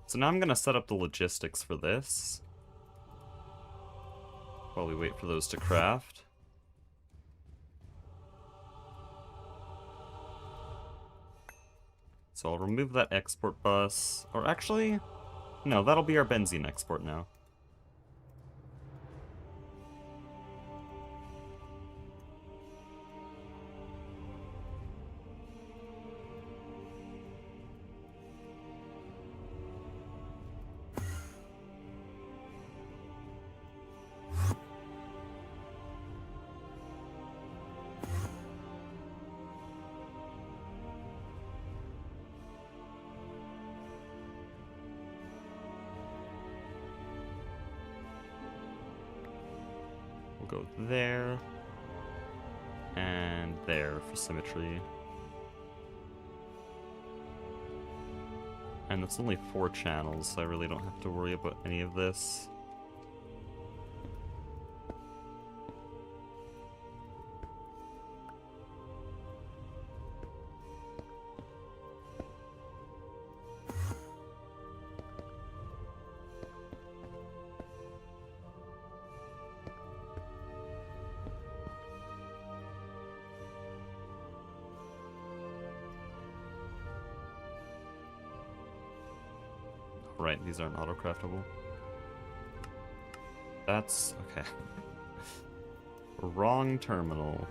So now I'm gonna set up the logistics for this while we wait for those to craft. So I'll remove that export bus, or actually, no, that'll be our benzene export now. We'll go there, and there for symmetry. And it's only 4 channels, so I really don't have to worry about any of this. Right, these aren't auto-craftable. That's... okay. Wrong terminal.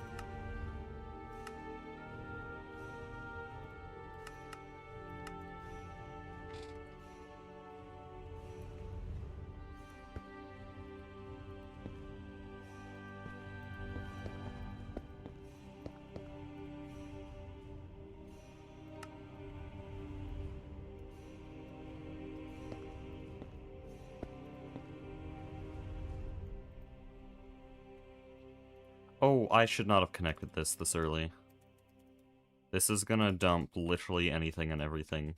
Oh, I should not have connected this early. This is gonna dump literally anything and everything.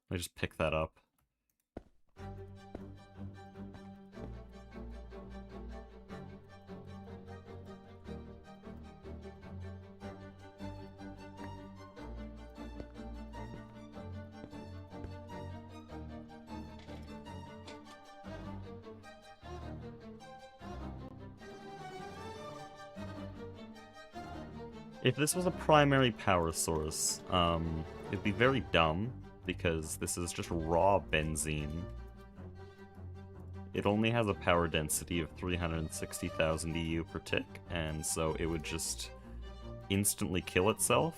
Let me just pick that up. If this was a primary power source, it'd be very dumb, because this is just raw benzene. It only has a power density of 360,000 EU per tick, and so it would just instantly kill itself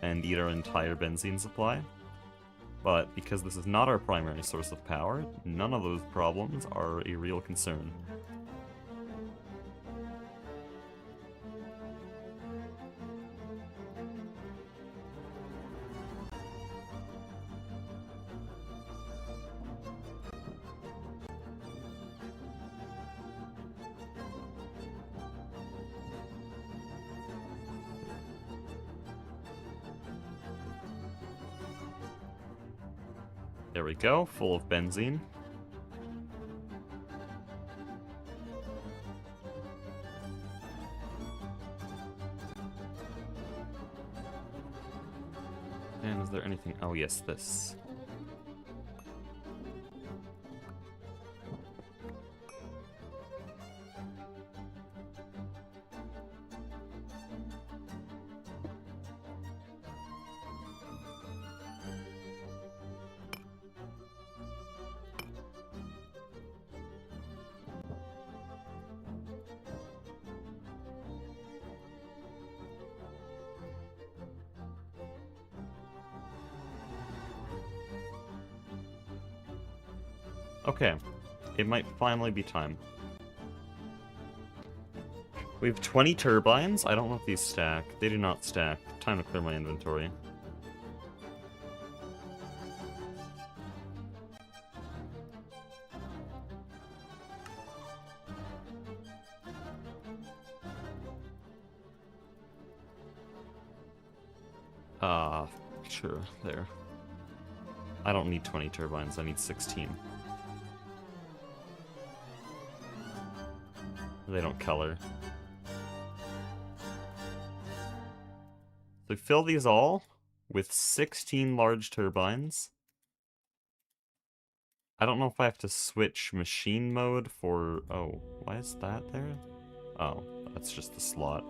and eat our entire benzene supply. But because this is not our primary source of power, none of those problems are a real concern. There we go, full of benzene. And is there anything? Oh yes, this. Okay, it might finally be time. We have 20 turbines. I don't know if these stack. They do not stack. Time to clear my inventory. Sure, there. I don't need 20 turbines, I need 16. They don't color. So fill these all with 16 large turbines. I don't know if I have to switch machine mode for... Oh, why is that there? Oh, that's just the slot.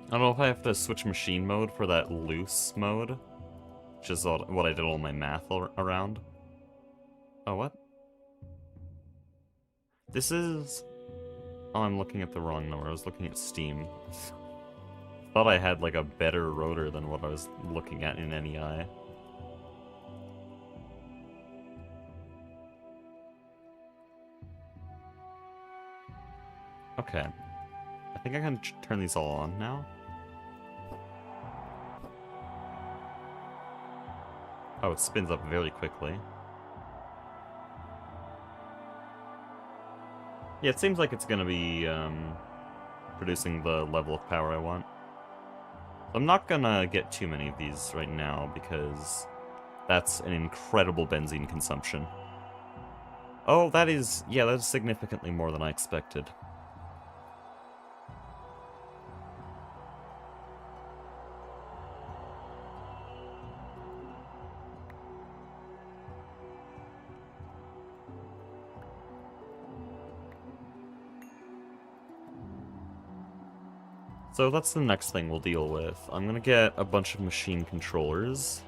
I don't know if I have to switch machine mode for that loose mode, which is what I did all my math around. Oh, what? This is... Oh, I'm looking at the wrong number. I was looking at Steam. Thought I had, like, a better rotor than what I was looking at in NEI. Okay. I think I can turn these all on now. Oh, it spins up very quickly. Yeah, it seems like it's gonna be producing the level of power I want. I'm not gonna get too many of these right now because that's an incredible benzene consumption. Oh, that is significantly more than I expected. So that's the next thing we'll deal with. I'm gonna get a bunch of machine controllers.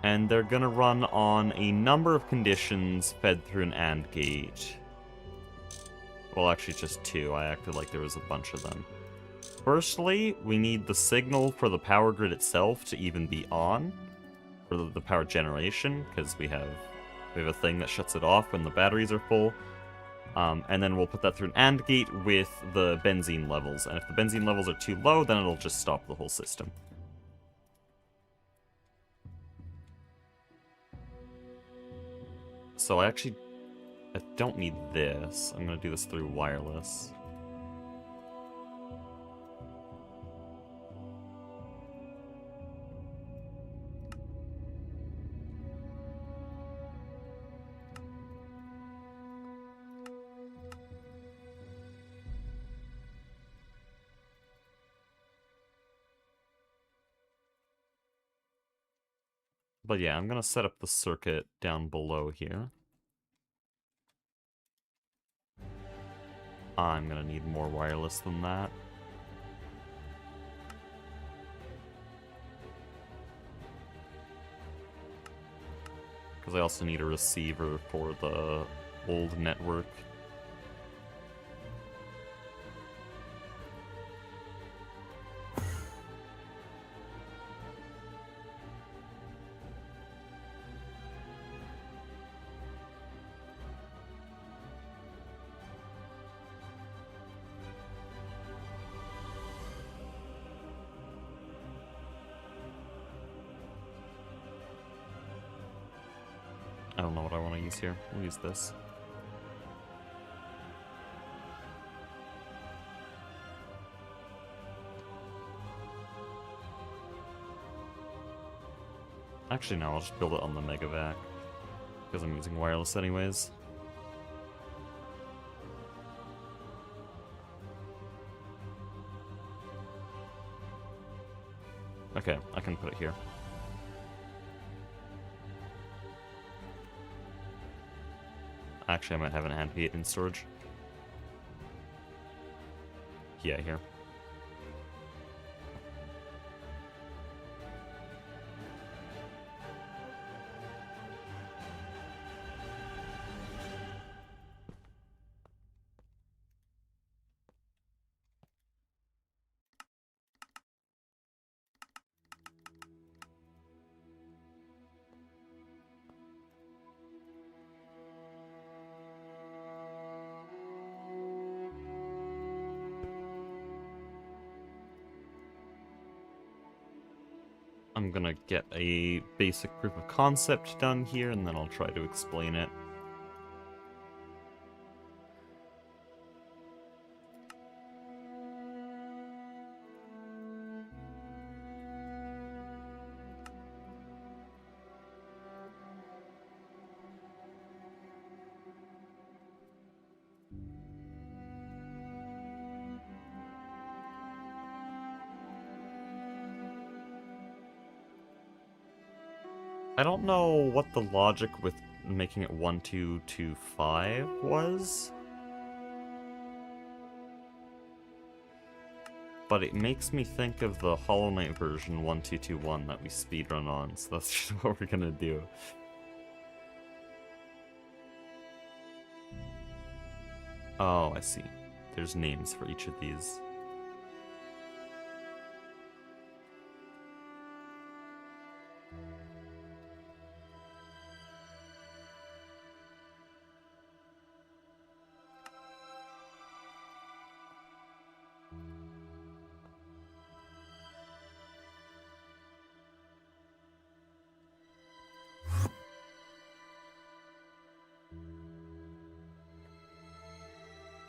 And they're gonna run on a number of conditions fed through an AND gate. Well, actually just two. I acted like there was a bunch of them. Firstly, we need the signal for the power grid itself to even be on, for the power generation, because we have a thing that shuts it off when the batteries are full. And then we'll put that through an AND gate with the benzene levels. And if the benzene levels are too low, then it'll just stop the whole system. So I don't need this. I'm going to do this through wireless. But yeah, I'm going to set up the circuit down below here. I'm going to need more wireless than that. Because I also need a receiver for the old network. I don't know what I want to use here. We'll use this. Actually, no, I'll just build it on the Megavac. Because I'm using wireless anyways. Okay, I can put it here. Actually, I might have an AND gate in storage. Yeah, here. I'm gonna get a basic proof of concept done here, and then I'll try to explain it. I don't know what the logic with making it 1225 was, but it makes me think of the Hollow Knight version 1221 that we speedrun on, so that's just what we're gonna do. Oh, I see. There's names for each of these.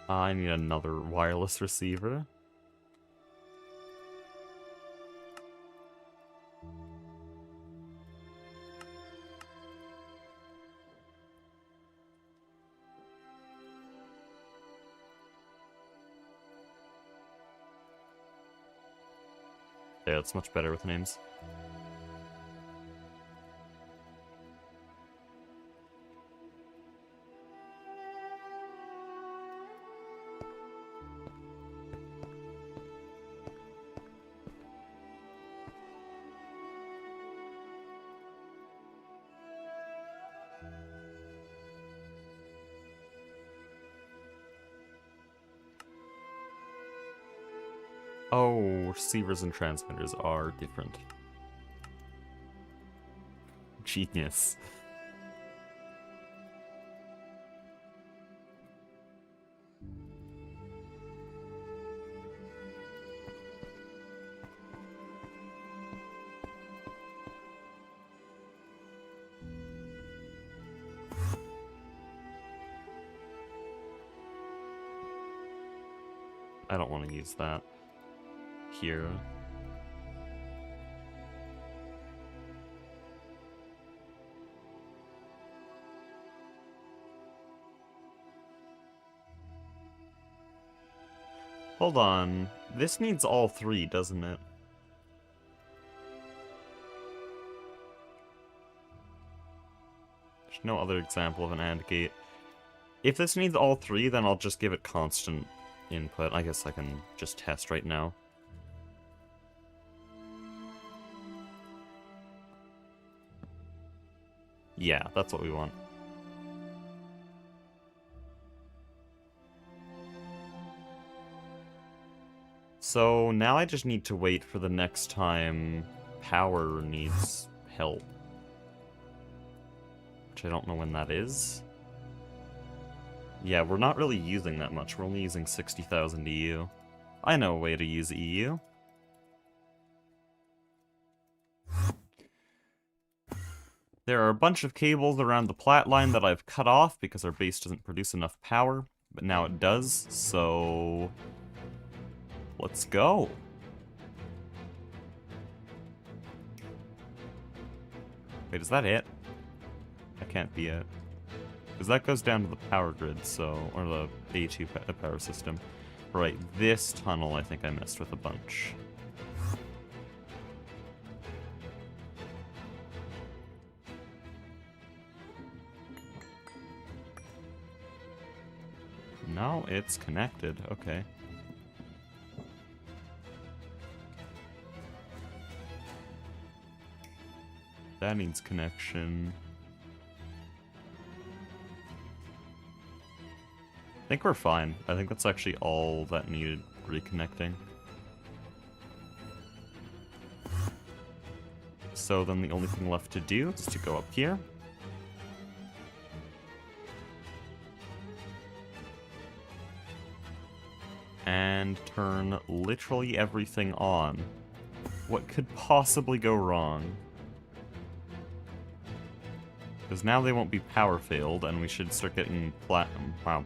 I need another wireless receiver. Yeah, it's much better with names. Oh, receivers and transmitters are different. Genius. I don't want to use that here. Hold on. This needs all three, doesn't it? There's no other example of an AND gate. If this needs all three, then I'll just give it constant input. I guess I can just test right now. Yeah, that's what we want. So now I just need to wait for the next time power needs help. Which I don't know when that is. Yeah, we're not really using that much. We're only using 60,000 EU. I know a way to use EU. There are a bunch of cables around the plat line that I've cut off because our base doesn't produce enough power, but now it does, so let's go. Wait, is that it? That can't be it. Because that goes down to the power grid, so, or the A2 power system. Right, this tunnel I think I messed with a bunch. No, it's connected. Okay. That needs connection. I think we're fine. I think that's actually all that needed reconnecting. So then the only thing left to do is to go up here. And turn literally everything on. What could possibly go wrong? Because now they won't be power failed, and we should start getting platinum. Wow.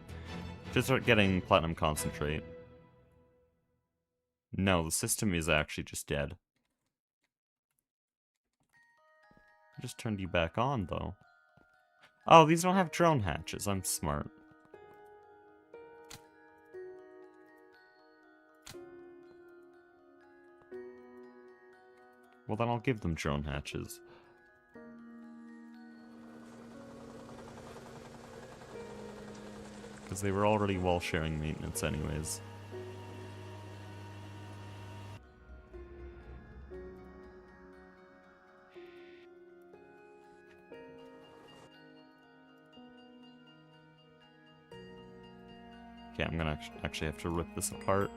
Should start getting platinum concentrate. No, the system is actually just dead. I just turned you back on, though. Oh, these don't have drone hatches. I'm smart. Well, then I'll give them drone hatches. Because they were already wall-sharing maintenance anyways. Okay, I'm gonna actually have to rip this apart.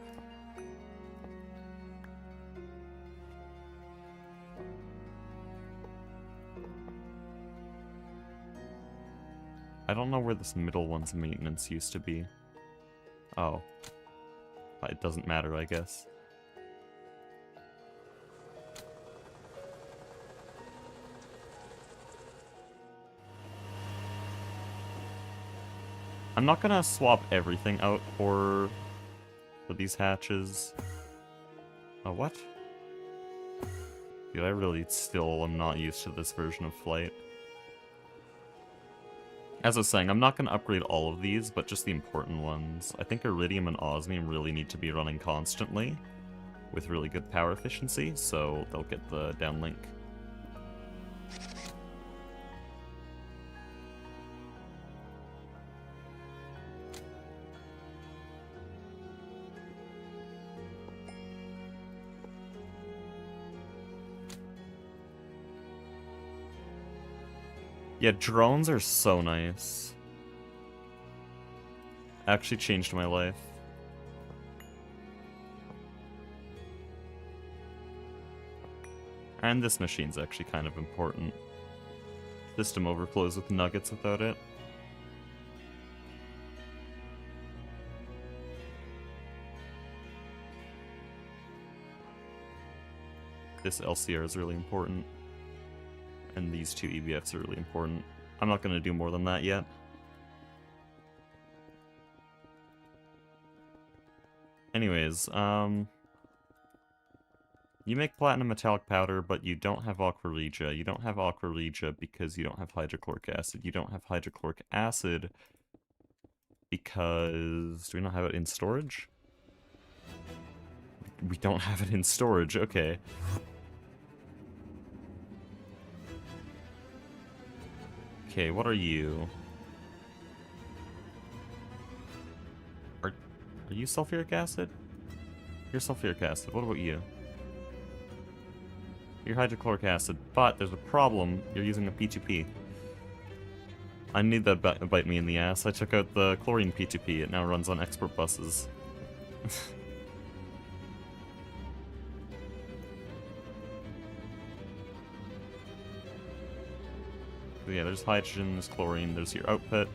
I don't know where this middle one's maintenance used to be. Oh. It doesn't matter, I guess. I'm not gonna swap everything out for these hatches. Oh, what? Dude, I really still am not used to this version of Flight. As I was saying, I'm not going to upgrade all of these, but just the important ones. I think Iridium and Osmium really need to be running constantly with really good power efficiency, so they'll get the downlink. Yeah, drones are so nice. Actually changed my life. And this machine's actually kind of important. System overflows with nuggets without it. This LCR is really important. And these two EBFs are really important. I'm not going to do more than that yet. Anyways, you make platinum metallic powder, but you don't have aqua regia. You don't have aqua regia because you don't have hydrochloric acid. You don't have hydrochloric acid because... do we not have it in storage? We don't have it in storage, okay. Okay, what are you? Are you sulfuric acid? You're sulfuric acid. What about you? You're hydrochloric acid, but there's a problem. You're using a P2P. I knew that bite me in the ass. I took out the chlorine P2P. It now runs on export buses. Yeah, there's hydrogen, there's chlorine, there's your output.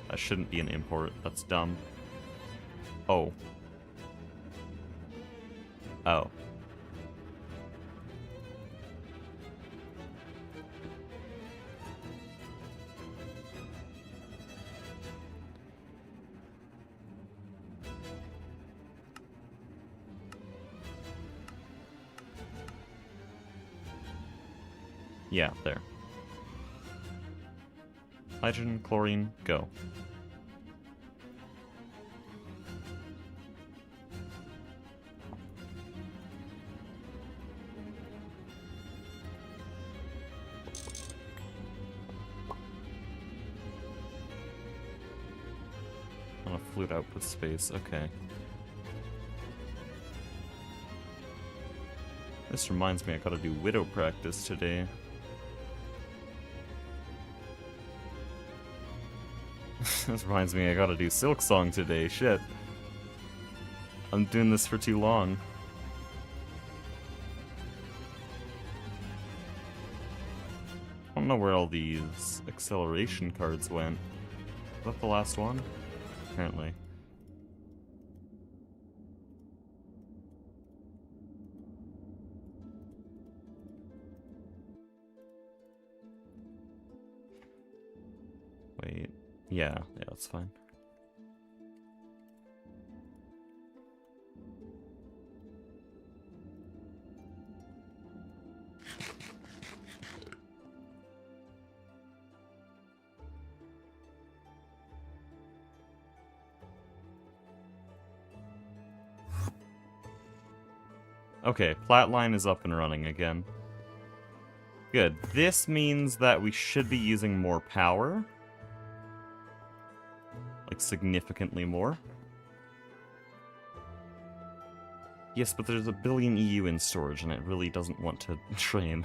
That shouldn't be an import. That's dumb. Oh. Oh. Yeah, there. Hydrogen, chlorine, go. On a flute output space, okay. This reminds me I gotta do widow practice today. This reminds me I gotta do Silk Song today, shit. I'm doing this for too long. I don't know where all these acceleration cards went. Was that the last one? Apparently. Wait. Yeah, that's fine. Okay, Flatline is up and running again. Good. This means that we should be using more power. Like, significantly more. Yes, but there's a billion EU in storage, and it really doesn't want to train.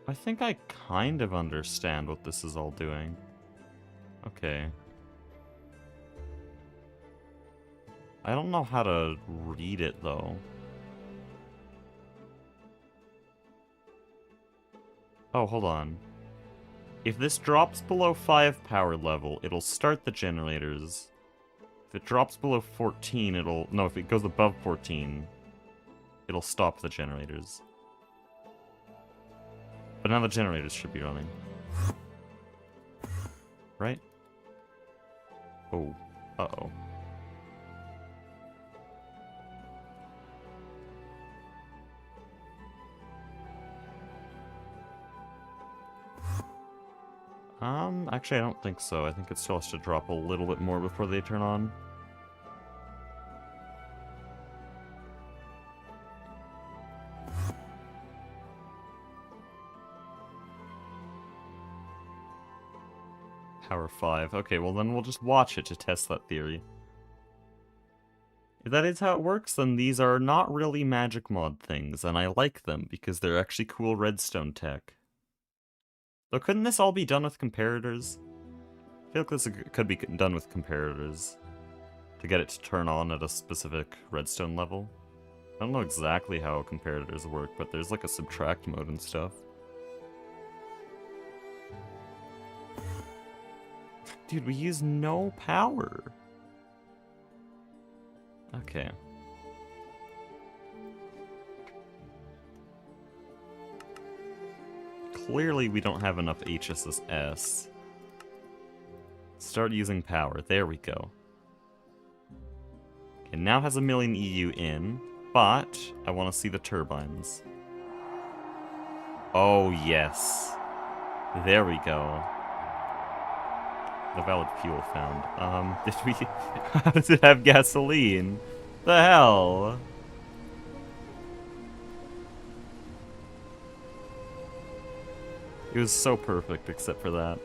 I think I kind of understand what this is all doing. Okay. I don't know how to read it, though. Oh, hold on. If this drops below 5 power level, it'll start the generators. If it drops below 14, it'll... No, if it goes above 14, it'll stop the generators. But now the generators should be running. Right? Oh. Uh-oh. Actually I don't think so. I think it still has to drop a little bit more before they turn on. Power 5. Okay, well then we'll just watch it to test that theory. If that is how it works, then these are not really magic mod things, and I like them because they're actually cool redstone tech. Though couldn't this all be done with comparators? I feel like this could be done with comparators to get it to turn on at a specific redstone level. I don't know exactly how comparators work, but there's like a subtract mode and stuff. Dude, we use no power. Okay. Clearly we don't have enough HSS. Start using power. There we go. Okay, now has a million EU in, but I want to see the turbines. Oh, yes. There we go. The valid fuel found. Did we... How does it have gasoline? The hell? It was so perfect except for that.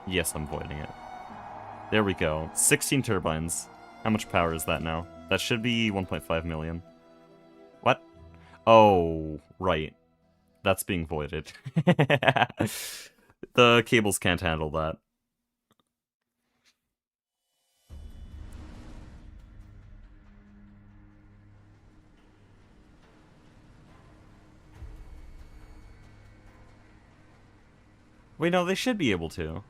Yes, I'm voiding it. There we go. 16 turbines. How much power is that now? That should be 1.5 million. What? Oh, right. That's being voided. The cables can't handle that. Wait, no, they should be able to.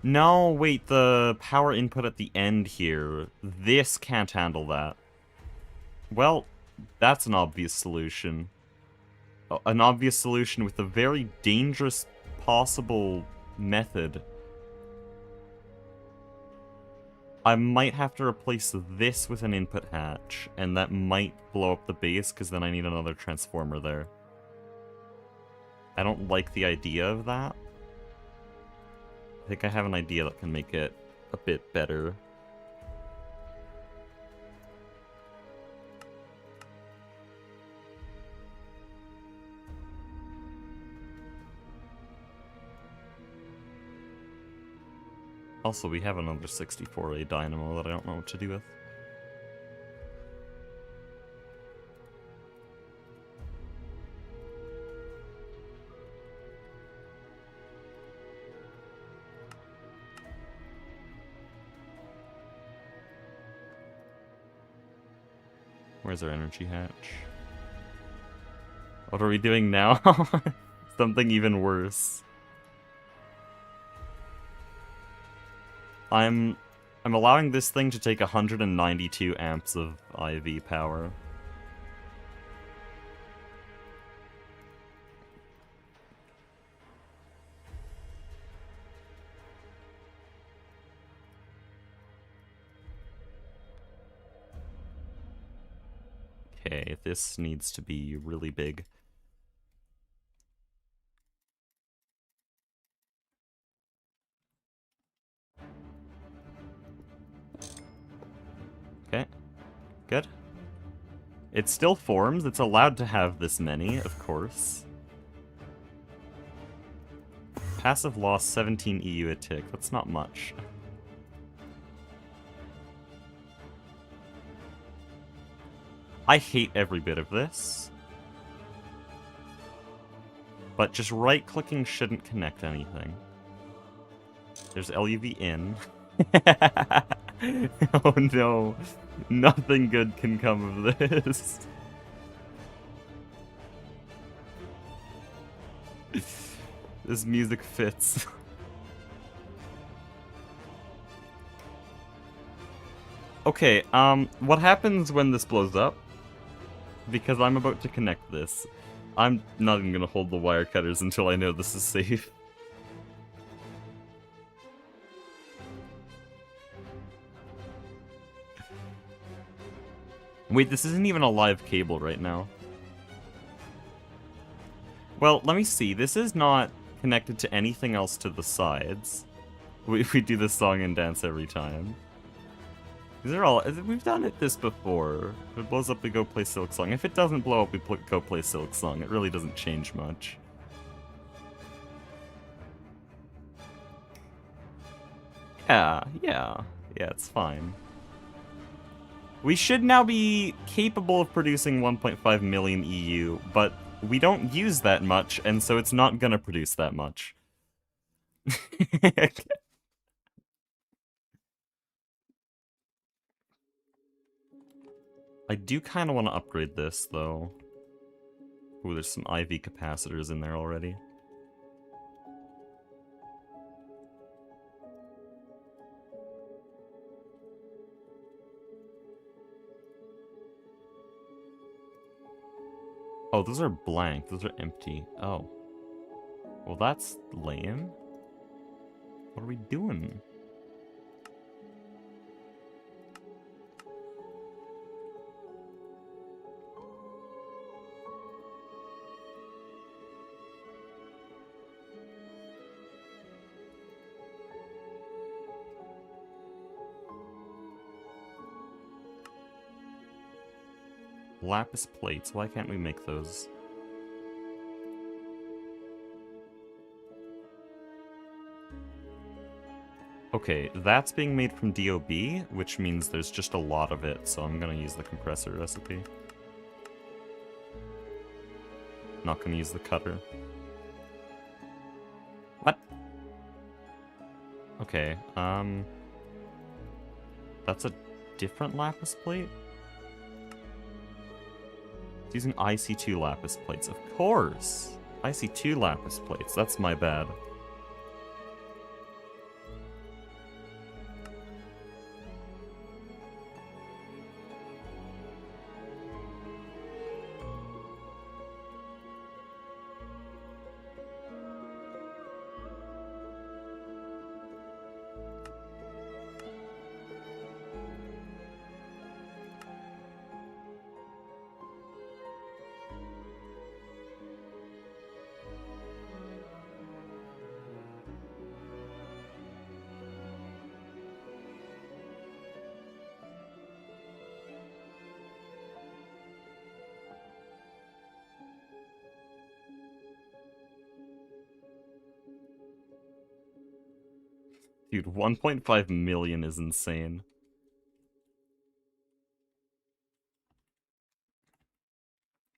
No, wait, the power input at the end here. This can't handle that. Well, that's an obvious solution. An obvious solution with a very dangerous possible method. I might have to replace this with an input hatch, and that might blow up the base, because then I need another transformer there. I don't like the idea of that. I think I have an idea that can make it a bit better. Also, we have another 64A dynamo that I don't know what to do with. Where's our energy hatch? What are we doing now? Something even worse. I'm allowing this thing to take 192 amps of IV power. Okay, this needs to be really big. Okay, good. It still forms. It's allowed to have this many, of course. Passive loss 17 EU a tick. That's not much. I hate every bit of this. But just right-clicking shouldn't connect anything. There's LUV in. Oh no. Nothing good can come of this. This music fits. Okay, what happens when this blows up? Because I'm about to connect this. I'm not even gonna hold the wire cutters until I know this is safe. Wait, this isn't even a live cable right now. Well, let me see. This is not connected to anything else to the sides. We do this song and dance every time. These are all... We've done this before. If it blows up, we go play Silk Song. If it doesn't blow up, we go play Silk Song. It really doesn't change much. Yeah, it's fine. We should now be capable of producing 1.5 million EU, but we don't use that much, and so it's not gonna produce that much. I do kind of want to upgrade this, though. Ooh, there's some IV capacitors in there already. Oh, those are blank. Those are empty. Oh. Well, that's lame. What are we doing? Lapis plates. Why can't we make those? Okay, that's being made from DOB, which means there's just a lot of it, so I'm gonna use the compressor recipe. Not gonna use the cutter. What? Okay, that's a different lapis plate? It's using IC2 lapis plates, of course! IC2 lapis plates, that's my bad. Dude, 1.5 million is insane.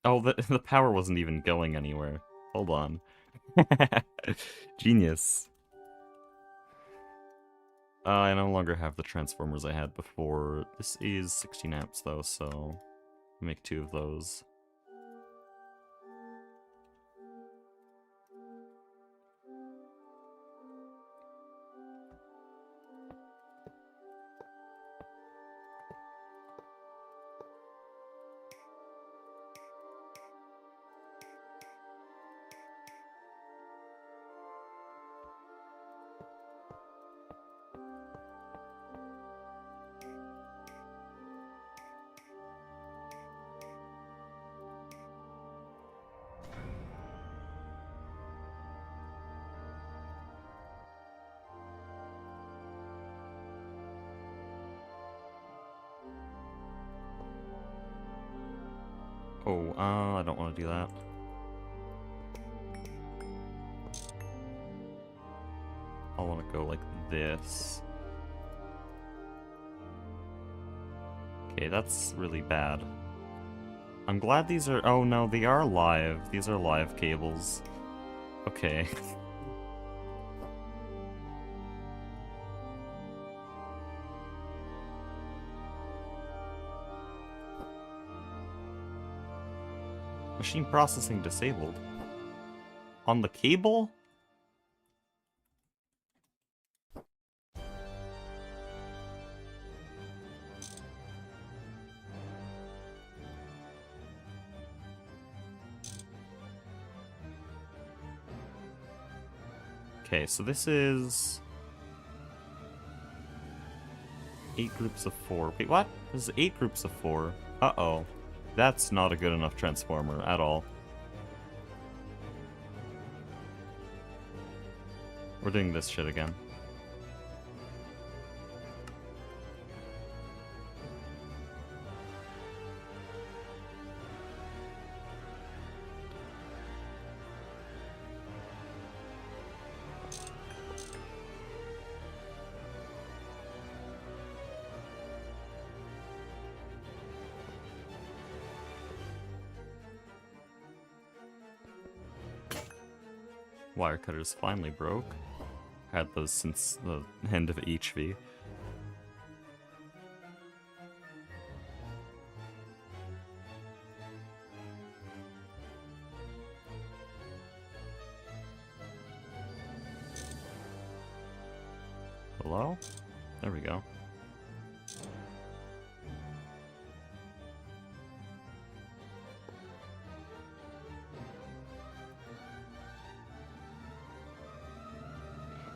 Oh, the power wasn't even going anywhere. Hold on. Genius. I no longer have the transformers I had before. This is 16 amps though, so make 2 of those. Oh, I don't want to do that. I want to go like this. Okay, that's really bad. I'm glad these are... Oh no, they are live. These are live cables. Okay. Machine processing disabled. On the cable? Okay, so this is 8 groups of 4. Wait, what? This is 8 groups of 4. Uh-oh. That's not a good enough transformer at all. We're doing this shit again. Wire cutters finally broke. Had those since the end of HV. Hello? There we go.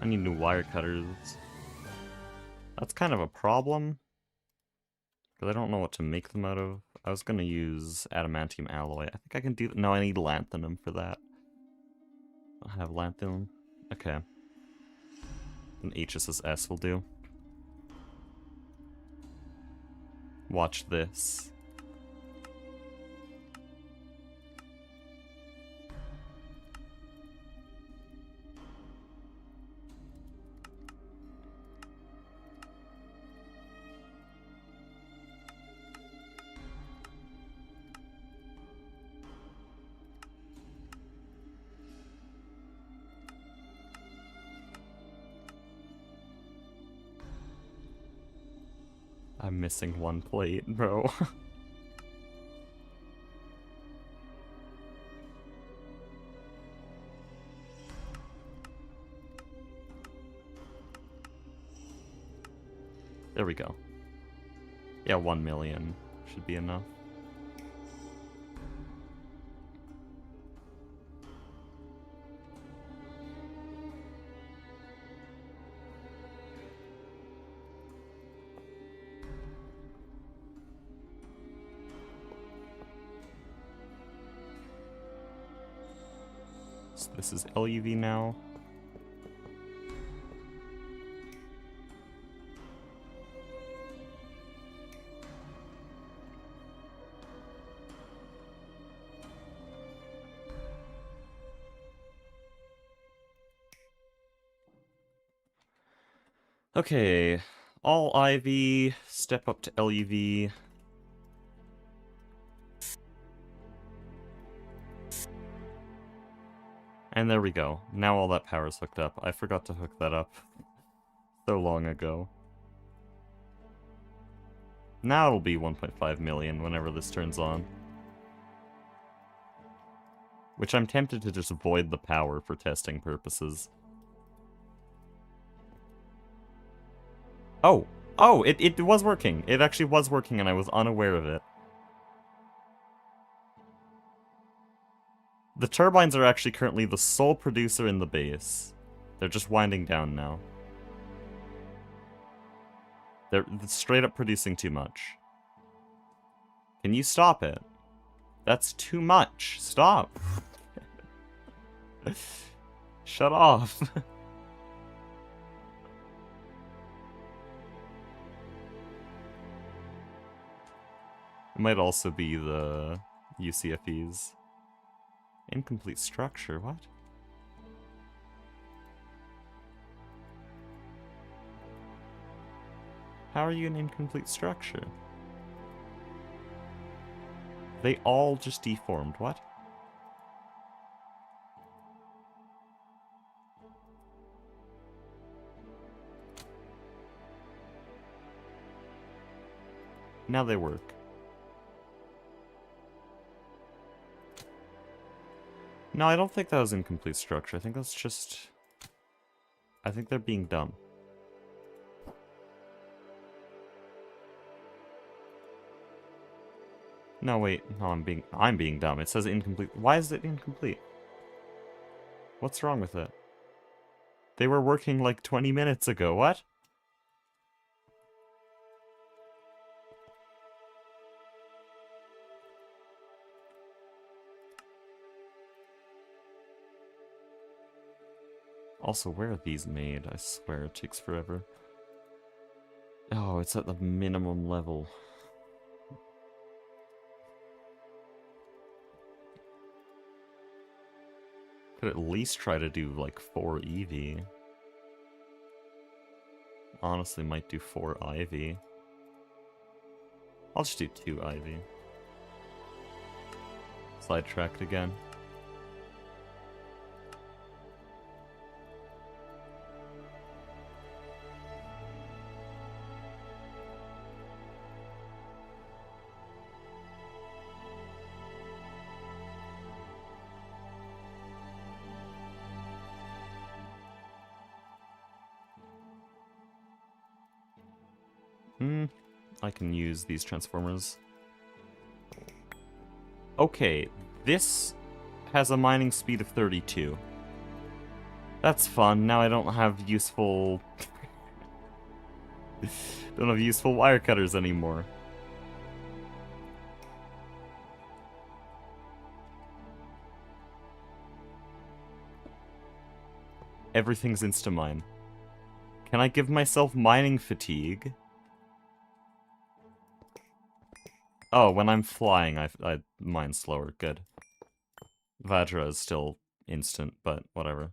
I need new wire cutters. That's kind of a problem, because I don't know what to make them out of. I was going to use adamantium alloy. I think I can do... No, I need lanthanum for that. I have lanthanum. Okay. Then HSS will do. Watch this. I'm missing one plate, bro. There we go. Yeah, 1 million should be enough. So this is LUV now. Okay, all IV, step up to LUV. And there we go. Now all that power's hooked up. I forgot to hook that up so long ago. Now it'll be 1.5 million whenever this turns on. Which I'm tempted to just void the power for testing purposes. Oh! Oh! It was working! It actually was working and I was unaware of it. The turbines are actually currently the sole producer in the base. They're just winding down now. They're straight up producing too much. Can you stop it? That's too much. Stop. Shut off. It might also be the UCFEs. Incomplete structure, what? How are you an incomplete structure? They all just deformed, what? Now they work. No, I don't think that was incomplete structure. I think that's just... I think they're being dumb. No, wait. No, I'm being dumb. It says incomplete. Why is it incomplete? What's wrong with it? They were working like 20 minutes ago. What? Also, where are these made? I swear it takes forever. Oh, it's at the minimum level. Could at least try to do like 4 EV. Honestly, might do 4 IV. I'll just do 2 IV. Sidetracked again. I can use these transformers. Okay, this has a mining speed of 32. That's fun. Now I don't have useful... don't have useful wire cutters anymore. Everything's insta-mine. Can I give myself mining fatigue? Oh, when I'm flying, I mine slower. Good. Vajra is still instant, but whatever.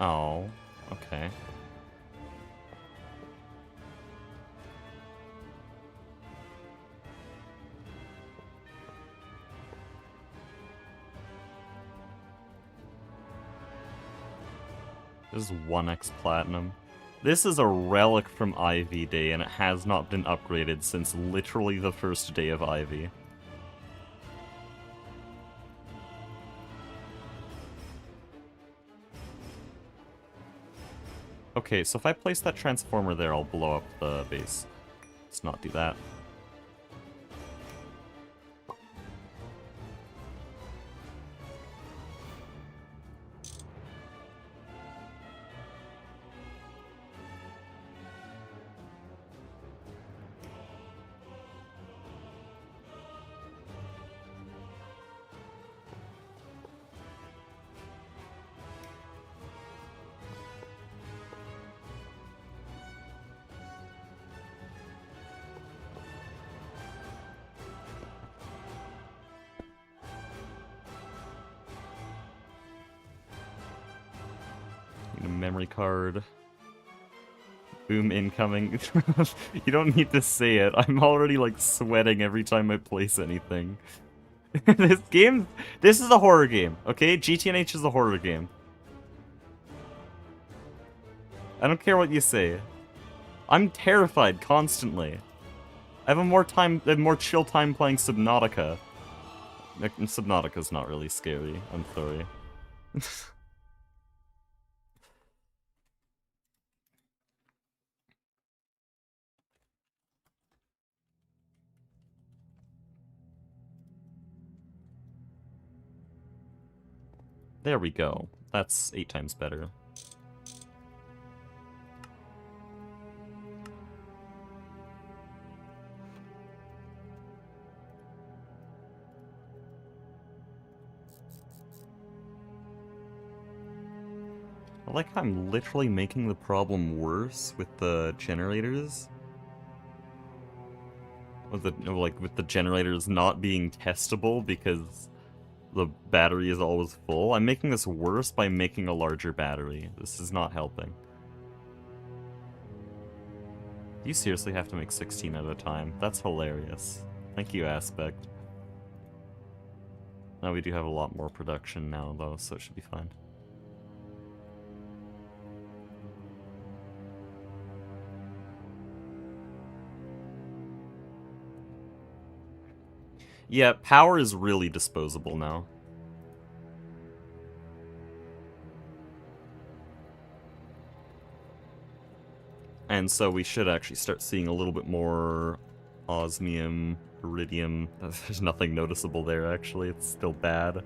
Oh, okay. This is 1x platinum. This is a relic from Ivy Day, and it has not been upgraded since literally the first day of Ivy. Okay, so if I place that transformer there, I'll blow up the base. Let's not do that. Need a memory card. Boom incoming. You don't need to say it. I'm already like sweating every time I place anything. This is a horror game, okay? GTNH is a horror game. I don't care what you say. I'm terrified constantly. I have a more chill time playing Subnautica. Subnautica's not really scary, I'm sorry. There we go. That's 8 times better. I like how I'm literally making the problem worse with the generators. With the generators not being testable because the battery is always full. I'm making this worse by making a larger battery. This is not helping. You seriously have to make 16 at a time. That's hilarious. Thank you, Aspect. Now we do have a lot more production now, though, so it should be fine. Yeah, power is really disposable now. And so we should actually start seeing a little bit more osmium, iridium. There's nothing noticeable there, actually. It's still bad.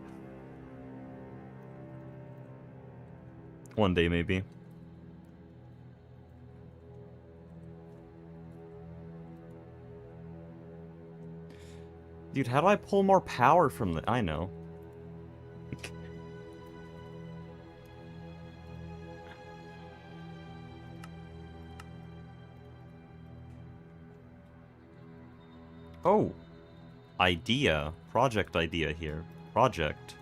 One day, maybe. Dude, how do I pull more power from the... I know. Oh. Idea. Project idea here. Project.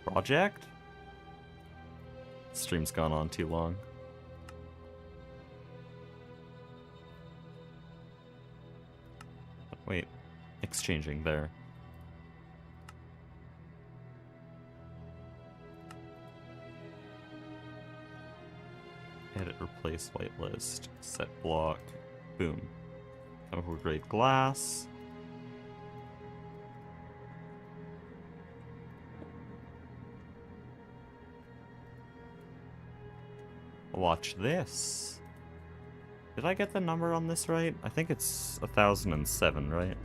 Project? Stream's gone on too long. Wait. exchanging there. Edit, replace, whitelist, set block, boom. Chemical grade glass. Watch this. Did I get the number on this right? I think it's 1007, right?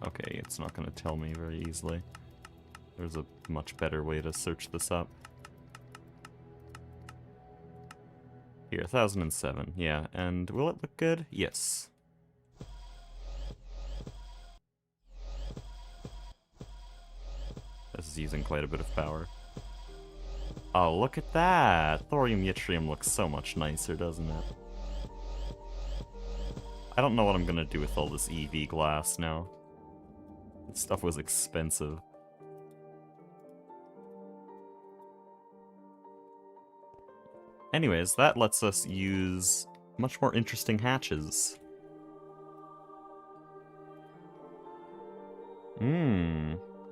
Okay, it's not going to tell me very easily. There's a much better way to search this up. Here, 1007, yeah. And will it look good? Yes. This is using quite a bit of power. Oh, look at that! Thorium yttrium looks so much nicer, doesn't it? I don't know what I'm gonna do with all this EV glass now. This stuff was expensive. Anyways, that lets us use much more interesting hatches.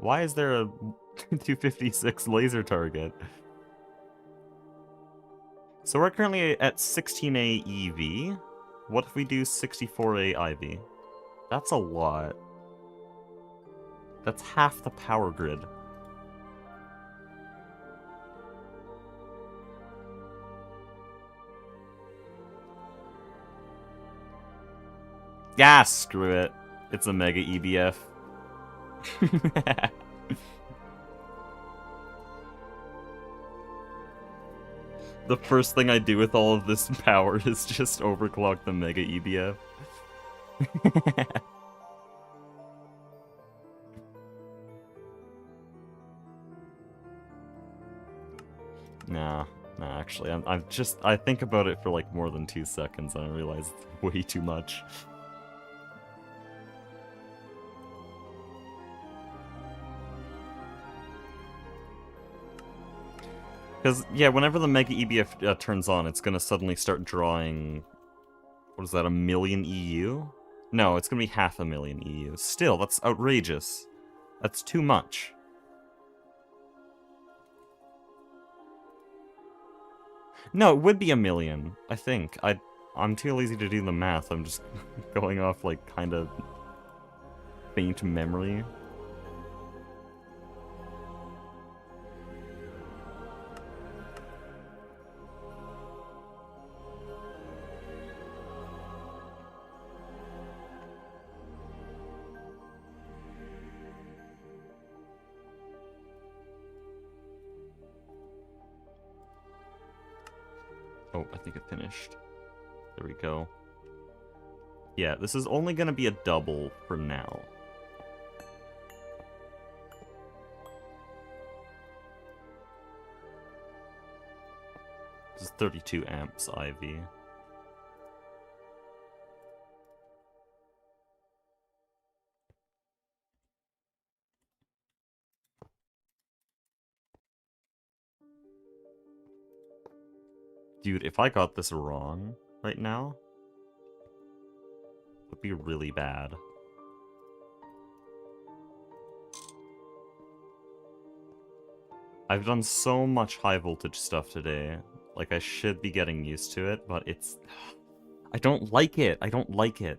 Why is there a 256 laser target? So we're currently at 16A EV. What if we do 64A IV? That's a lot. That's half the power grid. Yeah, screw it. It's a mega EBF. The first thing I do with all of this power is just overclock the mega EBF. Nah, actually, I think about it for like more than 2 seconds and I realize it's way too much. Because, yeah, whenever the Mega EBF turns on, it's gonna suddenly start drawing... What is that, 1 million EU? No, it's gonna be 500,000 EU. Still, that's outrageous. That's too much. No, it would be 1 million, I think. I'm too lazy to do the math. I'm just going off, like, kind of faint memory. Oh, I think it finished. There we go. Yeah, this is only going to be a double for now. This is 32 amps IV. Dude, if I got this wrong right now, it would be really bad. I've done so much high voltage stuff today. Like, I should be getting used to it, but it's... I don't like it. I don't like it.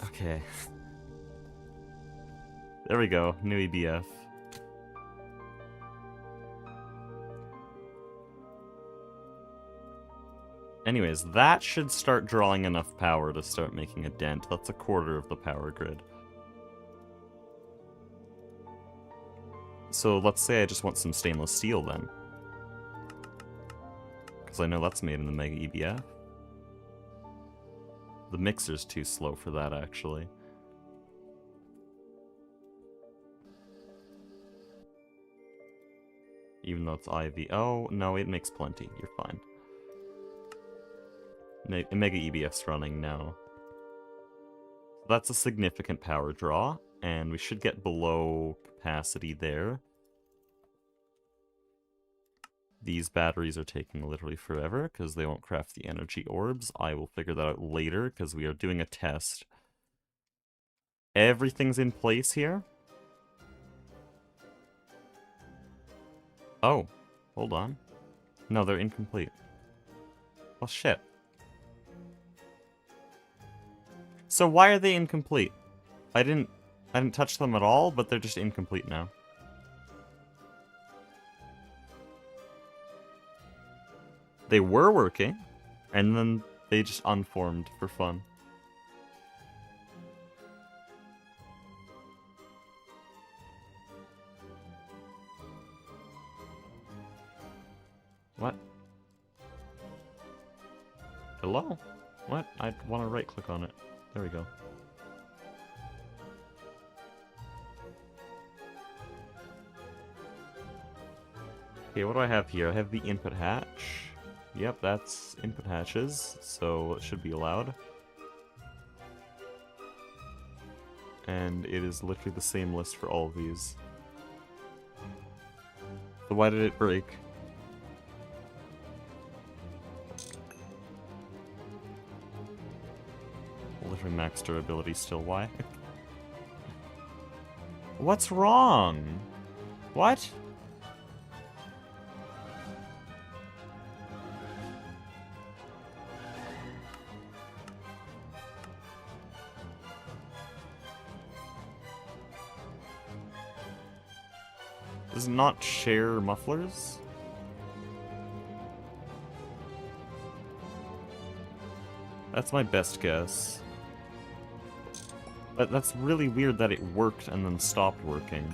Okay. There we go. New EBF. Anyways, that should start drawing enough power to start making a dent. That's 1/4 of the power grid. So let's say I just want some stainless steel then. Because I know that's made in the Mega EBF. The mixer's too slow for that, actually. Even though it's IV. Oh, no, it makes plenty. You're fine. Mega EBF's running now. That's a significant power draw, and we should get below capacity there. These batteries are taking literally forever because they won't craft the energy orbs. I will figure that out later because we are doing a test. Everything's in place here. Oh, hold on. No, they're incomplete. Well, shit. So why are they incomplete? I didn't touch them at all, but they're just incomplete now. They were working, and then they just unformed for fun. What? Hello? What? I want to right-click on it. There we go. Okay, what do I have here? I have the input hatch. Yep, that's input hatches, so it should be allowed. And it is literally the same list for all of these. So why did it break? Literally max durability still, why? What's wrong? What? Does it not share mufflers? That's my best guess. But that's really weird that it worked and then stopped working.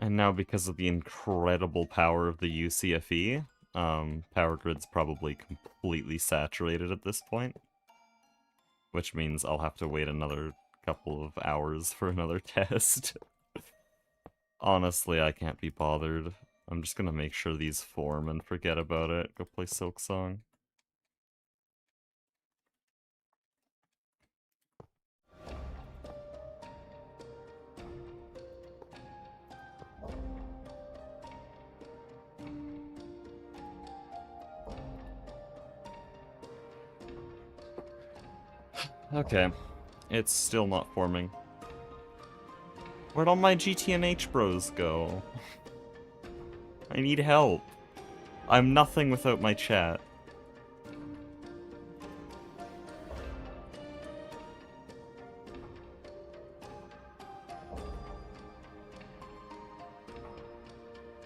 And now because of the incredible power of the UCFE, power grid's probably completely saturated at this point. Which means I'll have to wait another couple of hours for another test. Honestly, I can't be bothered. I'm just gonna make sure these form and forget about it. Go play Silksong. Okay. It's still not forming. Where'd all my GTNH bros go? I need help. I'm nothing without my chat.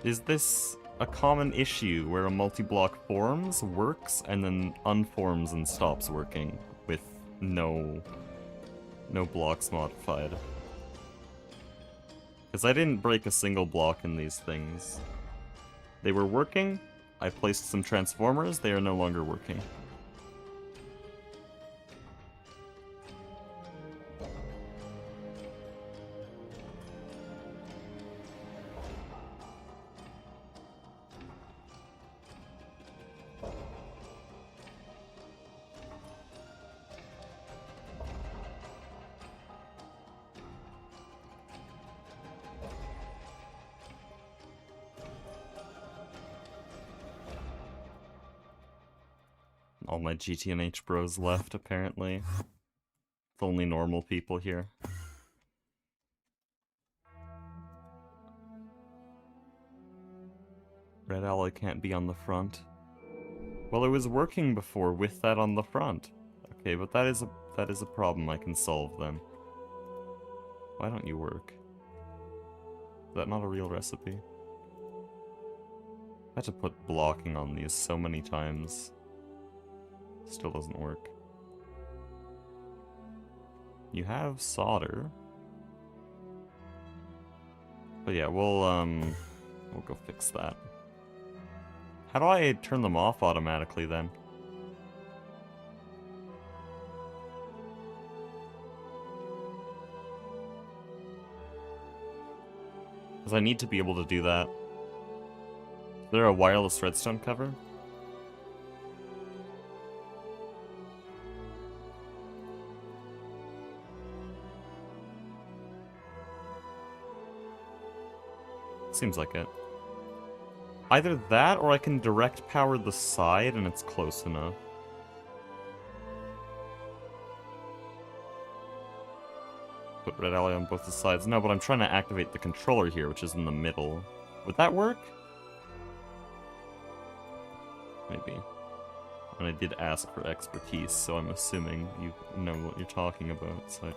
Is this a common issue where a multi-block forms, works, and then unforms and stops working with no blocks modified? Because I didn't break a single block in these things. They were working, I placed some transformers, they are no longer working. All my GTNH bros left, apparently. It's only normal people here. Red alloy can't be on the front. Well, it was working before with that on the front. Okay, but that is a problem I can solve then. Why don't you work? Is that not a real recipe? I had to put blocking on these so many times. Still doesn't work. You have solder. But yeah, we'll go fix that. How do I turn them off automatically then? Because I need to be able to do that. Is there a wireless redstone cover? Seems like it. Either that, or I can direct power the side and it's close enough. Put red alloy on both the sides. No, but I'm trying to activate the controller here, which is in the middle. Would that work? Maybe. And I did ask for expertise, so I'm assuming you know what you're talking about, so I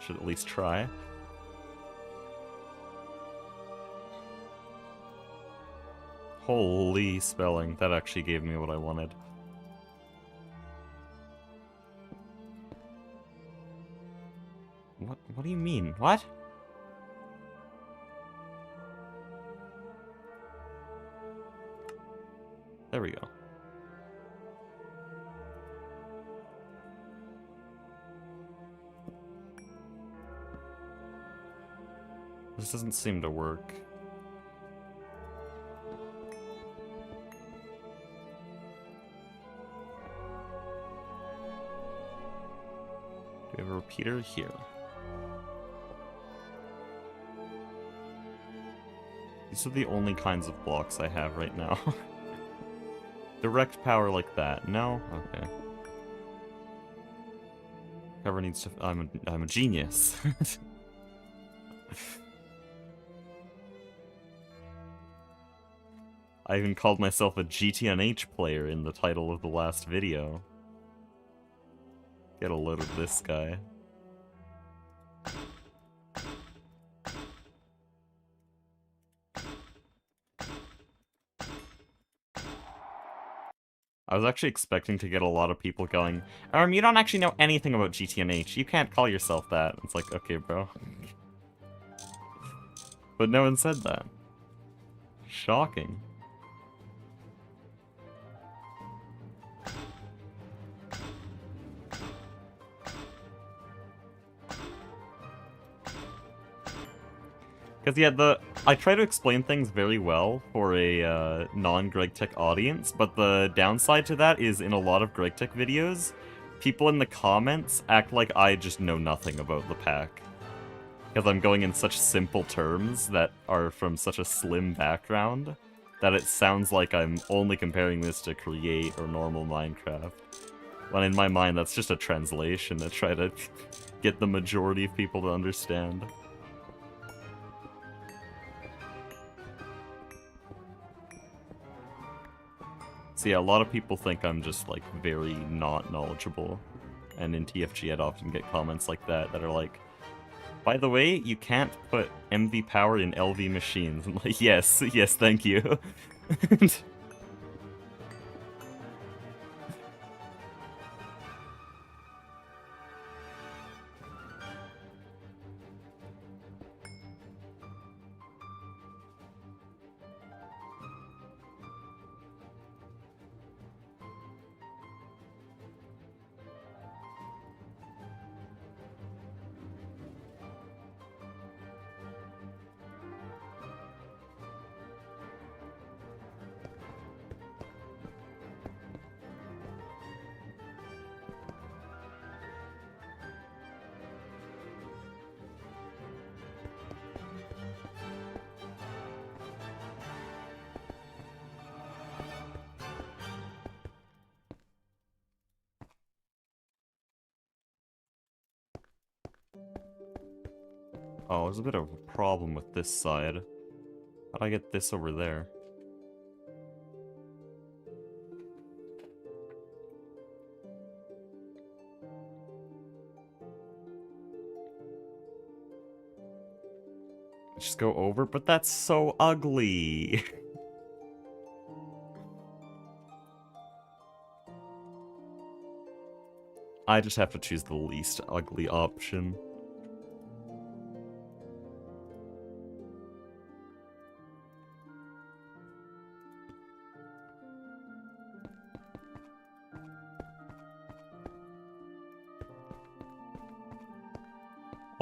should at least try. Holy spelling. That actually gave me what I wanted. What do you mean? What? There we go. This doesn't seem to work. Do we have a repeater? Here. These are the only kinds of blocks I have right now. Direct power like that. No? Okay. Cover needs to... I'm a genius. I even called myself a GTNH player in the title of the last video. Get a load of this guy. I was actually expecting to get a lot of people going, you don't actually know anything about GTNH. You can't call yourself that. It's like, okay, bro. But no one said that. Shocking. Because, yeah, I try to explain things very well for a non-GregTech audience, but the downside to that is in a lot of GregTech videos, people in the comments act like I just know nothing about the pack. Because I'm going in such simple terms that are from such a slim background, that it sounds like I'm only comparing this to Create or normal Minecraft. When in my mind, that's just a translation to try to get the majority of people to understand. So yeah, a lot of people think I'm just, like, very not knowledgeable. And in TFG I'd often get comments like that are like, by the way, you can't put MV power in LV machines. I'm like, yes, thank you. Oh, there's a bit of a problem with this side. How'd I get this over there? Just go over? But that's so ugly! I just have to choose the least ugly option.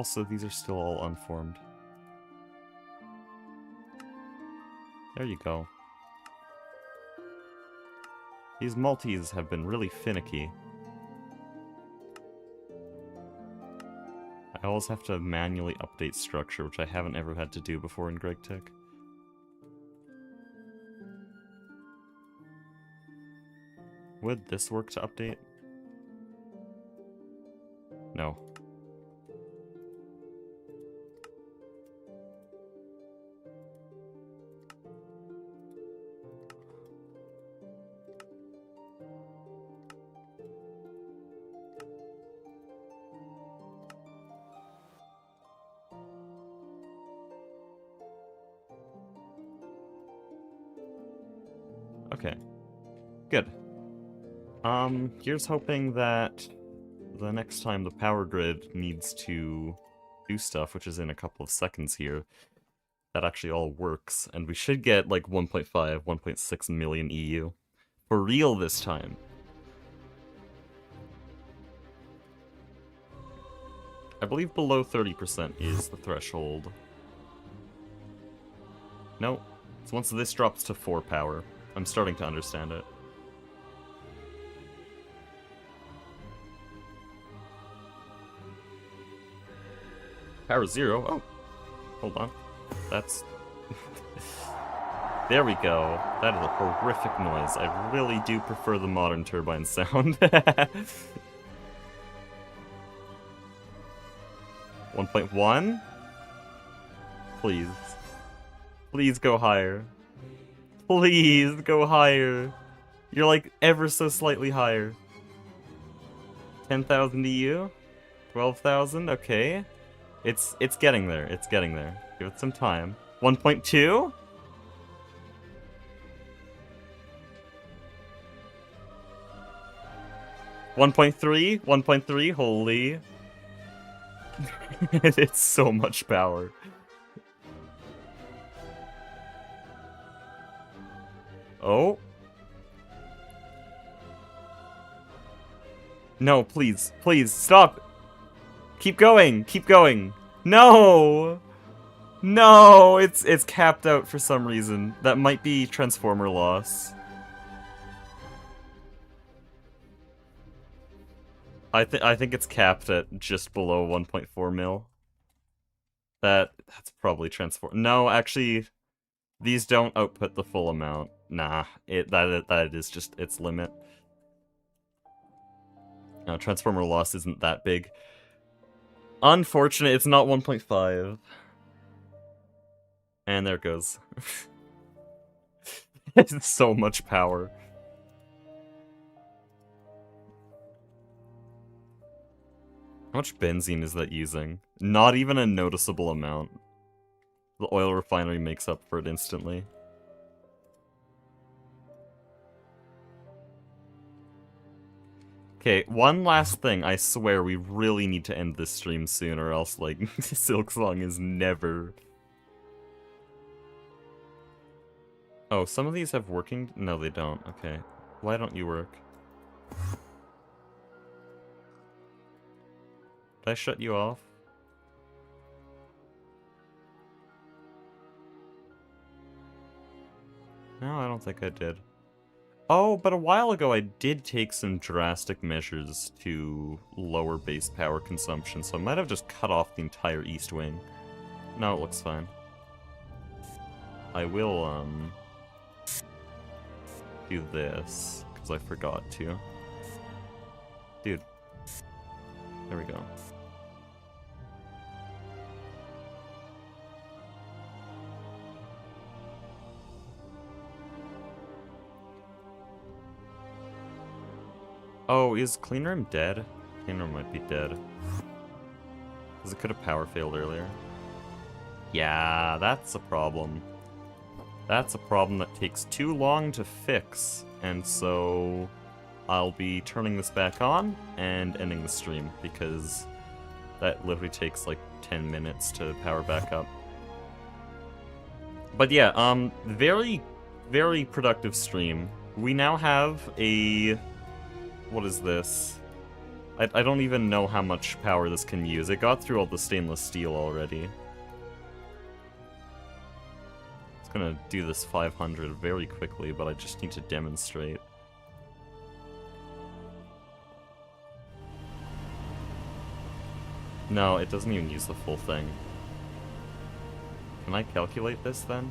Also, these are still all unformed. There you go. These multis have been really finicky. I always have to manually update structure, which I haven't ever had to do before in GregTech. Would this work to update? No. Okay. Good. Here's hoping that the next time the power grid needs to do stuff, which is in a couple of seconds here, that actually all works, and we should get like 1.5, 1.6 million EU. For real this time. I believe below 30% is the threshold. No. So once this drops to 4 power, I'm starting to understand it. Power 0? Oh. Hold on. That's... There we go. That is a horrific noise. I really do prefer the modern turbine sound. 1.1? Please. Please go higher. Please go higher. You're like ever so slightly higher. 10,000 EU? 12,000? Okay. It's getting there. It's getting there. Give it some time. 1.2? $1.3? 1.3? Holy. It's so much power. Oh. No, please. Please, stop. Keep going. Keep going. No! No! It's capped out for some reason. That might be transformer loss. I think it's capped at just below 1.4 mil. That's probably transform. No, actually, these don't output the full amount. Nah, that is just its limit. No, transformer loss isn't that big. Unfortunate, it's not 1.5. And there it goes. It's so much power. How much benzene is that using? Not even a noticeable amount. The oil refinery makes up for it instantly. Okay, one last thing. I swear we really need to end this stream soon, or else, like, Silksong is never... Oh, some of these have working? No, they don't. Okay. Why don't you work? Did I shut you off? No, I don't think I did. Oh, but a while ago I did take some drastic measures to lower base power consumption, so I might have just cut off the entire east wing. No, it looks fine. I will, do this, because I forgot to. Dude. There we go. Oh, is Cleanroom dead? Cleanroom might be dead. Because it could have power failed earlier. Yeah, that's a problem. That's a problem that takes too long to fix. And so I'll be turning this back on and ending the stream, because that literally takes like 10 minutes to power back up. But yeah, very, very productive stream. We now have a... What is this? I don't even know how much power this can use. It got through all the stainless steel already. It's gonna do this 500 very quickly, but I just need to demonstrate. No, it doesn't even use the full thing. Can I calculate this then?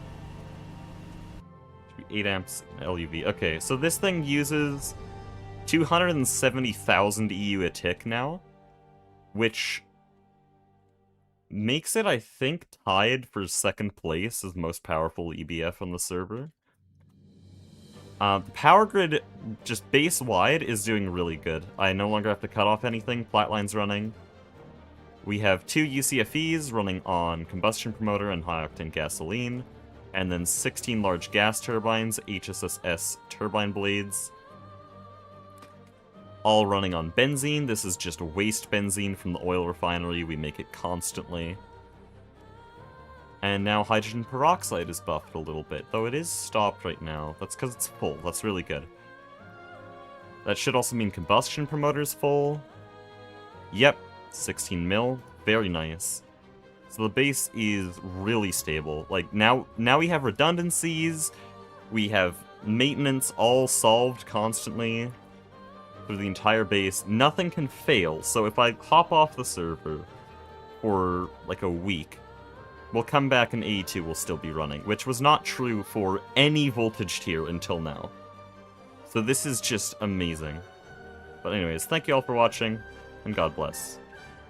8 amps LUV. Okay, so this thing uses 270,000 EU a tick now, which makes it, I think, tied for second place as most powerful EBF on the server. The power grid, just base-wide, is doing really good. I no longer have to cut off anything, flatline's running. We have 2 UCFEs running on combustion promoter and high-octane gasoline, and then 16 large gas turbines, HSSS turbine blades, all running on benzene. This is just waste benzene from the oil refinery. We make it constantly. And now hydrogen peroxide is buffed a little bit, though it is stopped right now. That's because it's full. That's really good. That should also mean combustion promoter's full. Yep, 16 mil. Very nice. So the base is really stable. Like, now we have redundancies, we have maintenance all solved constantly through the entire base. Nothing can fail, so if I hop off the server for, like, a week, we'll come back and AE2 will still be running, which was not true for any voltage tier until now. So this is just amazing. But anyways, thank you all for watching, and God bless.